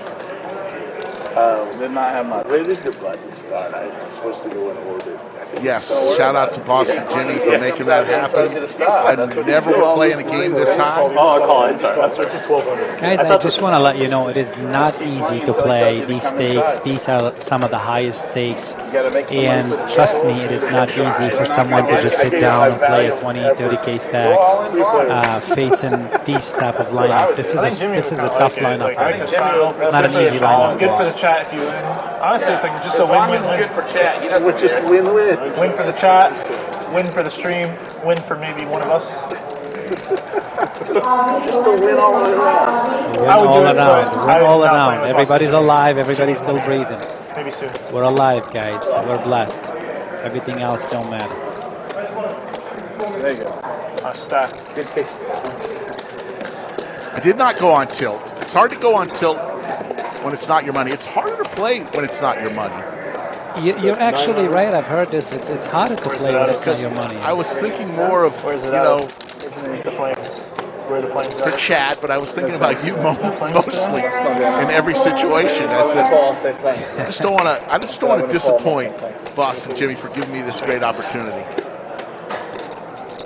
Did not have much. Where did the button start? I'm supposed to go in order. Yes, shout out to Boston Jimmy for making that happen. I never would play in a game this high. Oh, I'll call it. Sorry. That's 1200. Guys, I just want to let you know it is not easy to play these stakes. These are some of the highest stakes. And trust me, it is not easy for someone to just sit down and play a 20, 30K stacks facing these type of lineup. This is a tough lineup. It's not an easy lineup. Good for the chat if you win. Honestly, it's like just a win-win-win. Good for chat. You know, Just win-win. Win for the chat, win for the stream, win for maybe one of us. Just to win all the way around. Win all around. Win all around. Everybody's alive. Everybody's still breathing. Maybe soon. We're alive, guys. We're blessed. Everything else don't matter. There you go. Stack. Good taste. I did not go on tilt. It's hard to go on tilt when it's not your money. It's harder to play when it's not your money. You're actually right. I've heard this. It's harder to play when it's not your money. I was thinking more of, the flames. Where the flames for chat, but I was thinking about you mostly in every situation. I just don't want to disappoint Boston Jimmy for giving me this great opportunity.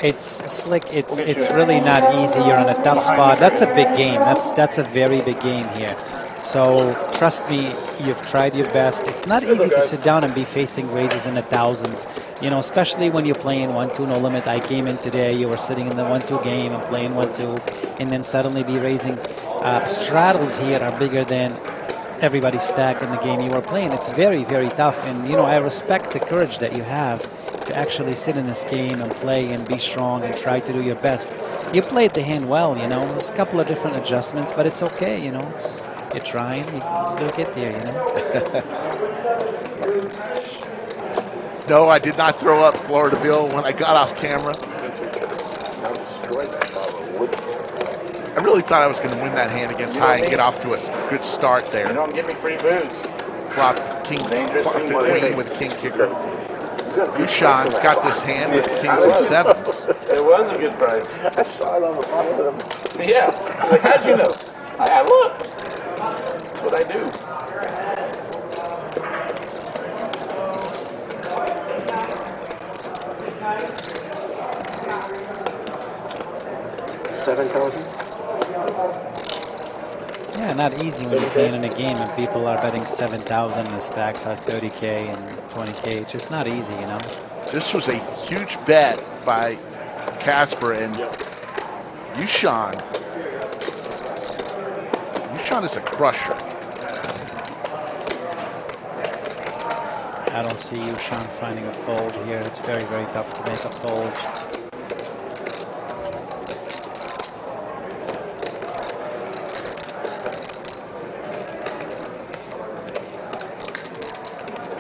It's slick. It's really not easy. You're in a tough spot. That's a big game. That's a very big game here. So trust me, you've tried your best. It's not easy to sit down and be facing raises in the thousands, you know, especially when you're playing 1-2 no limit. I came in today, you were sitting in the 1-2 game and playing 1-2, and then suddenly be raising. Straddles here are bigger than everybody's stack in the game you were playing. It's very, very tough, and you know, I respect the courage that you have to actually sit in this game and play and be strong and try to do your best. You played the hand well, you know. There's a couple of different adjustments, but it's okay, you know. You're trying, you'll get there, you know. No, I did not throw up Florida Bill when I got off camera. I really thought I was going to win that hand against high and get off to a good start there. You don't give me free booze. Flop the queen with king kicker. YooChan's got this hand with kings and sevens. It was a good price. I saw it on the bottom of them. Yeah. Like, how'd you know? I look. That's what I do. $7,000. Yeah, not easy when you're playing in a game and people are betting 7,000 and the stacks are 30K and 20K. It's just not easy, you know. This was a huge bet by Casper and YooChan. YooChan is a crusher. I don't see YooChan finding a fold here. It's very, very tough to make a fold.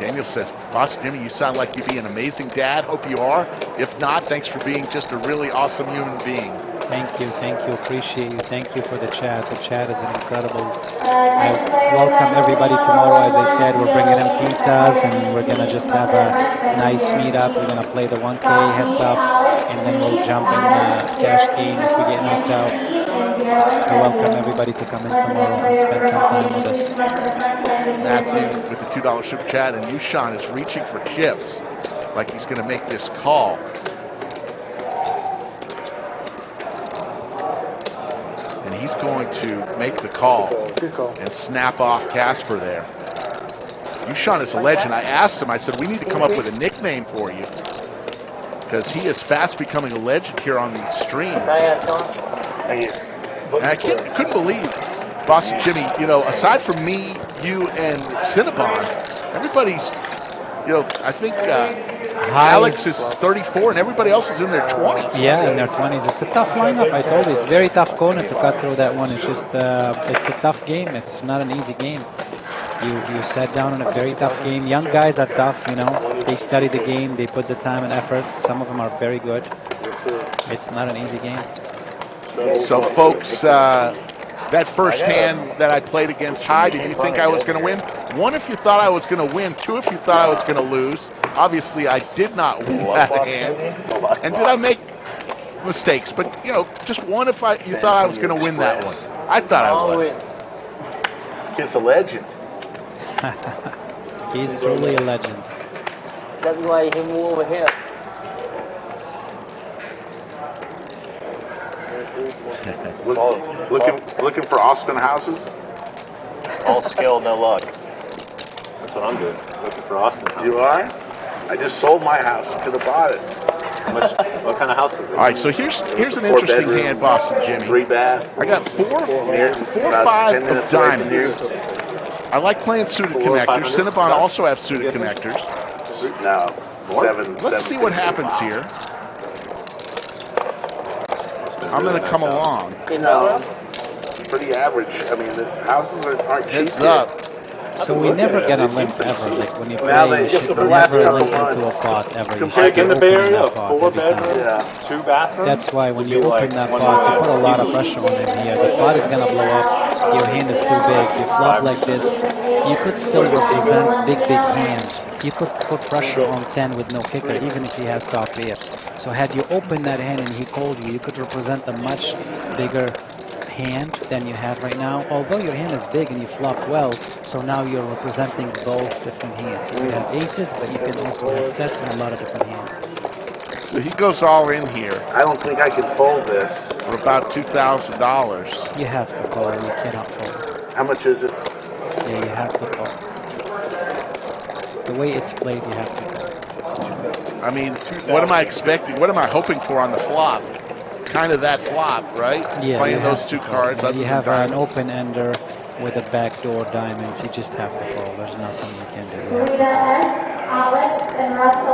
Daniel says, Boss Jimmy, you sound like you'd be an amazing dad. Hope you are. If not, thanks for being just a really awesome human being. Thank you, appreciate you. Thank you for the chat. The chat is an incredible. I welcome everybody tomorrow. As I said, we're bringing in pizzas and we're gonna just have a nice meetup. We're gonna play the 1K heads up, and then we'll jump in cash game if we get knocked out. I welcome everybody to come in tomorrow and spend some time with us. Matthew with the $2 super chat, and YooChan is reaching for chips like he's going to make this call. And he's going to make the call and snap off Casper there. YooChan is a legend. I asked him, I said, we need to come up with a nickname for you because he is fast becoming a legend here on these streams. Thank you. And I couldn't believe, Boston Jimmy, you know, aside from me, you, and Cinnabon, everybody's, you know, I think Alex is 34 and everybody else is in their 20s. Yeah, in their 20s. It's a tough lineup, I told you. It's a very tough corner to cut through that one. It's just, it's a tough game. It's not an easy game. You sat down in a very tough game. Young guys are tough, you know. They study the game. They put the time and effort. Some of them are very good. It's not an easy game. So, folks, that first hand that I played against High, did you think I was going to win? 1, if you thought I was going to win. 2, if you thought I was going to lose. Obviously, I did not win that hand. And did I make mistakes? But, you know, just 1 if you thought I was going to win that one. I thought I was. This kid's a legend. He's truly a legend. That's why he moved over here. Looking for Austin houses? All skill, no luck. That's what I'm doing. Looking for Austin. You are? I just sold my house. You could have bought it. What kind of house is it? All right, so here's an interesting hand, Boston Jimmy. 3 bath. I got 4 or 5 of diamonds. I like playing suited connectors. Cinnabon also have suited connectors. No, 7. Let's see what happens here. I'm going to come along. Pretty average. I mean, the houses aren't cheap. Heads up. So we never get a limp ever. Like when you play, you should never limp into a pot ever. You should in the Bay Area, that pot 4 every time. bedrooms, 2 bathrooms. That's why when you open that pot, you put a lot of pressure on it here. The pot is gonna blow up. Your hand is too big. You flop like this, you could still represent big hand. You could put pressure on 10 with no kicker, even if he has top pair. So had you opened that hand and he called you, you could represent a much bigger hand than you have right now. Although your hand is big and you flop well, so now you're representing both different hands. So you have aces, but you can also have sets and a lot of different hands. So he goes all in here. I don't think I can fold this. For about $2,000. You have to call. You cannot fold. How much is it? Yeah, you have to call. The way it's played, you have to call. I mean, what am I expecting? What am I hoping for on the flop? Kind of that flop, right? Yeah, playing those 2 cards. Yeah, you have an open ender with a backdoor diamonds. You just have to call. There's nothing you can do.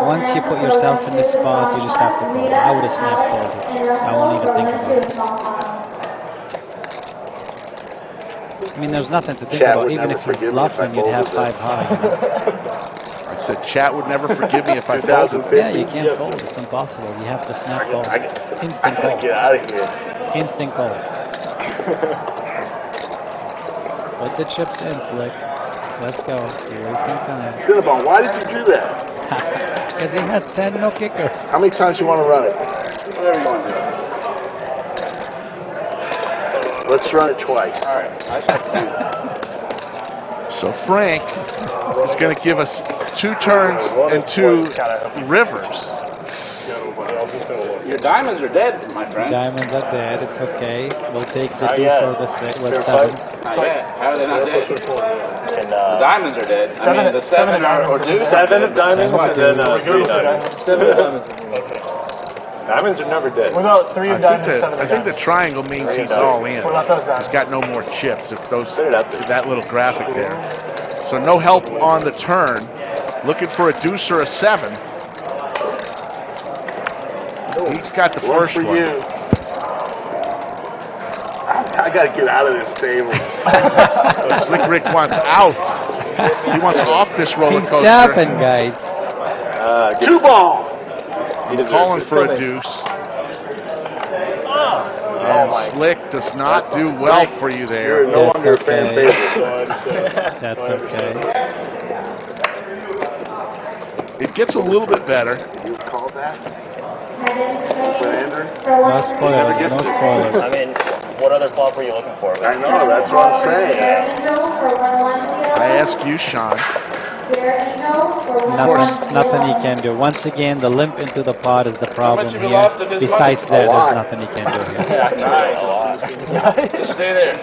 Once you put yourself in this spot, you just have to call. I would have snap called it. I won't even think about it. I mean, there's nothing to think about. Even if he's bluffing, you'd have 5 high. You know? I said, chat would never forgive me if I folded. Yeah, you can't fold. It's impossible. You have to snap call. Instant call. Get out of here. Instant call. Put the chips in, Slick. Let's go. You're wasting time. Cinnabon, why did you do that? Because he has 10, no kicker. How many times you want to run it? Whatever you want to do. Let's run it twice. All right. So Frank is going to give us 2 turns and 2 rivers. Your diamonds are dead, my friend. Diamonds are dead. It's okay. We'll take the deuce or the 6 with 7. Not yet. How are they not dead? The diamonds are dead. I mean, the 7 are or deuce. 7 of diamonds and then 3 diamonds. 7 of diamonds. Diamonds are never dead. What about 3 of diamonds, 7 of I think the triangle means he's all in. What about those diamonds? He's got no more chips. If that little graphic there. So no help on the turn. Looking for a deuce or a 7. He's got the first one. I got to get out of this table. Slick Rick wants out. He wants off this roller He's coaster. tapping, guys. Two ball. I'm calling for a deuce. And Slick does not do well for you there. You're no longer a fan favorite. That's okay. It gets a little bit better. You call that? No spoilers, no spoilers. I mean, what other flop were you looking for? I know, that's what I'm saying. I ask you, Sean. Nothing he can do. Once again, the limp into the pot is the problem here. Besides that, there's nothing he can do here. Just stay there.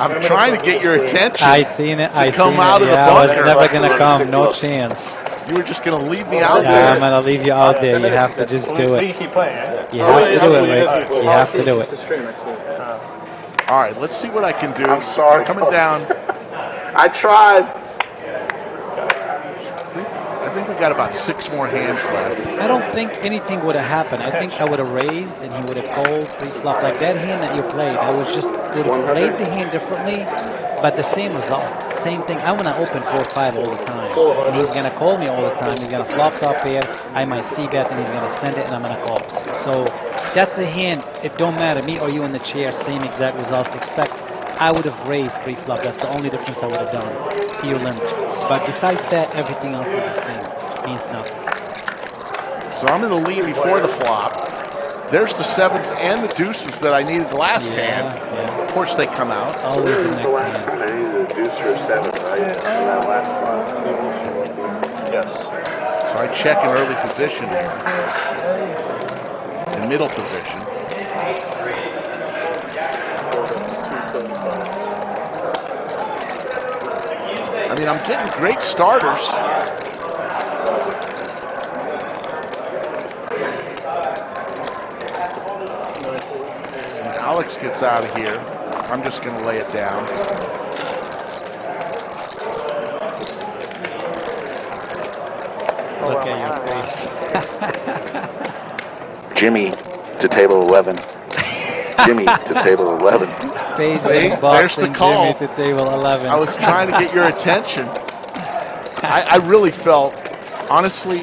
I'm trying to get your attention. I seen it. I come seen out it. of the Yeah, I was bunker. never gonna come. No chance. You were just gonna leave me out Yeah, there. I'm gonna leave you out there. You have to just do You it. keep playing, right? You have to do it, Rick. You have to do it. All right, let's see what I can do. I'm sorry. Coming down. I tried. I think we got about 6 more hands left. I don't think anything would have happened. I think I would have raised and he would have called pre-flop. Like that hand that you played, I would have played the hand differently, but the same result. Same thing. I want to open 4-5 all the time. And he's going to call me all the time. He's going to flop top pair. I might see bet and he's going to send it and I'm going to call. So that's a hand. It don't matter. Me or you in the chair, same exact results. Expect I would have raised pre-flop. That's the only difference I would have done. Pure limit. But besides that, everything else is the same. Means nothing. So I'm in the lead before the flop. There's the 7s and the deuces that I needed the last hand. Of course they come out. Always the next hand. I needed a deuce or a 7, right? In that last spot. Yes. So I check in early position here. In middle position. I mean, I'm getting great starters. And Alex gets out of here. I'm just going to lay it down. Look at your face. Jimmy to table 11. Jimmy to table 11. Face See, of there's the Boston, call. Jimmy to table 11. I was trying to get your attention. I really felt, honestly,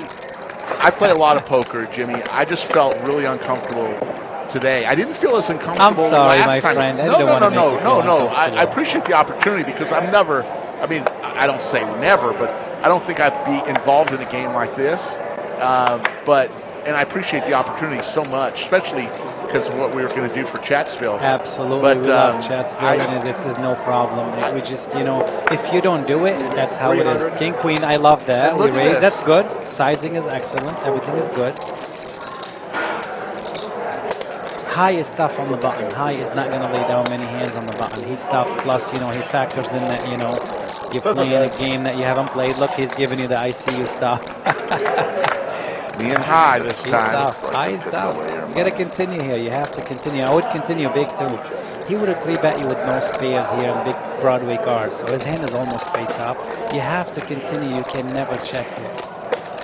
I play a lot of poker, Jimmy. I just felt really uncomfortable today. I didn't feel as uncomfortable I'm sorry, last my time. friend. I No. don't wanna make you feel I appreciate the opportunity because I'm never, I mean, I don't say never, but I don't think I'd be involved in a game like this. And I appreciate the opportunity so much, especially because of what we were going to do for Chatsville. Absolutely, But, we love Chatsville, and this is no problem. We just, if you don't do it, that's how it is. King, Queen, I love that. And We look at raise, this. that's good. Sizing is excellent. Everything is good. High is tough on the button. High is not going to lay down many hands on the button. He's tough. Plus, he factors in that, you're playing a game that you haven't played. Look, he's giving you the ICU stuff. Me and High this time. Tough. High is tough. You got to continue here. You have to continue. I would continue big too. He would have 3-bet you with no spares here and big Broadway cards. So his hand is almost face up. You have to continue. You can never check here.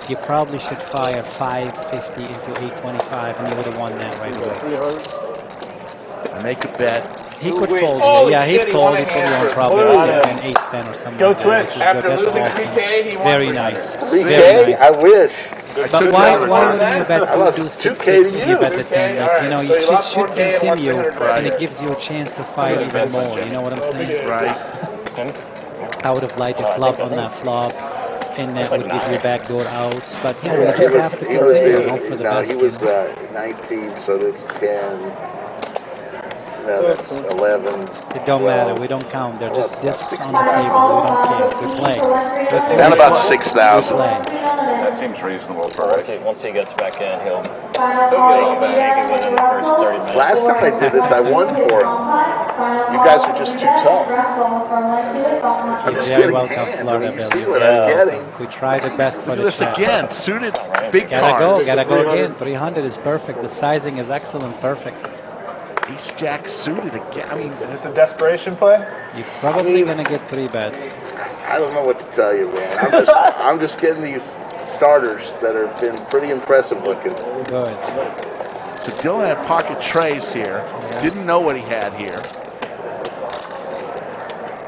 You probably should fire 550 into 825 and you would have won that right away. I make a bet. He could fold. Oh, Yeah, he'd shit, he fold. won a He'd put you hand on for probably blue. an ace-10 or something. Go like that, Twitch. which is After good. losing That's 3K, he awesome. won Very for nice. 3K? Very nice. I wish. But why wouldn't you bet I lost 2 2K 6 to 6 and you you. bet the 10? Okay, Like, alright, you so you lost should 4K and won continue, 300. and it gives you a chance to fire even more. You know what I'm saying? Right. I would have liked a club on that flop, and that would give you backdoor outs. But you just have to continue and hope for the best. He was 19, so that's 10. No, that's 11. It don't matter. We don't count. They're just discs on the table. We don't care. We play. Down about 6,000. That seems reasonable for Once he gets back in, he'll get all make it within the first 30 minutes. Last time I did this, I won for him. You guys are just too tough. I'm just Very getting welcome, hands. Florida I mean, you Bill. see what I'm getting. We try the best for Look at the this chat. again. Suited big Gotta cards. go again. 300 is perfect. The sizing is excellent. Perfect. Ace Jack suited again. I mean, Is this a desperation play? You're probably gonna get 3 bets. I don't know what to tell you, man. I'm just getting these starters that have been pretty impressive looking. Good. so Dylan had pocket trays here. Didn't know what he had here.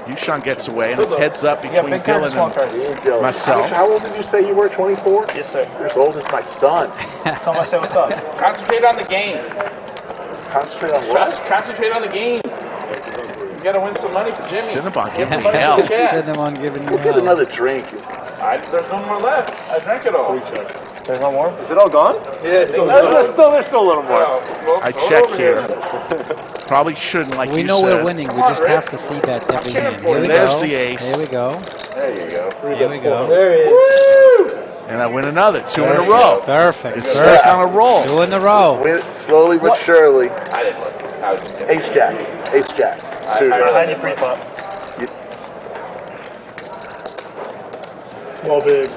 YooChan gets away, and it's heads up between Dylan and myself. How old did you say you were? 24? Yes, sir. You're as old as my son. Tell my son what's up. Concentrate on the game. Concentrate on what? Concentrate on the game. You gotta win some money for Jimmy. Cinnabon Give giving some me money hell. to the chat. Cinnabon giving you We'll get hell. another drink. There's no more left. I drank it all. There's no more? Is it all gone? Yeah, There's still a little more. I check here. Probably shouldn't, like We you know said. we're winning. We just have to see that every hand. Here we There's go. the ace. Here we go. There you go. Here we go. There he is. And I win another. 2 in a row. Perfect. It's stuck on a roll. 2 in a row. Win slowly but surely. I didn't look. I was just Ace Jack. Ace Jack. Behind you pre-flop. Small, big.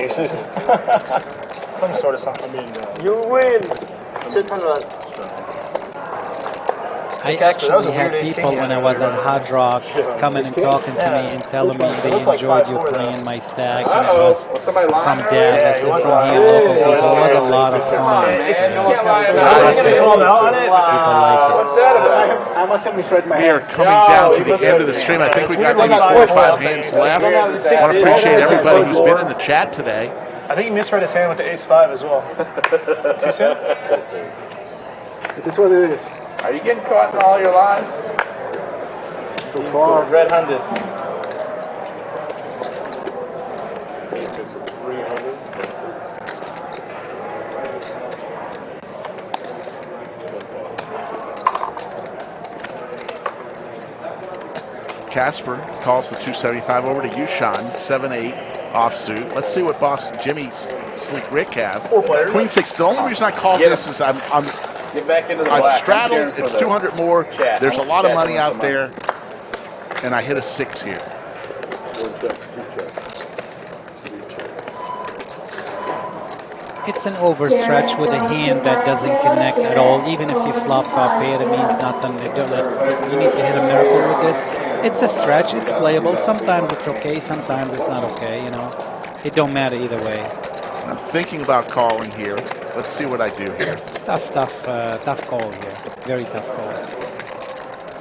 Aces. Some sort of something. You win. Sit on the. I actually had people when I was at Hard Rock coming and talking to me and telling me they enjoyed you playing my stack. And it was from Dallas and from here local people. It was a lot of fun. People liked it. What's that about? I must have misread my We are coming down to the end of the stream. I think we got maybe 4 or 5 hands left. I want to appreciate everybody who's been in the chat today. I think you misread his hand with the ace-5 as well. Too soon? It is what it is. Are you getting caught in all your lies? So far. Red-handed. Casper calls the 275 over to YooChan. 7-8 offsuit. Let's see what Boston Jimmy Slick Rick have. Queen 6. The only reason I call this is I'm Get back into the I've black. straddled. It's 200 more. Chat. There's a lot of Chat money wants out some there, and I hit a 6 here. It's an overstretch with a hand that doesn't connect at all. Even if you flop top pair, it means nothing. You need to hit a miracle with this. It's a stretch. It's playable. Sometimes it's okay. Sometimes it's not okay. You know, it don't matter either way. I'm thinking about calling here. Let's see what I do here. Tough call here. Very tough call.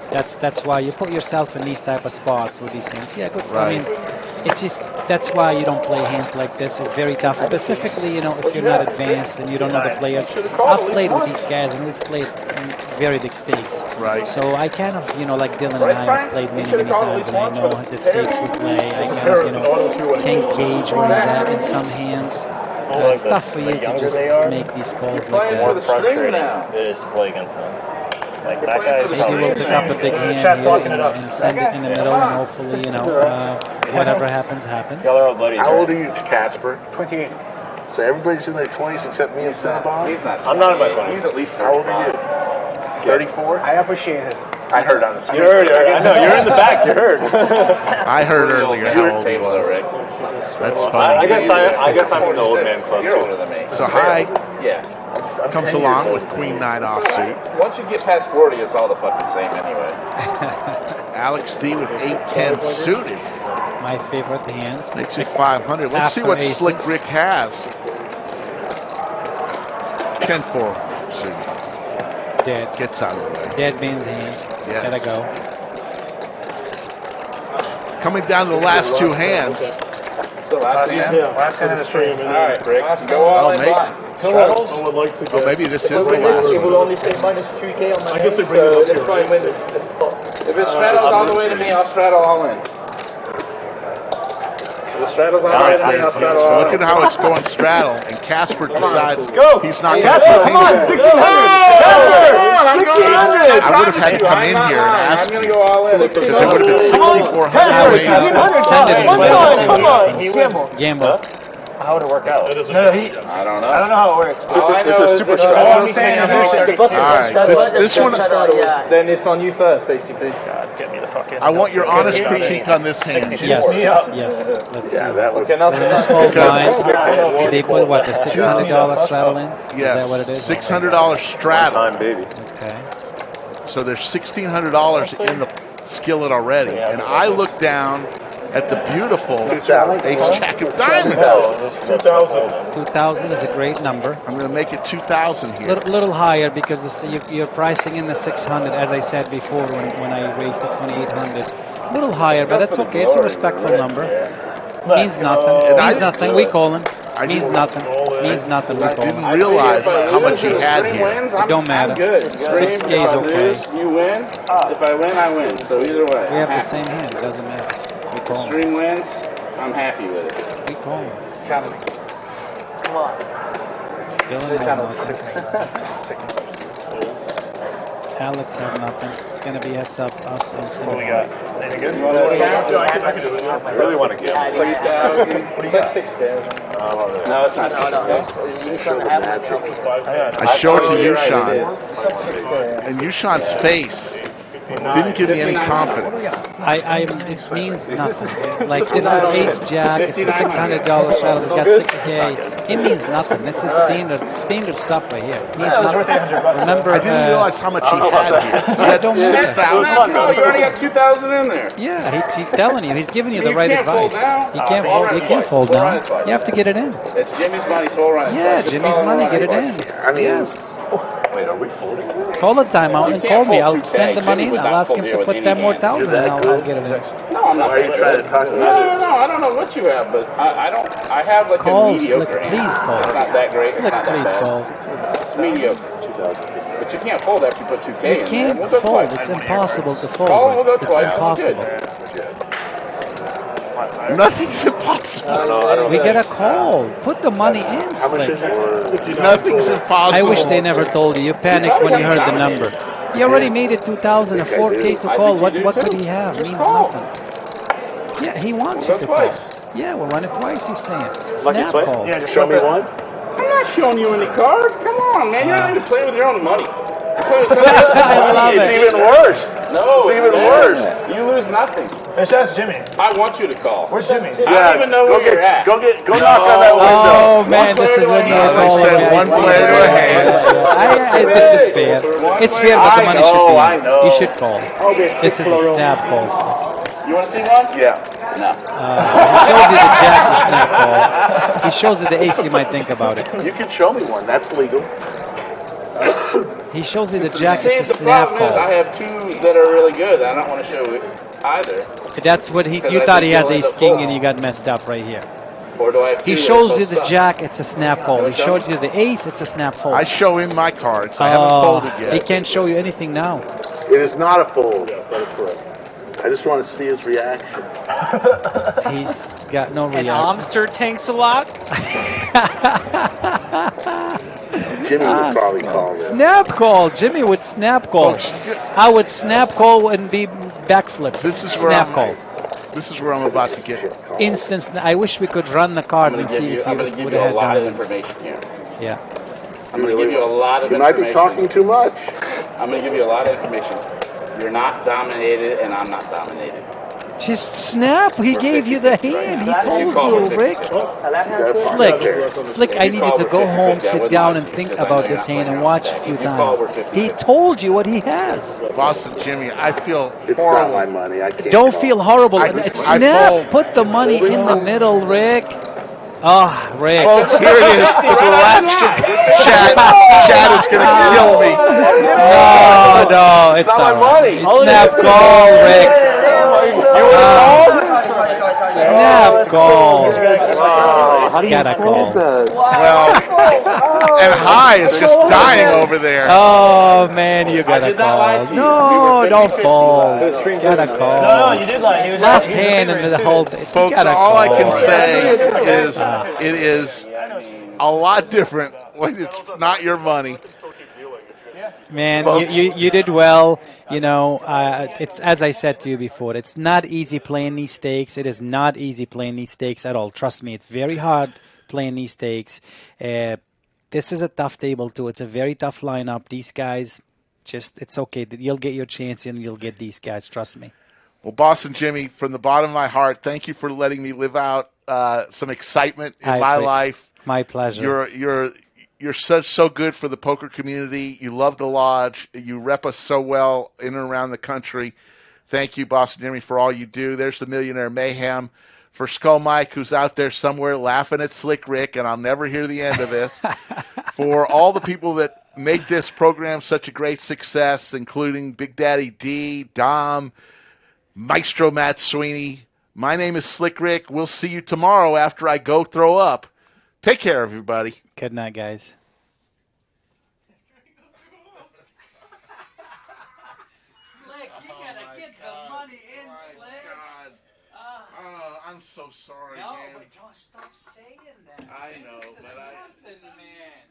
That's why you put yourself in these type of spots with these hands. Yeah, good. Right. I mean, it's just that's why you don't play hands like this. It's very tough. Specifically, you know, if you're not advanced and you don't know the players. I've played with these guys and we've played very big stakes. Right. So I kind of, you know, like Dylan and I have played many times, and I know the stakes we play. I kind of, you know, can gauge where he's at in some hands. It's tough for you to just make these calls like that. More frustrating it is to play against them. Like that guy is Maybe we'll pick up a big hand here and send it in the middle, and hopefully, you know, whatever happens, happens. How old are you, Casper? 28. So everybody's in their 20s except me and Cinnabon? He's not. I'm not in my 20s. He's at least 35. How old are you? 34? I appreciate it. I heard on the street. You heard it. I know. You're in the back. You heard. I heard earlier how old he was. That's funny. I guess I'm in the old man club too. So high Yeah. comes along with Queen 9 offsuit. Once you get past 40, it's all the fucking same anyway. Alex D with 8-10 suited. My favorite hand. Makes it 500. Let's see what Slick Rick has. 10-4 suited. Dead. Gets out of the way. Dead man's hand. Yes. Gotta go. Coming down to the last 2 hands. So last hand? Last hand of the stream. All right, Rick. Go all in blind. I would like to Oh, maybe this is the last You will one. only say minus 2K on my I guess hand, I bring it so up let's here. try and win this pot. If it straddles all the way to me, I'll straddle all in. If it straddles all the way to me, I'll straddle all in. Look at how it's going straddle, and Casper decides he's not going to Come on, continue. 1600. I'm going under. I would have had to come in here and ask I'm going to you, go all in. because it would have been 6,400 maybe. Send it in the middle. See what happens. Gamble. Gamble. How would it work out? No, I don't know. I don't know how it works. All I know is super that straddle. All I'm saying is Alright, this one, then it's on you first, basically. God, get me the fuck in. I want your honest critique on this hand. Yes. Yes. Let's see. That was Okay, now In the small blind, they put what, the $600 straddle in? Is that what it Yes, is? $600 straddle. baby. Okay. So there's $1,600 in the skillet already. And I look down at the beautiful Ace Jack of Diamonds. 2,000 is a great number. I'm going to make it 2,000 here. Little higher because you're pricing in the 600, as I said before when I raised to 2,800. A little higher, but that's okay. It's a respectful number. Means nothing. Means nothing. We call him. Means nothing. Means nothing. We call him. Didn't realize how much he had here. It don't matter. I'm good. 6K is okay. You win. If I win, I win. So either way. We have the same hand. It doesn't matter. We call him. Stream wins. I'm happy with it. We call him. Come on. Dylan has nothing. Alex has nothing. It's going to be heads up, us, and Cinnabon. What we got? Anything good? I really want to get. What do you got? 6K. No, it's not 6K. I showed it to YooChan, and YooChan's face didn't give me any confidence. It means nothing. Like, this is ace jack. It's a $600 straddle. It's got 6K. It means nothing. This is standard stuff right here. It means nothing. Remember, I didn't realize how much he had here. He had don't 6,000. You already got 2,000 in there. Yeah, he's telling you. He's giving you the right can't fold advice. now. You can't fold. You can't fold now. You have to get it in. It's Jimmy's money, so we'll run it. Yeah, Jimmy's money. Get it in. Yes. Wait, are we folding? Call the timeout and call me. I'll send the money in. I'll ask him to put 10 more thousand and I'll get it in. No, I'm not. Why are you trying to talk No, I don't know what you have, but I don't. I have like Call a Slick, mediocre. please call. It's not that great. Slick, please call. It's mediocre. But you can't fold after you put 2K You in. can't We'll go fold. twice. It's impossible to fold. Call, we'll go It's twice. impossible. Nothing's impossible. We get a call. Put the money in, Slick. Nothing's impossible. I wish they never told you. You panicked when you heard the number. He already made it 2,000 and 4K to call. What could he have? Means nothing. Yeah, he wants you to call. Yeah, we'll run it twice, he's saying. Snap call. Yeah, show me one. I'm not showing you any cards. Come on, man. You're not even playing with your own money. I love it's it. even worse. No, it's even worse. You lose nothing. Let's ask Jimmy. I want you to call. Where's Jimmy? I don't even know where you're at. Go knock on that window. Oh, man, this is when you're calling. They said one player to a hand. This is fair. It's fair, but the money should be I in. know. You should call. This is a snap call, Slick. You want to see one? Yeah. No. He shows you the jack, the snap call. He shows you the ace, you might think about it. You can show me one. That's legal. He shows you the jack, See, it's a the snap problem is I call. have two that are really good. I don't want to show it either. That's what you thought he has ace king and you got messed up right here. Or do I have He two shows that you both the suck? jack, it's a snap call. He shows you the ace, it's a snap fold. I show him my cards. I haven't folded He yet. can't show you anything now. It is not a fold. Yes, that is correct. I just want to see his reaction. He's got no And reaction. Amster tanks a lot. Jimmy would probably call this. Snap call. Jimmy would snap call. I would snap call and be backflips. This is where snap I'm, call. This is where I'm about to get. Instance. I wish we could run the cards and see if I'm you going to give would you a have lot had of diamonds. information here. Yeah. I'm going to give you a lot of You might information. be talking too much. I'm going to give you a lot of information. You're not dominated, and I'm not dominated. Just snap. He gave you the hand. He told you, Rick. Slick, I need you to go home, sit down, and think about this hand and watch a few times. He told you what he has. Boston Jimmy, I feel It's horrible. not my money. I can't Don't call. feel horrible. I Snap. fold. Put the money in the middle, Rick. Oh, Rick. Folks, here it is. The relaxed chat. Chat is going to kill me. No, it's all right. Snap call, Rick. Snap call. How do you Gotta call. Well, and High is just dying over there. Oh, man, you gotta call. No, don't fall. Gotta call. No, you did lie. He was Last hand in the whole thing. Folks, all I can say is it is a lot different when it's not your money. Man, Folks. you did well. You know, it's as I said to you before, it's not easy playing these stakes. It is not easy playing these stakes at all. Trust me, it's very hard playing these stakes. This is a tough table, too. It's a very tough lineup. These guys, it's okay. You'll get your chance and you'll get these guys. Trust me. Well, Boston Jimmy, from the bottom of my heart, thank you for letting me live out some excitement in my life. My pleasure. You're so good for the poker community. You love the lodge. You rep us so well in and around the country. Thank you, Boston Jimmy, for all you do. There's the Millionaire Mayhem. For Skull Mike, who's out there somewhere laughing at Slick Rick, and I'll never hear the end of this. For all the people that make this program such a great success, including Big Daddy D, Dom, Maestro Matt Sweeney. My name is Slick Rick. We'll see you tomorrow after I go throw up. Take care, everybody. Good night, guys. Slick, you gotta get the money in, Slick. I'm so sorry, No, man. but don't stop saying that. I know, This is but nothing, man.